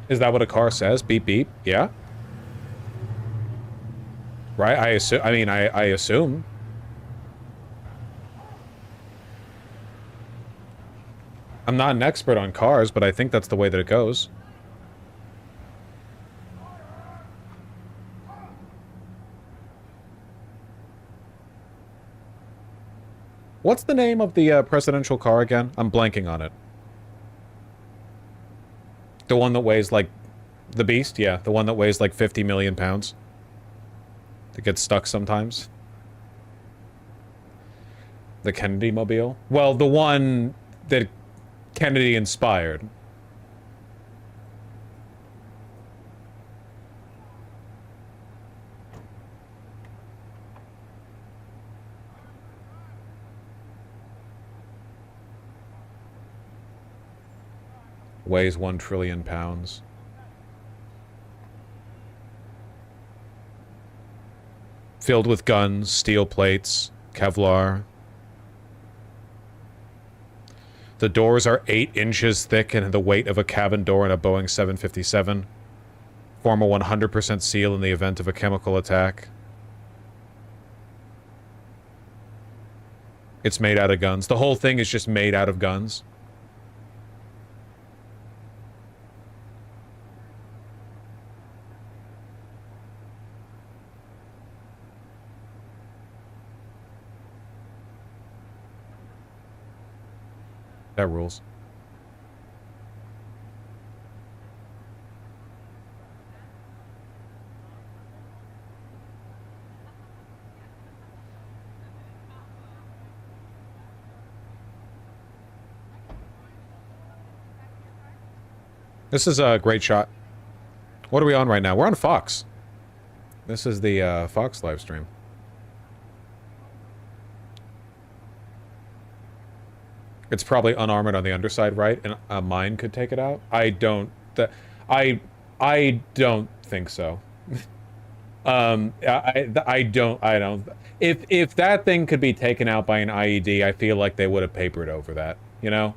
Is that what a car says? Beep, beep. Yeah. Right? I assume. I mean, I assume. I'm not an expert on cars, but I think that's the way that it goes. What's the name of the presidential car again? I'm blanking on it. The one that weighs like... The Beast? Yeah, the one that weighs like 50 million pounds. That gets stuck sometimes. The Kennedy Mobile? Well, the one that Kennedy inspired. Weighs 1 trillion pounds. Filled with guns, steel plates, Kevlar. The doors are 8 inches thick and the weight of a cabin door in a Boeing 757. Form a 100% seal in the event of a chemical attack. It's made out of guns. The whole thing is just made out of guns. That rules. This is a great shot. What are we on right now? We're on Fox. This is the Fox live stream. It's probably unarmored on the underside, right? And a mine could take it out. I don't think so. I don't. If that thing could be taken out by an IED, I feel like they would have papered over that. You know.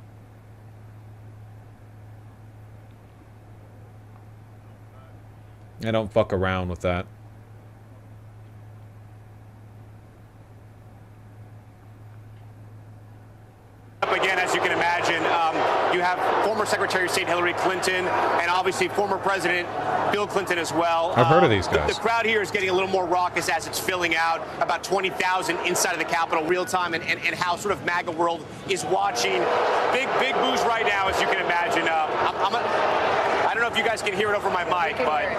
I don't fuck around with that. Again, as you can imagine, you have former Secretary of State Hillary Clinton and obviously former President Bill Clinton as well. I've heard of these guys. The crowd here is getting a little more raucous as it's filling out. About 20,000 inside of the Capitol real time, and how sort of MAGA world is watching. Big boos right now, as you can imagine. I don't know if you guys can hear it over my mic, but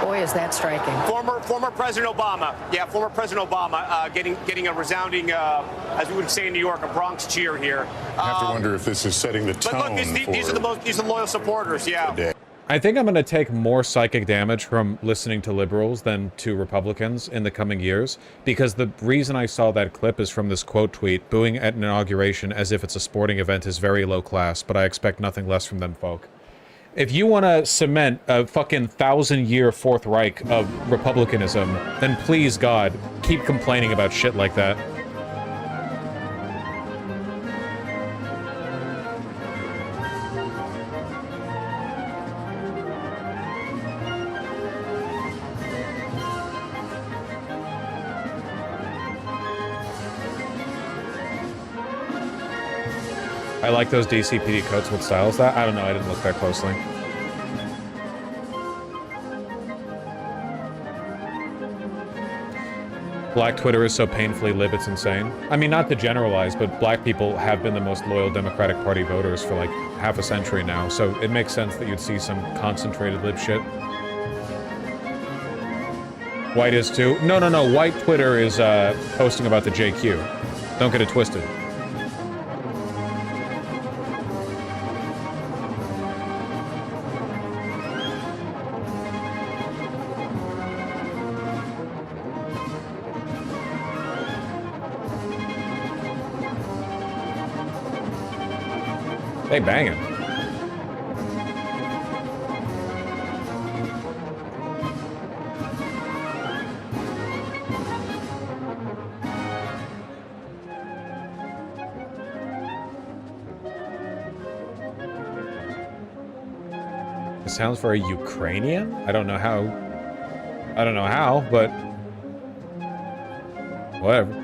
boy, is that striking. Former President Obama, former President Obama, getting a resounding, as we would say in New York, a Bronx cheer here. I have to wonder if this is setting the tone. But look, these are the loyal supporters. Yeah. I think I'm going to take more psychic damage from listening to liberals than to Republicans in the coming years, because the reason I saw that clip is from this quote tweet: "Booing at an inauguration as if it's a sporting event is very low class, but I expect nothing less from them folk." If you want to cement a fucking 1,000-year Fourth Reich of republicanism, then please God, keep complaining about shit like that. I like those DCPD coats. What style is that? I don't know. I didn't look that closely. Black Twitter is so painfully lib, it's insane. I mean, not to generalize, but black people have been the most loyal Democratic Party voters for like half a century now, so it makes sense that you'd see some concentrated lib shit. White is too. No. White Twitter is posting about the JQ. Don't get it twisted. They banging. It sounds very Ukrainian. I don't know how, but whatever.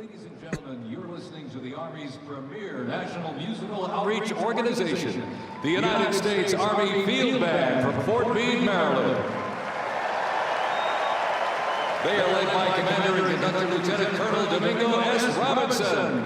Ladies and gentlemen, you're listening to the Army's premier national musical outreach organization, the United States Army Field Band from Fort Meade, Maryland. They are led by Commander and Conductor Lieutenant Colonel Domingo S. Robinson.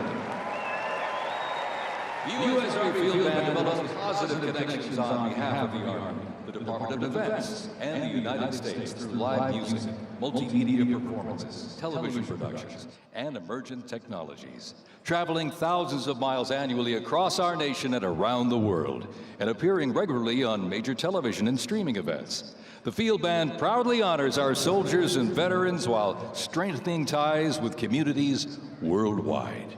The U.S. Army Field Band develops positive connections on behalf of the Army, the Department of Defense, and the United States through live music, multimedia performances, television productions, and emergent technologies, traveling thousands of miles annually across our nation and around the world, and appearing regularly on major television and streaming events. The Field Band proudly honors our soldiers and veterans while strengthening ties with communities worldwide.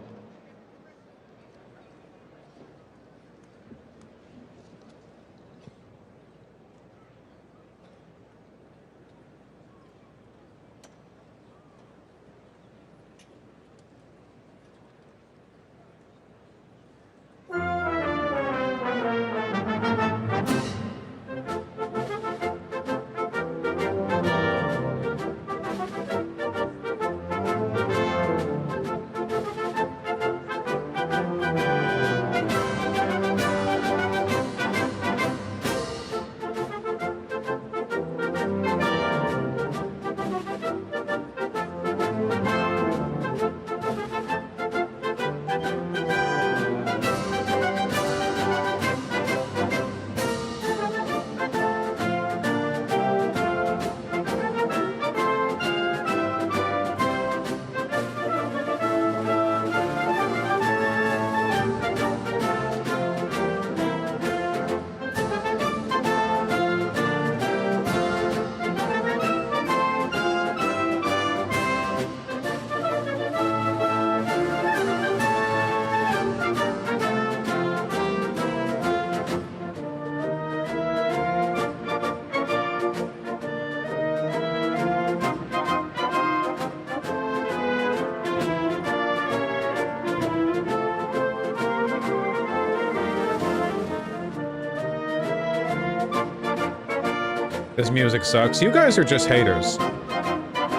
This music sucks. You guys are just haters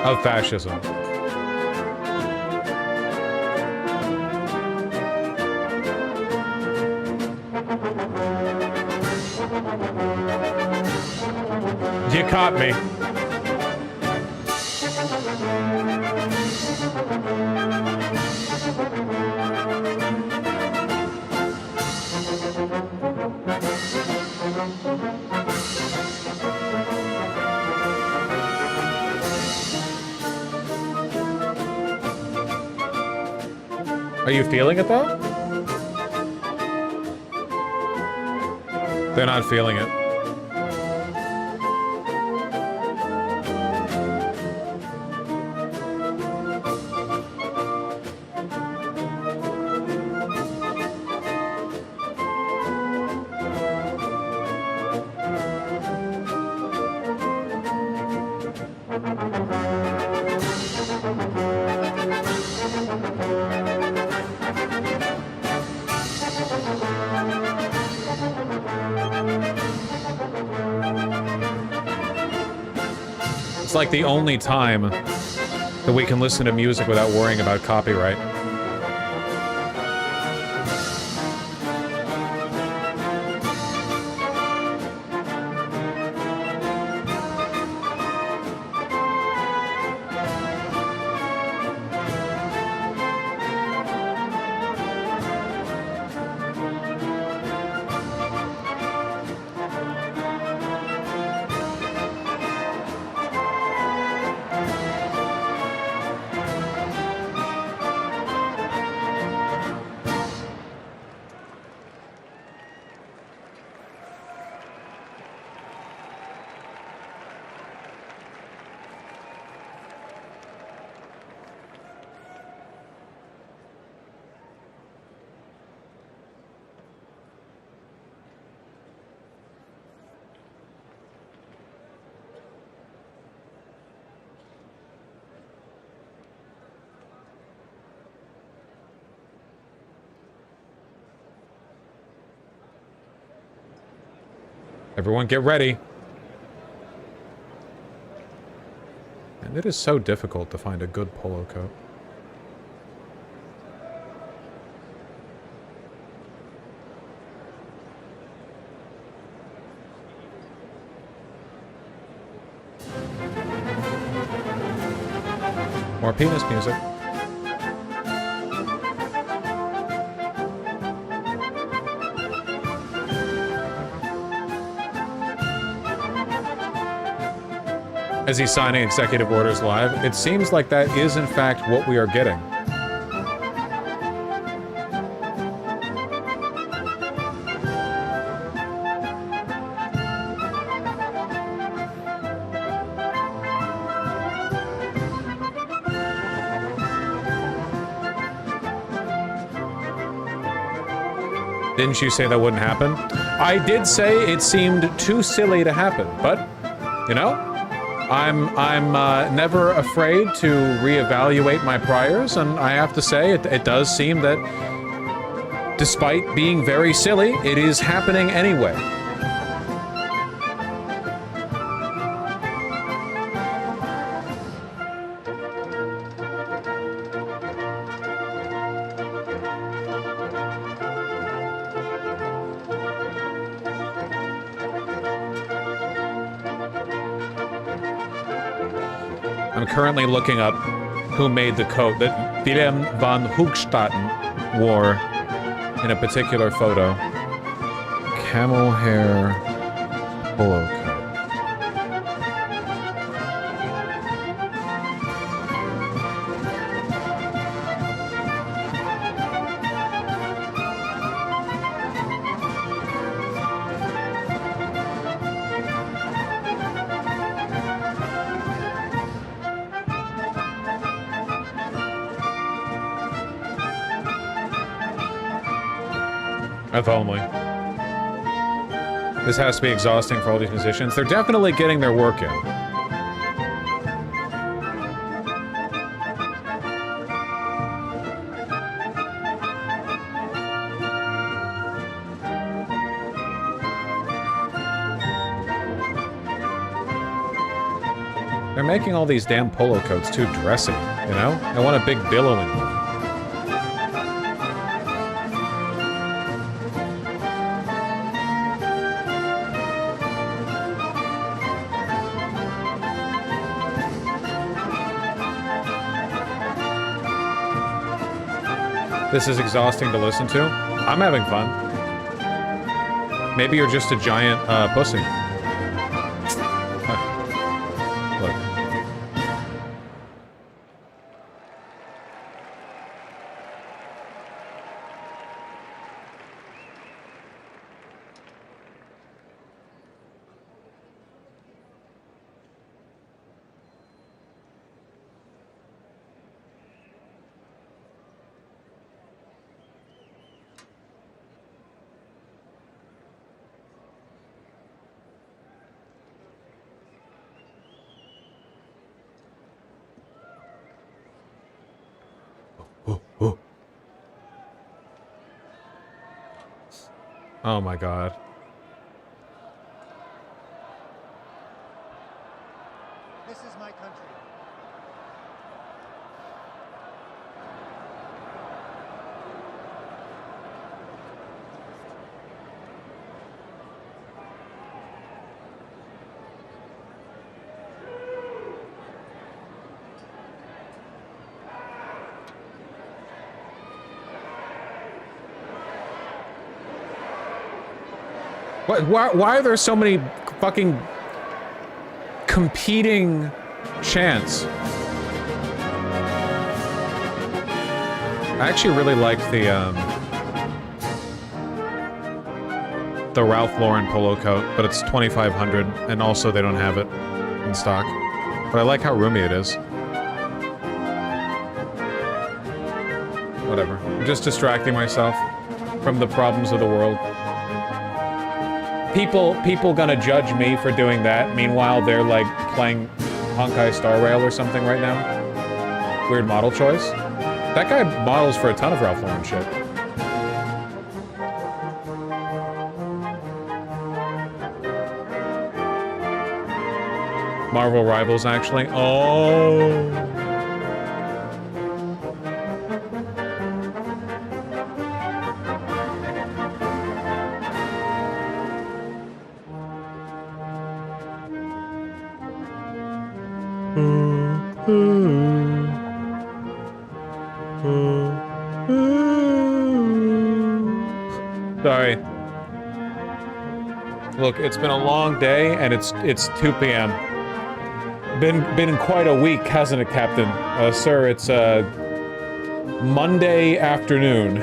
of fascism. You caught me. Are you feeling it though? They're not feeling it. It's like the only time that we can listen to music without worrying about copyright. Everyone get ready. And it is so difficult to find a good polo coat. More penis music. As he's signing executive orders live, it seems like that is in fact what we are getting. Didn't you say that wouldn't happen? I did say it seemed too silly to happen, but, you know, I'm never afraid to reevaluate my priors, and I have to say it does seem that despite being very silly, it is happening anyway. I'm currently looking up who made the coat that Willem van Hoogstraten wore in a particular photo. Camel hair polo coat. If only. This has to be exhausting for all these musicians. They're definitely getting their work in. They're making all these damn polo coats too dressy, you know? I want a big billowing one. This is exhausting to listen to. I'm having fun. Maybe you're just a giant pussy. Look. Oh my god. This is my country. Why are there so many fucking competing chants? I actually really like the Ralph Lauren polo coat, but it's $2,500, and also they don't have it in stock. But I like how roomy it is. Whatever. I'm just distracting myself from the problems of the world. People gonna judge me for doing that. Meanwhile, they're like playing Honkai Star Rail or something right now. Weird model choice. That guy models for a ton of Ralph Lauren shit. Marvel Rivals, actually. Oh. Look, it's been a long day, and it's 2 p.m. Been quite a week, hasn't it, Captain? Sir, it's Monday afternoon.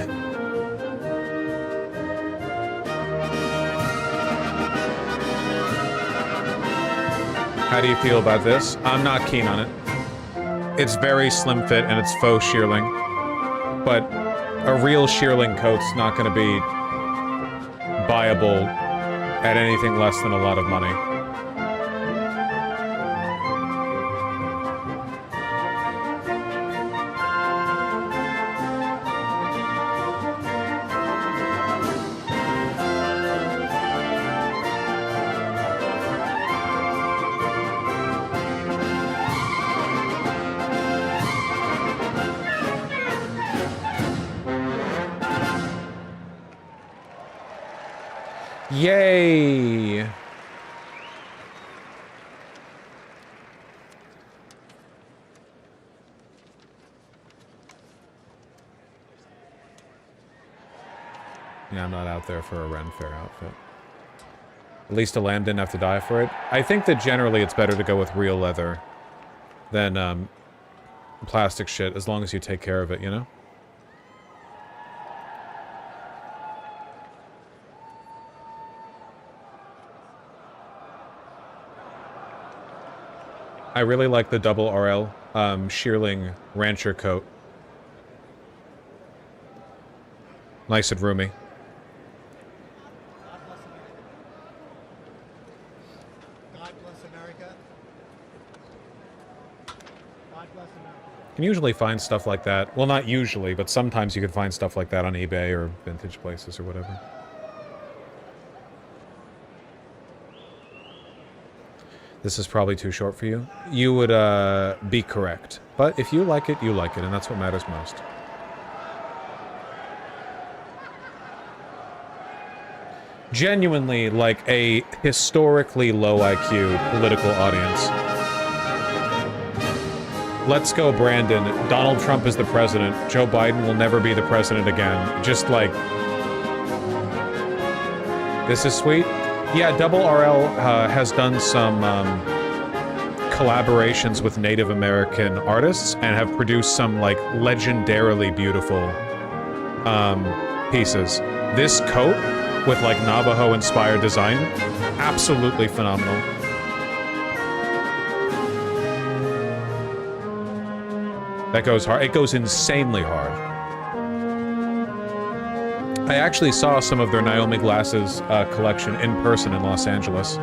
How do you feel about this? I'm not keen on it. It's very slim fit and it's faux shearling, but a real shearling coat's not going to be buyable at anything less than a lot of money. Yay! Yeah, I'm not out there for a Ren Fair outfit. At least a lamb didn't have to die for it. I think that generally it's better to go with real leather than plastic shit, as long as you take care of it, you know? I really like the double RL shearling rancher coat. Nice and roomy. God bless America. God bless America. You can usually find stuff like that. Well, not usually, but sometimes you can find stuff like that on eBay or vintage places or whatever. This is probably too short for you. You would be correct. But if you like it, and that's what matters most. Genuinely, like a historically low IQ political audience. Let's go, Brandon. Donald Trump is the president. Joe Biden will never be the president again. Just like... This is sweet. Yeah, Double RL has done some collaborations with Native American artists and have produced some, like, legendarily beautiful pieces. This coat with, like, Navajo-inspired design, absolutely phenomenal. That goes hard. It goes insanely hard. I actually saw some of their Naomi Glasses collection in person in Los Angeles.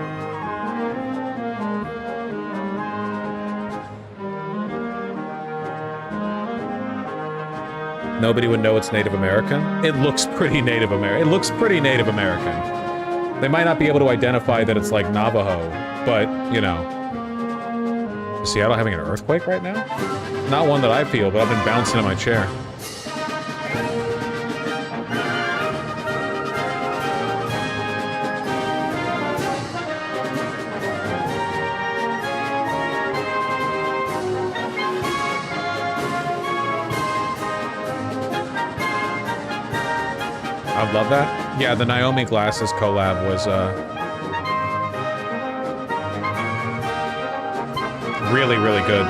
Nobody would know it's Native American. It looks pretty Native American. It looks pretty Native American. They might not be able to identify that it's like Navajo, but, you know. Is Seattle having an earthquake right now? Not one that I feel, but I've been bouncing in my chair. I love that. Yeah, the Naomi Glasses collab was really, really good.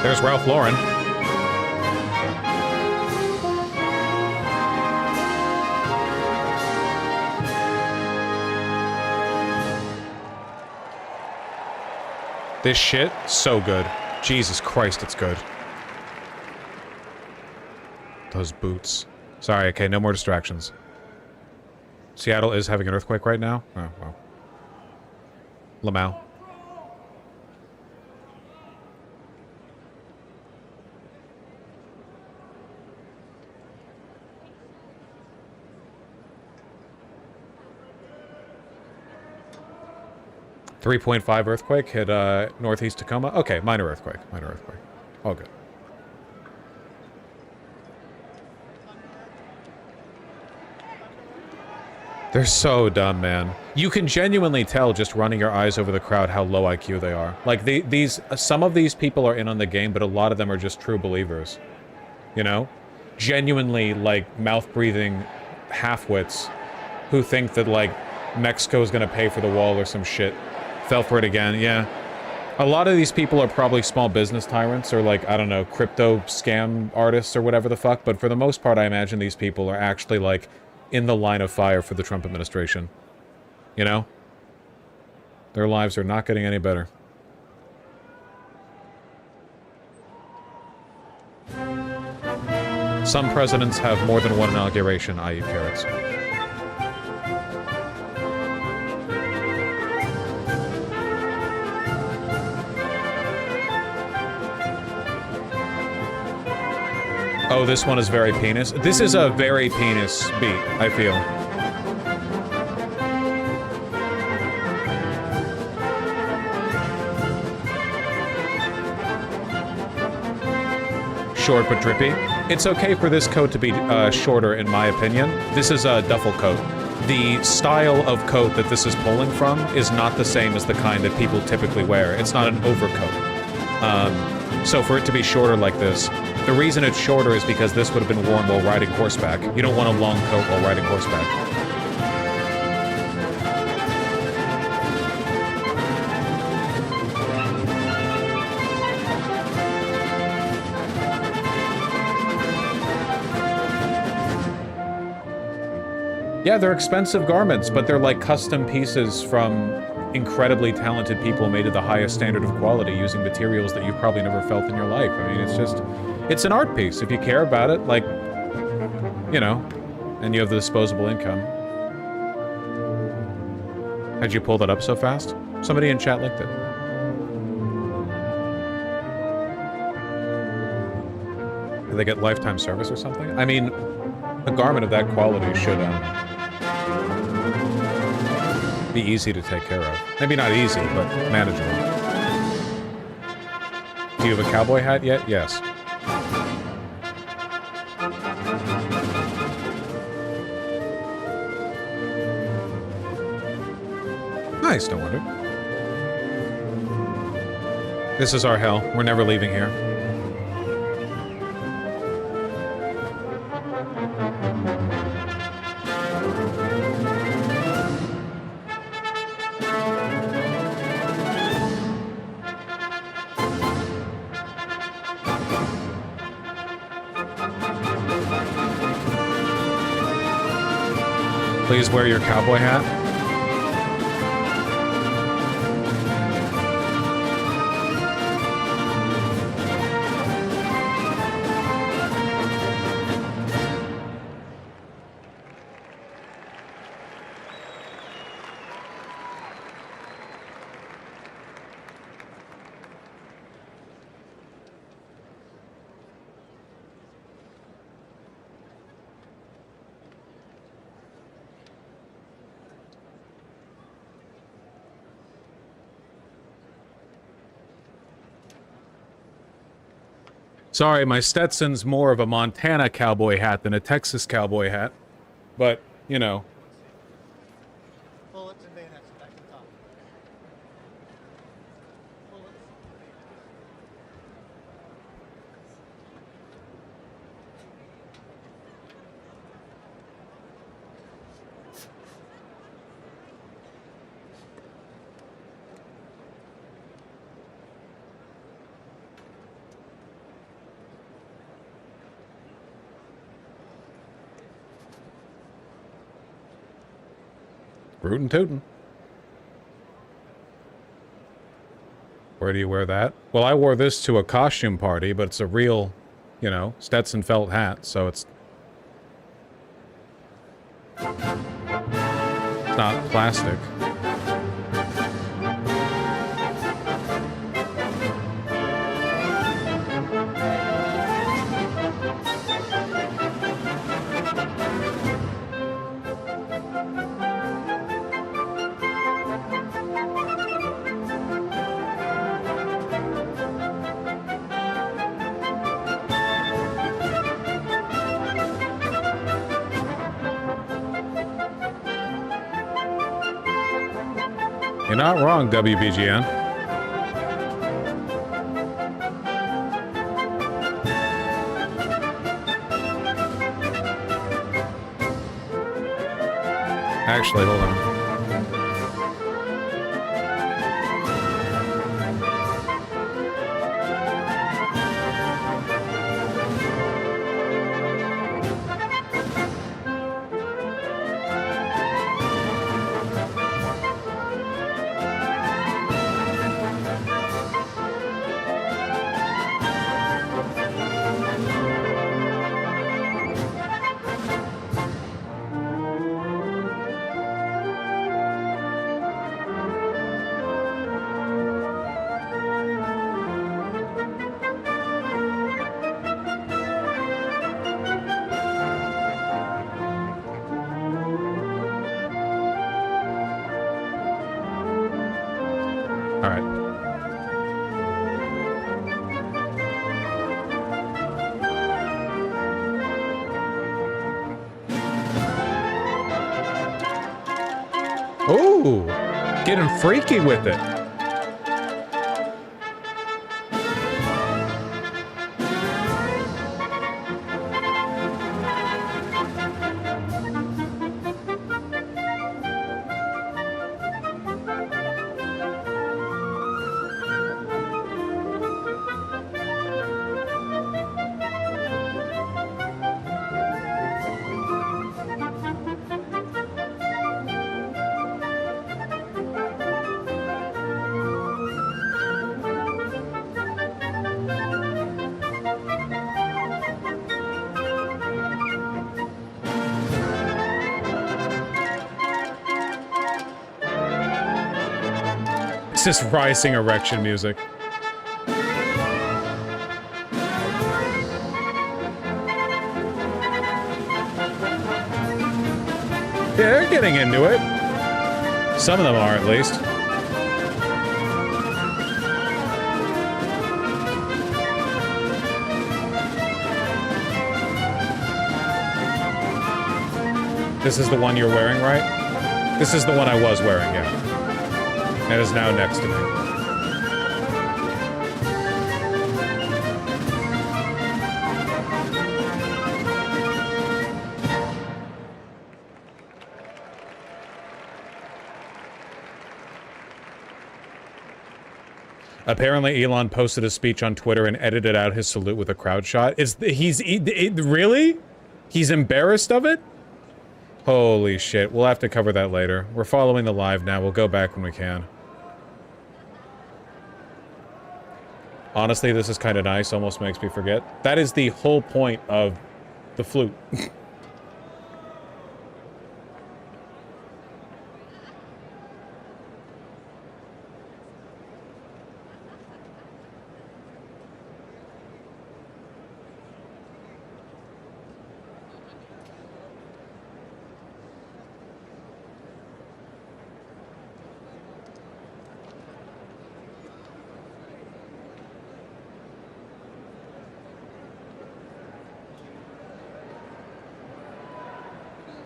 There's Ralph Lauren. This shit, so good. Jesus Christ, it's good. Those boots. Sorry, okay, no more distractions. Seattle is having an earthquake right now? Oh, wow. Lamau. .5 earthquake hit northeast Tacoma. Okay, minor earthquake. Minor earthquake. All good. They're so dumb, man. You can genuinely tell just running your eyes over the crowd how low IQ they are. Like, some of these people are in on the game, but a lot of them are just true believers. You know? Genuinely, like, mouth-breathing half-wits who think that, like, Mexico's gonna pay for the wall or some shit. Fell for it again, yeah. A lot of these people are probably small business tyrants or, like, I don't know, crypto scam artists or whatever the fuck, but for the most part, I imagine these people are actually, like, in the line of fire for the Trump administration. You know? Their lives are not getting any better. Some presidents have more than one inauguration, I eat carrots. Oh, this one is very penis. This is a very penis beat, I feel. Short but drippy. It's okay for this coat to be shorter, in my opinion. This is a duffel coat. The style of coat that this is pulling from is not the same as the kind that people typically wear. It's not an overcoat. So for it to be shorter like this, the reason it's shorter is because this would have been worn while riding horseback. You don't want a long coat while riding horseback. Yeah, they're expensive garments, but they're like custom pieces from incredibly talented people made to the highest standard of quality using materials that you've probably never felt in your life. I mean, it's just, it's an art piece. If you care about it, like, you know, and you have the disposable income. How'd you pull that up so fast? Somebody in chat linked it. Did they get lifetime service or something? I mean, a garment of that quality should be easy to take care of. Maybe not easy, but manageable. Do you have a cowboy hat yet? Yes. Nice, no wonder. This is our hell. We're never leaving here. Please wear your cowboy hat. Sorry, my Stetson's more of a Montana cowboy hat than a Texas cowboy hat. But, you know. Bullets and bayonets back to the top. Bullets. Rootin' tootin'. Where do you wear that? Well, I wore this to a costume party, but it's a real, you know, Stetson felt hat, so it's not plastic. You're not wrong, WBGN. Actually, hold on. All right. Ooh, getting freaky with it. It's just rising erection music. Yeah, they're getting into it. Some of them are, at least. This is the one you're wearing, right? This is the one I was wearing, yeah. And is now next to me. Apparently, Elon posted a speech on Twitter and edited out his salute with a crowd shot. Really? He's embarrassed of it? Holy shit. We'll have to cover that later. We're following the live now. We'll go back when we can. Honestly, this is kind of nice. Almost makes me forget. That is the whole point of the flute.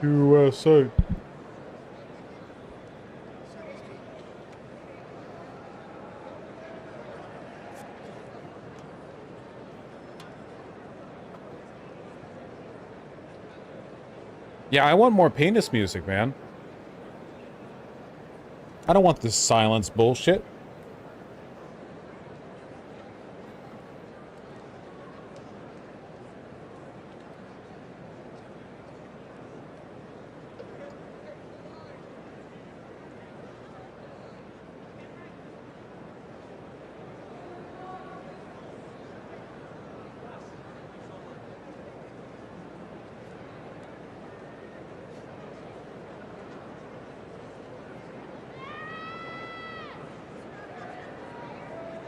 USA. Yeah, I want more penis music, man. I don't want this silence bullshit.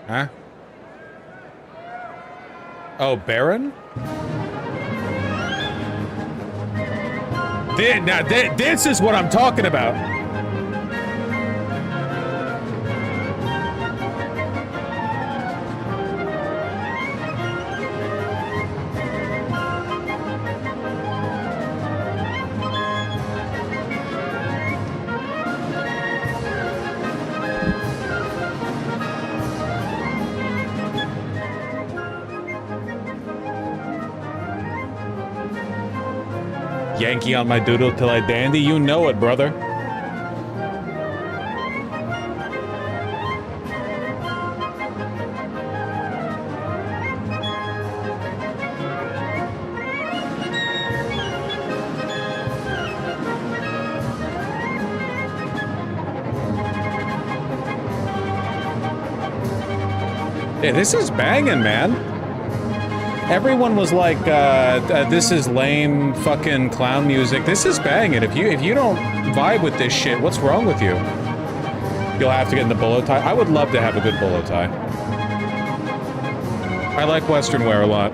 Huh? Oh, Baron? Now, this is what I'm talking about. Yankee on my doodle till I dandy. You know it, brother. Yeah, this is banging, man. Everyone was like, this is lame fucking clown music. This is banging. If you don't vibe with this shit, what's wrong with you? You'll have to get in the bolo tie. I would love to have a good bolo tie. I like Western wear a lot.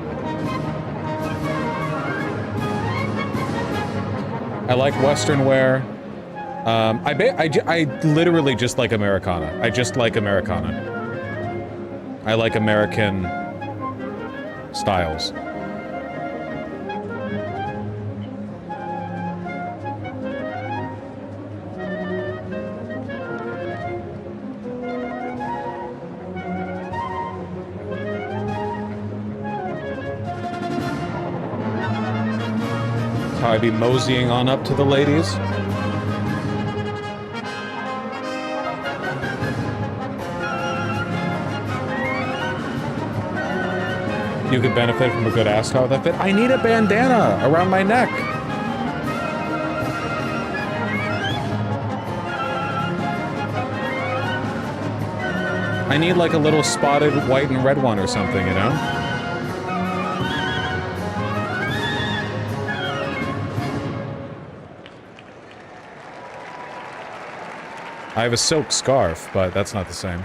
I like Western wear. I literally just like Americana. I just like Americana. I like American styles. How I be moseying on up to the ladies. You could benefit from a good ascot that fit. I need a bandana around my neck. I need like a little spotted white and red one or something, you know? I have a silk scarf, but that's not the same.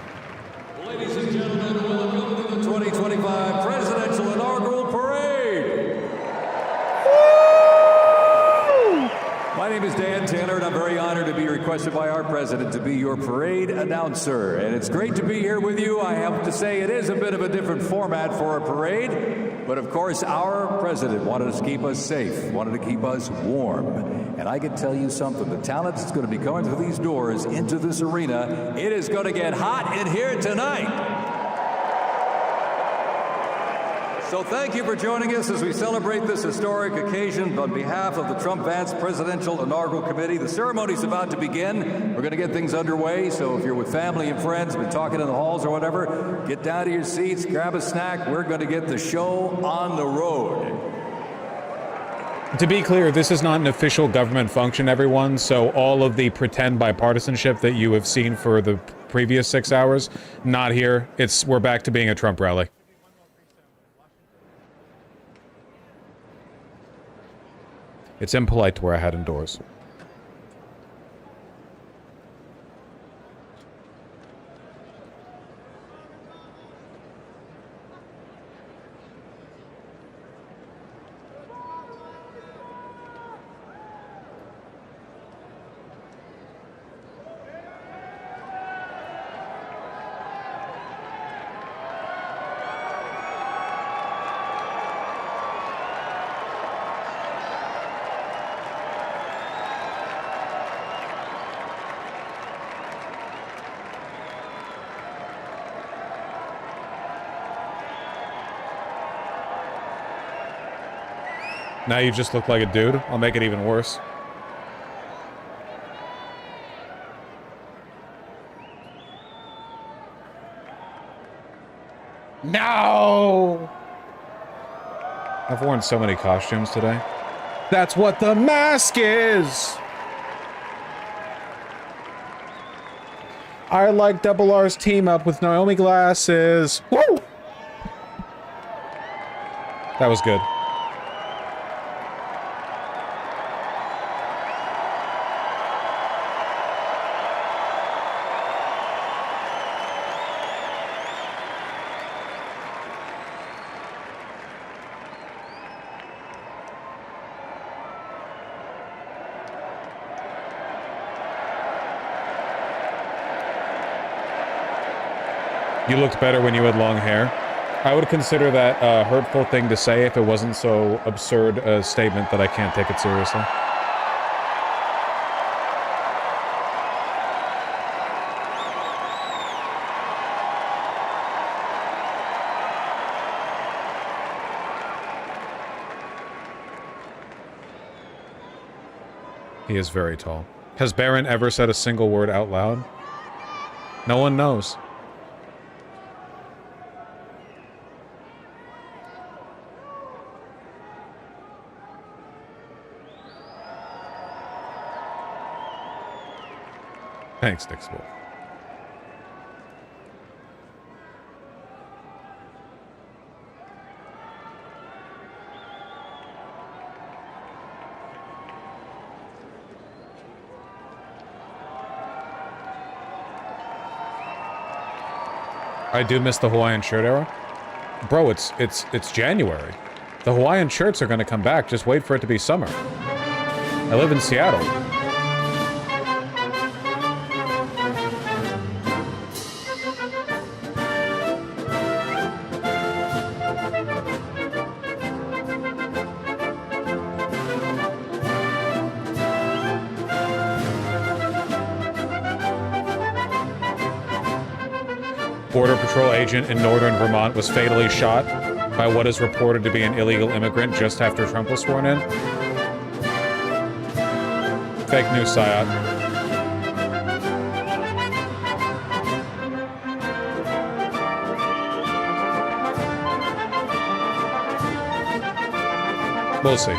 Ladies and gentlemen, welcome to the 2025 Presidential Inaugural Parade. My name is Dan Taylor, and I'm very honored to be requested by our president to be your parade announcer. And it's great to be here with you. I have to say it is a bit of a different format for a parade, but of course our president wanted to keep us safe, wanted to keep us warm. And I can tell you something, the talent that's going to be coming through these doors into this arena, it is going to get hot in here tonight. So thank you for joining us as we celebrate this historic occasion on behalf of the Trump-Vance Presidential Inaugural Committee. The ceremony's about to begin. We're going to get things underway, so if you're with family and friends, been talking in the halls or whatever, get down to your seats, grab a snack. We're going to get the show on the road. To be clear, this is not an official government function, everyone, so all of the pretend bipartisanship that you have seen for the previous 6 hours, not here. We're back to being a Trump rally. It's impolite to wear a hat indoors. Now you just look like a dude. I'll make it even worse. No! I've worn so many costumes today. That's what the mask is! I like Double R's team up with Naomi glasses. Woo! That was good. You looked better when you had long hair. I would consider that a hurtful thing to say if it wasn't so absurd a statement that I can't take it seriously. He is very tall. Has Barron ever said a single word out loud? No one knows. Thanks, Dick Wolf. I do miss the Hawaiian shirt era. Bro, it's January. The Hawaiian shirts are gonna come back. Just wait for it to be summer. I live in Seattle. Border Patrol agent in northern Vermont was fatally shot by what is reported to be an illegal immigrant just after Trump was sworn in. Fake news, Syed. We'll see.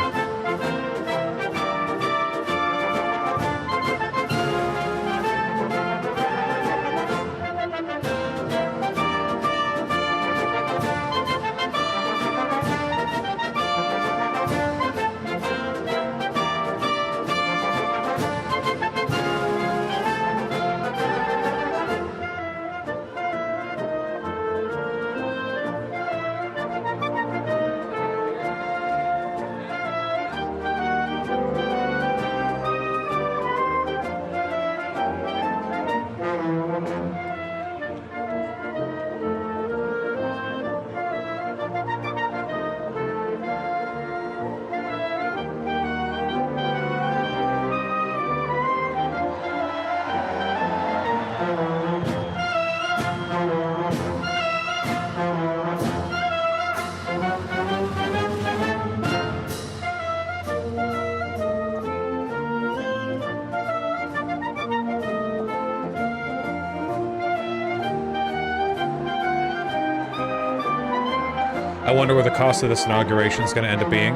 I wonder what the cost of this inauguration is going to end up being.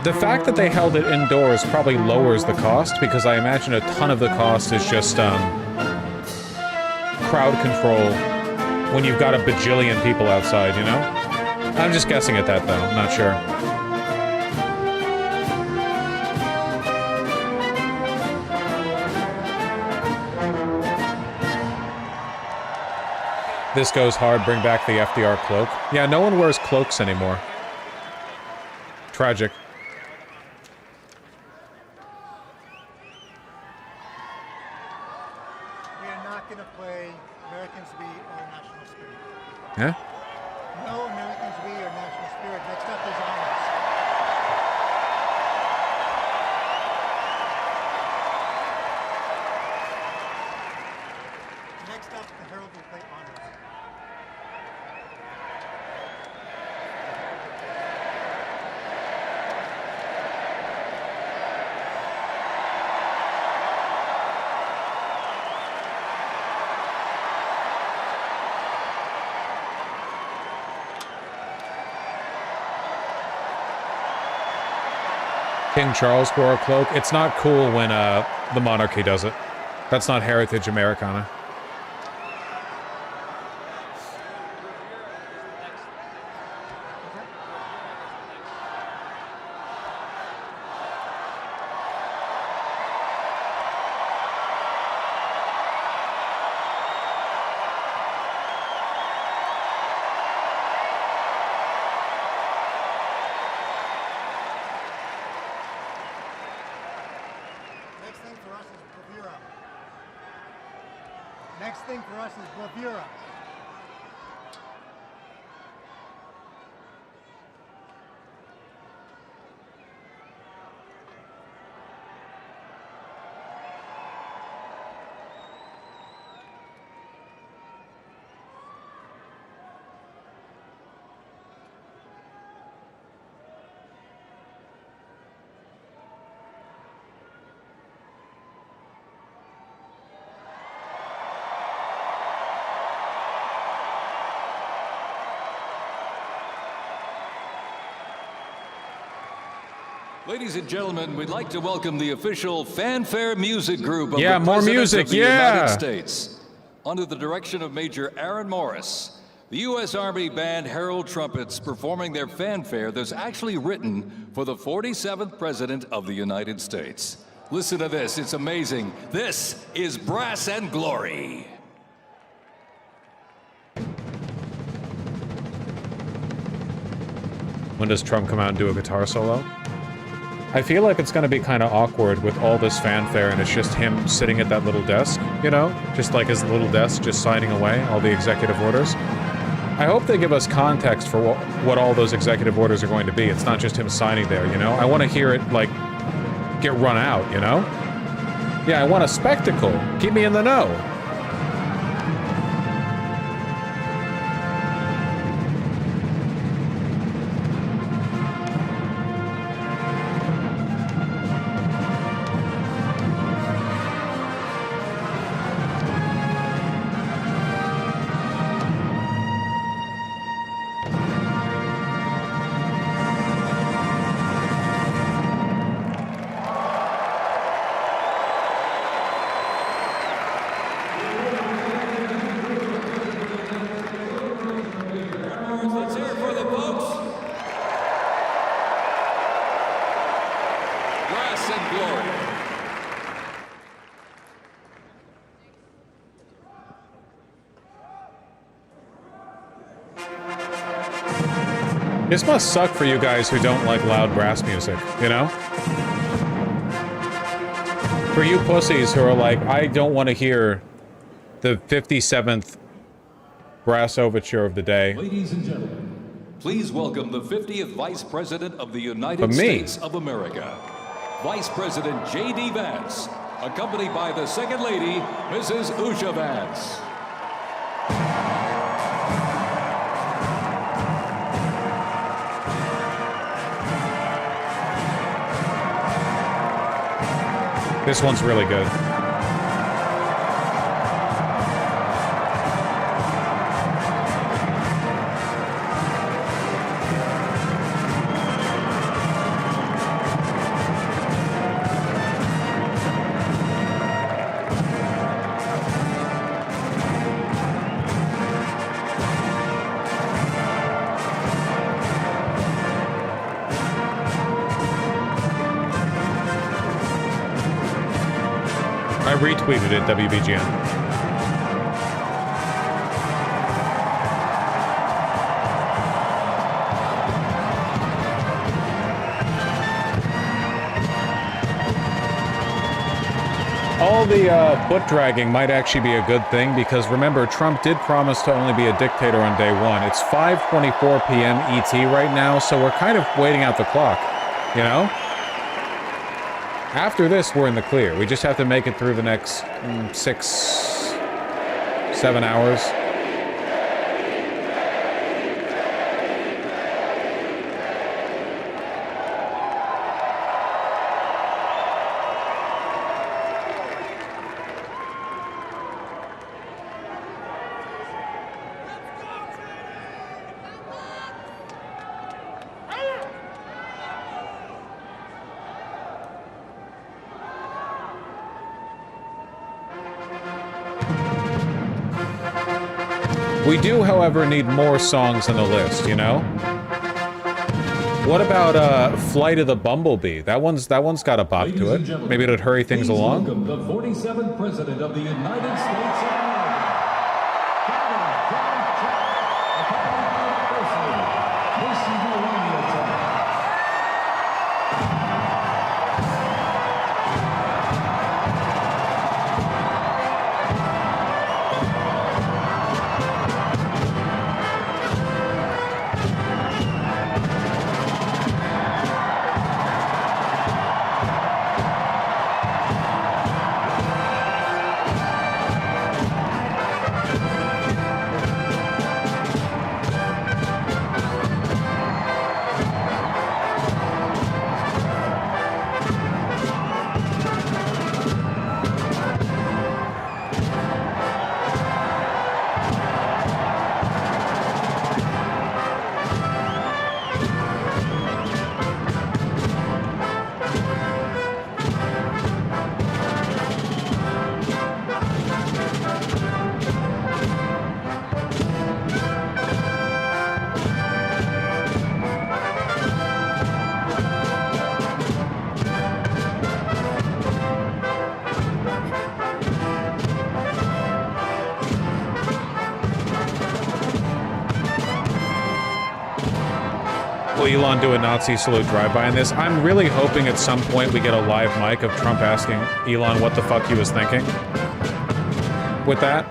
The fact that they held it indoors probably lowers the cost, because I imagine a ton of the cost is just crowd control when you've got a bajillion people outside, you know? I'm just guessing at that, though. I'm not sure. This goes hard, bring back the FDR cloak. Yeah, no one wears cloaks anymore. Tragic. We are not going to play Americans We or National Spirit. Yeah? No Americans We or National Spirit. Next up is honors. Next up, the Herald will play honors. King Charles wore a cloak. It's not cool when the monarchy does it. That's not heritage Americana. Next thing for us is bravura. Next thing for us is bravura. Ladies and gentlemen, we'd like to welcome the official fanfare music group of Yeah, the more President music, of the yeah. United States. Under the direction of Major Aaron Morris, the U.S. Army Band Herald Trumpets performing their fanfare that's actually written for the 47th President of the United States. Listen to this, it's amazing. This is Brass and Glory. When does Trump come out and do a guitar solo? I feel like it's going to be kind of awkward with all this fanfare and it's just him sitting at that little desk, you know? Just like his little desk, just signing away all the executive orders. I hope they give us context for what all those executive orders are going to be. It's not just him signing there, you know? I want to hear it, like, get run out, you know? Yeah, I want a spectacle. Keep me in the know. Let's hear it for the folks. Brass and Glory. This must suck for you guys who don't like loud brass music, you know? For you pussies who are like, I don't want to hear the 57th brass overture of the day. Ladies and gentlemen, please welcome the 50th Vice President of the United But me. States of America, Vice President J.D. Vance, accompanied by the Second Lady, Mrs. Usha Vance. This one's really good. I retweeted it, WBGN. All the foot dragging might actually be a good thing because remember, Trump did promise to only be a dictator on day one. It's 5:24 p.m. ET right now, so we're kind of waiting out the clock, you know? After this, we're in the clear. We just have to make it through the next 6, 7 hours. We do, however, need more songs on the list, you know? What about Flight of the Bumblebee? That one's got a bop to it. Maybe it'd hurry things along. Welcome the 47th President of the United States of America, Donald John Trump, accompanied by the First Lady, Casey Melania Trump. Elon do a Nazi salute drive-by in this. I'm really hoping at some point we get a live mic of Trump asking Elon what the fuck he was thinking with that.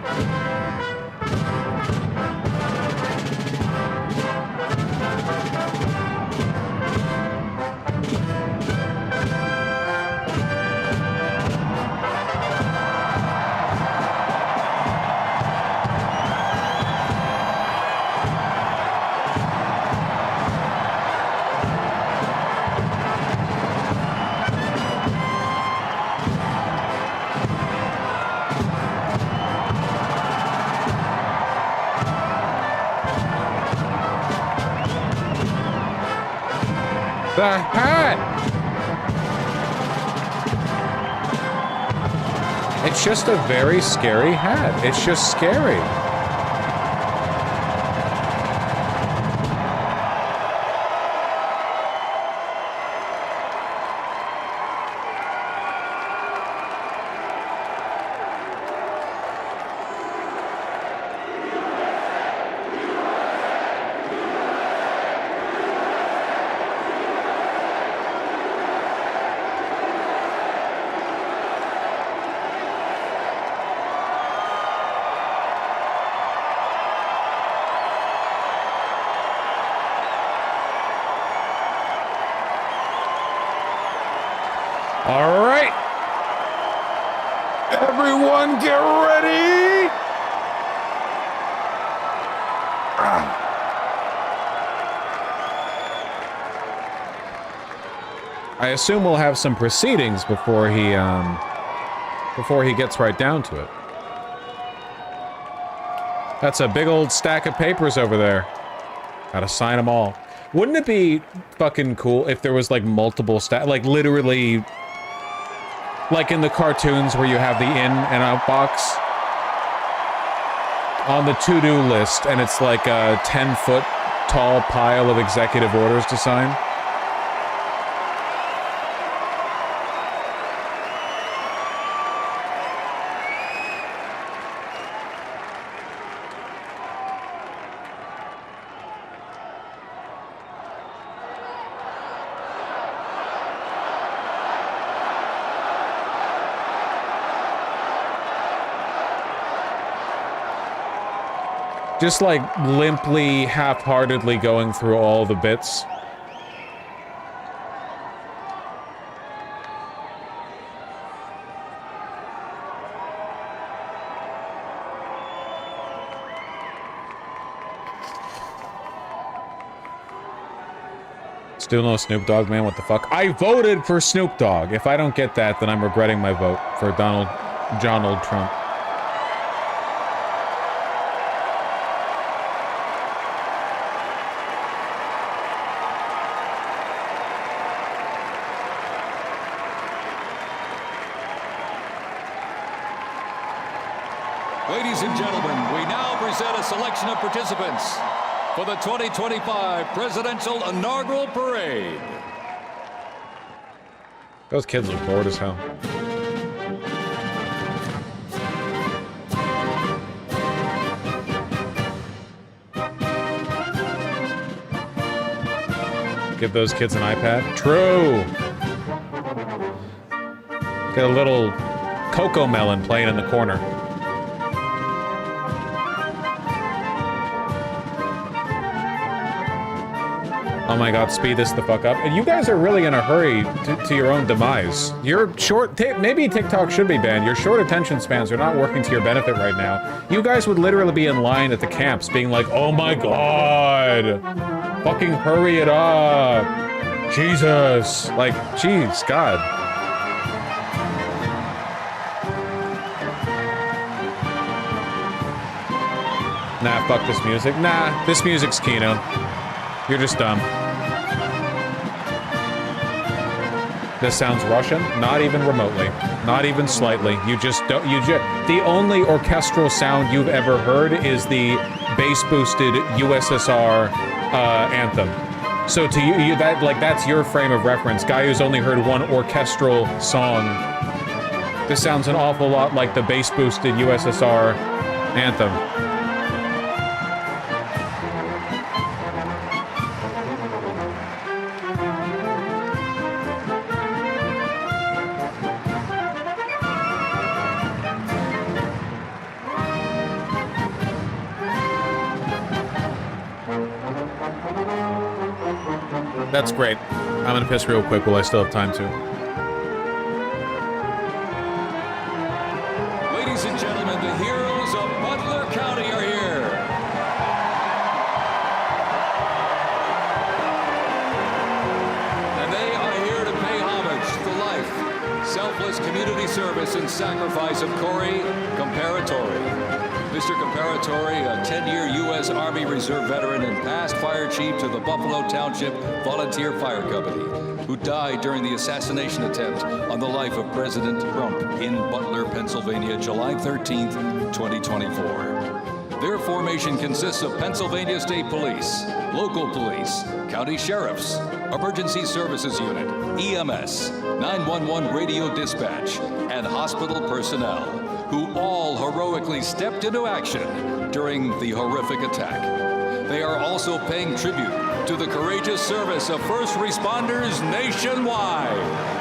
The hat! It's just a very scary hat. It's just scary. All right. Everyone get ready. I assume we'll have some proceedings before he gets right down to it. That's a big old stack of papers over there. Gotta sign them all. Wouldn't it be fucking cool if there was like multiple like literally like in the cartoons where you have the in and out box on the to-do list and it's like a 10-foot tall pile of executive orders to sign? Just like limply, half-heartedly going through all the bits. Still no Snoop Dogg, man, what the fuck? I voted for Snoop Dogg. If I don't get that, then I'm regretting my vote for Donald Trump. Ladies and gentlemen, we now present a selection of participants for the 2025 Presidential Inaugural Parade. Those kids look bored as hell. Give those kids an iPad? True! Get a little Coco Melon playing in the corner. Oh my god, speed this the fuck up. And you guys are really in a hurry to your own demise. You're short, maybe TikTok should be banned. Your short attention spans are not working to your benefit right now. You guys would literally be in line at the camps being like, oh my god, fucking hurry it up. Jesus, like, jeez, God. Nah, fuck this music. Nah, this music's Kino. You're just dumb. This sounds Russian? Not even remotely. Not even slightly. You just don't, the only orchestral sound you've ever heard is the bass-boosted USSR anthem. So to you, that's your frame of reference. Guy who's only heard one orchestral song. This sounds an awful lot like the bass-boosted USSR anthem. That's great. I'm gonna piss real quick while I still have time to. Ladies and gentlemen, the heroes of Butler County are here. And they are here to pay homage to the life, selfless community service, and sacrifice of Corey Comparatori. Mr. Comparatori, a 10-year U.S. Army Reserve veteran and past fire chief to the Buffalo Township Volunteer Fire Company, who died during the assassination attempt on the life of President Trump in Butler, Pennsylvania, July 13th, 2024. Their formation consists of Pennsylvania State Police, local police, county sheriffs, emergency services unit, EMS, 911 radio dispatch, and hospital personnel, who all heroically stepped into action during the horrific attack. They are also paying tribute to the courageous service of first responders nationwide.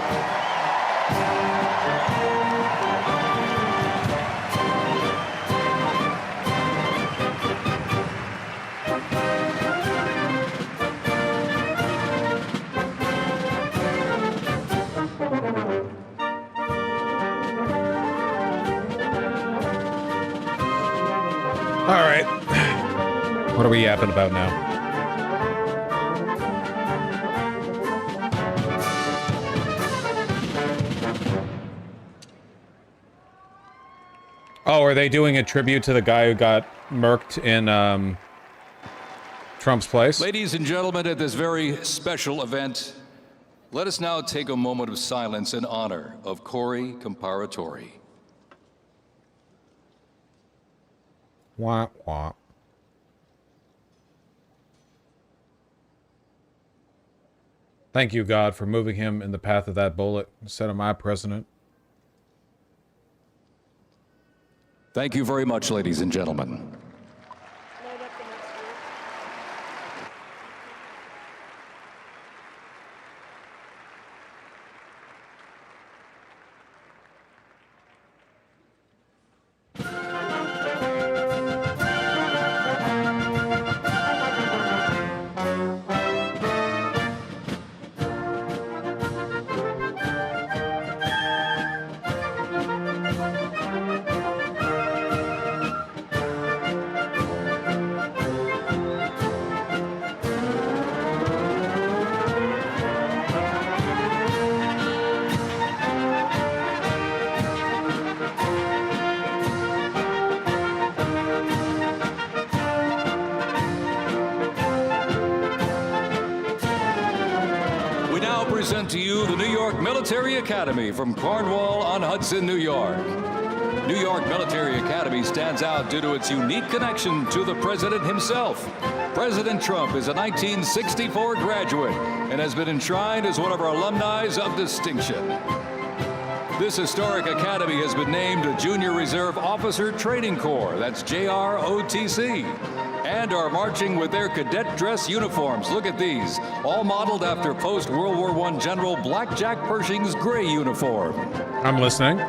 All right. What are we yapping about now? Oh, are they doing a tribute to the guy who got murked in Trump's place? Ladies and gentlemen, at this very special event, let us now take a moment of silence in honor of Corey Comparatori. Wah, wah. Thank you, God, for moving him in the path of that bullet instead of my president. Thank you very much, ladies and gentlemen. Present to you the New York Military Academy from Cornwall-on-Hudson, New York. New York Military Academy stands out due to its unique connection to the president himself. President Trump is a 1964 graduate and has been enshrined as one of our alumni of distinction. This historic academy has been named a Junior Reserve Officer Training Corps, that's JROTC, and are marching with their cadet dress uniforms. Look at these, all modeled after post-World War I General Blackjack Pershing's gray uniform. I'm listening.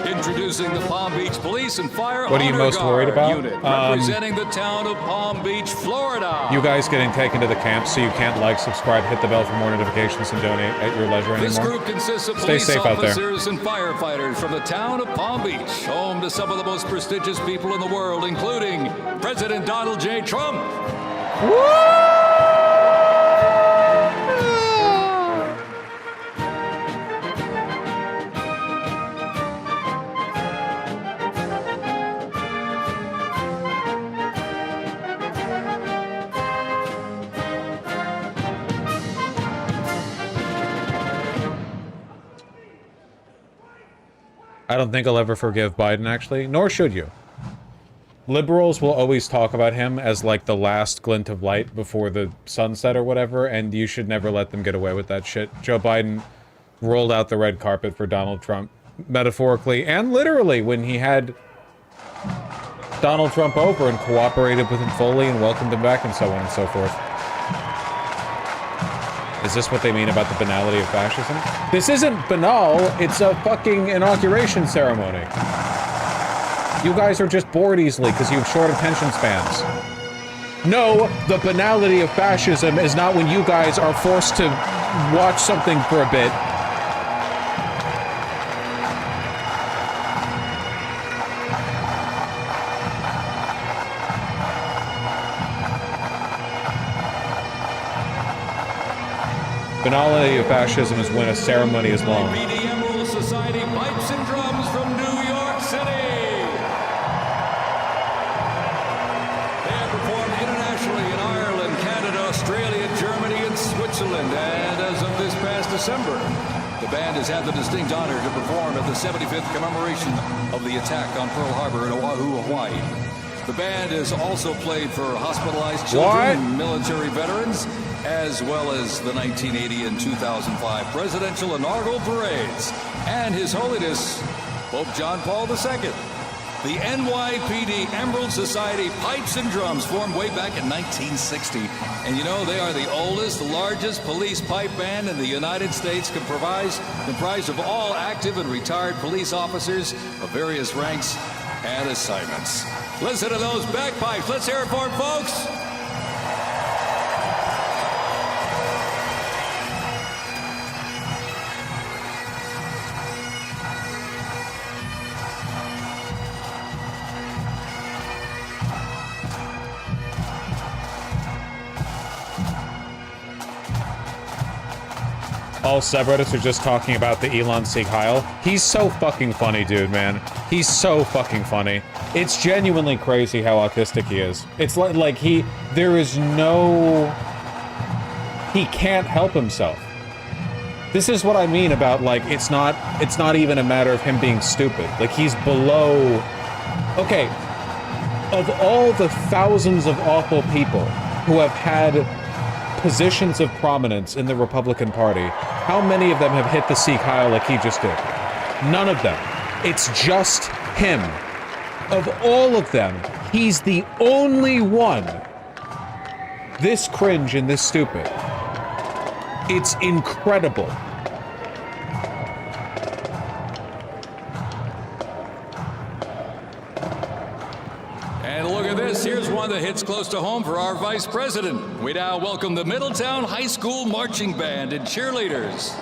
Introducing the Palm Beach Police and Fire What are you Honor most worried Guard about? Unit, representing the town of Palm Beach, Florida. You guys getting taken to the camp so you can't like, subscribe, hit the bell for more notifications, and donate at your leisure anymore. This group consists of Stay police safe out there. officers and firefighters from the town of Palm Beach, home to some of the most prestigious people in the world, including President Donald J. Trump. I don't think I'll ever forgive Biden, actually, nor should you. Liberals will always talk about him as like the last glint of light before the sunset or whatever, and you should never let them get away with that shit. Joe Biden rolled out the red carpet for Donald Trump, metaphorically and literally, when he had Donald Trump over and cooperated with him fully and welcomed him back and so on and so forth. Is this what they mean about the banality of fascism? This isn't banal, it's a fucking inauguration ceremony. You guys are just bored easily because you have short attention spans. No, the banality of fascism is not when you guys are forced to watch something for a bit. Banality of fascism is when a ceremony is long. PD Emerald Society pipes and drums from New York City. They have performed internationally in Ireland, Canada, Australia, Germany, and Switzerland. And as of this past December, the band has had the distinct honor to perform at the 75th commemoration of the attack on Pearl Harbor in Oahu, Hawaii. The band has also played for hospitalized children and military veterans, as well as the 1980 and 2005 presidential inaugural parades, and His Holiness Pope John Paul II. The NYPD Emerald Society Pipes and Drums formed way back in 1960. And you know, they are the oldest, largest police pipe band in the United States, comprised of all active and retired police officers of various ranks and assignments. Listen to those bagpipes. Let's hear it for them, folks. All subreddits are just talking about the Elon Sieg Heil. He's so fucking funny, dude, man. He's so fucking funny. It's genuinely crazy how autistic he is. It's like he can't help himself. This is what I mean about, like, it's not even a matter of him being stupid. Like, he's below... Okay, of all the thousands of awful people who have had positions of prominence in the Republican Party, how many of them have hit the Sieg Heil like he just did? None of them. It's just him. Of all of them, he's the only one this cringe and this stupid. It's incredible. And look at this. Here's one that hits close to home for our vice president. We now welcome the Middletown High School Marching Band and cheerleaders.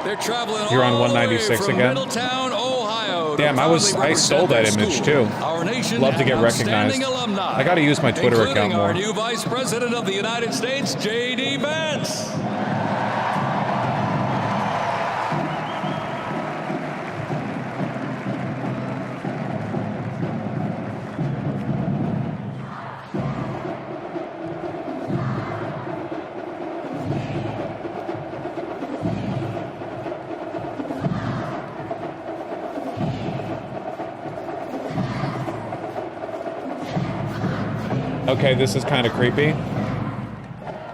They're traveling You're on all the way 196 from again? Middletown, Ohio. Damn, I stole that image too. Love to get recognized. I gotta use my Twitter account more. Our new Vice President of the United States, J.D. Vance. Okay, this is kind of creepy.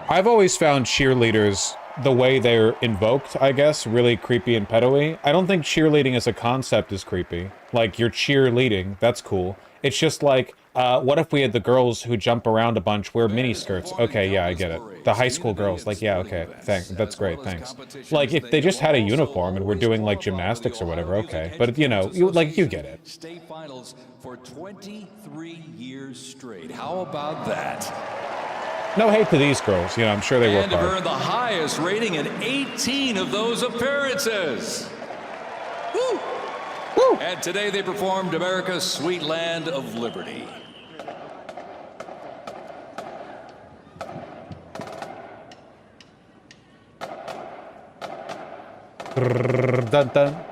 I've always found cheerleaders, the way they're invoked, I guess, really creepy and pedo-y. I don't think cheerleading as a concept is creepy. Like, you're cheerleading, that's cool. It's just like, what if we had the girls who jump around a bunch wear miniskirts? Okay, yeah, I get it. The high school girls, like, yeah, okay, that's great, thanks. Like, if they just had a uniform and we're doing, like, gymnastics or whatever, okay. But, you know, you get it. State finals for 23 years straight. How about that? No hate to these girls, you know, I'm sure they work And have hard. earned the highest rating in 18 of those appearances. Woo! Woo! And today they performed America's Sweet Land of Liberty. Dun, dun.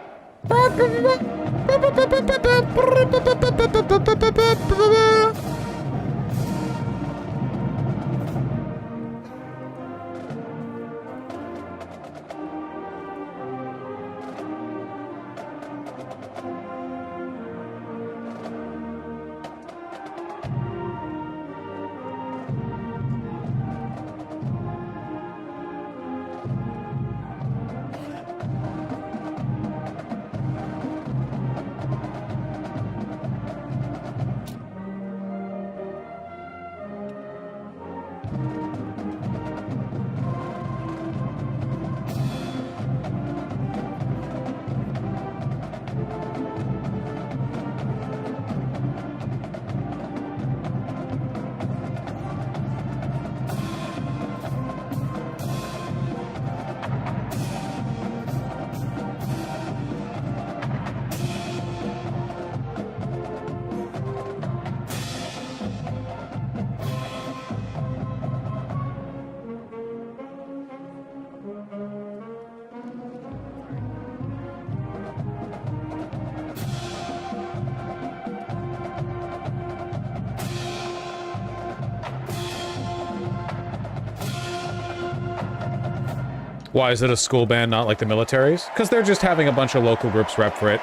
Why is it a school band, not like the military's? Because they're just having a bunch of local groups rep for it.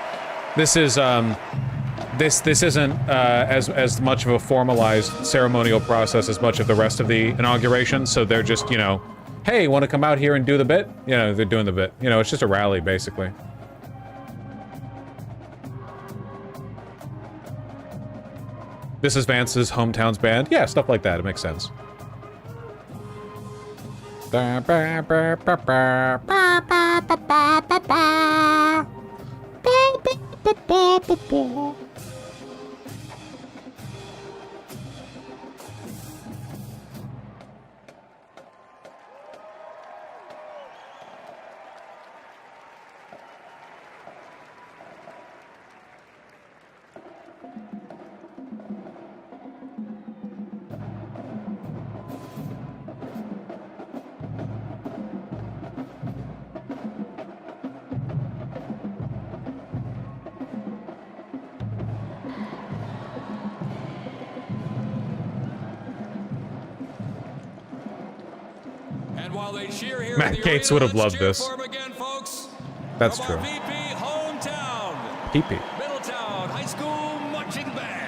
This is, this isn't as much of a formalized ceremonial process as much of the rest of the inauguration, so they're just, you know, hey, want to come out here and do the bit? You know, they're doing the bit. You know, it's just a rally, basically. This is Vance's hometown's band. Yeah, stuff like that. It makes sense. And while they cheer here Matt Gates would have loved this. again, folks, That's from true. our VP hometown, Pee-pee. Middletown High School Marching Band.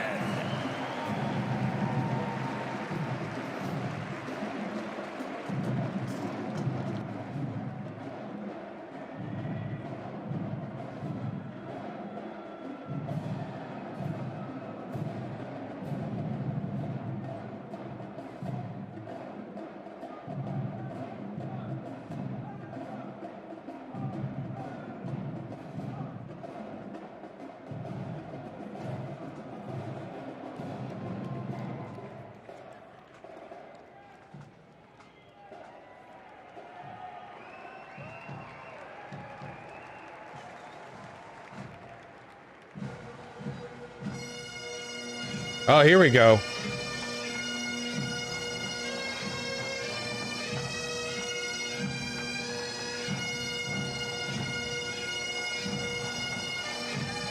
Oh, here we go.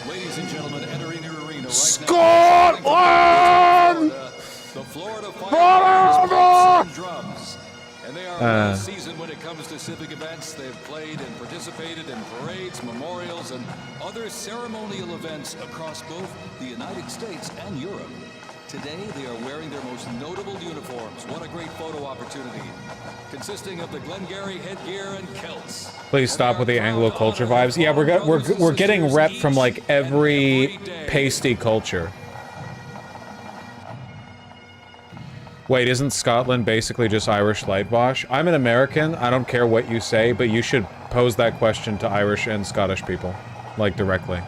Ladies and gentlemen, entering the arena right Scotland! now. The Florida Fire and drums. And they are well seasoned when it comes to civic events. They've played and participated in parades, memorials, and other ceremonial events across both the United States and Europe. Today, they are wearing their most notable uniforms. What a great photo opportunity. Consisting of the Glengarry headgear and kilts. Please stop with the Anglo culture vibes. Yeah, we're getting rep from like every pasty culture. Wait, isn't Scotland basically just Irish Lightbosh? I'm an American. I don't care what you say, but you should pose that question to Irish and Scottish people, like directly.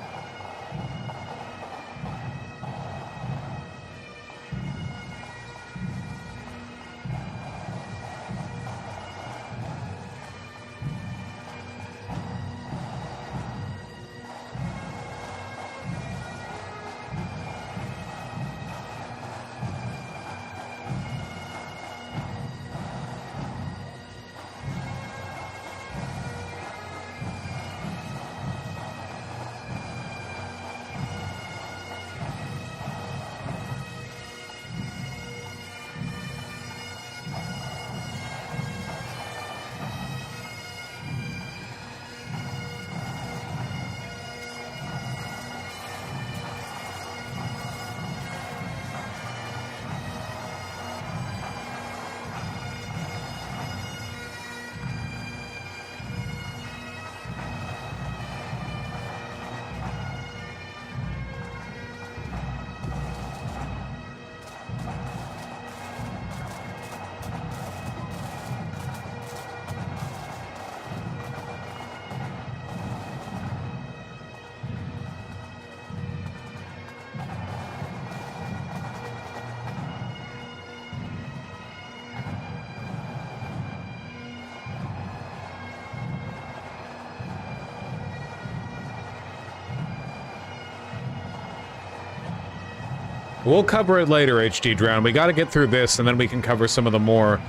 We'll cover it later, HD Drown. We gotta get through this, and then we can cover some of the more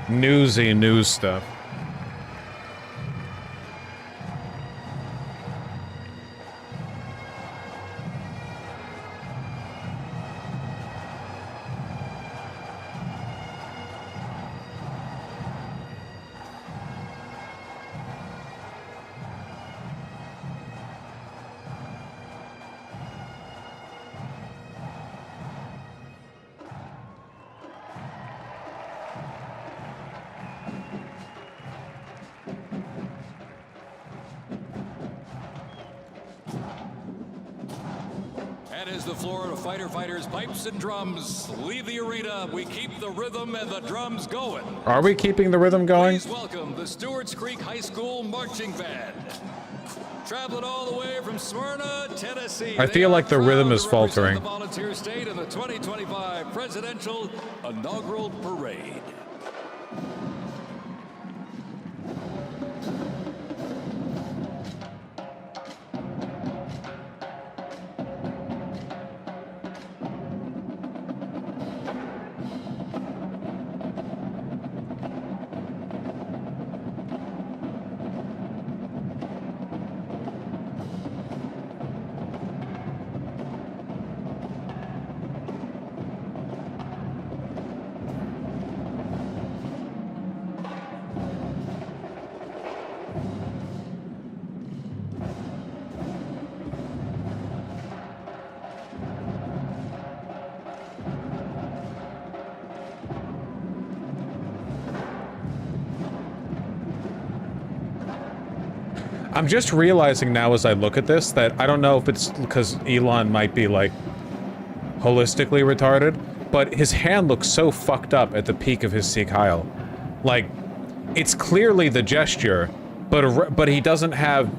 newsy news stuff. And as the Florida Fighter Fighters pipes and drums leave the arena, we keep the rhythm and the drums going. Are we keeping the rhythm going? Please welcome the Stewart's Creek High School Marching Band. Traveling all the way from Smyrna, Tennessee. I feel like the rhythm is faltering. The volunteer state in the 2025 Presidential Inaugural Parade. I'm just realizing now as I look at this that I don't know if it's because Elon might be like holistically retarded, but his hand looks so fucked up at the peak of his Sieg Heil. Like, it's clearly the gesture, but he doesn't have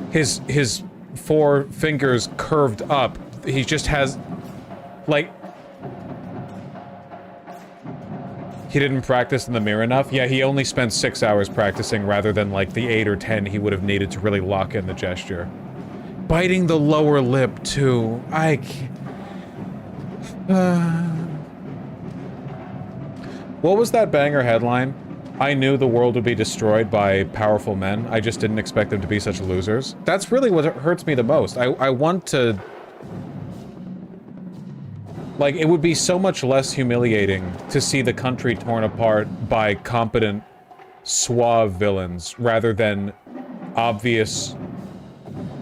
his four fingers curved up. He just has, like, he didn't practice in the mirror enough? Yeah, he only spent 6 hours practicing rather than like the 8 or 10 he would have needed to really lock in the gesture. Biting the lower lip too. I can't. What was that banger headline? I knew the world would be destroyed by powerful men. I just didn't expect them to be such losers. That's really what hurts me the most. I want to... Like, it would be so much less humiliating to see the country torn apart by competent, suave villains rather than obvious,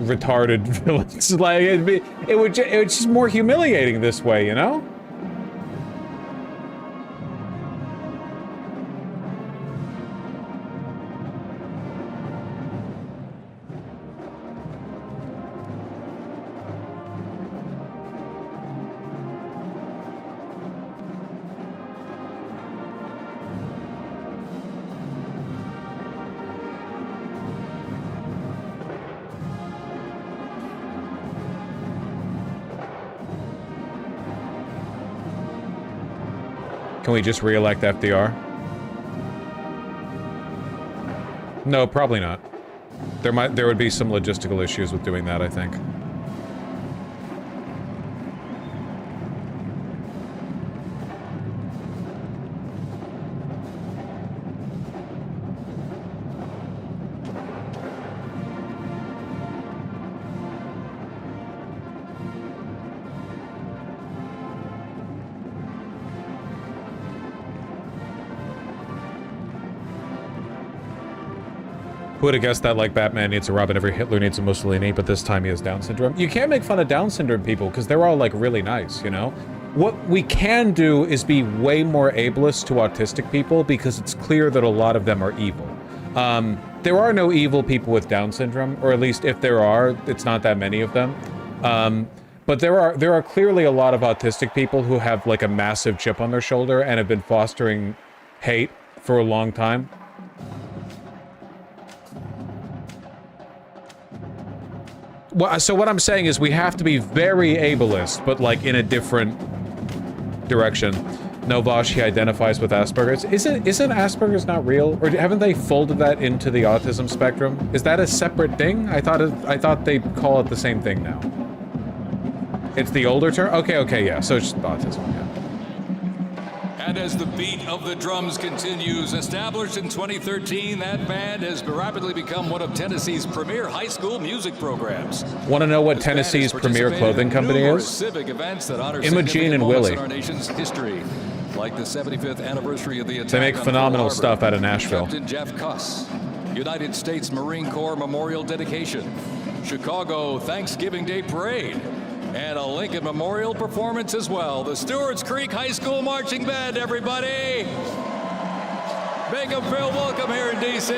retarded villains. Like, it would just more humiliating this way, you know? Can we just re-elect FDR? No, probably not. There would be some logistical issues with doing that, I think. Who would have guessed that, like, Batman needs a Robin, every Hitler needs a Mussolini, but this time he has Down syndrome? You can't make fun of Down syndrome people, because they're all, like, really nice, you know? What we can do is be way more ableist to autistic people, because it's clear that a lot of them are evil. There are no evil people with Down syndrome, or at least if there are, it's not that many of them. But there are clearly a lot of autistic people who have, like, a massive chip on their shoulder and have been fostering hate for a long time. Well, so what I'm saying is we have to be very ableist, but like in a different direction. Novosh, he identifies with Asperger's. Isn't Asperger's not real? Or haven't they folded that into the autism spectrum? Is that a separate thing? I thought they call it the same thing now. It's the older term? Okay, yeah. So it's just autism, yeah. And as the beat of the drums continues, established in 2013, that band has rapidly become one of Tennessee's premier high school music programs. Want to know what Tennessee's premier clothing company is? Civic events that honor Imogene and Willie. in our nation's history, like the 75th anniversary of the attack. They make phenomenal stuff out of Nashville. Captain Jeff Kuss, United States Marine Corps Memorial Dedication, Chicago Thanksgiving Day Parade, and a Lincoln Memorial performance as well. The Stewart's Creek High School Marching Band, everybody! Make them feel welcome here in D.C.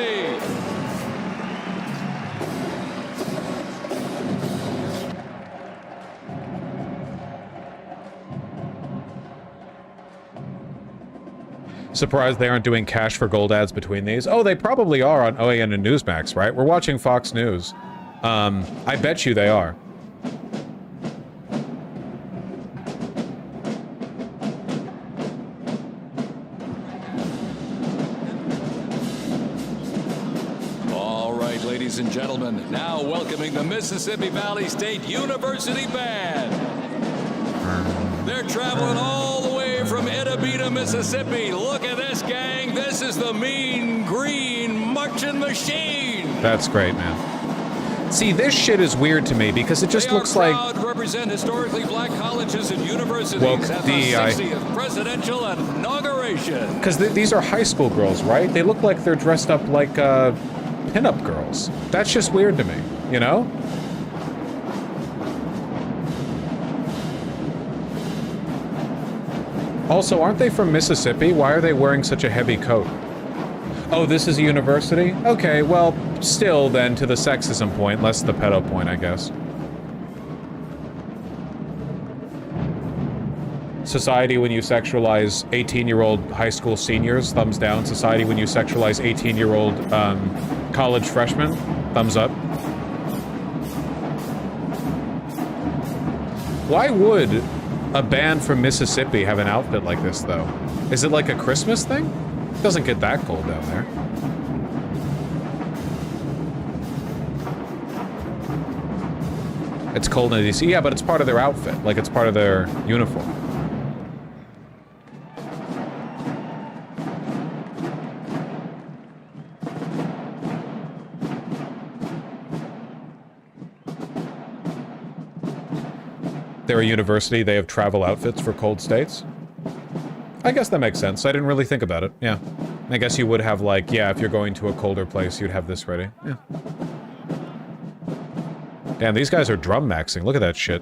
Surprised they aren't doing cash for gold ads between these. Oh, they probably are on OAN and Newsmax, right? We're watching Fox News. I bet you they are. All right, ladies and gentlemen, now welcoming the Mississippi Valley State University Band. They're traveling all the way from Itta, Mississippi. Look at this, gang. This is the Mean Green Marching Machine. That's great, man. See, this shit is weird to me because it just looks like... They are proud to represent historically black colleges and universities Woke at the DEI. 60th presidential inauguration. Because these are high school girls, right? They look like they're dressed up like pinup girls. That's just weird to me, you know? Also, aren't they from Mississippi? Why are they wearing such a heavy coat? Oh, this is a university? Okay, well, still then to the sexism point, less the pedo point, I guess. Society when you sexualize 18-year-old high school seniors, thumbs down. Society when you sexualize 18-year-old college freshmen, thumbs up. Why would a band from Mississippi have an outfit like this, though? Is it like a Christmas thing? It doesn't get that cold down there. It's cold in DC. Yeah, but it's part of their outfit. Like, it's part of their uniform. They're a university, they have travel outfits for cold states. I guess that makes sense. I didn't really think about it. Yeah. I guess you would have, like, yeah, if you're going to a colder place, you'd have this ready. Yeah. Damn, these guys are drum maxing. Look at that shit.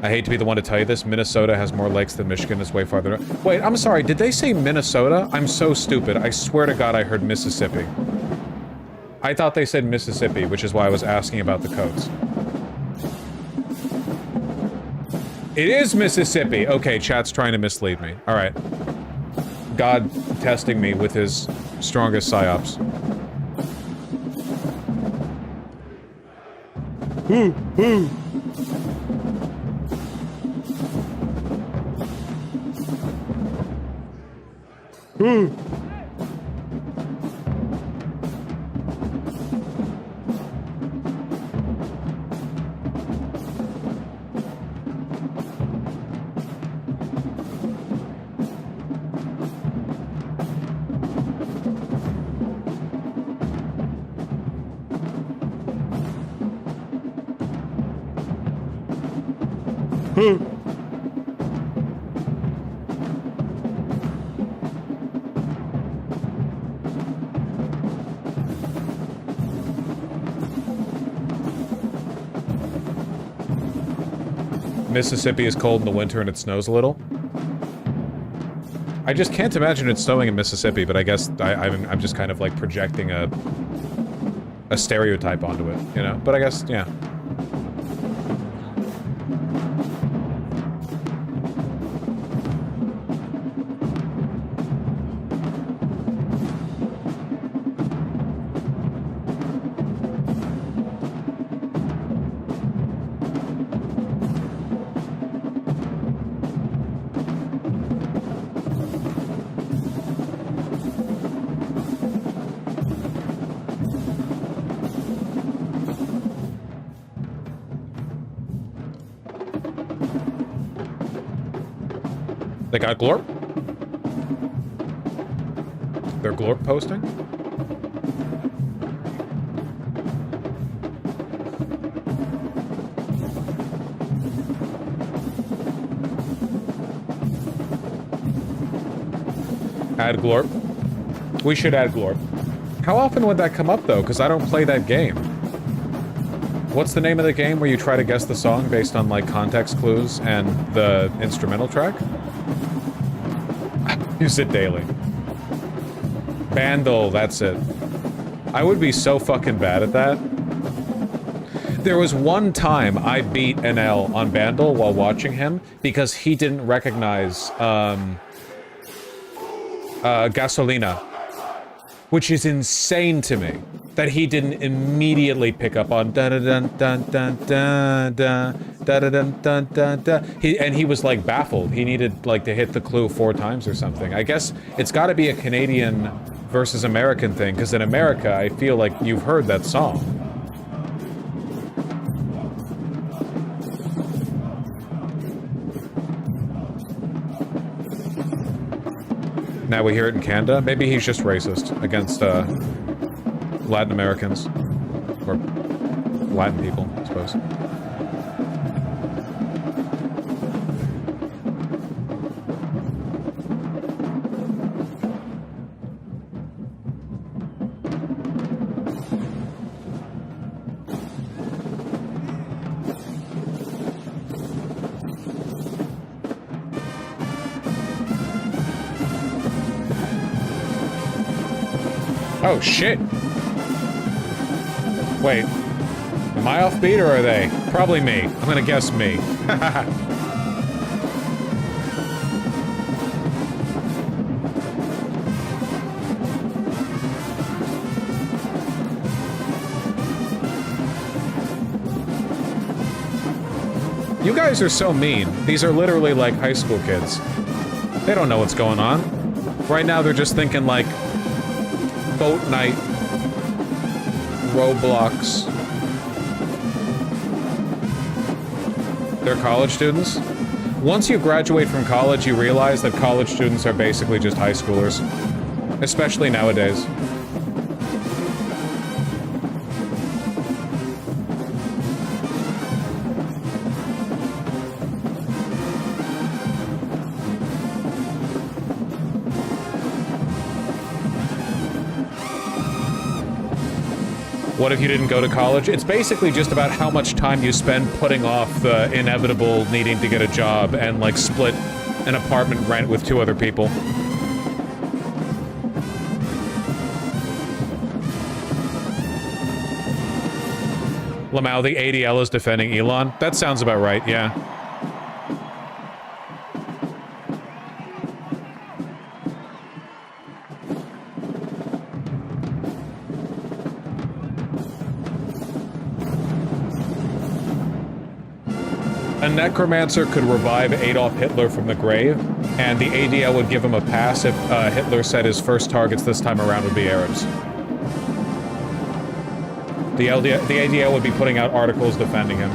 I hate to be the one to tell you this, Minnesota has more lakes than Michigan. Is way farther. Wait, I'm sorry, did they say Minnesota? I'm so stupid. I swear to God I heard Mississippi. I thought they said Mississippi, which is why I was asking about the codes. It is Mississippi! Okay, chat's trying to mislead me. Alright. God testing me with his strongest psyops. Ooh, ooh. Ooh. Ooh. Mississippi is cold in the winter and it snows a little. I just can't imagine it snowing in Mississippi, but I guess I'm just kind of like projecting a stereotype onto it, you know? But I guess, yeah. They got Glorp? They're Glorp posting? Add Glorp. We should add Glorp. How often would that come up, though? Because I don't play that game. What's the name of the game where you try to guess the song based on, like, context clues and the instrumental track? Use it daily. Bandle, that's it. I would be so fucking bad at that. There was one time I beat an L on Bandle while watching him because he didn't recognize Gasolina, which is insane to me that he didn't immediately pick up on da da dun dun dun dun dun da da dun dun dun dun. He was like baffled. He needed like to hit the clue 4 times or something. I guess it's got to be a Canadian versus American thing, because in America I feel like you've heard that song. Now we hear it in Canada. Maybe he's just racist against Latin Americans. Or Latin people, I suppose. Oh, shit. Wait. Am I off beat or are they? Probably me. I'm gonna guess me. You guys are so mean. These are literally like high school kids. They don't know what's going on. Right now they're just thinking like Boat Night, Roblox. They're college students. Once you graduate from college, you realize that college students are basically just high schoolers, especially nowadays. What if you didn't go to college? It's basically just about how much time you spend putting off the inevitable needing to get a job and, like, split an apartment rent with 2 other people. Lamau, the ADL is defending Elon? That sounds about right, yeah. A necromancer could revive Adolf Hitler from the grave, and the ADL would give him a pass if Hitler said his first targets this time around would be Arabs. The ADL would be putting out articles defending him.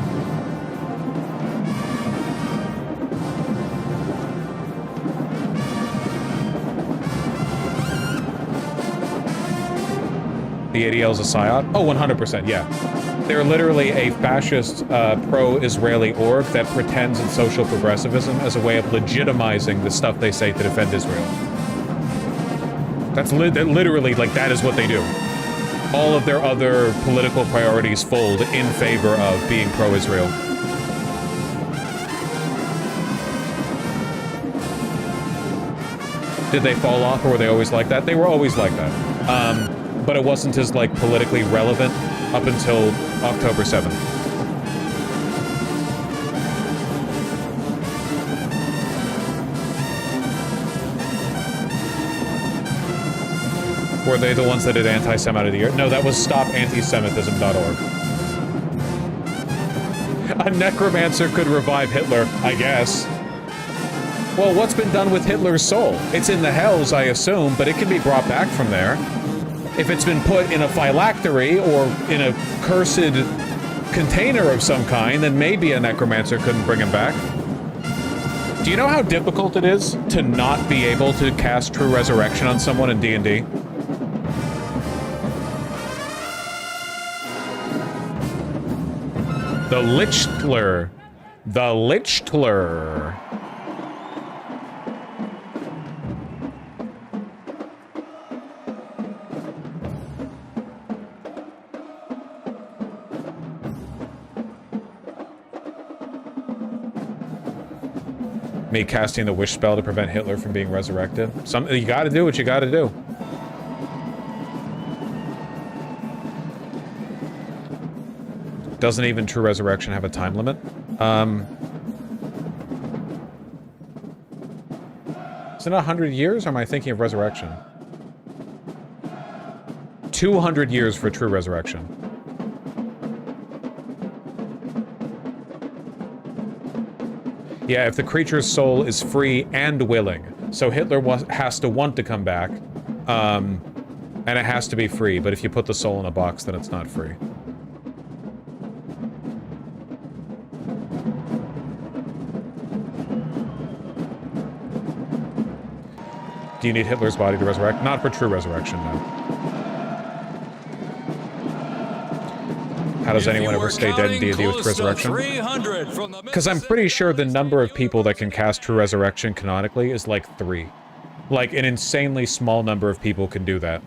The ADL's a psyop? Oh, 100%, yeah. They're literally a fascist, pro-Israeli org that pretends it's social progressivism as a way of legitimizing the stuff they say to defend Israel. That's literally, like, that is what they do. All of their other political priorities fold in favor of being pro-Israel. Did they fall off, or were they always like that? They were always like that. But it wasn't as, like, politically relevant up until October 7th. Were they the ones that did Anti-Semite of the Year? No, that was StopAntisemitism.org. A necromancer could revive Hitler, I guess. Well, what's been done with Hitler's soul? It's in the hells, I assume, but it can be brought back from there. If it's been put in a phylactery or in a cursed container of some kind, then maybe a necromancer couldn't bring him back. Do you know how difficult it is to not be able to cast True Resurrection on someone in D&D? The Lichtler. The Lichtler. Me casting the wish spell to prevent Hitler from being resurrected. You gotta do what you gotta do. Doesn't even true resurrection have a time limit? Is it 100 years, or am I thinking of resurrection? 200 years for true resurrection. Yeah, if the creature's soul is free and willing. So Hitler has to want to come back, and it has to be free, but if you put the soul in a box, then it's not free. Do you need Hitler's body to resurrect? Not for true resurrection, no. How does anyone ever stay dead in D&D with resurrection? Because I'm pretty sure the number of people that can cast true resurrection canonically is like 3. Like, an insanely small number of people can do that.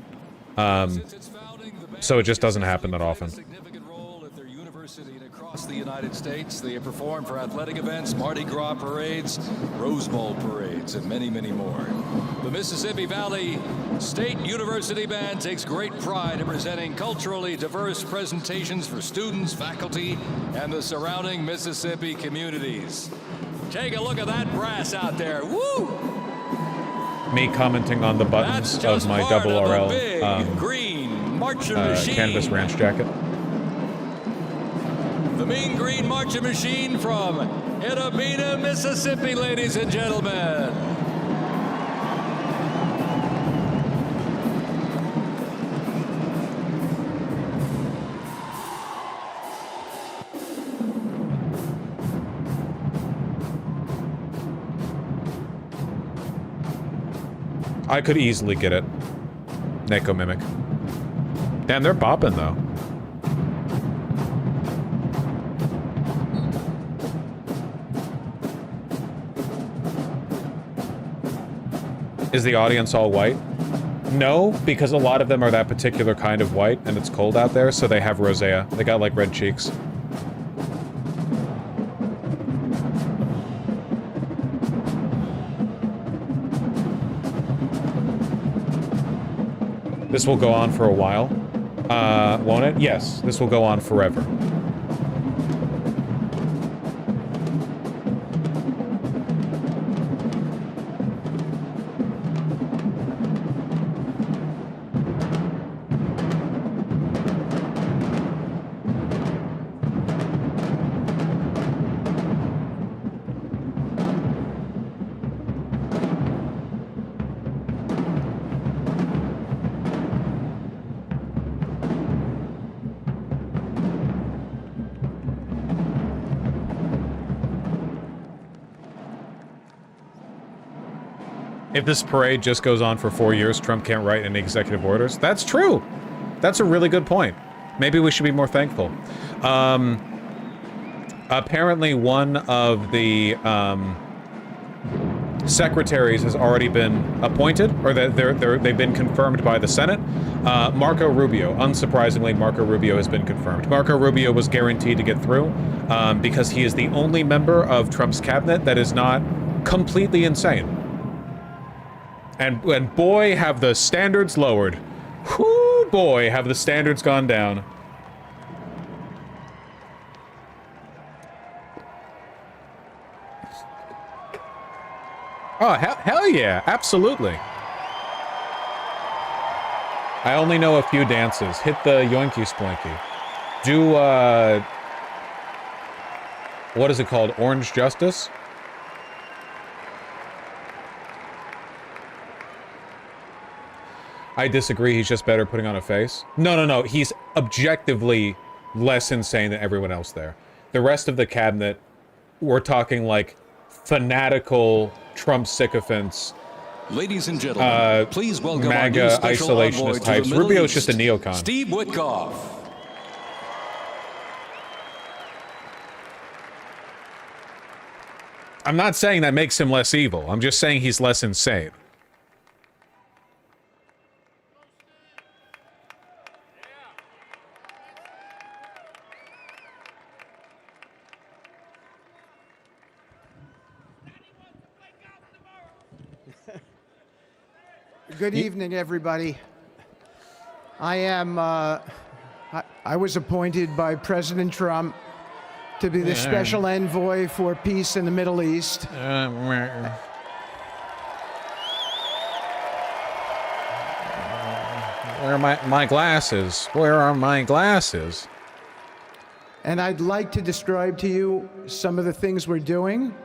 So it just doesn't happen that often. Across the United States, they have performed for athletic events, Mardi Gras parades, Rose Bowl parades, and many, many more. The Mississippi Valley State University Band takes great pride in presenting culturally diverse presentations for students, faculty, and the surrounding Mississippi communities. Take a look at that brass out there. Woo! Me commenting on the buttons of my double RL green marching machine. Canvas ranch jacket. The Mean Green Marching Machine from Edabina, Mississippi, ladies and gentlemen. I could easily get it. Neko Mimic. Damn, they're bopping though. Is the audience all white? No, because a lot of them are that particular kind of white, and it's cold out there, so they have rosea. They got, like, red cheeks. This will go on for a while. Won't it? Yes, this will go on forever. If this parade just goes on for 4 years, Trump can't write any executive orders. That's true. That's a really good point. Maybe we should be more thankful. Apparently one of the secretaries has already been appointed, or they've been confirmed by the Senate. Marco Rubio. Unsurprisingly, Marco Rubio has been confirmed. Marco Rubio was guaranteed to get through because he is the only member of Trump's cabinet that is not completely insane. And boy, have the standards lowered. Whoo, boy, have the standards gone down. Oh, hell yeah, absolutely. I only know a few dances. Hit the yoinky splinky. Do, what is it called? Orange Justice? I disagree, he's just better putting on a face. No, he's objectively less insane than everyone else there. The rest of the cabinet, we're talking like fanatical Trump sycophants. Ladies and gentlemen, please welcome MAGA our new special isolationist envoy to types. the Middle Rubio's East, just a neocon. Steve Witkoff. I'm not saying that makes him less evil. I'm just saying he's less insane. Good evening, everybody. I am, I I was appointed by President Trump to be the special envoy for peace in the Middle East. Where are my glasses? Where are my glasses? And I'd like to describe to you some of the things we're doing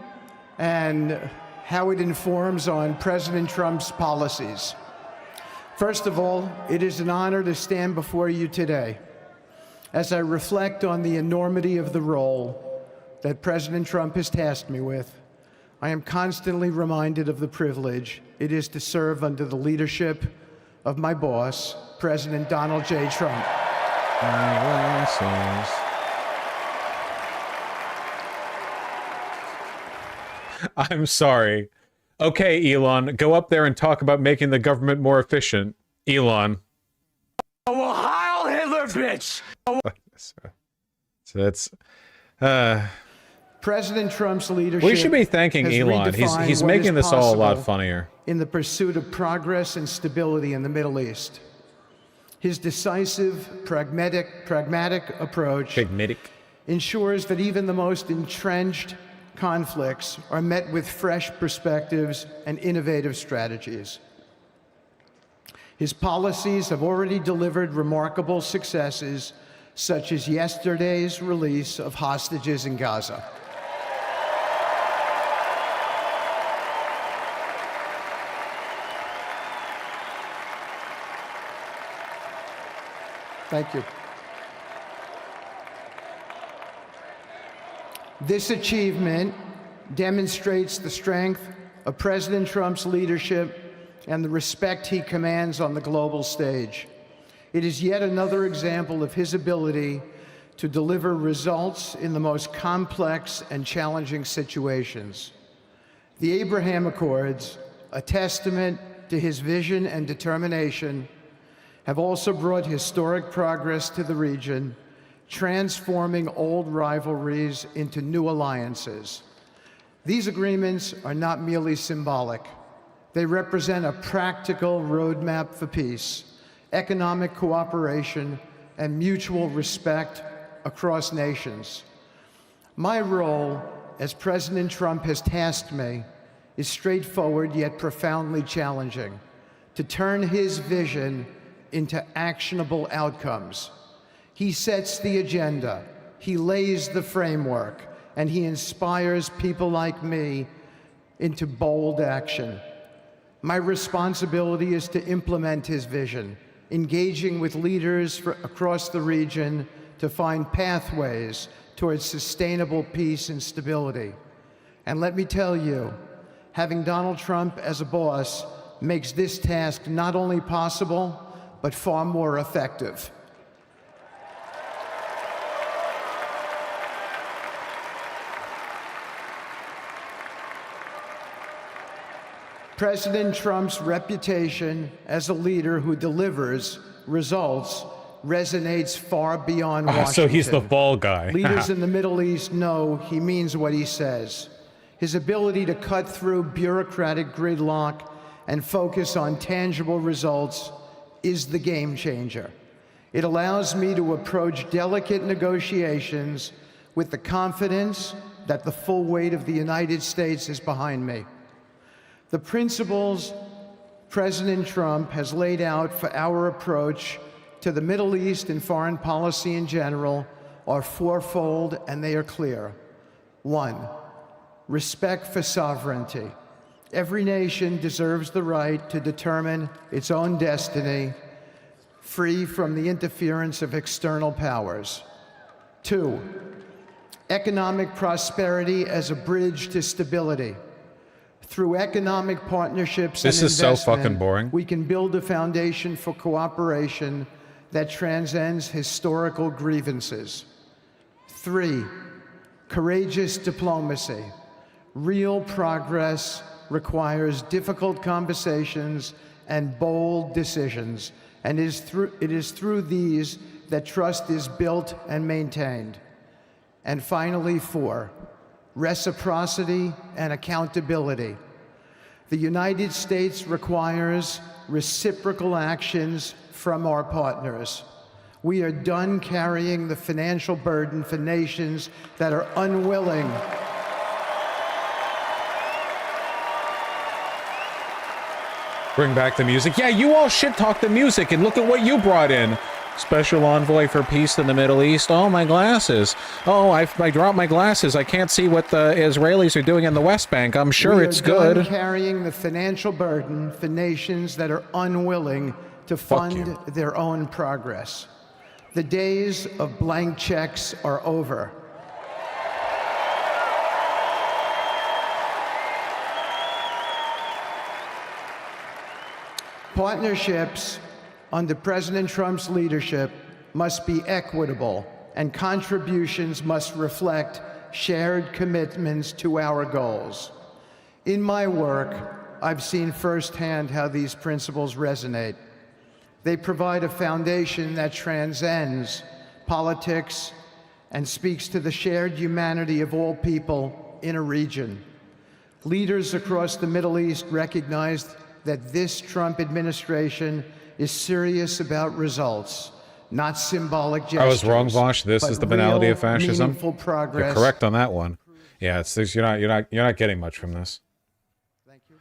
and how it informs on President Trump's policies. First of all, it is an honor to stand before you today as I reflect on the enormity of the role that President Trump has tasked me with. I am constantly reminded of the privilege it is to serve under the leadership of my boss, President Donald J. Trump. My glasses. I'm sorry. Okay, Elon, go up there and talk about making the government more efficient. Elon. Oh, Heil Hitler, bitch! So that's... President Trump's leadership. We should be thanking Elon. He's making this all a lot funnier. In the pursuit of progress and stability in the Middle East. His decisive, pragmatic approach ensures that even the most entrenched conflicts are met with fresh perspectives and innovative strategies. His policies have already delivered remarkable successes, such as yesterday's release of hostages in Gaza. Thank you. This achievement demonstrates the strength of President Trump's leadership and the respect he commands on the global stage. It is yet another example of his ability to deliver results in the most complex and challenging situations. The Abraham Accords, a testament to his vision and determination, have also brought historic progress to the region, transforming old rivalries into new alliances. These agreements are not merely symbolic. They represent a practical roadmap for peace, economic cooperation, and mutual respect across nations. My role, as President Trump has tasked me, is straightforward yet profoundly challenging: to turn his vision into actionable outcomes. He sets the agenda, he lays the framework, and he inspires people like me into bold action. My responsibility is to implement his vision, engaging with leaders across the region to find pathways towards sustainable peace and stability. And let me tell you, having Donald Trump as a boss makes this task not only possible, but far more effective. President Trump's reputation as a leader who delivers results resonates far beyond Washington. So he's the fall guy. Leaders in the Middle East know he means what he says. His ability to cut through bureaucratic gridlock and focus on tangible results is the game changer. It allows me to approach delicate negotiations with the confidence that the full weight of the United States is behind me. The principles President Trump has laid out for our approach to the Middle East and foreign policy in general are fourfold, and they are clear. 1, respect for sovereignty. Every nation deserves the right to determine its own destiny, free from the interference of external powers. 2, economic prosperity as a bridge to stability. Through economic partnerships and investment, this is so fucking boring. We can build a foundation for cooperation that transcends historical grievances. 3, courageous diplomacy. Real progress requires difficult conversations and bold decisions, and it is through these that trust is built and maintained. And finally, 4, reciprocity and accountability. The United States requires reciprocal actions from our partners. We are done carrying the financial burden for nations that are unwilling. Bring back the music. Yeah, you all shit talk the music, and look at what you brought in. Special envoy for peace in the Middle East. Oh, my glasses. Oh, I dropped my glasses. I can't see what the Israelis are doing in the West Bank. I'm sure it's good. We are done carrying the financial burden for nations that are unwilling to fund their own progress. The days of blank checks are over. Partnerships under President Trump's leadership must be equitable, and contributions must reflect shared commitments to our goals. In my work, I've seen firsthand how these principles resonate. They provide a foundation that transcends politics and speaks to the shared humanity of all people in a region. Leaders across the Middle East recognized that this Trump administration is serious about results, not symbolic gestures. I was wrong, Vosh. This is the banality of fascism. Meaningful progress. You're correct on that one. Yeah, you're not getting much from this. Thank you.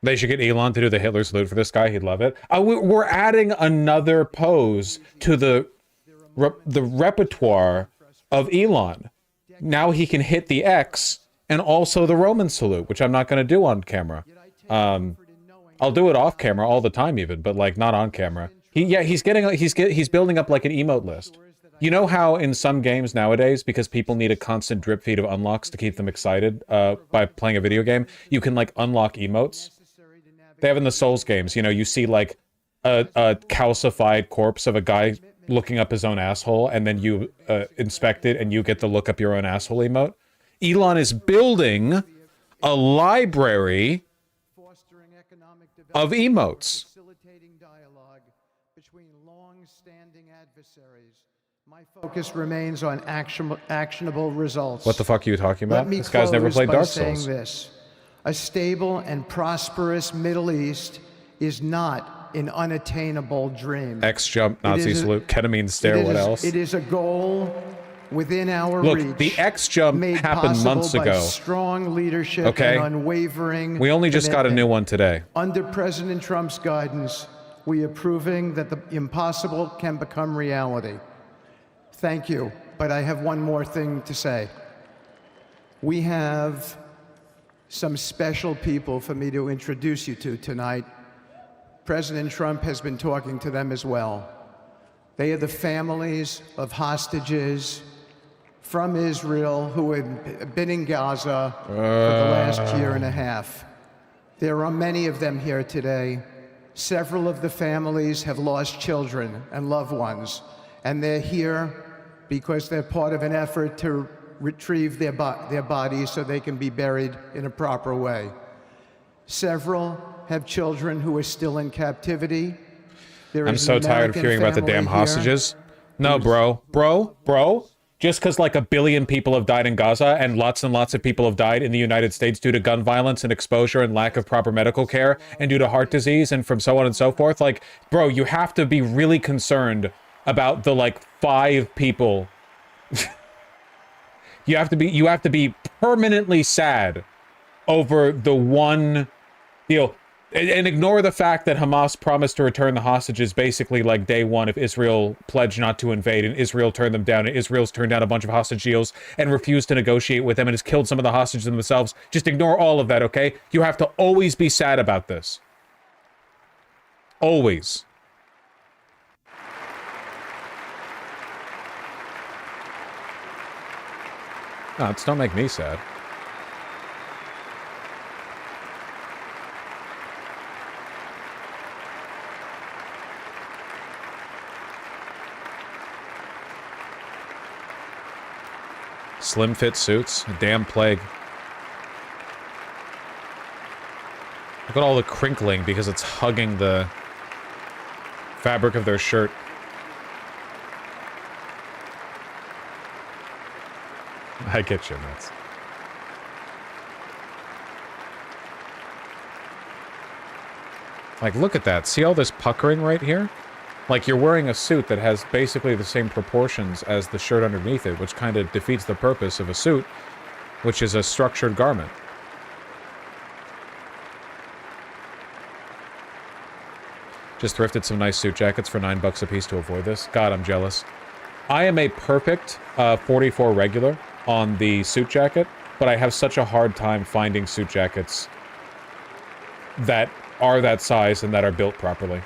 They should get Elon to do the Hitler salute for this guy. He'd love it. We're adding another pose to the repertoire of Elon. Now he can hit the X and also the Roman salute, which I'm not going to do on camera. I'll do it off camera all the time, even, but like not on camera. He's building up like an emote list. You know how in some games nowadays, because people need a constant drip feed of unlocks to keep them excited by playing a video game, you can like unlock emotes. They have in the Souls games, you know, you see like a calcified corpse of a guy looking up his own asshole, and then you inspect it and you get the look up your own asshole emote. Elon is building a library of emotes. Facilitating dialogue between long-standing adversaries. My focus remains on actionable results. What the fuck are you talking about? Let me This guy's never played Dark Souls. saying this. A stable and prosperous Middle East is not an unattainable dream. X jump, Nazi salute, ketamine stare, what else? It is a goal within our reach. Look, the X jump happened months by ago. Strong leadership Okay? and unwavering We only just got a new one today. Under President Trump's guidance, we are proving that the impossible can become reality. Thank you, but I have one more thing to say. We have some special people for me to introduce you to tonight. President Trump has been talking to them as well. They are the families of hostages from Israel who have been in Gaza for the last year and a half. There are many of them here today. Several of the families have lost children and loved ones, and they're here because they're part of an effort to retrieve their bodies so they can be buried in a proper way. Several have children who are still in captivity. I'm so tired of hearing about the damn hostages. No, bro. Just because like 1 billion people have died in Gaza and lots of people have died in the United States due to gun violence and exposure and lack of proper medical care and due to heart disease and from so on and so forth. Like, bro, you have to be really concerned about the like 5 people. You have to be permanently sad over the one deal. And ignore the fact that Hamas promised to return the hostages basically like day one if Israel pledged not to invade, and Israel turned them down, and Israel's turned down a bunch of hostage deals and refused to negotiate with them and has killed some of the hostages themselves. Just ignore all of that, okay? You have to always be sad about this. Always. No, don't make me sad. Slim fit suits, a damn plague. Look at all the crinkling because it's hugging the fabric of their shirt. I get you, Mets. Like, look at that. See all this puckering right here? Like, you're wearing a suit that has basically the same proportions as the shirt underneath it, which kind of defeats the purpose of a suit, which is a structured garment. Just thrifted some nice suit jackets for $9 a piece to avoid this. God, I'm jealous. I am a perfect 44 regular on the suit jacket, but I have such a hard time finding suit jackets that are that size and that are built properly.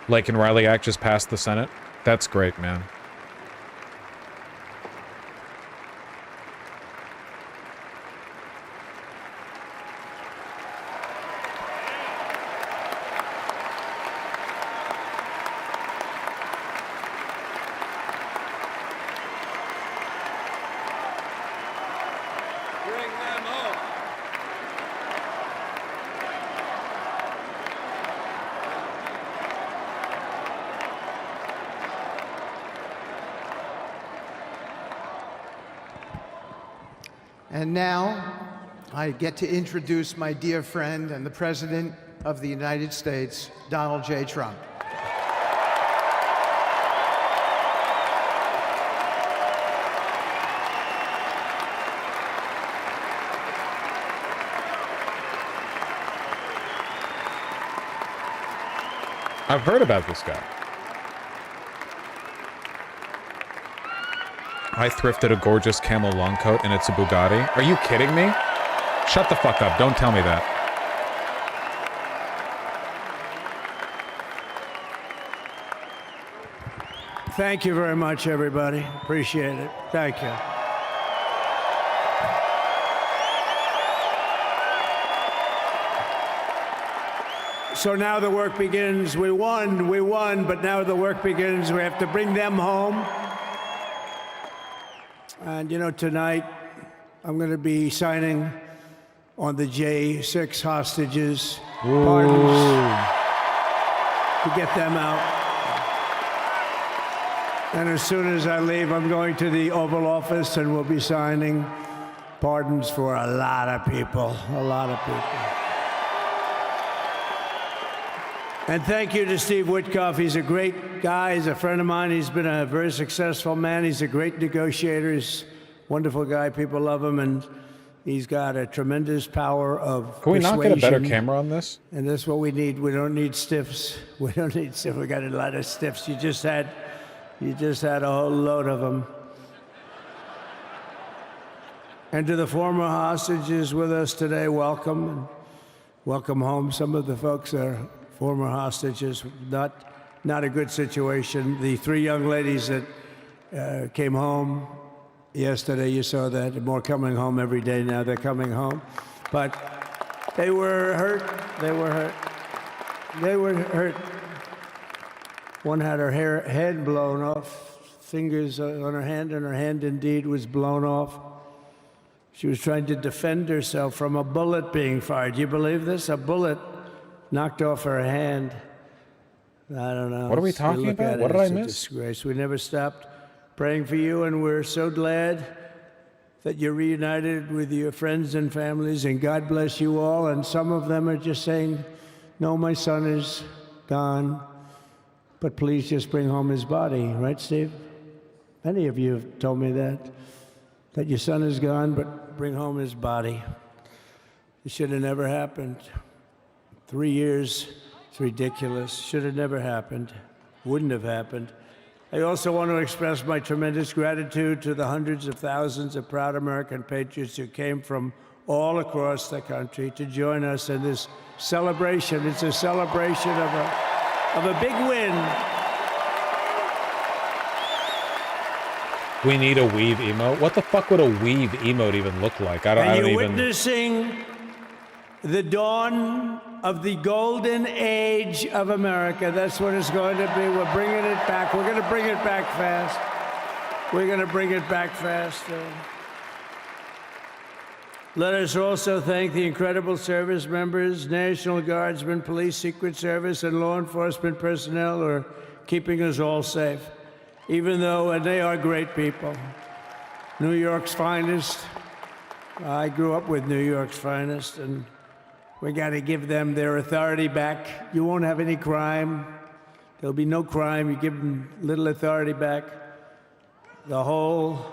Lake and Riley Act just passed the Senate. That's great, man. And now, I get to introduce my dear friend and the President of the United States, Donald J. Trump. I've heard about this guy. I thrifted a gorgeous camel long coat and it's a Bugatti. Are you kidding me? Shut the fuck up. Don't tell me that. Thank you very much, everybody. Appreciate it. Thank you. So now the work begins. We won, but now the work begins. We have to bring them home. And, you know, tonight I'm going to be signing on the J6 hostages' pardons to get them out. And as soon as I leave, I'm going to the Oval Office and we'll be signing pardons for a lot of people, a lot of people. And thank you to Steve Witkoff. He's a great guy. He's a friend of mine. He's been a very successful man. He's a great negotiator. He's a wonderful guy. People love him. And he's got a tremendous power of Can we not persuasion. get a better camera on this? And that's what we need. We don't need stiffs. We don't need stiffs. We got a lot of stiffs. You just had a whole load of them. And to the former hostages with us today, welcome. And welcome home. Some of the folks are former hostages, not a good situation. The three young ladies that came home yesterday, you saw that. More coming home every day now. They're coming home. But they were hurt. They were hurt. They were hurt. One had her head blown off, fingers on her hand, and her hand indeed was blown off. She was trying to defend herself from a bullet being fired. Do you believe this? A bullet knocked off her hand. I don't know. What are we talking about? What did I miss? Disgrace. We never stopped praying for you, and we're so glad that you're reunited with your friends and families, and God bless you all. And some of them are just saying, no, my son is gone, but please just bring home his body. Right, Steve? Many of you have told me that your son is gone, but bring home his body. It should have never happened. 3 years, it's ridiculous. Should have never happened. Wouldn't have happened. I also want to express my tremendous gratitude to the hundreds of thousands of proud American patriots who came from all across the country to join us in this celebration. It's a celebration of a big win. We need a weave emote. What the fuck would a weave emote even look like? I don't even. Witnessing the dawn of the golden age of America. That's what it's going to be. We're bringing it back. We're going to bring it back fast. We're going to bring it back fast. Let us also thank the incredible service members, National Guardsmen, Police, Secret Service, and law enforcement personnel who are keeping us all safe. even though, and they are great people. New York's finest. I grew up with New York's finest, and we got to give them their authority back. You won't have any crime. There'll be no crime. You give them little authority back. The whole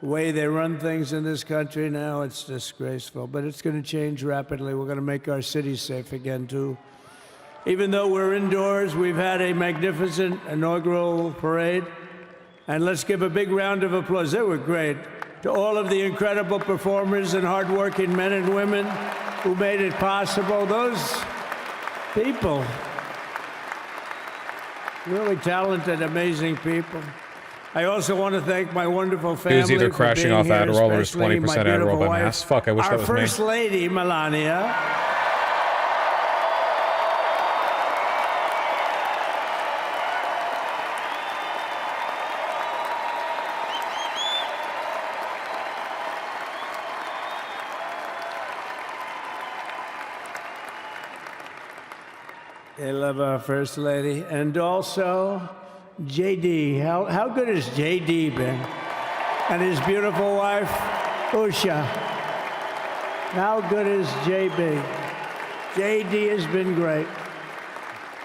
way they run things in this country now, it's disgraceful. But it's going to change rapidly. We're going to make our cities safe again, too. Even though we're indoors, we've had a magnificent inaugural parade. And let's give a big round of applause. They were great. To all of the incredible performers and hardworking men and women who made it possible. Those people, really talented, amazing people. I also want to thank my wonderful family. He was either crashing off Adderall or his especially 20% my Adderall beautiful by wife, mass. Fuck, I wish that was me. Our First Lady, Melania. They love our First Lady. And also, JD. How good has JD been? And his beautiful wife, Usha. How good is JB? JD has been great.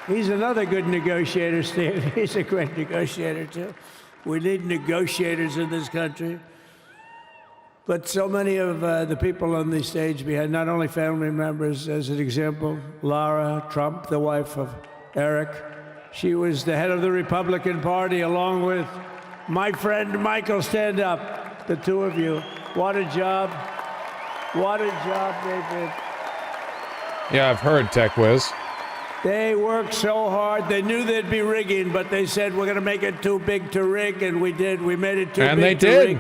He's another good negotiator, Steve. He's a great negotiator, too. We need negotiators in this country. But so many of the people on the stage behind, not only family members, as an example, Lara Trump, the wife of Eric. She was the head of the Republican Party, along with my friend Michael. Stand up, the two of you. What a job. What a job they did. Yeah, I've heard, Tech Whiz. They worked so hard. They knew there'd be rigging, but they said, we're going to make it too big to rig, and we did. We made it too big to rig.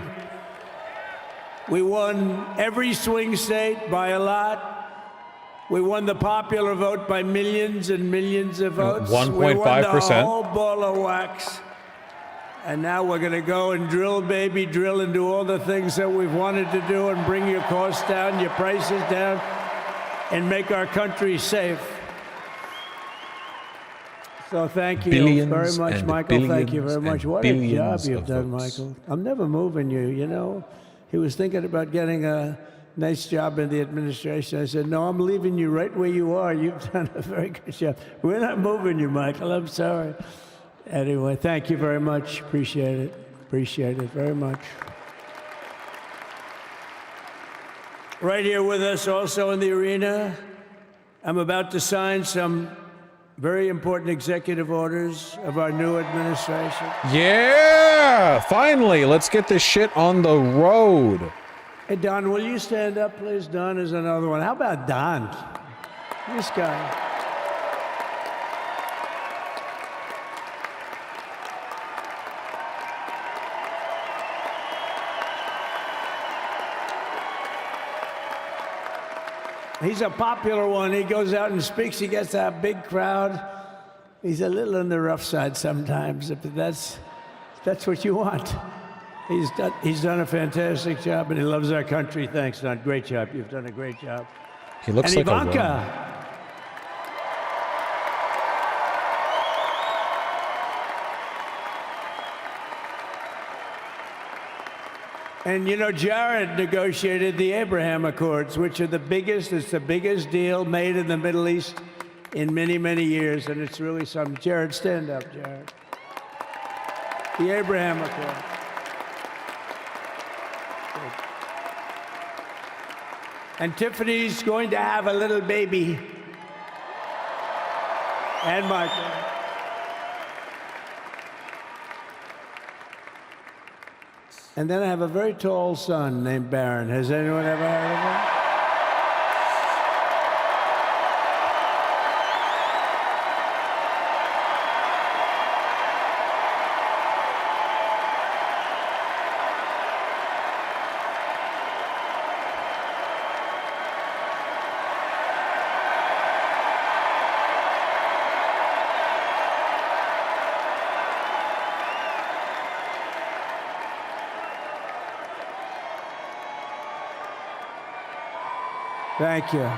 We won every swing state by a lot. We won the popular vote by millions and millions of votes. 1.5%. We won the whole ball of wax. And now we're going to go and drill, baby, drill, and do all the things that we've wanted to do and bring your costs down, your prices down, and make our country safe. So thank you very much, Michael. Thank you very much. What a job you've done, Michael. I'm never moving you, you know. He was thinking about getting a nice job in the administration. I said, no, I'm leaving you right where you are. You've done a very good job. We're not moving you, Michael. I'm sorry. Anyway, thank you very much. Appreciate it. Appreciate it very much. Right here with us also in the arena, I'm about to sign some very important executive orders of our new administration. Yeah! Finally, let's get this shit on the road. Hey, Don, will you stand up, please? Don is another one. How about Don? This guy. He's a popular one. He goes out and speaks. He gets a big crowd. He's a little on the rough side sometimes, but that's what you want. He's done a fantastic job, and he loves our country. Thanks, Don. Great job. You've done a great job. He looks and like Ivanka. a And you know, Jared negotiated the Abraham Accords, which are the biggest, it's the biggest deal made in the Middle East in many, many years, and it's really something. Jared, stand up, Jared. The Abraham Accords. And Tiffany's going to have a little baby. And Michael. And then I have a very tall son named Barron. Has anyone ever heard of him? Thank you.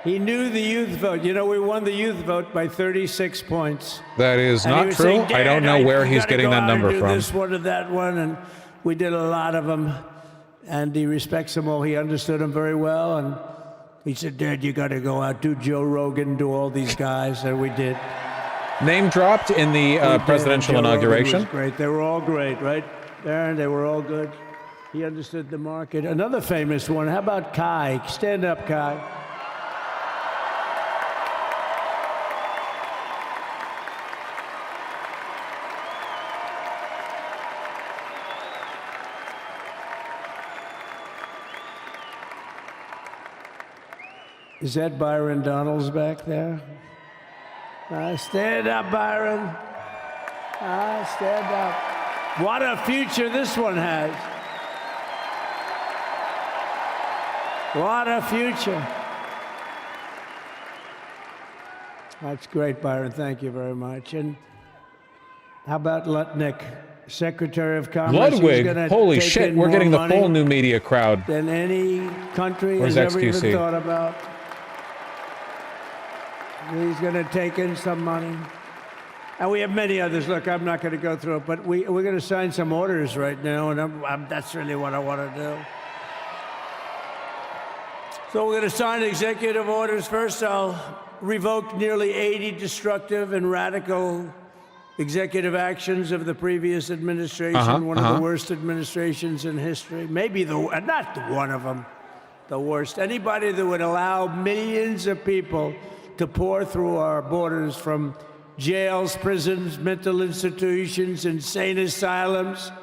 He knew the youth vote. You know, we won the youth vote by 36 points. That is And he not was true. saying, I don't "Dad, know where you he's gotta getting go that out and number do from. This one and that one, and we did a lot of them. And he respects them all. He understood them very well. And he said, Dad, you got to go out, do Joe Rogan, do all these guys. And we did. Name dropped in the presidential Joe Rogan inauguration. was great. They were all great, right, Darren? They were all good. He understood the market. Another famous one. How about Kai? Stand up, Kai. Is that Byron Donalds back there? Stand up, Byron. Stand up. What a future this one has. What a future. That's great, Byron. Thank you very much. And how about Lutnick, Secretary of Commerce? who's Ludwig, gonna holy take shit, in we're more getting the money full new media crowd. than any country Where's has ever even XQC? thought about. He's going to take in some money. And we have many others. Look, I'm not going to go through it, but we're going to sign some orders right now, and that's really what I want to do. So we're going to sign executive orders. First, I'll revoke nearly 80 destructive and radical executive actions of the previous administration, one of the worst administrations in history. Maybe not one of them, the worst. Anybody that would allow millions of people to pour through our borders from jails, prisons, mental institutions, insane asylums,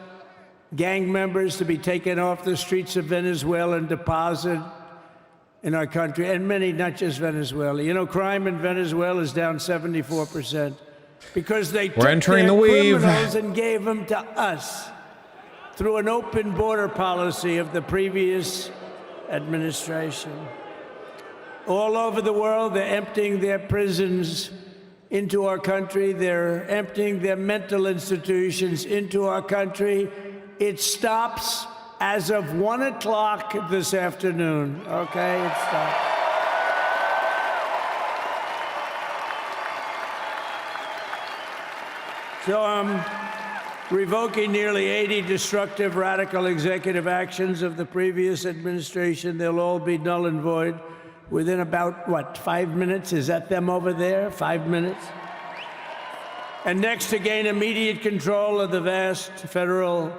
gang members to be taken off the streets of Venezuela and deposited in our country, and many, not just Venezuela. You know, crime in Venezuela is down 74% because they took entering their the weave. criminals and gave them to us through an open border policy of the previous administration. All over the world, they're emptying their prisons into our country. They're emptying their mental institutions into our country. It stops as of 1 o'clock this afternoon. Okay, it stops. So I'm revoking nearly 80 destructive, radical executive actions of the previous administration. They'll all be null and void within about, what, 5 minutes? Is that them over there? 5 minutes? And next, to gain immediate control of the vast federal,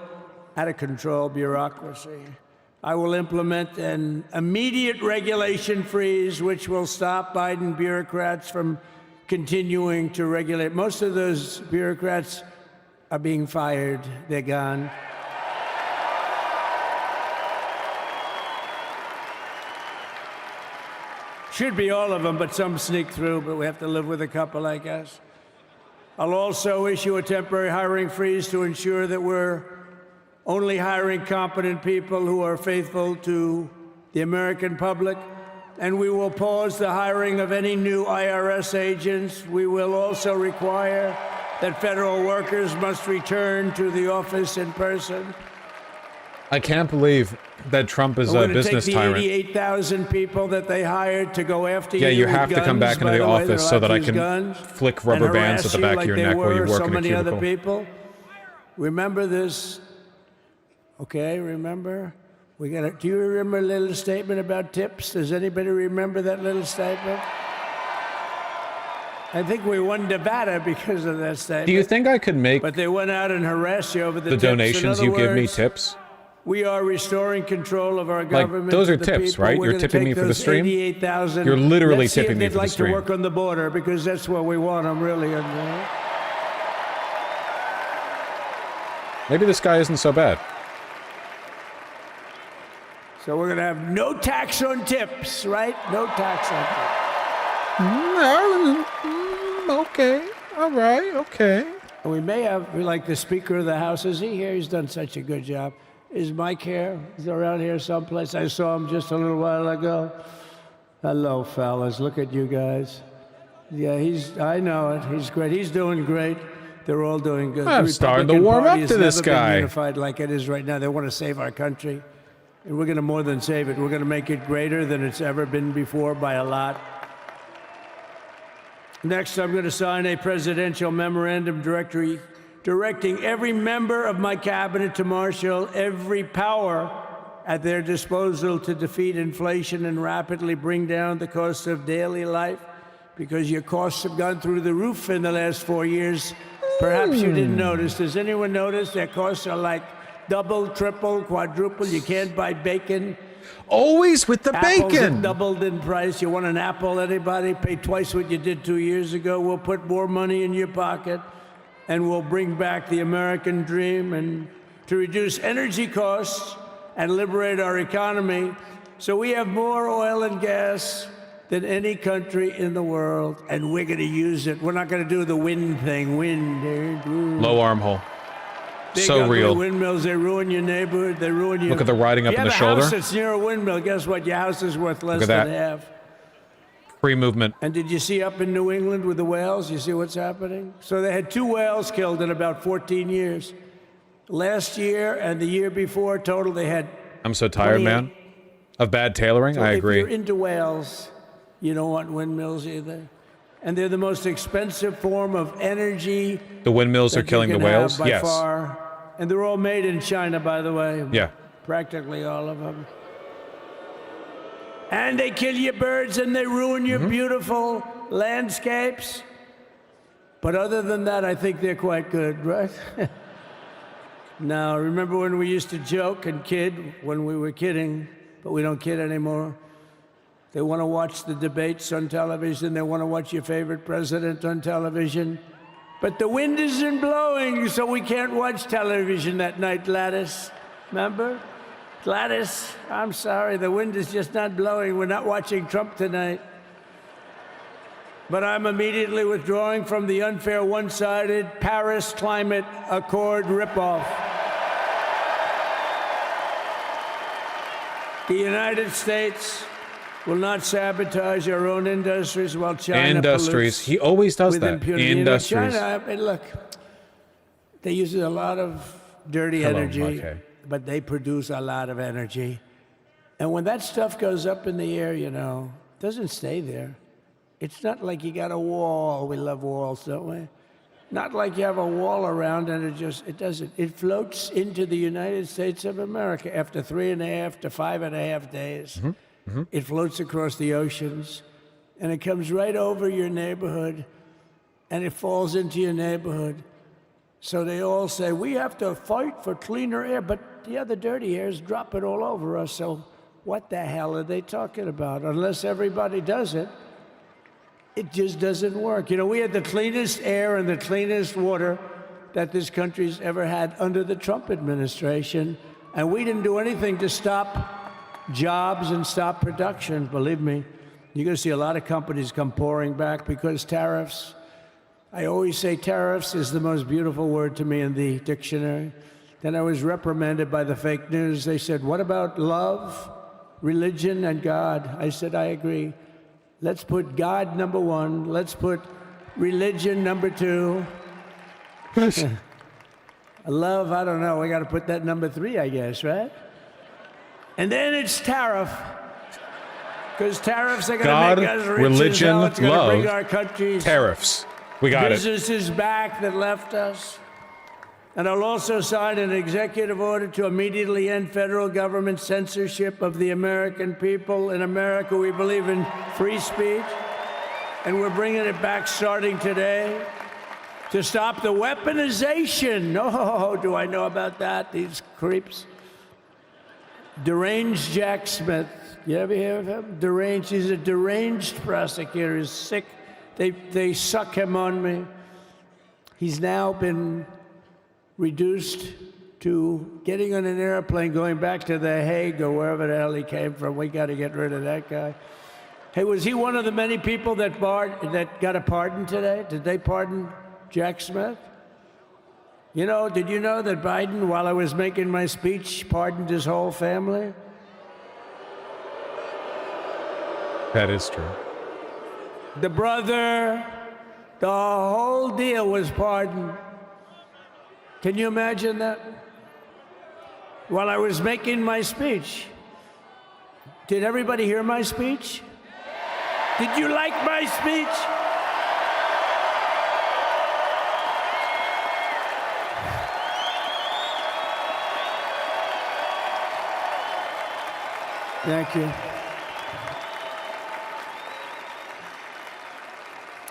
out-of-control bureaucracy, I will implement an immediate regulation freeze, which will stop Biden bureaucrats from continuing to regulate. Most of those bureaucrats are being fired. They're gone. Should be all of them, but some sneak through, but we have to live with a couple, I guess. I'll also issue a temporary hiring freeze to ensure that we're only hiring competent people who are faithful to the American public. And we will pause the hiring of any new IRS agents. We will also require that federal workers must return to the office in person. I can't believe that Trump is a business take tyrant. the 88,000 people that they hired to go after Yeah, you. you have to come back into the office so that I can flick rubber bands at the back of your neck while you work so in a many other cubicle. people. Remember this. Okay, remember? Do you remember a little statement about tips? Does anybody remember that little statement? I think we won Nevada because of that statement. Do you think I could make But they went out and harassed you over the the tips. In donations other you give me words, tips? we are restoring control of our government. those to are the tips, people. right? We're You're gonna tipping take me for the those stream? 88,000. You're literally Let's see tipping if me they'd for the like stream. to work on the border because that's where we want them, really. Maybe this guy isn't so bad. So we're going to have no tax on tips, right? No tax on tips. Okay. All right. Okay. And we may have, like the Speaker of the House. Is he here? He's done such a good job. Is Mike here? He's around here someplace. I saw him just a little while ago. Hello, fellas. Look at you guys. Yeah, I know it. He's great. He's doing great. They're all doing good. I'm The starting to Republican warm Party up has to this never been guy. unified like it is right now. They want to save our country. And we're going to more than save it. We're going to make it greater than it's ever been before by a lot. Next, I'm going to sign a presidential memorandum directing every member of my cabinet to marshal every power at their disposal to defeat inflation and rapidly bring down the cost of daily life, because your costs have gone through the roof in the last 4 years. Perhaps you didn't notice. Does anyone notice their costs are like double, triple, quadruple? You can't buy bacon. Always with the Apples bacon. have doubled in price. You want an apple, anybody? Pay twice what you did 2 years ago. We'll put more money in your pocket, and we'll bring back the American dream and to reduce energy costs and liberate our economy. So we have more oil and gas than any country in the world, and we're going to use it. We're not going to do the wind thing. Wind. Low armhole. Big, So ugly real. windmills, they ruin your neighborhood. They ruin you. Look at the writing up If you in the have a shoulder. house that's near a windmill, guess what? Your house is worth less Look at than that. half. Free movement. And did you see up in New England with the whales? You see what's happening? So they had 2 whales killed in about 14 years. Last year and the year before, total, they had. I'm so tired, 28. man. Of bad tailoring? So I if agree. you're into whales, you don't want windmills either. And they're the most expensive form of energy. The windmills that are killing you the can have whales? by Yes. far. And they're all made in China, by the way. Yeah. Practically all of them. And they kill your birds and they ruin your Mm-hmm. beautiful landscapes. But other than that, I think they're quite good, right? Now, remember when we used to joke and kid when we were kidding, but we don't kid anymore? They want to watch the debates on television. They want to watch your favorite president on television. But the wind isn't blowing, so we can't watch television that night, Gladys. Remember? Gladys, I'm sorry, the wind is just not blowing. We're not watching Trump tonight. But I'm immediately withdrawing from the unfair, one-sided Paris Climate Accord ripoff. The United States will not sabotage our own industries while China Industries. pollutes He always does with that. impunity. You know, Industries. China, I mean, look, they use a lot of dirty Hello, energy, okay. but they produce a lot of energy. And when that stuff goes up in the air, you know, it doesn't stay there. It's not like you got a wall. We love walls, don't we? Not like you have a wall around and it doesn't. It floats into the United States of America after 3.5 to 5.5 days. It floats across the oceans and it comes right over your neighborhood and it falls into your neighborhood. So they all say, we have to fight for cleaner air, but the other dirty air is dropping all over us. So what the hell are they talking about? Unless everybody does it, it just doesn't work. You know, we had the cleanest air and the cleanest water that this country's ever had under the Trump administration, and we didn't do anything to stop jobs and stop production, believe me. You're going to see a lot of companies come pouring back because tariffs. I always say tariffs is the most beautiful word to me in the dictionary. Then I was reprimanded by the fake news. They said, what about love, religion, and God? I said, I agree. Let's put God number 1. Let's put religion number 2. Love, I don't know. We got to put that number 3, I guess, right? And then it's tariff. Because tariffs are going to God, make us rich. religion, It's going to love, bring our countries tariffs. We got it. businesses back that left us. And I'll also sign an executive order to immediately end federal government censorship of the American people. In America, we believe in free speech, and we're bringing it back starting today to stop the weaponization. Oh, do I know about that? These creeps. Deranged Jack Smith. You ever hear of him? Deranged. He's a deranged prosecutor. He's sick. They suck him on me. He's now been reduced to getting on an airplane, going back to The Hague or wherever the hell he came from. We got to get rid of that guy. Hey, was he one of the many people that got a pardon today? Did they pardon Jack Smith? You know, did you know that Biden, while I was making my speech, pardoned his whole family? That is true. The brother, the whole deal was pardoned. Can you imagine that? While I was making my speech, Did everybody hear my speech? Did you like my speech? Thank you.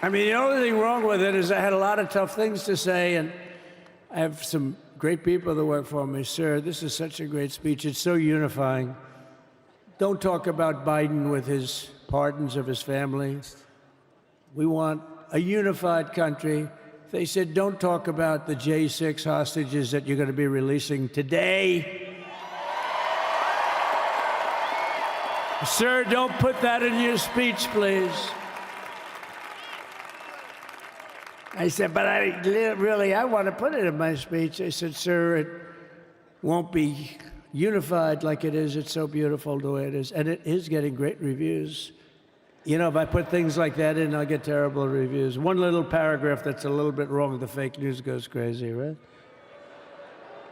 I mean, the only thing wrong with it is I had a lot of tough things to say, and I have some great people that work for me. Sir, this is such a great speech. It's so unifying. Don't talk about Biden with his pardons of his family. We want a unified country. They said, don't talk about the J6 hostages that you're going to be releasing today. Sir, don't put that in your speech, please. I said, but I want to put it in my speech. I said, sir, it won't be unified like it is. It's so beautiful the way it is. And it is getting great reviews. You know, if I put things like that in, I'll get terrible reviews. One little paragraph that's a little bit wrong, the fake news goes crazy, right?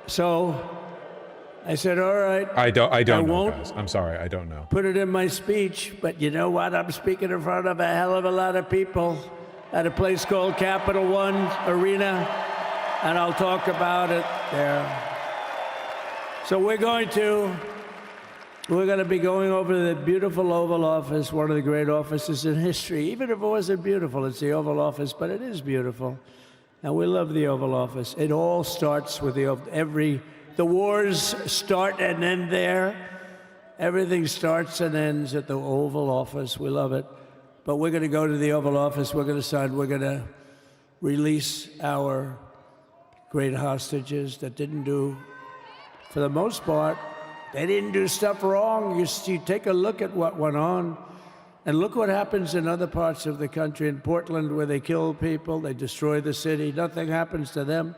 So I said, all right. I don't know, guys. I'm sorry, I don't know. Put it in my speech, but you know what? I'm speaking in front of a hell of a lot of people at a place called Capital One Arena, and I'll talk about it there. So we're going to be going over the beautiful Oval Office, one of the great offices in history. Even if it wasn't beautiful, it's the Oval Office, but it is beautiful. And we love the Oval Office. It all starts with the wars start and end there. Everything starts and ends at the Oval Office. We love it. But we're going to go to the Oval Office. We're going to release our great hostages that didn't do, for the most part, they didn't do stuff wrong. You take a look at what went on, and look what happens in other parts of the country. In Portland, where they kill people, they destroy the city, nothing happens to them.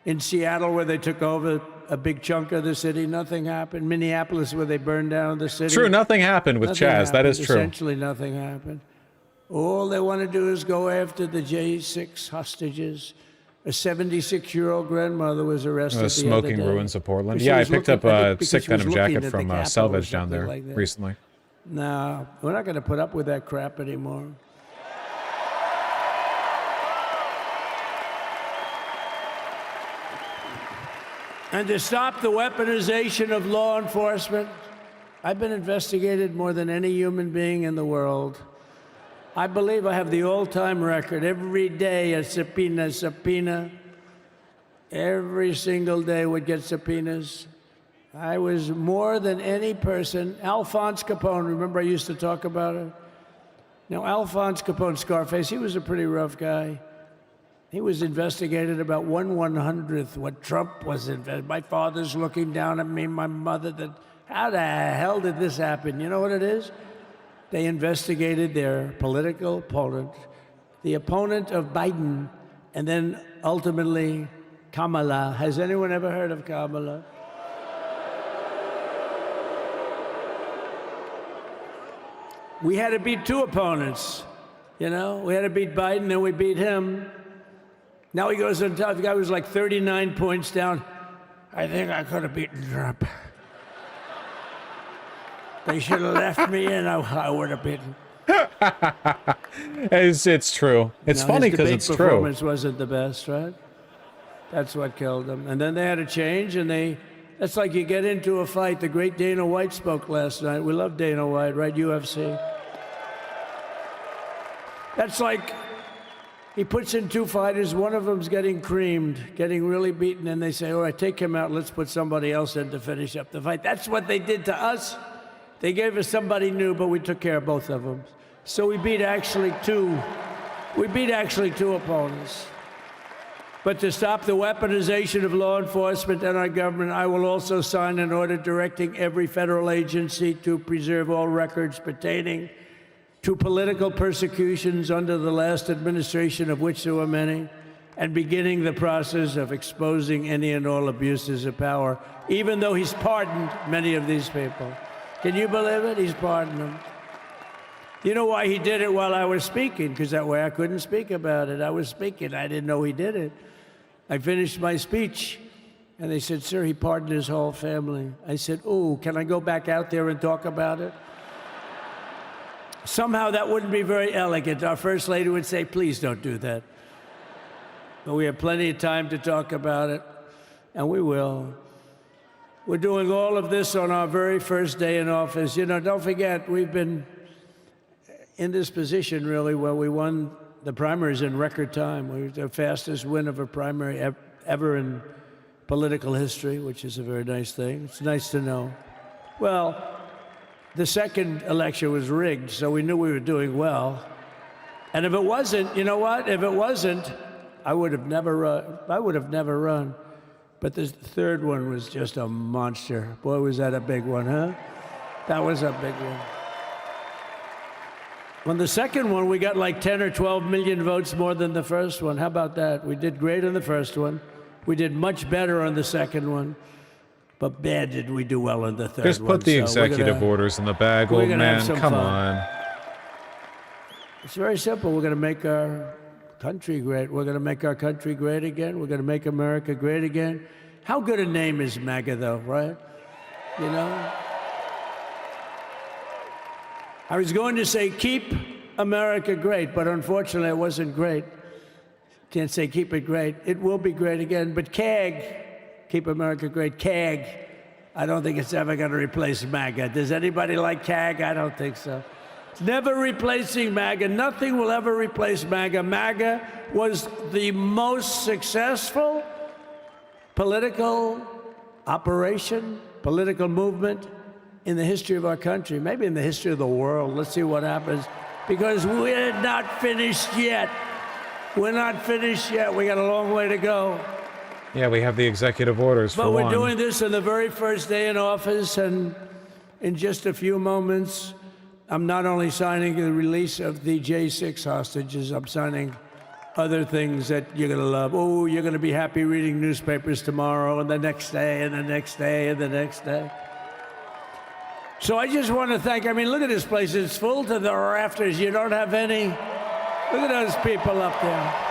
In Seattle, where they took over a big chunk of the city, nothing happened. Minneapolis, where they burned down the city. True, nothing happened with Nothing Chaz. happened. That is true. Essentially, nothing happened. All they want to do is go after the J6 hostages. A 76-year-old grandmother was arrested Smoking the other day. ruins of Portland. She Yeah, I was picked looking- up a sick she was denim looking jacket at the from Capitol or Selvage down something there like that. recently. No, we're not going to put up with that crap anymore. And to stop the weaponization of law enforcement, I've been investigated more than any human being in the world. I believe I have the all-time record. Every day a subpoena. Every single day would get subpoenas. I was more than any person. Alphonse Capone, remember I used to talk about it? Now, Alphonse Capone, Scarface, he was a pretty rough guy. He was investigated about 1/100th what Trump was investigated. My father's looking down at me, my mother, how the hell did this happen? You know what it is? They investigated their political opponent, the opponent of Biden, and then ultimately Kamala. Has anyone ever heard of Kamala? We had to beat two opponents. You know, we had to beat Biden, then we beat him. Now he goes on top. The guy was like 39 points down. I think I could have beaten Trump. They should have left me in. I would have beaten. It's true. It's funny because it's His true. performance wasn't the best, right? That's what killed him. And then they had to change, and that's like you get into a fight. The great Dana White spoke last night. We love Dana White, right? UFC. That's like he puts in two fighters. One of them's getting creamed, getting really beaten, and they say, all right, take him out. Let's put somebody else in to finish up the fight. That's what they did to us. They gave us somebody new, but we took care of both of them. So we beat actually two opponents. But to stop the weaponization of law enforcement and our government, I will also sign an order directing every federal agency to preserve all records pertaining to political persecutions under the last administration, of which there were many, and beginning the process of exposing any and all abuses of power, even though he's pardoned many of these people. Can you believe it? He's pardoned them. You know why he did it while I was speaking? Because that way I couldn't speak about it. I was speaking. I didn't know he did it. I finished my speech, And they said, sir, he pardoned his whole family. I said, ooh, can I go back out there and talk about it? Somehow that wouldn't be very elegant. Our First Lady would say, please don't do that. But we have plenty of time to talk about it, and we will. We're doing all of this on our very first day in office. You know, don't forget, we've been in this position, really, where we won the primaries in record time. We were the fastest win of a primary ever in political history, which is a very nice thing. It's nice to know. Well, the second election was rigged, so we knew we were doing well. And if it wasn't, you know what? If it wasn't, I would have never run. But the third one was just a monster. Boy, was that a big one, huh? That was a big one. On the second one, we got like 10 or 12 million votes more than the first one. How about that? We did great on the first one. We did much better on the second one. But bad did we do well on the third one. Just put the executive orders in the bag, old man. Come on. It's very simple. We're going to make our country great. We're going to make our country great again. We're going to make America great again. How good a name is MAGA, though, right? You know? I was going to say, keep America great, but unfortunately it wasn't great. Can't say keep it great. It will be great again, but CAG, keep America great, CAG, I don't think it's ever going to replace MAGA. Does anybody like CAG? I don't think so. It's never replacing MAGA. Nothing will ever replace MAGA. MAGA was the most successful political operation, political movement in the history of our country, maybe in the history of the world. Let's see what happens, because we're not finished yet. We're not finished yet. We got a long way to go. Yeah, we have the executive orders for But we're one. doing this on the very first day in office, and in just a few moments, I'm not only signing the release of the J6 hostages, I'm signing other things that you're going to love. Oh, you're going to be happy reading newspapers tomorrow, and the next day, and the next day, and the next day. So I just want to thank, I mean, look at this place. It's full to the rafters. You don't have any. Look at those people up there.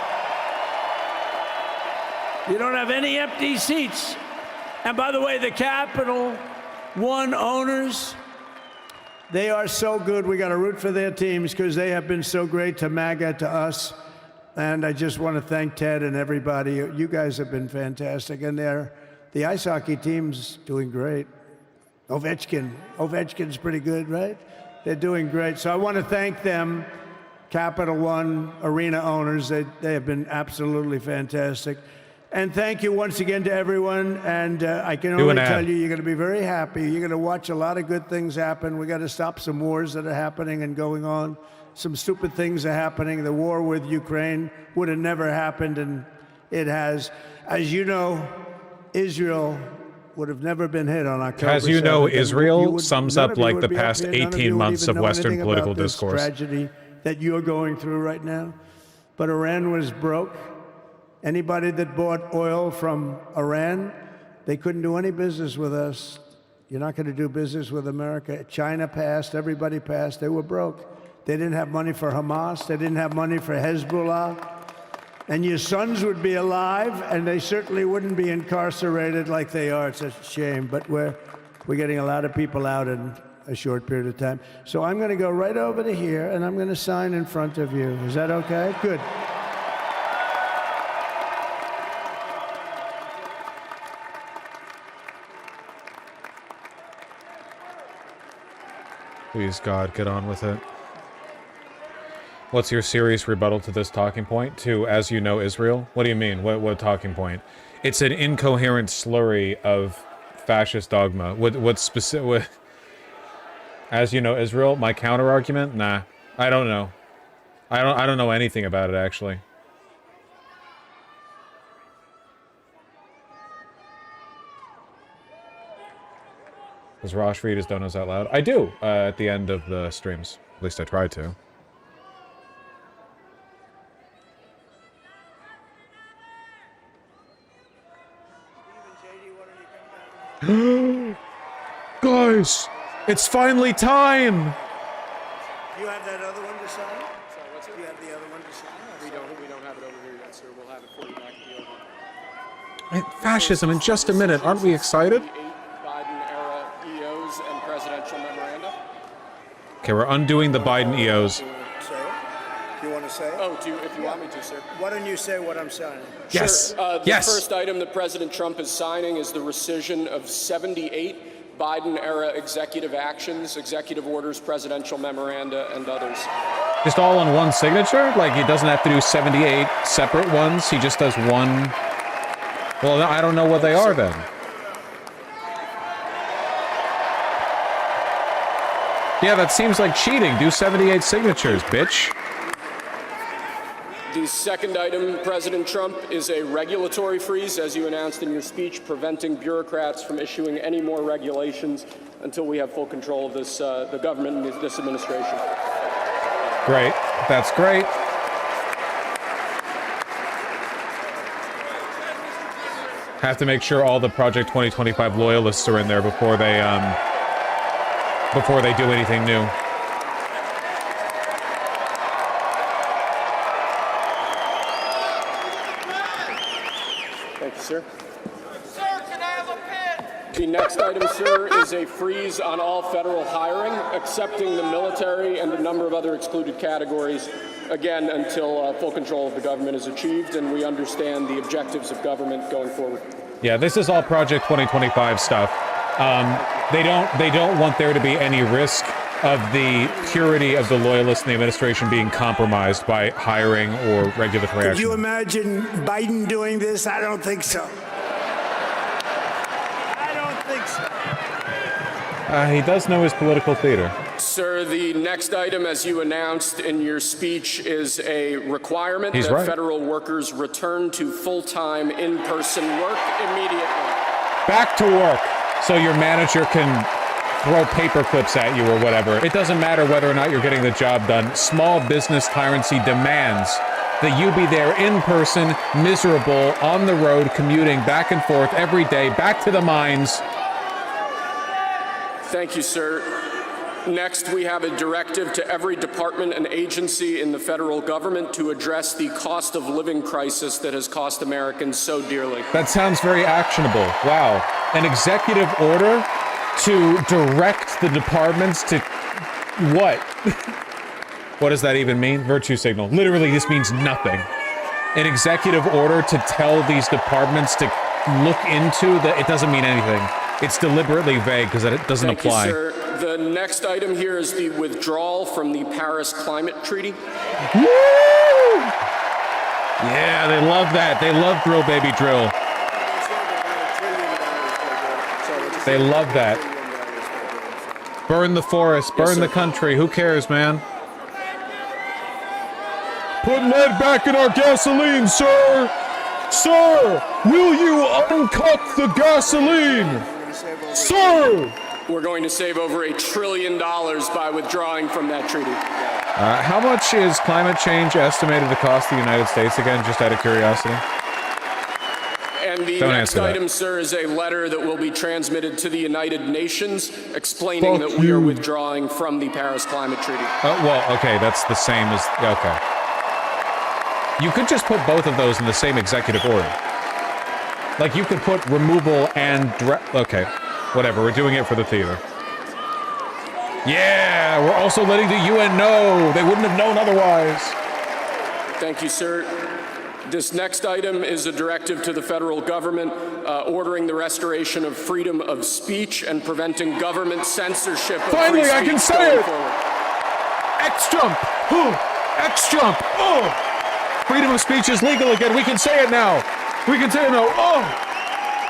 You don't have any empty seats. And by the way, the Capital One owners, they are so good. We got to root for their teams because they have been so great to MAGA, to us. And I just want to thank Ted and everybody. You guys have been fantastic. And the ice hockey team's doing great. Ovechkin's pretty good, right? They're doing great. So I want to thank them, Capital One arena owners. They have been absolutely fantastic. And thank you once again to everyone. And I can only tell you, you're going to be very happy. You're going to watch a lot of good things happen. We got to stop some wars that are happening and going on. Some stupid things are happening. The war with Ukraine would have never happened, and it has. As you know, Israel would have never been hit on October 7th. As you know, Israel sums up like the past 18 months of Western political discourse. Tragedy that you're going through right now. But Iran was broke. Anybody that bought oil from Iran, they couldn't do any business with us. You're not going to do business with America. China passed, everybody passed. They were broke. They didn't have money for Hamas. They didn't have money for Hezbollah. And your sons would be alive, and they certainly wouldn't be incarcerated like they are. It's a shame, but we're getting a lot of people out in a short period of time. So I'm going to go right over to here, and I'm going to sign in front of you. Is that okay? Good. Please, God, get on with it. What's your serious rebuttal to this talking point? To, as you know, Israel? What do you mean? What talking point? It's an incoherent slurry of fascist dogma. What specific? As you know, Israel. My counter argument? Nah, I don't know. I don't know anything about it actually. Does Rosh read his donos out loud? I do at the end of the streams. At least I try to. Guys, it's finally time! Do you have that other one to sign? Sorry, what's it? Do you have the other one to sign? We don't have it over here yet, sir. We'll have it for you back at the Fascism in just a minute. Aren't we excited? Biden-era EOs and presidential memoranda. Okay, we're undoing the Biden EOs. Sir, you want to say it? Oh, if you want me to, sir. Why don't you say what I'm signing? Yes. Sure. The Yes. first item that President Trump is signing is the rescission of 78 Biden-era executive actions, executive orders, presidential memoranda, and others. Just all on one signature? Like he doesn't have to do 78 separate ones. He just does one. Well, I don't know what they are then. Yeah, that seems like cheating. Do 78 signatures, bitch. The second item, President Trump, is a regulatory freeze, as you announced in your speech, preventing bureaucrats from issuing any more regulations until we have full control of this, the government and this administration. Great. That's great. Have to make sure all the Project 2025 loyalists are in there before they do anything new. Thank you, sir. Sir, can I have a pen? The next item, sir, is a freeze on all federal hiring, excepting the military and a number of other excluded categories, again, until full control of the government is achieved and we understand the objectives of government going forward. Yeah, this is all Project 2025 stuff. They don't want there to be any risk of the purity of the loyalists in the administration being compromised by hiring or regulatory Could action. you imagine Biden doing this? I don't think so. I don't think so. He does know his political theater. Sir, the next item, as you announced in your speech, is a requirement He's that right. federal workers return to full-time in-person work immediately. Back to work, so your manager can throw paper clips at you or whatever. It doesn't matter whether or not you're getting the job done. Small business tyranny demands that you be there in person, miserable, on the road, commuting back and forth every day, back to the mines. Thank you, sir. Next, we have a directive to every department and agency in the federal government to address the cost of living crisis that has cost Americans so dearly. That sounds very actionable. Wow. An executive order to direct the departments to what? What does that even mean? Virtue signal. Literally, this means nothing. An executive order to tell these departments to look into the, it doesn't mean anything. It's deliberately vague because it doesn't Thank apply. you, sir. The next item here is the withdrawal from the Paris Climate Treaty. Woo! Yeah, they love that. They love drill, baby, drill. They love that. Burn the forest, burn the country. Who cares, man? Put lead back in our gasoline, sir! Sir, will you uncut the gasoline? Sir! We're going to save over $1 trillion by withdrawing from that treaty. How much is climate change estimated to cost the United States again, just out of curiosity? And the Don't next answer that. item, sir, is a letter that will be transmitted to the United Nations explaining that we are withdrawing from the Paris Climate Treaty. Oh, well, okay, that's the same as, okay. You could just put both of those in the same executive order. Like, you could put removal and, okay, whatever, we're doing it for the theater. Yeah, we're also letting the UN know. They wouldn't have known otherwise. Thank you, sir. This next item is a directive to the federal government ordering the restoration of freedom of speech and preventing government censorship of Finally, free I can speech say going it! forward. X-Jump! X-Jump! Oh! Freedom of speech is legal again. We can say it now. We can say it now. Oh!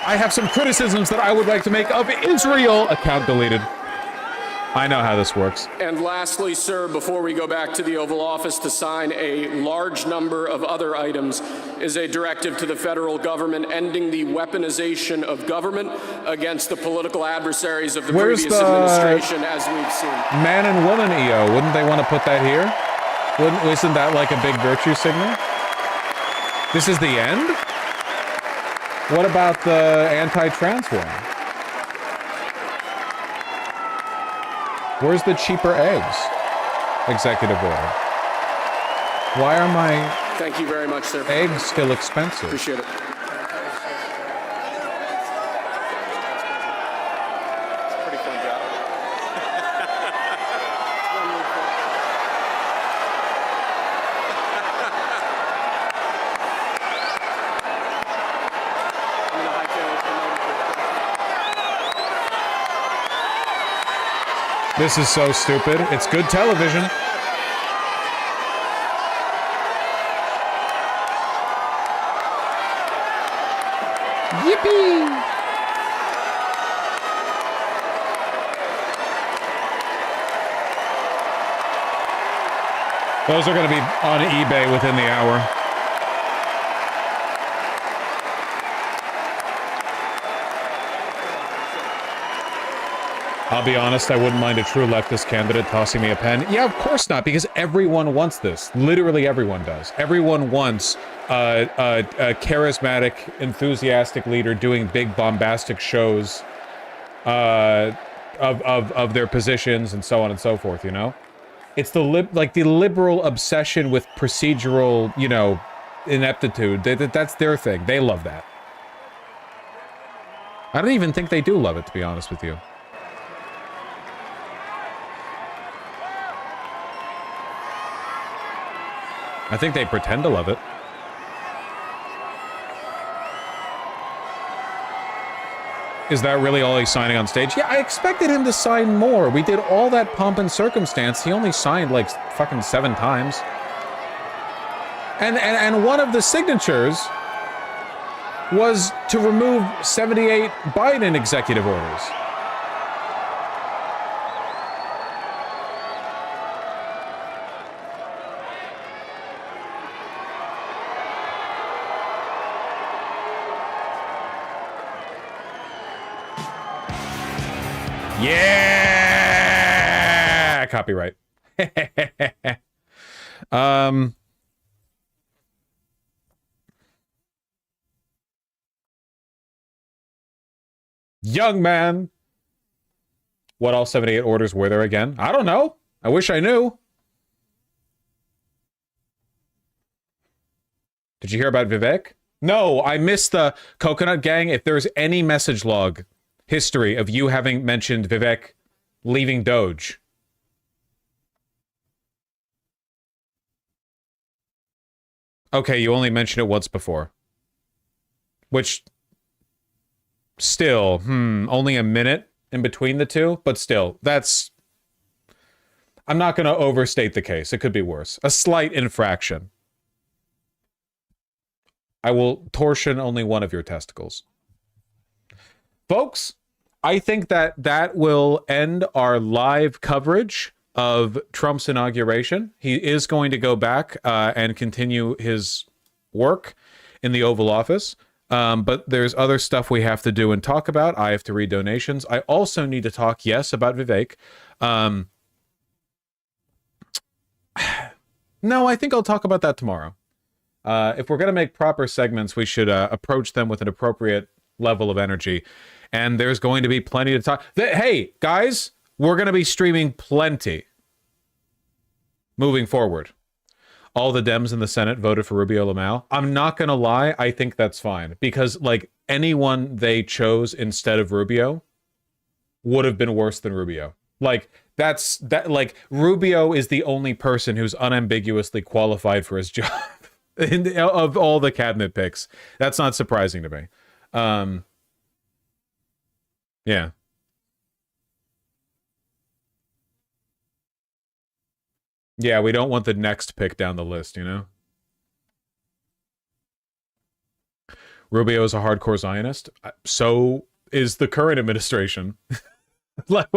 I have some criticisms that I would like to make of Israel. Account deleted. I know how this works. And lastly, sir, before we go back to the Oval Office to sign a large number of other items, is a directive to the federal government ending the weaponization of government against the political adversaries of the Where's previous the administration, as we've seen. Man and woman EO? Wouldn't they want to put that here? Isn't that like a big virtue signal? This is the end? What about the anti-trans one? Where's the cheaper eggs? Executive order. Why are my Thank you very much, sir. eggs still expensive? Appreciate it. This is so stupid. It's good television. Yippee! Those are going to be on eBay within the hour. I'll be honest, I wouldn't mind a true leftist candidate tossing me a pen. Yeah, of course not, because everyone wants this. Literally everyone does. Everyone wants a charismatic, enthusiastic leader doing big, bombastic shows of their positions and so on and so forth, you know? It's the liberal obsession with procedural, you know, ineptitude. That's their thing. They love that. I don't even think they do love it, to be honest with you. I think they pretend to love it. Is that really all he's signing on stage? Yeah, I expected him to sign more. We did all that pomp and circumstance. He only signed like fucking 7 times. And one of the signatures was to remove 78 Biden executive orders. Yeah, copyright. Young man. What all 78 orders were there again? I don't know. I wish I knew. Did you hear about Vivek? No, I missed the Coconut Gang. If there's any message log history of you having mentioned Vivek leaving Doge. Okay, you only mentioned it once before. Which, still, only a minute in between the two, but still, that's... I'm not going to overstate the case. It could be worse. A slight infraction. I will torsion only one of your testicles. Folks, I think that will end our live coverage of Trump's inauguration. He is going to go back and continue his work in the Oval Office. But there's other stuff we have to do and talk about. I have to read donations. I also need to talk, yes, about Vivek. No, I think I'll talk about that tomorrow. If we're going to make proper segments, we should approach them with an appropriate level of energy. And there's going to be plenty to talk. Hey, guys, we're going to be streaming plenty moving forward. All the Dems in the Senate voted for Rubio Lamau. I'm not going to lie. I think that's fine. Because, like, anyone they chose instead of Rubio would have been worse than Rubio. Like, like, Rubio is the only person who's unambiguously qualified for his job. Of all the cabinet picks. That's not surprising to me. Yeah. Yeah, we don't want the next pick down the list, you know? Rubio is a hardcore Zionist. So is the current administration. Like,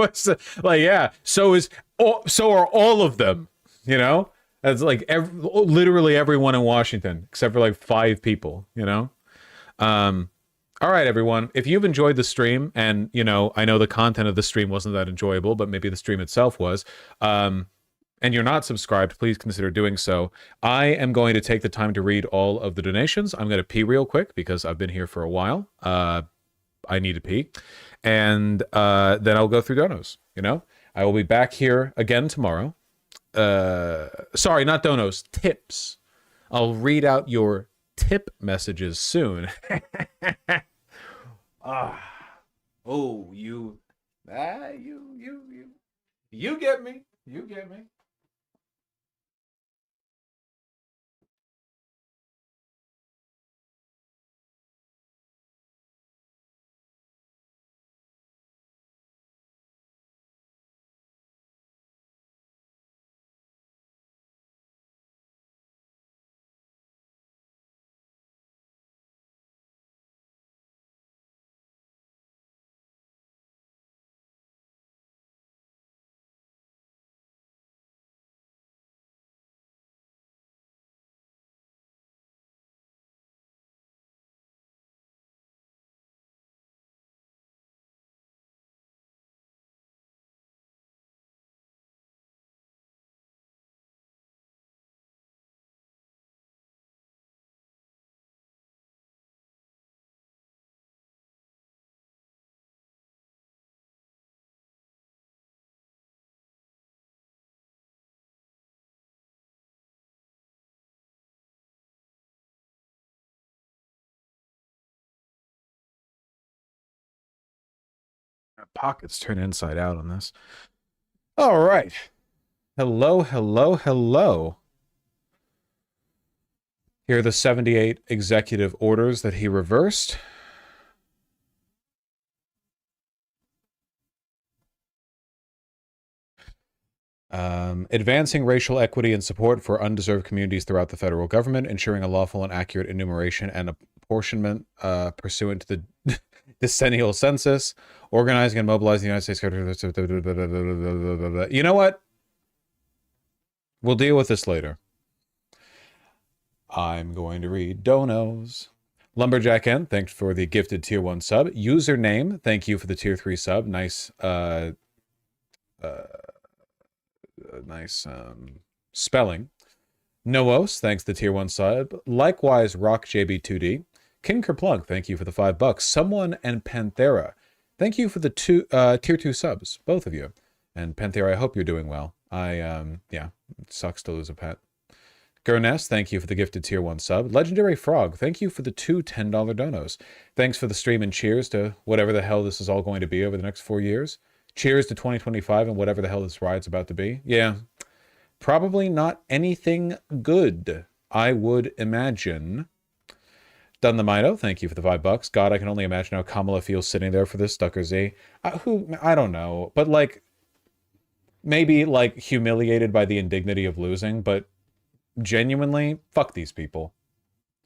yeah. So are all of them, you know? It's like literally everyone in Washington, except for like 5 people, you know? All right, everyone. If you've enjoyed the stream, and, you know, I know the content of the stream wasn't that enjoyable, but maybe the stream itself was, and you're not subscribed, please consider doing so. I am going to take the time to read all of the donations. I'm going to pee real quick because I've been here for a while. I need to pee. And then I'll go through donos, you know? I will be back here again tomorrow. Sorry, not donos, tips. I'll read out your tip messages soon. Oh, you get me. You get me. My pockets turn inside out on this. All right. Hello, hello, hello. Here are the 78 executive orders that he reversed. Advancing racial equity and support for undeserved communities throughout the federal government, ensuring a lawful and accurate enumeration and apportionment pursuant to the decennial census, organizing and mobilizing the United States. You know what? We'll deal with this later. I'm going to read donos. Lumberjack N, thanks for the gifted tier 1 sub. Username, thank you for the tier 3 sub. Nice nice spelling. Noos, thanks the tier 1 sub. Likewise, Rock JB2D. King Kerplunk, thank you for the $5. Someone and Panthera, thank you for the tier 2 subs, both of you. And Panthera, I hope you're doing well. Yeah, it sucks to lose a pet. Gurness, thank you for the gifted tier 1 sub. Legendary Frog, thank you for the 2 $10 donos. Thanks for the stream and cheers to whatever the hell this is all going to be over the next 4 years. Cheers to 2025 and whatever the hell this ride's about to be. Yeah, probably not anything good, I would imagine. Done the Mito, thank you for the $5. God, I can only imagine how Kamala feels sitting there for this Stucker Z. I don't know, but like, maybe like humiliated by the indignity of losing, but genuinely, fuck these people.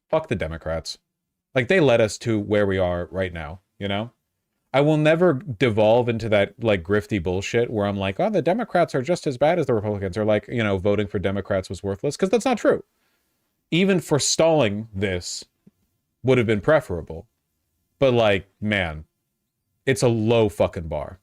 Fuck the Democrats. Like, they led us to where we are right now, you know? I will never devolve into that, like, grifty bullshit where I'm like, oh, the Democrats are just as bad as the Republicans, or like, you know, voting for Democrats was worthless, because that's not true. Even forestalling this would have been preferable. But, like, man, it's a low fucking bar.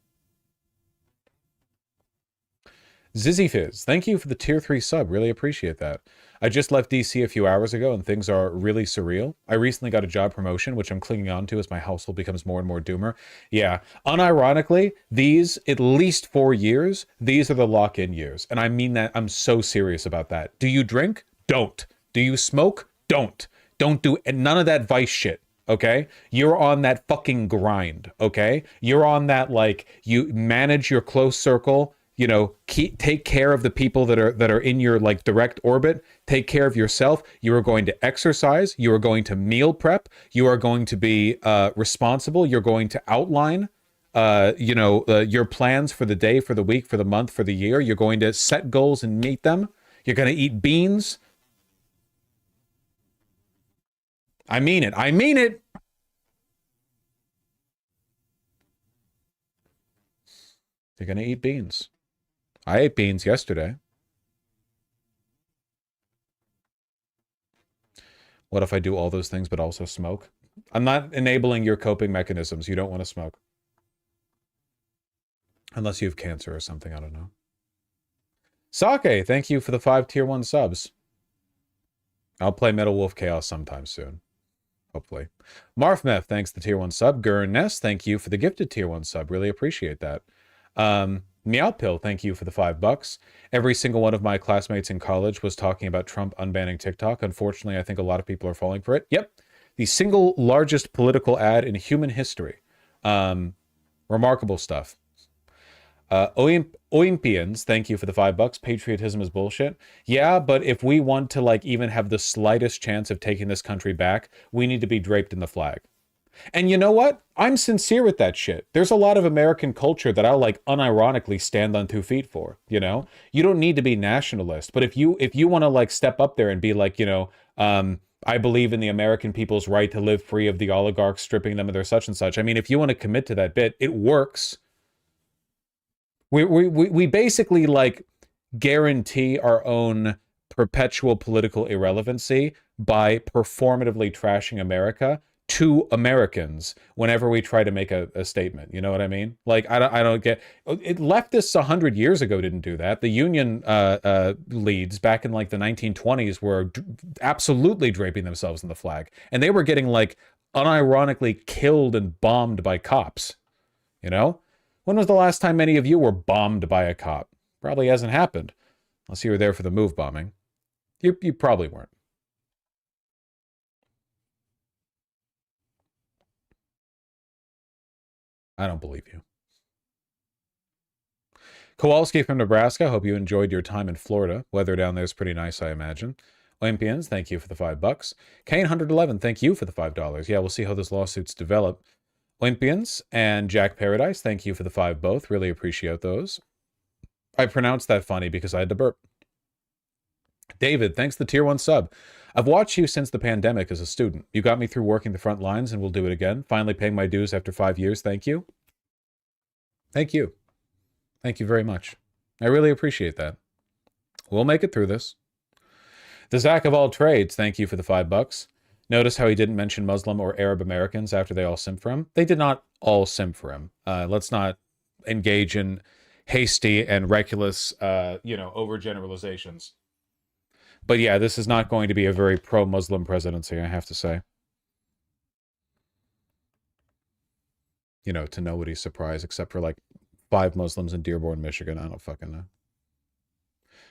Zizzy Fizz, thank you for the tier 3 sub. Really appreciate that. I just left DC a few hours ago and things are really surreal. I recently got a job promotion, which I'm clinging on to as my household becomes more and more doomer. Yeah, unironically, these, at least 4 years, these are the lock-in years. And I mean that, I'm so serious about that. Do you drink? Don't. Do you smoke? Don't. Don't do none of that vice shit. Okay, you're on that fucking grind. Okay, you're on that, like, you manage your close circle. You know, take care of the people that are in your, like, direct orbit. Take care of yourself. You are going to exercise. You are going to meal prep. You are going to be responsible. You're going to outline, your plans for the day, for the week, for the month, for the year. You're going to set goals and meet them. You're going to eat beans. I mean it. I mean it. You're going to eat beans. I ate beans yesterday. What if I do all those things but also smoke? I'm not enabling your coping mechanisms. You don't want to smoke. Unless you have cancer or something, I don't know. Sake, thank you for the 5 tier 1 subs. I'll play Metal Wolf Chaos sometime soon. Hopefully. Marfmeth, thanks the tier 1 sub. Gurness, thank you for the gifted tier 1 sub. Really appreciate that. Meowpill, thank you for the $5. Every single one of my classmates in college was talking about Trump unbanning TikTok. Unfortunately, I think a lot of people are falling for it. Yep. The single largest political ad in human history. Remarkable stuff. Oimpians, thank you for the $5. Patriotism is bullshit. Yeah, but if we want to, like, even have the slightest chance of taking this country back, we need to be draped in the flag. And you know what? I'm sincere with that shit. There's a lot of American culture that I'll, like, unironically stand on 2 feet for, you know? You don't need to be nationalist, but if you want to, like, step up there and be like, you know, I believe in the American people's right to live free of the oligarchs stripping them of their such and such. I mean, if you want to commit to that bit, it works. We basically, like, guarantee our own perpetual political irrelevancy by performatively trashing America to Americans whenever we try to make a statement. You know what I mean? Like, I don't get it. Leftists 100 years ago didn't do that. The union leads back in, like, the 1920s were absolutely draping themselves in the flag, and they were getting, like, unironically killed and bombed by cops. You know, when was the last time any of you were bombed by a cop? Probably hasn't happened, unless you were there for the move bombing. You probably weren't. I don't believe you. Kowalski from Nebraska, hope you enjoyed your time in Florida. Weather down there is pretty nice, I imagine. Olympians, thank you for the $5. Kane111, thank you for the $5. Yeah, we'll see how those lawsuits develop. Olympians and Jack Paradise, thank you for the $5 both. Really appreciate those. I pronounced that funny because I had to burp. David, thanks the tier 1 sub. I've watched you since the pandemic as a student. You got me through working the front lines and we'll do it again. Finally paying my dues after 5 years. Thank you. Thank you. Thank you very much. I really appreciate that. We'll make it through this. The Zach of all trades, thank you for the $5. Notice how he didn't mention Muslim or Arab Americans after they all simp for him? They did not all simp for him. Let's not engage in hasty and reckless, overgeneralizations. But yeah, this is not going to be a very pro-Muslim presidency, I have to say. To nobody's surprise, except for like 5 Muslims in Dearborn, Michigan. I don't fucking know.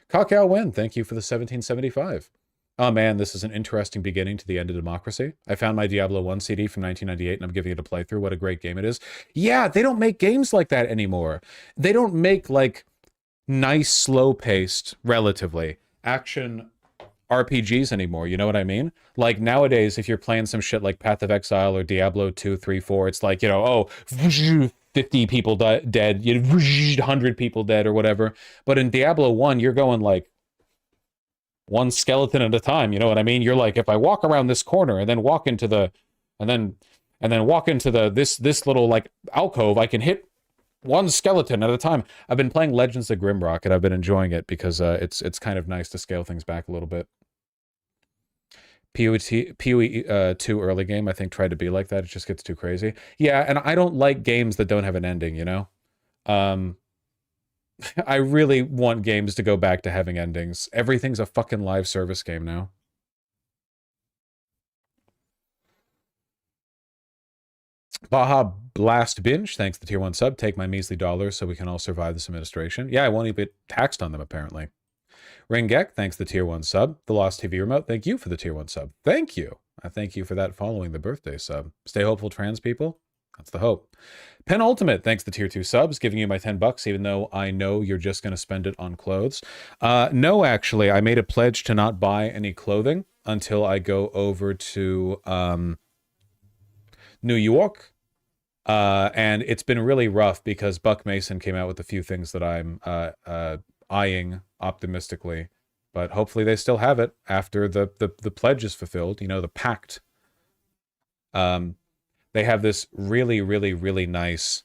Kakao Wen, thank you for the 1775. Oh man, this is an interesting beginning to the end of democracy. I found my Diablo 1 CD from 1998 and I'm giving it a playthrough. What a great game it is. Yeah, they don't make games like that anymore. They don't make like nice, slow-paced, relatively, action RPGs anymore. You know what I mean? Like nowadays, if you're playing some shit like Path of Exile or Diablo 2, 3, 4, it's like, 50 people dead, 100 people dead or whatever. But in Diablo 1, you're going like one skeleton at a time. You know what I mean? You're like, if I walk around this corner and then walk into the, and then walk into this little like alcove, I can hit one skeleton at a time. I've been playing Legends of Grimrock and I've been enjoying it because it's kind of nice to scale things back a little bit. PoE 2 early game, I think, tried to be like that. It just gets too crazy. Yeah, and I don't like games that don't have an ending, I really want games to go back to having endings. Everything's a fucking live service game now. Baja Blast Binge, thanks the tier 1 sub. Take my measly dollars so we can all survive this administration. Yeah, I won't even get taxed on them, apparently. Ringek, thanks the tier 1 sub. The Lost TV Remote, thank you for the tier 1 sub. Thank you. I thank you for that following the birthday sub. Stay hopeful, trans people. That's the hope. Penultimate, thanks the tier 2 subs, giving you my $10, even though I know you're just going to spend it on clothes. No, actually, I made a pledge to not buy any clothing until I go over to New York. And it's been really rough because Buck Mason came out with a few things that I'm eyeing optimistically. But hopefully they still have it after the pledge is fulfilled, the pact. They have this really, really, really nice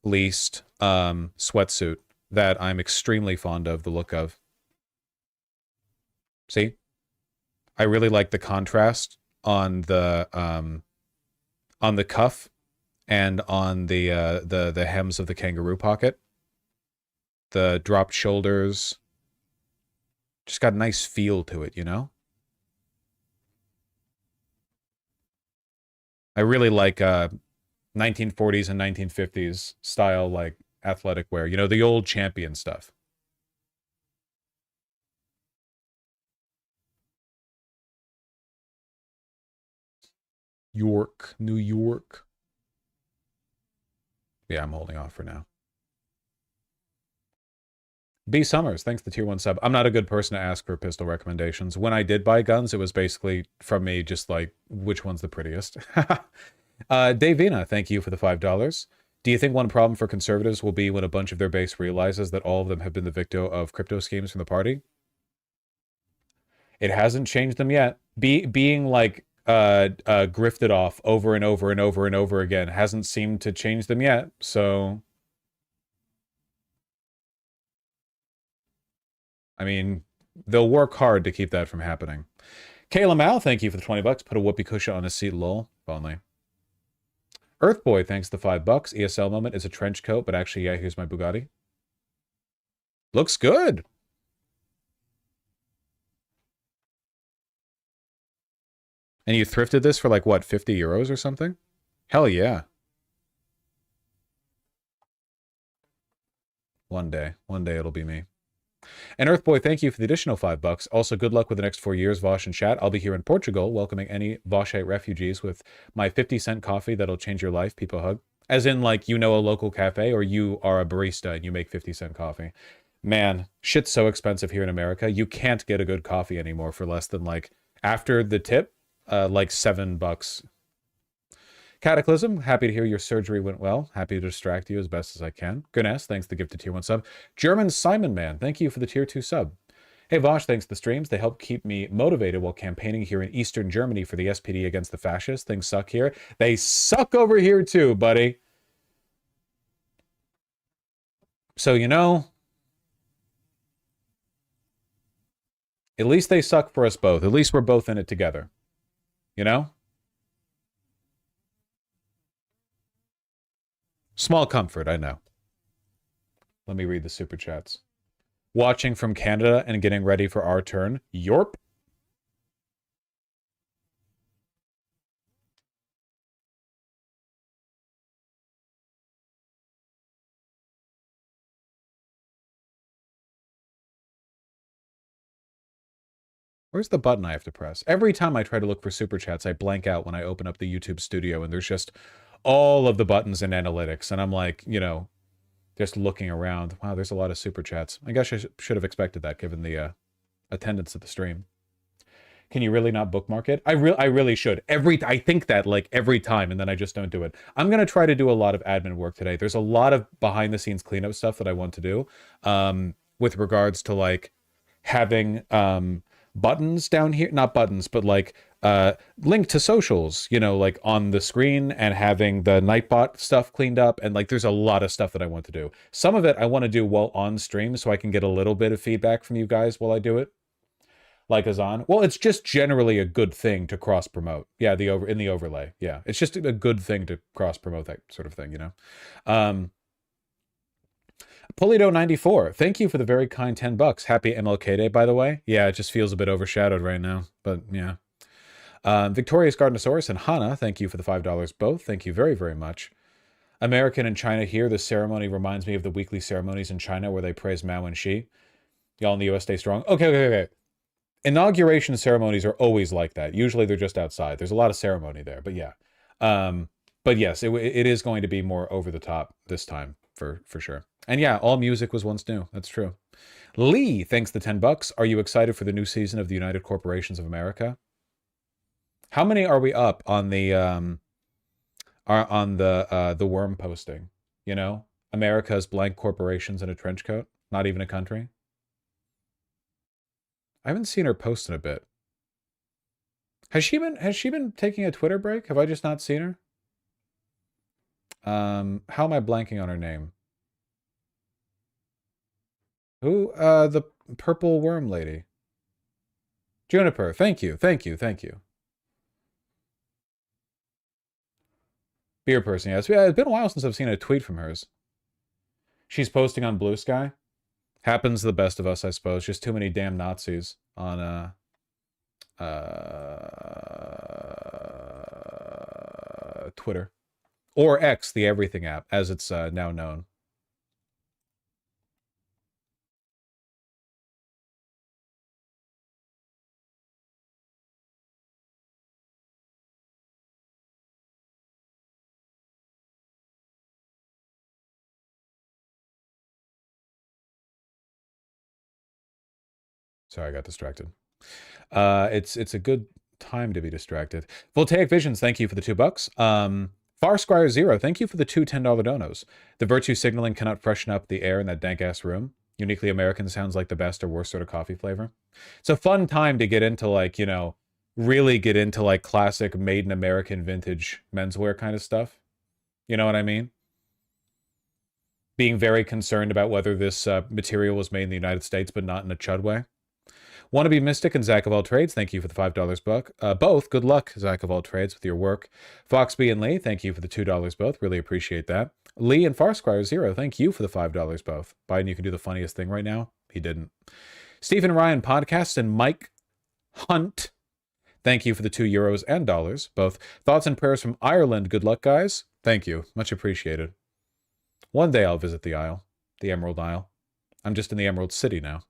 fleeced sweatsuit that I'm extremely fond of the look of. See? I really like the contrast on the cuff and on the hems of the kangaroo pocket. The dropped shoulders. Just got a nice feel to it, I really like 1940s and 1950s style, like athletic wear. The old champion stuff. York, New York. Yeah, I'm holding off for now. B Summers, thanks to tier 1 sub. I'm not a good person to ask for pistol recommendations. When I did buy guns, it was basically from me just like, which one's the prettiest? Davina, thank you for the $5. Do you think one problem for conservatives will be when a bunch of their base realizes that all of them have been the victim of crypto schemes from the party? It hasn't changed them yet. Being like grifted off over and over and over and over again hasn't seemed to change them yet, so... I mean, they'll work hard to keep that from happening. Kayla Mal, thank you for the $20. Put a whoopee cushion on his seat, lol. If only. Earthboy, thanks the $5. ESL moment is a trench coat, but actually, yeah, here's my Bugatti. Looks good. And you thrifted this for like, what, 50 euros or something? Hell yeah. One day it'll be me. And Earthboy, thank you for the additional $5. Also, good luck with the next 4 years, Vosh and chat. I'll be here in Portugal, welcoming any Voshite refugees with my 50-cent coffee that'll change your life. People hug. As in, like, you know a local cafe, or you are a barista and you make 50-cent coffee. Man, shit's so expensive here in America. You can't get a good coffee anymore for less than, like, after the tip, like $7. Cataclysm, happy to hear your surgery went well. Happy to distract you as best as I can. Goodness, thanks for the gift to tier 1 sub. German Simon Man, thank you for the tier 2 sub. Hey Vosh, thanks to the streams. They help keep me motivated while campaigning here in Eastern Germany for the SPD against the fascists. Things suck here. They suck over here too, buddy. So, you know, at least they suck for us both. At least we're both in it together. You know? Small comfort, I know. Let me read the super chats. Watching from Canada and getting ready for our turn. Yorp. Where's the button I have to press? Every time I try to look for super chats, I blank out when I open up the YouTube studio and there's just all of the buttons in analytics. And I'm like, you know, just looking around. Wow, there's a lot of super chats. I guess I should have expected that given the attendance at the stream. Can you really not bookmark it? I really should. I think that like every time, and then I just don't do it. I'm going to try to do a lot of admin work today. There's a lot of behind the scenes cleanup stuff that I want to do with regards to like having buttons down here, not buttons, but like link to socials, you know, like on the screen, and having the Nightbot stuff cleaned up. And like, there's a lot of stuff that I want to do. Some of it I want to do while on stream so I can get a little bit of feedback from you guys while I do it. Like Azan. Well, it's just generally a good thing to cross promote. Yeah, in the overlay. Yeah, it's just a good thing to cross promote, that sort of thing, you know. Polito94, thank you for the very kind $10. Happy MLK Day, by the way. Yeah, it just feels a bit overshadowed right now, but yeah. Victorious Gardenosaurus and Hana, thank you for the $5 both. Thank you very, very much. American and China here. The ceremony reminds me of the weekly ceremonies in China where they praise Mao and Xi. Y'all in the US stay strong. Okay. Inauguration ceremonies are always like that. Usually they're just outside. There's a lot of ceremony there, but yeah. But yes, it is going to be more over the top this time for sure. And yeah, all music was once new. That's true. Lee, thanks the $10. Are you excited for the new season of the United Corporations of America? How many are we up on the worm posting? You know, America's blank corporations in a trench coat. Not even a country. I haven't seen her post in a bit. Has she been taking a Twitter break? Have I just not seen her? How am I blanking on her name? Who? The purple worm lady. Juniper. Thank you. Beer person, yes. Yeah, it's been a while since I've seen a tweet from hers. She's posting on Blue Sky. Happens to the best of us, I suppose. Just too many damn Nazis on Twitter. Or X, the everything app, as it's now known. Sorry, I got distracted. It's a good time to be distracted. Voltaic Visions, thank you for the $2. Far Squire Zero, thank you for the two $10 donos. The virtue signaling cannot freshen up the air in that dank-ass room. Uniquely American sounds like the best or worst sort of coffee flavor. It's a fun time to get into, like, you know, really get into, like, classic made in American vintage menswear kind of stuff. You know what I mean? Being very concerned about whether this material was made in the United States, but not in a chud way. Wannabe Mystic and Zach of All Trades, thank you for the $5 both. Good luck, Zach of All Trades, with your work. Foxby and Lee, thank you for the $2 both. Really appreciate that. Lee and Farsquire Zero, thank you for the $5 both. Biden, you can do the funniest thing right now. He didn't. Stephen Ryan Podcast and Mike Hunt, thank you for the €2 and dollars both. Thoughts and prayers from Ireland. Good luck, guys. Thank you. Much appreciated. One day I'll visit the Isle, the Emerald Isle. I'm just in the Emerald City now.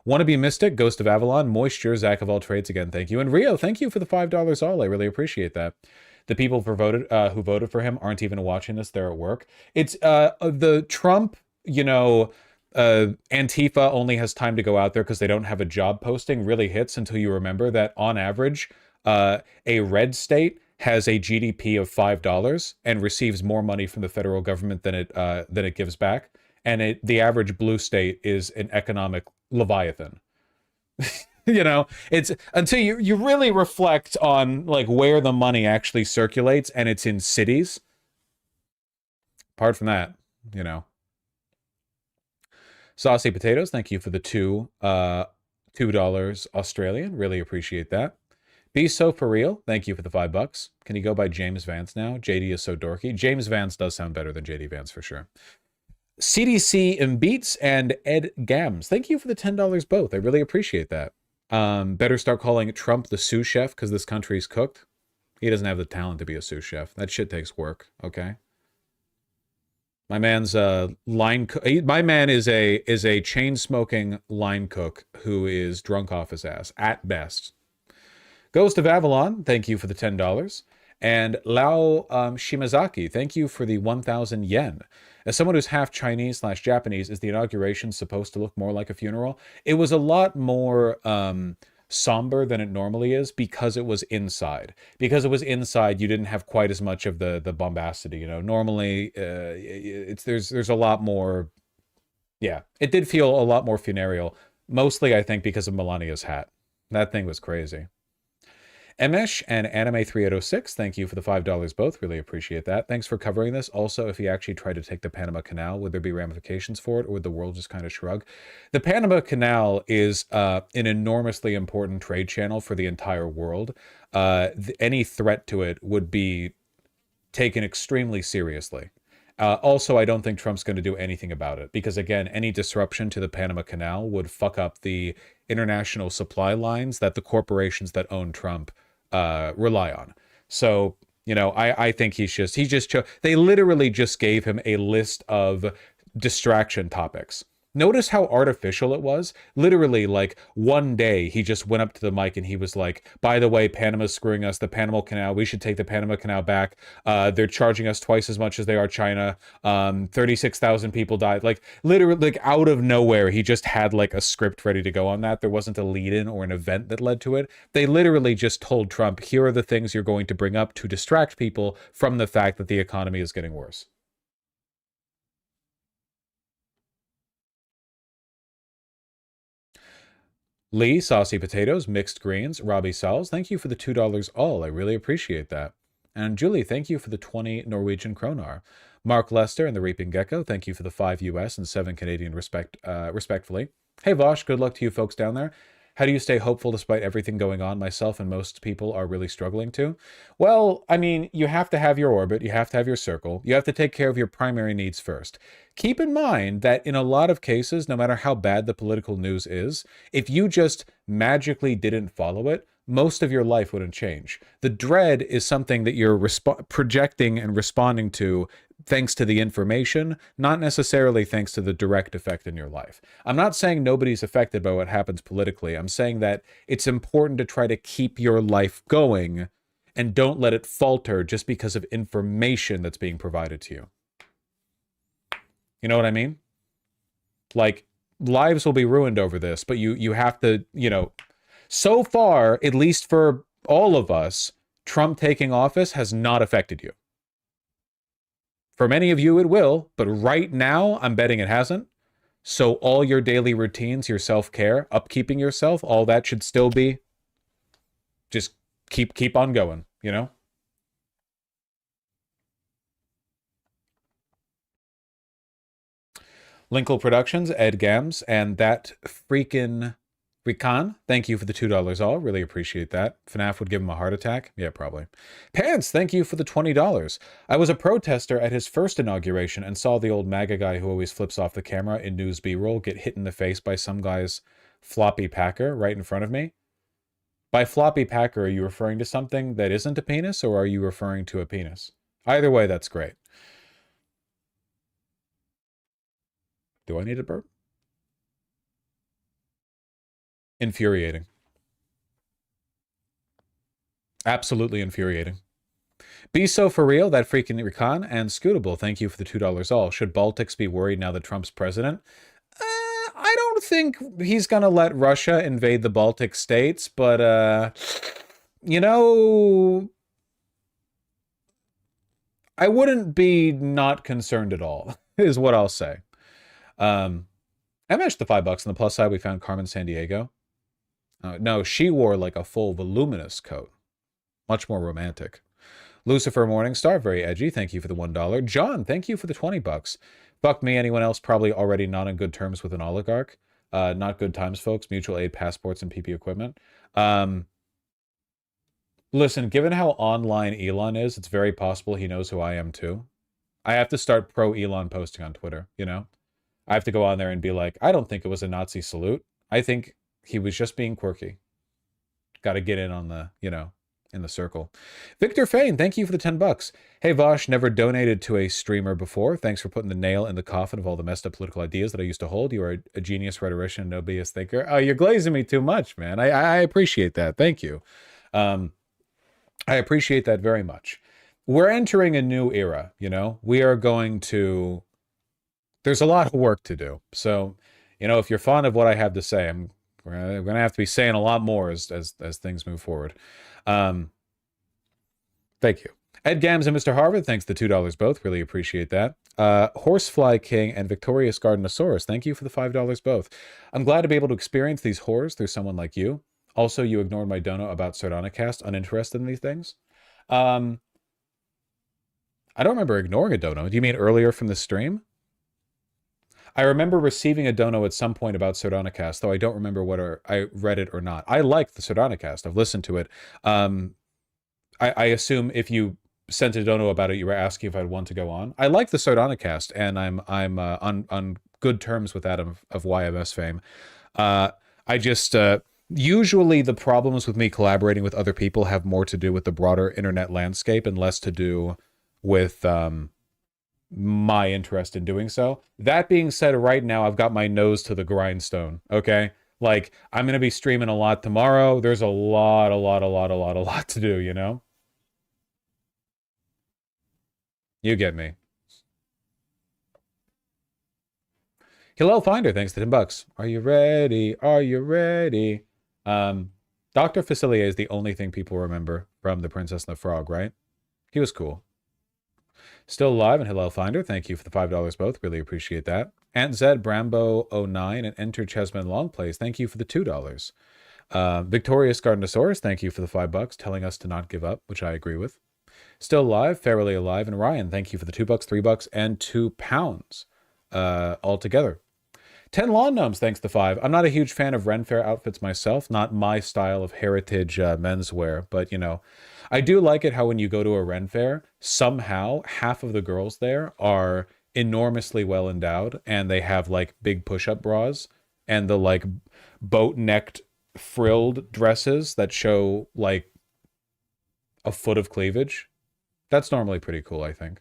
Wannabe Mystic, Ghost of Avalon, Moisture, Zach of All Trades again, thank you. And Rio, thank you for the $5 all. I really appreciate that. the people who voted for him aren't even watching this. They're at work. It's the Trump, Antifa only has time to go out there because they don't have a job posting really hits until you remember that on average, a red state has a GDP of $5 and receives more money from the federal government than it gives back. And the average blue state is an economic leviathan. It's until you really reflect on like where the money actually circulates, and it's in cities. Apart from that, Saucy Potatoes, thank you for the $2 Australian. Really appreciate that. Be So For Real, thank you for the $5. Can you go by James Vance now? JD is so dorky. James Vance does sound better than JD Vance for sure. CDC and Beats and Ed Gams, thank you for the $10 both. I really appreciate that. Better start calling Trump the sous chef because this country's cooked. He doesn't have the talent to be a sous chef. That shit takes work, okay? My man's my man is a chain-smoking line cook who is drunk off his ass, at best. Ghost of Avalon, thank you for the $10. And Lao Shimazaki, thank you for the 1,000 yen. As someone who's half Chinese/Japanese, is the inauguration supposed to look more like a funeral? It was a lot more somber than it normally is because it was inside. Because it was inside, you didn't have quite as much of the bombacity. Normally, there's a lot more. Yeah, it did feel a lot more funereal. Mostly, I think, because of Melania's hat. That thing was crazy. Emesh and Anime3806, thank you for the $5 both. Really appreciate that. Thanks for covering this. Also, if he actually tried to take the Panama Canal, would there be ramifications for it, or would the world just kind of shrug? The Panama Canal is an enormously important trade channel for the entire world. Any threat to it would be taken extremely seriously. Also, I don't think Trump's going to do anything about it because, again, any disruption to the Panama Canal would fuck up the international supply lines that the corporations that own Trump rely on. So, I think they literally just gave him a list of distraction topics. Notice how artificial it was. Literally, like, one day he just went up to the mic and he was like, by the way, Panama's screwing us, the Panama Canal, we should take the Panama Canal back. They're charging us twice as much as they are China. 36,000 people died. Like, literally, like, out of nowhere, he just had, like, a script ready to go on that. There wasn't a lead-in or an event that led to it. They literally just told Trump, here are the things you're going to bring up to distract people from the fact that the economy is getting worse. Lee, Saucy Potatoes, Mixed Greens, Robbie Sals, thank you for the $2 all. I really appreciate that. And Julie, thank you for the 20 Norwegian kroner. Mark Lester and the Reaping Gecko, thank you for the 5 US and 7 Canadian respectfully. Hey Vosh, good luck to you folks down there. How do you stay hopeful despite everything going on? Myself and most people are really struggling to. Well, I mean, you have to have your orbit, you have to have your circle, you have to take care of your primary needs first. Keep in mind that in a lot of cases, no matter how bad the political news is, if you just magically didn't follow it, most of your life wouldn't change. The dread is something that you're projecting and responding to thanks to the information, not necessarily thanks to the direct effect in your life. I'm not saying nobody's affected by what happens politically. I'm saying that it's important to try to keep your life going and don't let it falter just because of information that's being provided to you. You know what I mean? Like, lives will be ruined over this, but you have to, so far, at least for all of us, Trump taking office has not affected you. For many of you, it will, but right now, I'm betting it hasn't. So all your daily routines, your self-care, upkeeping yourself, all that should still be just keep on going, Linkle Productions, Ed Gams, and that freaking Rican, thank you for the $2 all. Really appreciate that. FNAF would give him a heart attack? Yeah, probably. Pants, thank you for the $20. I was a protester at his first inauguration and saw the old MAGA guy who always flips off the camera in news B-roll get hit in the face by some guy's floppy packer right in front of me. By floppy packer, are you referring to something that isn't a penis, or are you referring to a penis? Either way, that's great. Do I need a burp? Infuriating. Absolutely infuriating. Be so for real, that freaking recon, and Scootable, thank you for the $2 all. Should Baltics be worried now that Trump's president? I don't think he's going to let Russia invade the Baltic states, but, you know, I wouldn't be not concerned at all, is what I'll say. I matched the $5 on the plus side. We found Carmen Sandiego. No, she wore like a full voluminous coat. Much more romantic. Lucifer Morningstar, very edgy. Thank you for the $1. John, thank you for the $20. Fuck me, anyone else probably already not on good terms with an oligarch. Not good times, folks. Mutual aid, passports, and PP equipment. Listen, given how online Elon is, it's very possible he knows who I am too. I have to start pro-Elon posting on Twitter, you know? I have to go on there and be like, I don't think it was a Nazi salute. I think he was just being quirky. Got to get in on the, you know, in the circle. Victor Fain, thank you for the $10. Hey Vosh, never donated to a streamer before. Thanks for putting the nail in the coffin of all the messed up political ideas that I used to hold. You are a genius rhetorician and no BS thinker. Oh, you're glazing me too much, man. I appreciate that. Thank you. I appreciate that very much. We're entering a new era, you know? We are going to... There's a lot of work to do. So, you know, if you're fond of what I have to say, we're going to have to be saying a lot more as things move forward. Thank you. Ed Gams and Mr. Harvard, thanks the $2 both. Really appreciate that. Horsefly King and Victorious Gardenosaurus, thank you for the $5 both. I'm glad to be able to experience these horrors through someone like you. Also, you ignored my dono about Sardonicast, uninterested in these things. I don't remember ignoring a dono. Do you mean earlier from the stream? I remember receiving a dono at some point about Sardonicast, though I don't remember whether I read it or not. I like the Sardonicast. I've listened to it. I assume if you sent a dono about it, you were asking if I'd want to go on. I like the Sardonicast, and I'm on good terms with that of YMS fame. I just... usually the problems with me collaborating with other people have more to do with the broader internet landscape and less to do with my interest in doing so. That being said, right now I've got my nose to the grindstone, okay? Like, I'm going to be streaming a lot tomorrow. There's a lot to do, you know? You get me. Hillel Finder, thanks to $10. Are you ready? Are you ready? Dr. Facilier is the only thing people remember from The Princess and the Frog, right? He was cool. Still alive and Hillel Finder, thank you for the $5 both. Really appreciate that. Ant Zed, Brambo09, and Enter Chessman Longplays, thank you for the $2. Victorious Gardenosaurus, thank you for the $5, telling us to not give up, which I agree with. Still alive, Fairly Alive, and Ryan, thank you for the $2, $3, and £2 altogether. 10 Lawn Gnomes, thanks to 5. I'm not a huge fan of Ren Fair outfits myself, not my style of heritage menswear, but, you know, I do like it how when you go to a Ren Fair, somehow half of the girls there are enormously well endowed, and they have, like, big push-up bras, and the, like, boat-necked frilled dresses that show, like, a foot of cleavage. That's normally pretty cool, I think.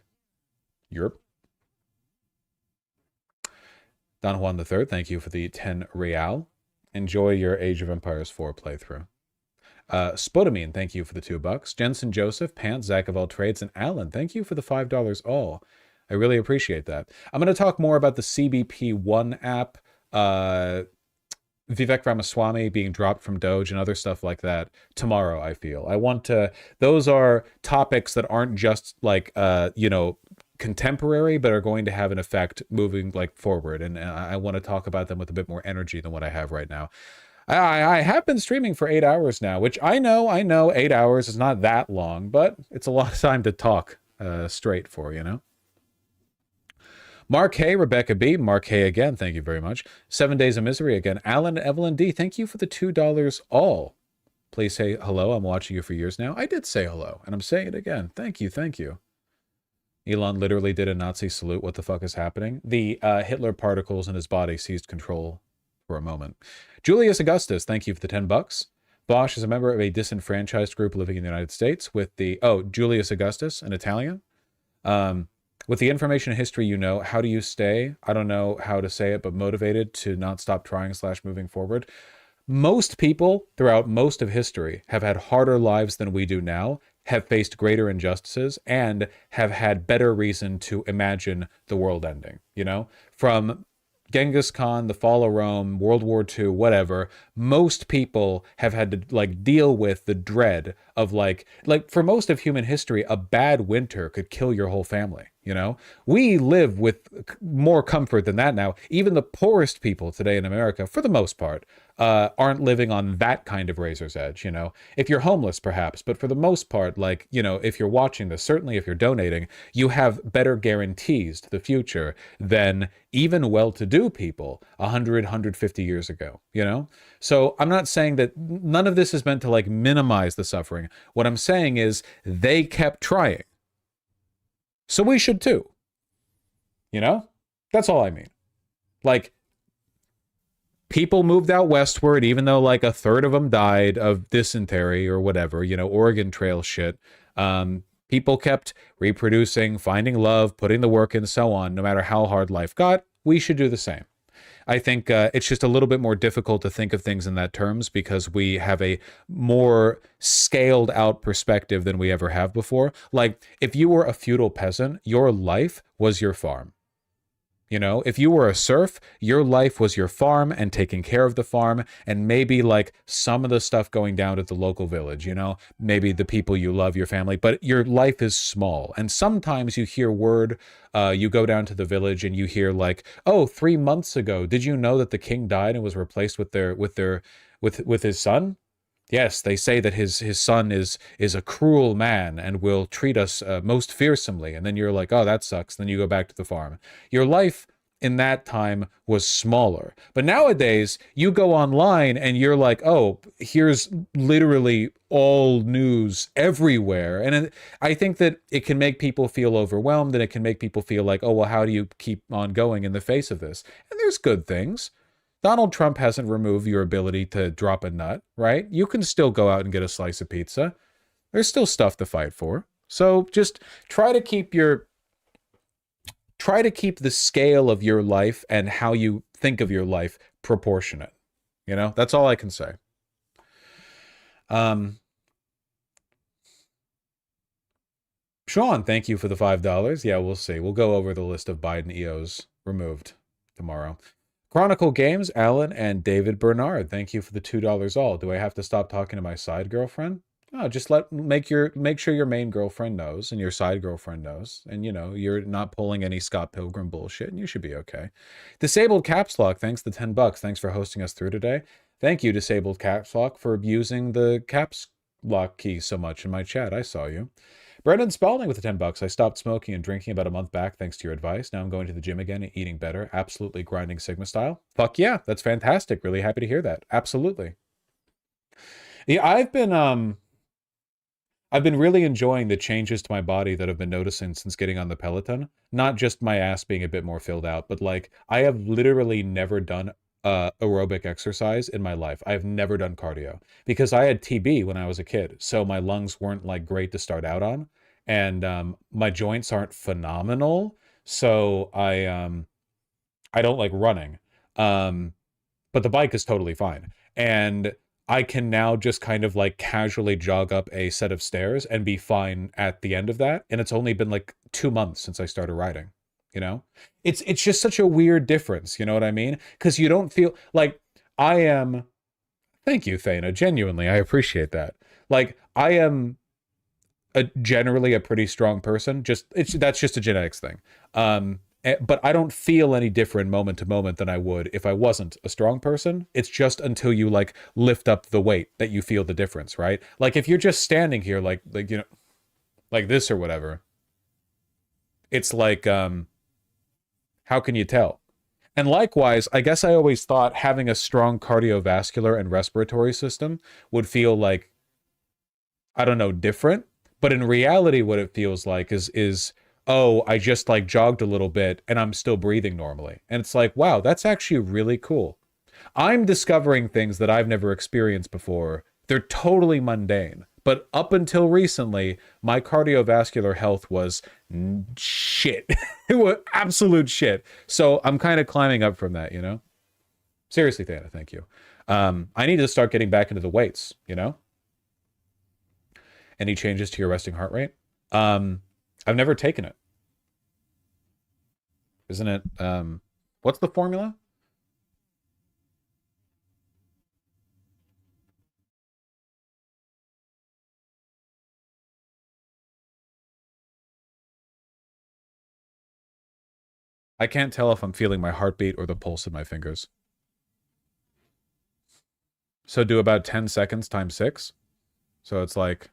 Europe. Don Juan III, thank you for the 10 real. Enjoy your Age of Empires 4 playthrough. Spodamine, thank you for the $2. Jensen Joseph, Pants, Zach of All Trades, and Alan, thank you for the $5 all. I really appreciate that. I'm going to talk more about the CBP One app, Vivek Ramaswamy being dropped from Doge and other stuff like that tomorrow, I feel. I want to... Those are topics that aren't just like, you know, contemporary, but are going to have an effect moving like forward, and I want to talk about them with a bit more energy than what I have right now. I have been streaming for 8 hours now, which I know 8 hours is not that long, but it's a lot of time to talk straight for, you know. Mark Hay, Rebecca B, Mark Hay again, thank you very much. 7 Days of Misery again. Alan and Evelyn D, thank you for the $2 all. Please say hello. I'm watching you for years now. I did say hello, and I'm saying it again. Thank you, thank you. Elon literally did a Nazi salute. What the fuck is happening? The Hitler particles in his body seized control for a moment. Julius Augustus, thank you for the $10. Bosch is a member of a disenfranchised group living in the United States with the... Oh, Julius Augustus, an Italian. With the information and history you know, how do you stay, I don't know how to say it, but motivated to not stop trying / moving forward? Most people throughout most of history have had harder lives than we do now, have faced greater injustices and have had better reason to imagine the world ending, you know? From Genghis Khan, the fall of Rome, World War II, whatever, most people have had to like deal with the dread of like for most of human history, a bad winter could kill your whole family, you know? We live with more comfort than that now. Even the poorest people today in America, for the most part, aren't living on that kind of razor's edge, you know? If you're homeless, perhaps, but for the most part, like, you know, if you're watching this, certainly if you're donating, you have better guarantees to the future than even well-to-do people 100, 150 years ago, you know? So I'm not saying that none of this is meant to like minimize the suffering. What I'm saying is they kept trying. So we should too. You know? That's all I mean. Like, people moved out westward, even though like a third of them died of dysentery or whatever, you know, Oregon Trail shit. People kept reproducing, finding love, putting the work in, so on, no matter how hard life got. We should do the same. I think it's just a little bit more difficult to think of things in that terms because we have a more scaled out perspective than we ever have before. Like, if you were a feudal peasant, your life was your farm. You know, if you were a serf, your life was your farm and taking care of the farm and maybe like some of the stuff going down at the local village, you know, maybe the people you love, your family, but your life is small. And sometimes you hear word, you go down to the village and you hear like, oh, 3 months ago, did you know that the king died and was replaced with his son? Yes, they say that his son is a cruel man and will treat us most fearsomely. And then you're like, oh, that sucks. Then you go back to the farm. Your life in that time was smaller. But nowadays, you go online and you're like, oh, here's literally all news everywhere. And I think that it can make people feel overwhelmed and it can make people feel like, oh, well, how do you keep on going in the face of this? And there's good things. Donald Trump hasn't removed your ability to drop a nut, right? You can still go out and get a slice of pizza. There's still stuff to fight for. So just try to keep the scale of your life and how you think of your life proportionate. You know, that's all I can say. Sean, thank you for the $5. Yeah, we'll see. We'll go over the list of Biden EOs removed tomorrow. Chronicle Games, Alan and David Bernard, thank you for the $2 all. Do I have to stop talking to my side girlfriend? No, just make sure your main girlfriend knows and your side girlfriend knows, and you know you're not pulling any Scott Pilgrim bullshit, and you should be okay. Disabled Caps Lock, thanks the $10. Thanks for hosting us through today. Thank you, Disabled Caps Lock, for using the Caps Lock key so much in my chat. I saw you. Brendan Spalding with the $10. I stopped smoking and drinking about a month back thanks to your advice. Now I'm going to the gym again and eating better. Absolutely grinding Sigma style. Fuck yeah, that's fantastic. Really happy to hear that. Absolutely. Yeah, I've been really enjoying the changes to my body that I've been noticing since getting on the Peloton. Not just my ass being a bit more filled out, but like I have literally never done aerobic exercise in my life. I've never done cardio because I had TB when I was a kid. So my lungs weren't like great to start out on. And my joints aren't phenomenal. So I don't like running. But the bike is totally fine. And I can now just kind of like casually jog up a set of stairs and be fine at the end of that. And it's only been like 2 months since I started riding, you know? It's just such a weird difference, you know what I mean? Because you don't feel like I am... Thank you, Thana. Genuinely, I appreciate that. Like, I am generally a pretty strong person. That's just a genetics thing. But I don't feel any different moment to moment than I would if I wasn't a strong person. It's just until you like lift up the weight that you feel the difference, right? Like if you're just standing here like you know, like this or whatever, it's like how can you tell? And likewise, I guess I always thought having a strong cardiovascular and respiratory system would feel like, I don't know, different. But in reality, what it feels like is oh, I just like jogged a little bit and I'm still breathing normally. And it's like, wow, that's actually really cool. I'm discovering things that I've never experienced before. They're totally mundane. But up until recently, my cardiovascular health was shit. It was absolute shit. So I'm kind of climbing up from that, you know? Seriously, Thana, thank you. I need to start getting back into the weights, you know? Any changes to your resting heart rate? I've never taken it. Isn't it, what's the formula? I can't tell if I'm feeling my heartbeat or the pulse in my fingers. So do about 10 seconds times 6. So it's like...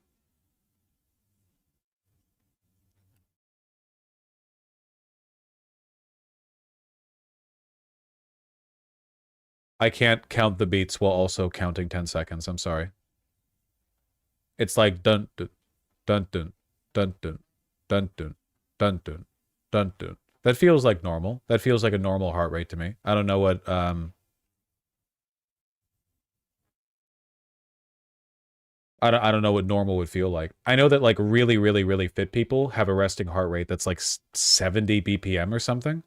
I can't count the beats while also counting 10 seconds. I'm sorry. It's like dun dun dun dun dun dun dun dun dun dun dun dun. That feels like normal. That feels like a normal heart rate to me. I don't know what I don't know what normal would feel like. I know that like really, really, really fit people have a resting heart rate that's like 70 BPM or something.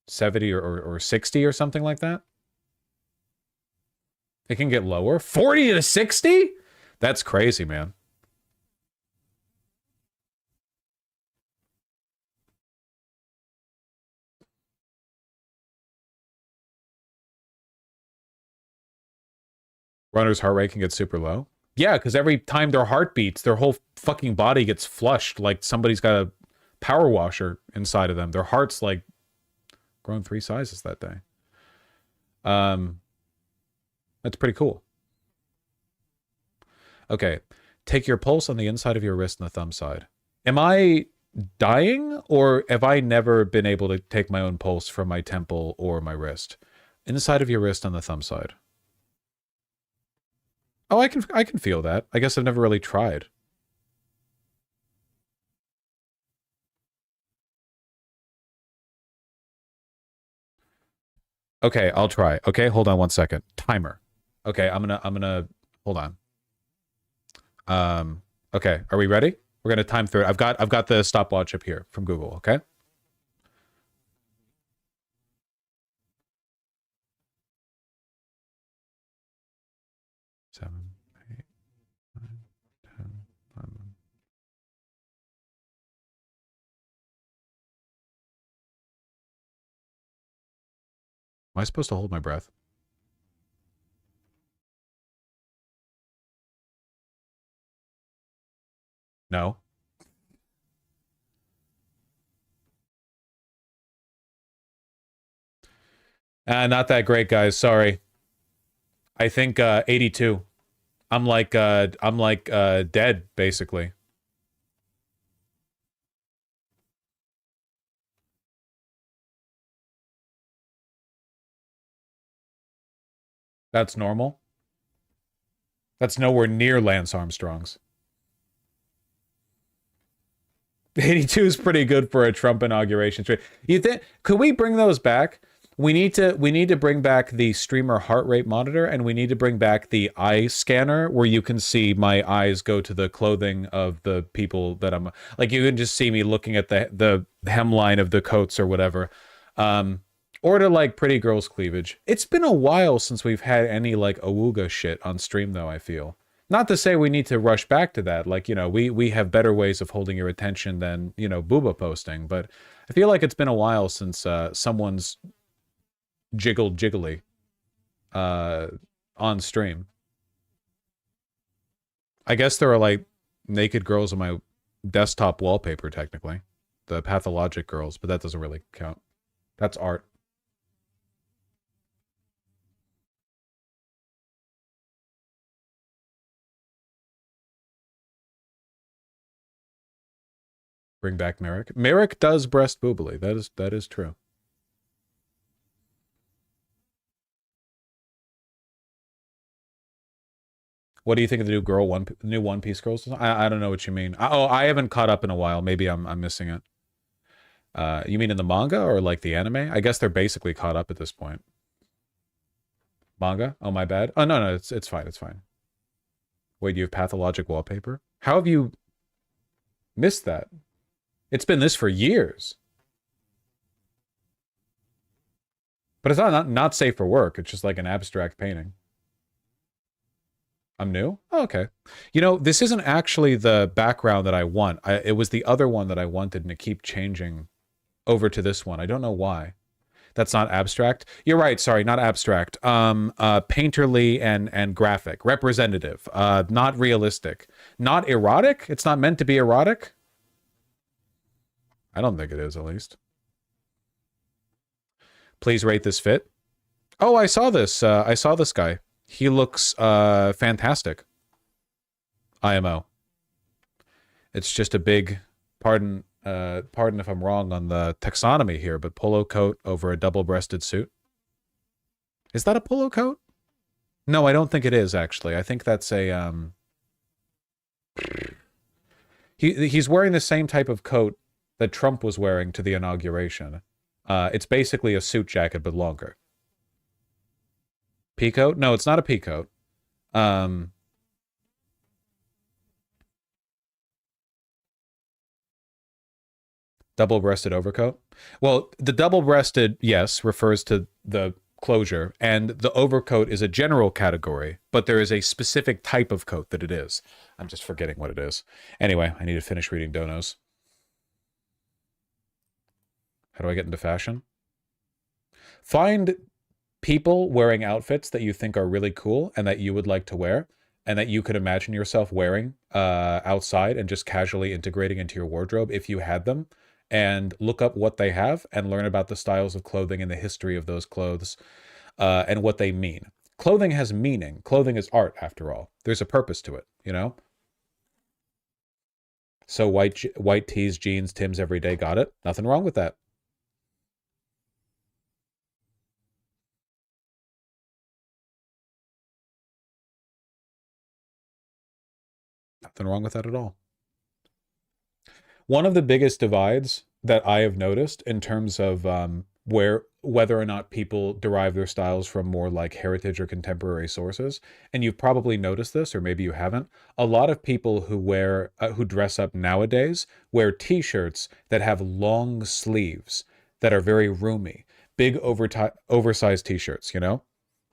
70 or 60 or something like that. It can get lower. 40 to 60? That's crazy, man. Runner's heart rate can get super low. Yeah, because every time their heart beats, their whole fucking body gets flushed like somebody's got a power washer inside of them. Their heart's like grown 3 sizes that day. That's pretty cool. Okay, take your pulse on the inside of your wrist and the thumb side. Am I dying, or have I never been able to take my own pulse from my temple or my wrist? Inside of your wrist on the thumb side. Oh, I can feel that. I guess I've never really tried. Okay, I'll try. Okay, hold on 1 second. Timer. Okay, I'm gonna hold on. Okay, are we ready? We're gonna time through it. I've got the stopwatch up here from Google, okay? Seven, 8, 9, 10, 11. Am I supposed to hold my breath? No. Not that great, guys. Sorry. I think 82. I'm like dead, basically. That's normal. That's nowhere near Lance Armstrong's. 82 is pretty good for a Trump inauguration. You think, could we bring those back? We need to bring back the streamer heart rate monitor, and we need to bring back the eye scanner where you can see my eyes go to the clothing of the people that I'm like. You can just see me looking at the hemline of the coats or whatever. Or to like pretty girls cleavage. It's been a while since we've had any like awooga shit on stream though, I feel. Not to say we need to rush back to that. Like, you know, we have better ways of holding your attention than, you know, booba posting, but I feel like it's been a while since someone's jiggly on stream. I guess there are like naked girls on my desktop wallpaper technically. The pathologic girls, but that doesn't really count. That's art. Bring back Merrick. Merrick does breast boobily. That is true. What do you think of the new One Piece girls? I don't know what you mean. I haven't caught up in a while. Maybe I'm missing it. You mean in the manga or like the anime? I guess they're basically caught up at this point. Manga? Oh, my bad. Oh, no, it's fine. It's fine. Wait, you have pathologic wallpaper? How have you missed that? It's been this for years. But it's not safe for work. It's just like an abstract painting. I'm new? Oh, okay. You know, this isn't actually the background that I want. It was the other one that I wanted, and it keep changing over to this one. I don't know why. That's not abstract. You're right. Sorry, not abstract. Painterly and graphic, representative, not realistic, not erotic. It's not meant to be erotic. I don't think it is, at least. Please rate this fit. Oh, I saw this. I saw this guy. He looks fantastic. IMO. It's just a big, pardon if I'm wrong on the taxonomy here, but polo coat over a double-breasted suit. Is that a polo coat? No, I don't think it is, actually. I think that's a... He's wearing the same type of coat that Trump was wearing to the inauguration. It's basically a suit jacket, but longer. Peacoat? No, it's not a peacoat. Double-breasted overcoat? Well, the double-breasted, yes, refers to the closure, and the overcoat is a general category, but there is a specific type of coat that it is. I'm just forgetting what it is. Anyway, I need to finish reading donos. How do I get into fashion? Find people wearing outfits that you think are really cool and that you would like to wear and that you could imagine yourself wearing outside and just casually integrating into your wardrobe if you had them, and look up what they have and learn about the styles of clothing and the history of those clothes and what they mean. Clothing has meaning. Clothing is art, after all. There's a purpose to it, you know? So white tees, jeans, Tim's every day, got it? Nothing wrong with that. Nothing wrong with that at all. One of the biggest divides that I have noticed in terms of whether or not people derive their styles from more like heritage or contemporary sources, and you've probably noticed this, or maybe you haven't, a lot of people who wear who dress up nowadays wear t-shirts that have long sleeves that are very roomy, big oversized t-shirts, you know?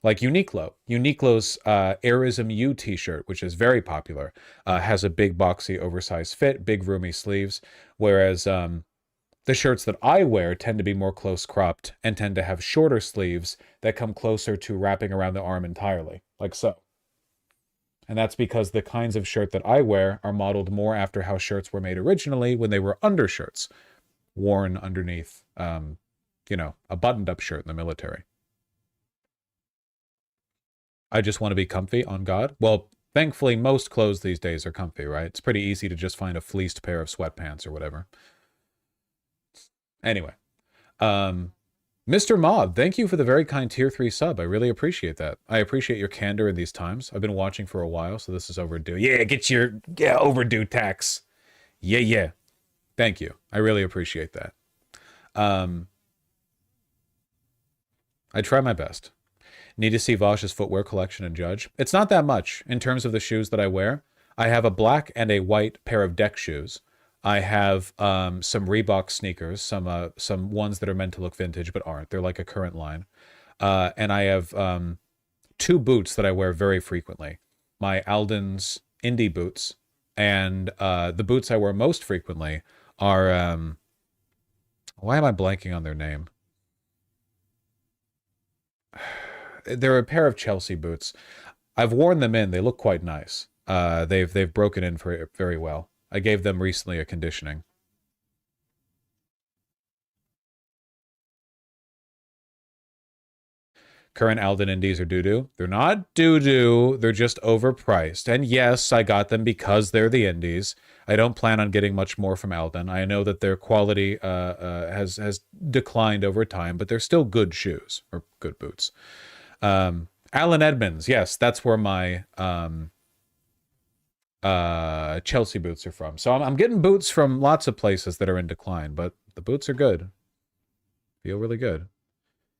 Like Uniqlo. Uniqlo's Airism U t-shirt, which is very popular, has a big boxy oversized fit, big roomy sleeves, whereas the shirts that I wear tend to be more close cropped and tend to have shorter sleeves that come closer to wrapping around the arm entirely, like so. And that's because the kinds of shirt that I wear are modeled more after how shirts were made originally when they were undershirts, worn underneath, you know, a buttoned up shirt in the military. I just want to be comfy, on God. Well, thankfully, most clothes these days are comfy, right? It's pretty easy to just find a fleeced pair of sweatpants or whatever. Anyway, Mr. Mob, thank you for the very kind tier 3 sub. I really appreciate that. I appreciate your candor in these times. I've been watching for a while, so this is overdue. Yeah, get your overdue tax. Yeah. Thank you. I really appreciate that. I try my best. Need to see Vosh's footwear collection and judge. It's not that much in terms of the shoes that I wear. I have a black and a white pair of deck shoes. I have some Reebok sneakers, some ones that are meant to look vintage but aren't. They're like a current line. And I have 2 boots that I wear very frequently. My Alden's indie boots, and the boots I wear most frequently are... why am I blanking on their name? They're a pair of Chelsea boots. I've worn them in. They look quite nice. They've broken in for very well. I gave them recently a conditioning. Current Alden Indies are doo-doo. They're not doo-doo. They're just overpriced. And yes, I got them because they're the Indies. I don't plan on getting much more from Alden. I know that their quality has declined over time, but they're still good shoes, or good boots. Alan Edmonds, yes, that's where my Chelsea boots are from. So I'm getting boots from lots of places that are in decline, but the boots are good. Feel really good.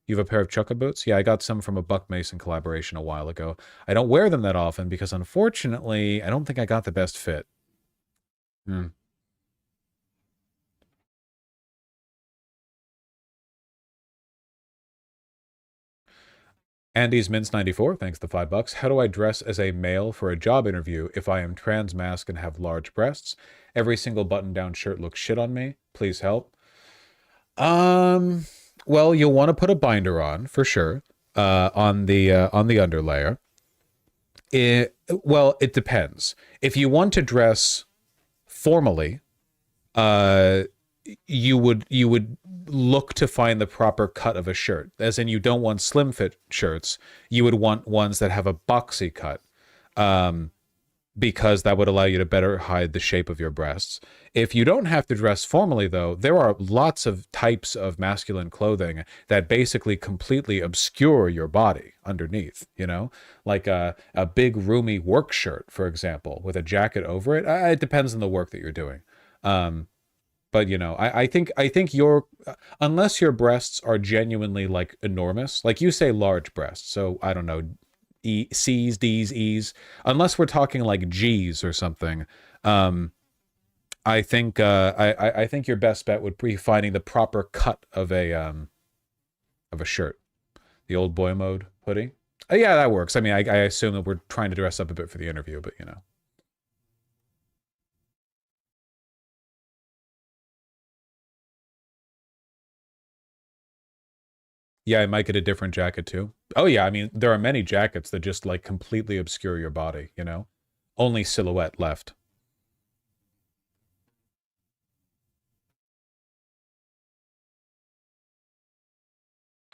You have a pair of Chukka boots? Yeah, I got some from a Buck Mason collaboration a while ago. I don't wear them that often because, unfortunately, I don't think I got the best fit. Andy's Mints 94, thanks the $5. How do I dress as a male for a job interview if I am trans mask and have large breasts? Every single button-down shirt looks shit on me. Please help. Well, you'll want to put a binder on for sure. On the underlayer. Well, it depends. If you want to dress formally, you would look to find the proper cut of a shirt. As in, you don't want slim fit shirts. You would want ones that have a boxy cut, because that would allow you to better hide the shape of your breasts. If you don't have to dress formally, though, there are lots of types of masculine clothing that basically completely obscure your body underneath, you know? Like a big, roomy work shirt, for example, with a jacket over it. It depends on the work that you're doing. But, you know, I think unless your breasts are genuinely, like, enormous, like you say large breasts, so, I don't know, C's, D's, E's, unless we're talking like G's or something, I think I think your best bet would be finding the proper cut of a shirt. The old boy mode hoodie. Yeah, that works. I mean, I assume that we're trying to dress up a bit for the interview, but you know. Yeah, I might get a different jacket too. Oh yeah, I mean, there are many jackets that just like completely obscure your body, you know? Only silhouette left.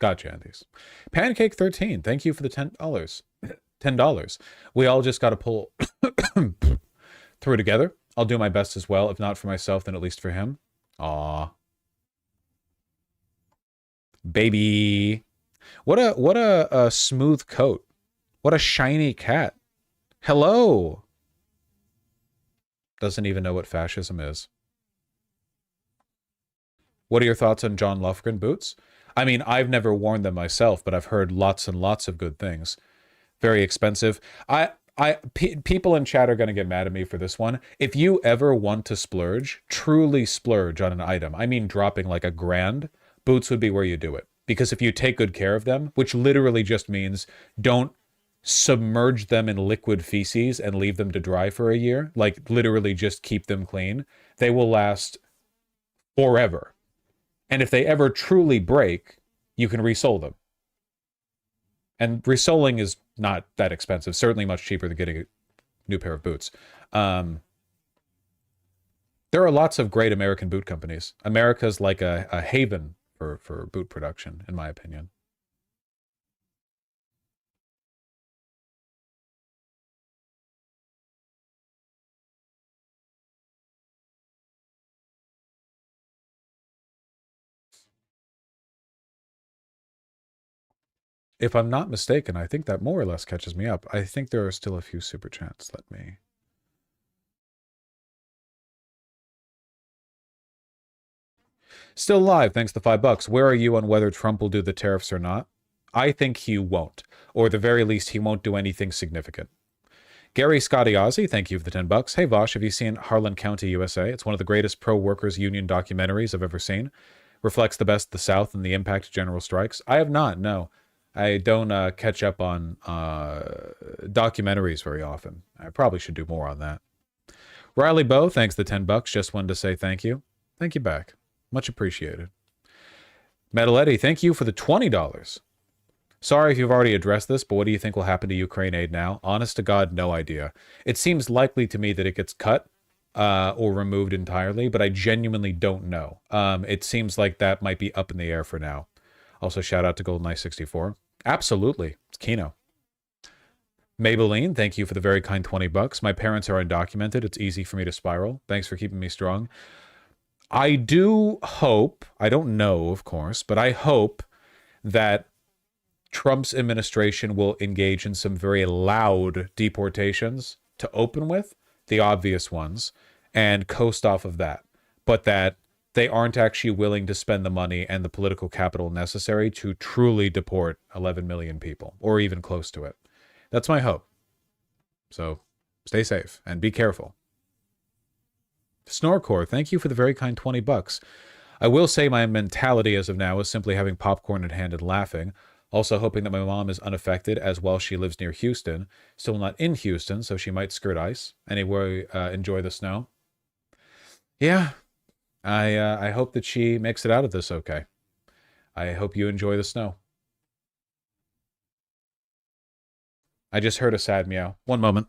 Gotcha, Andes. Pancake 13, thank you for the $10. $10. We all just got to pull through together. I'll do my best as well. If not for myself, then at least for him. Aw. Baby. What a smooth coat. What a shiny cat. Hello. Doesn't even know what fascism is. What are your thoughts on John Lofgren boots? I mean, I've never worn them myself, but I've heard lots and lots of good things. Very expensive. People in chat are going to get mad at me for this one. If you ever want to splurge, truly splurge on an item, I mean dropping like $1,000, boots would be where you do it. Because if you take good care of them, which literally just means don't submerge them in liquid feces and leave them to dry for a year, like literally just keep them clean, they will last forever. And if they ever truly break, you can resole them. And resoling is not that expensive, certainly much cheaper than getting a new pair of boots. There are lots of great American boot companies. America's like a haven for boot production, in my opinion. If I'm not mistaken, I think that more or less catches me up. I think there are still a few super chats. Let me... Still live, thanks to $5. Where are you on whether Trump will do the tariffs or not? I think he won't. Or at the very least, he won't do anything significant. Gary Scotty Ozzy, thank you for the $10. Hey Vosh, have you seen Harlan County, USA? It's one of the greatest pro-workers union documentaries I've ever seen. Reflects the best of the South and the impact of general strikes. I have not, no. I don't catch up on documentaries very often. I probably should do more on that. Riley Bow, thanks the $10. Just wanted to say thank you. Thank you back. Much appreciated. Metaletti, thank you for the $20. Sorry if you've already addressed this, but what do you think will happen to Ukraine aid now? Honest to God, no idea. It seems likely to me that it gets cut or removed entirely, but I genuinely don't know. It seems like that might be up in the air for now. Also, shout out to GoldenEye64. Absolutely. It's Kino. Maybelline, thank you for the very kind $20. My parents are undocumented. It's easy for me to spiral. Thanks for keeping me strong. I do hope, I don't know, of course, but I hope that Trump's administration will engage in some very loud deportations to open with, the obvious ones, and coast off of that. But that they aren't actually willing to spend the money and the political capital necessary to truly deport 11 million people, or even close to it. That's my hope. So stay safe and be careful. Snorcore, thank you for the very kind $20. I will say my mentality as of now is simply having popcorn in hand and laughing. Also hoping that my mom is unaffected, as well she lives near Houston. Still not in Houston, so she might skirt ice. Anyway, enjoy the snow. Yeah, I hope that she makes it out of this okay. I hope you enjoy the snow. I just heard a sad meow. One moment.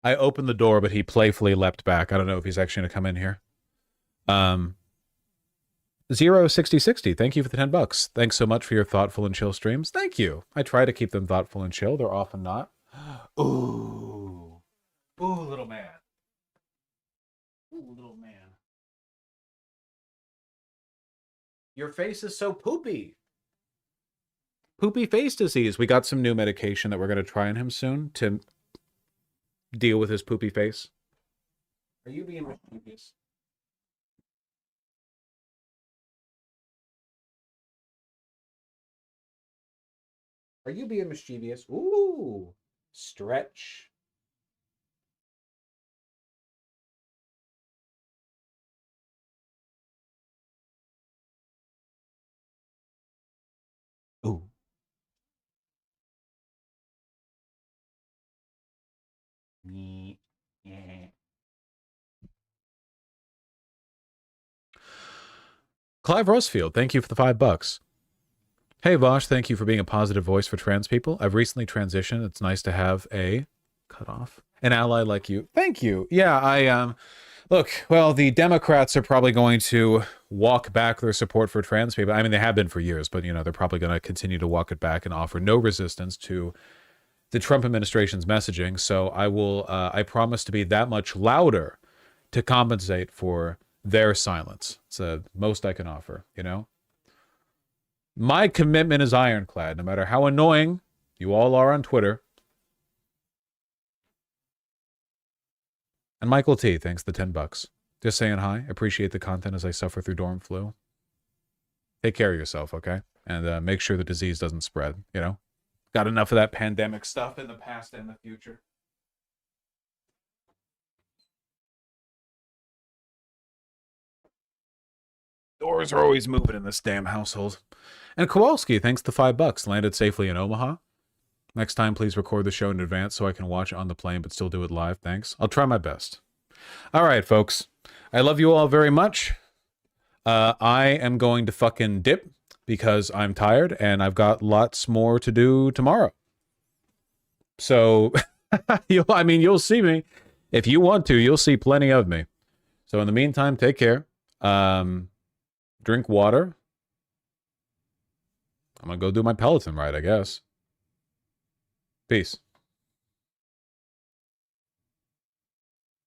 I opened the door, but he playfully leapt back. I don't know if he's actually going to come in here. 06060, thank you for the $10. Thanks so much for your thoughtful and chill streams. Thank you. I try to keep them thoughtful and chill. They're often not. Ooh. Ooh, little man. Ooh, little man. Your face is so poopy. Poopy face disease. We got some new medication that we're going to try on him soon to deal with his poopy face. Are you being mischievous? Are you being mischievous? Ooh, stretch. Ooh. Yeah. Clive Rosfield, thank you for the $5. Hey Vosh, thank you for being a positive voice for trans people. I've recently transitioned. It's nice to have an ally like you. Thank you. Yeah, look, well, the Democrats are probably going to walk back their support for trans people. I mean, they have been for years, but they're probably going to continue to walk it back and offer no resistance to the Trump administration's messaging. So I promise to be that much louder to compensate for their silence. It's the most I can offer, My commitment is ironclad, no matter how annoying you all are on Twitter. And Michael T, thanks the $10. Just saying hi. Appreciate the content as I suffer through dorm flu. Take care of yourself, okay? And make sure the disease doesn't spread, Got enough of that pandemic stuff in the past and the future. Doors are always moving in this damn household. And Kowalski, thanks to $5. Landed safely in Omaha. Next time, please record the show in advance so I can watch on the plane but still do it live. Thanks. I'll try my best. All right, folks. I love you all very much. I am going to fucking dip because I'm tired and I've got lots more to do tomorrow. So, you'll see me. If you want to, you'll see plenty of me. So in the meantime, take care. Drink water. I'm going to go do my Peloton ride, I guess. Peace.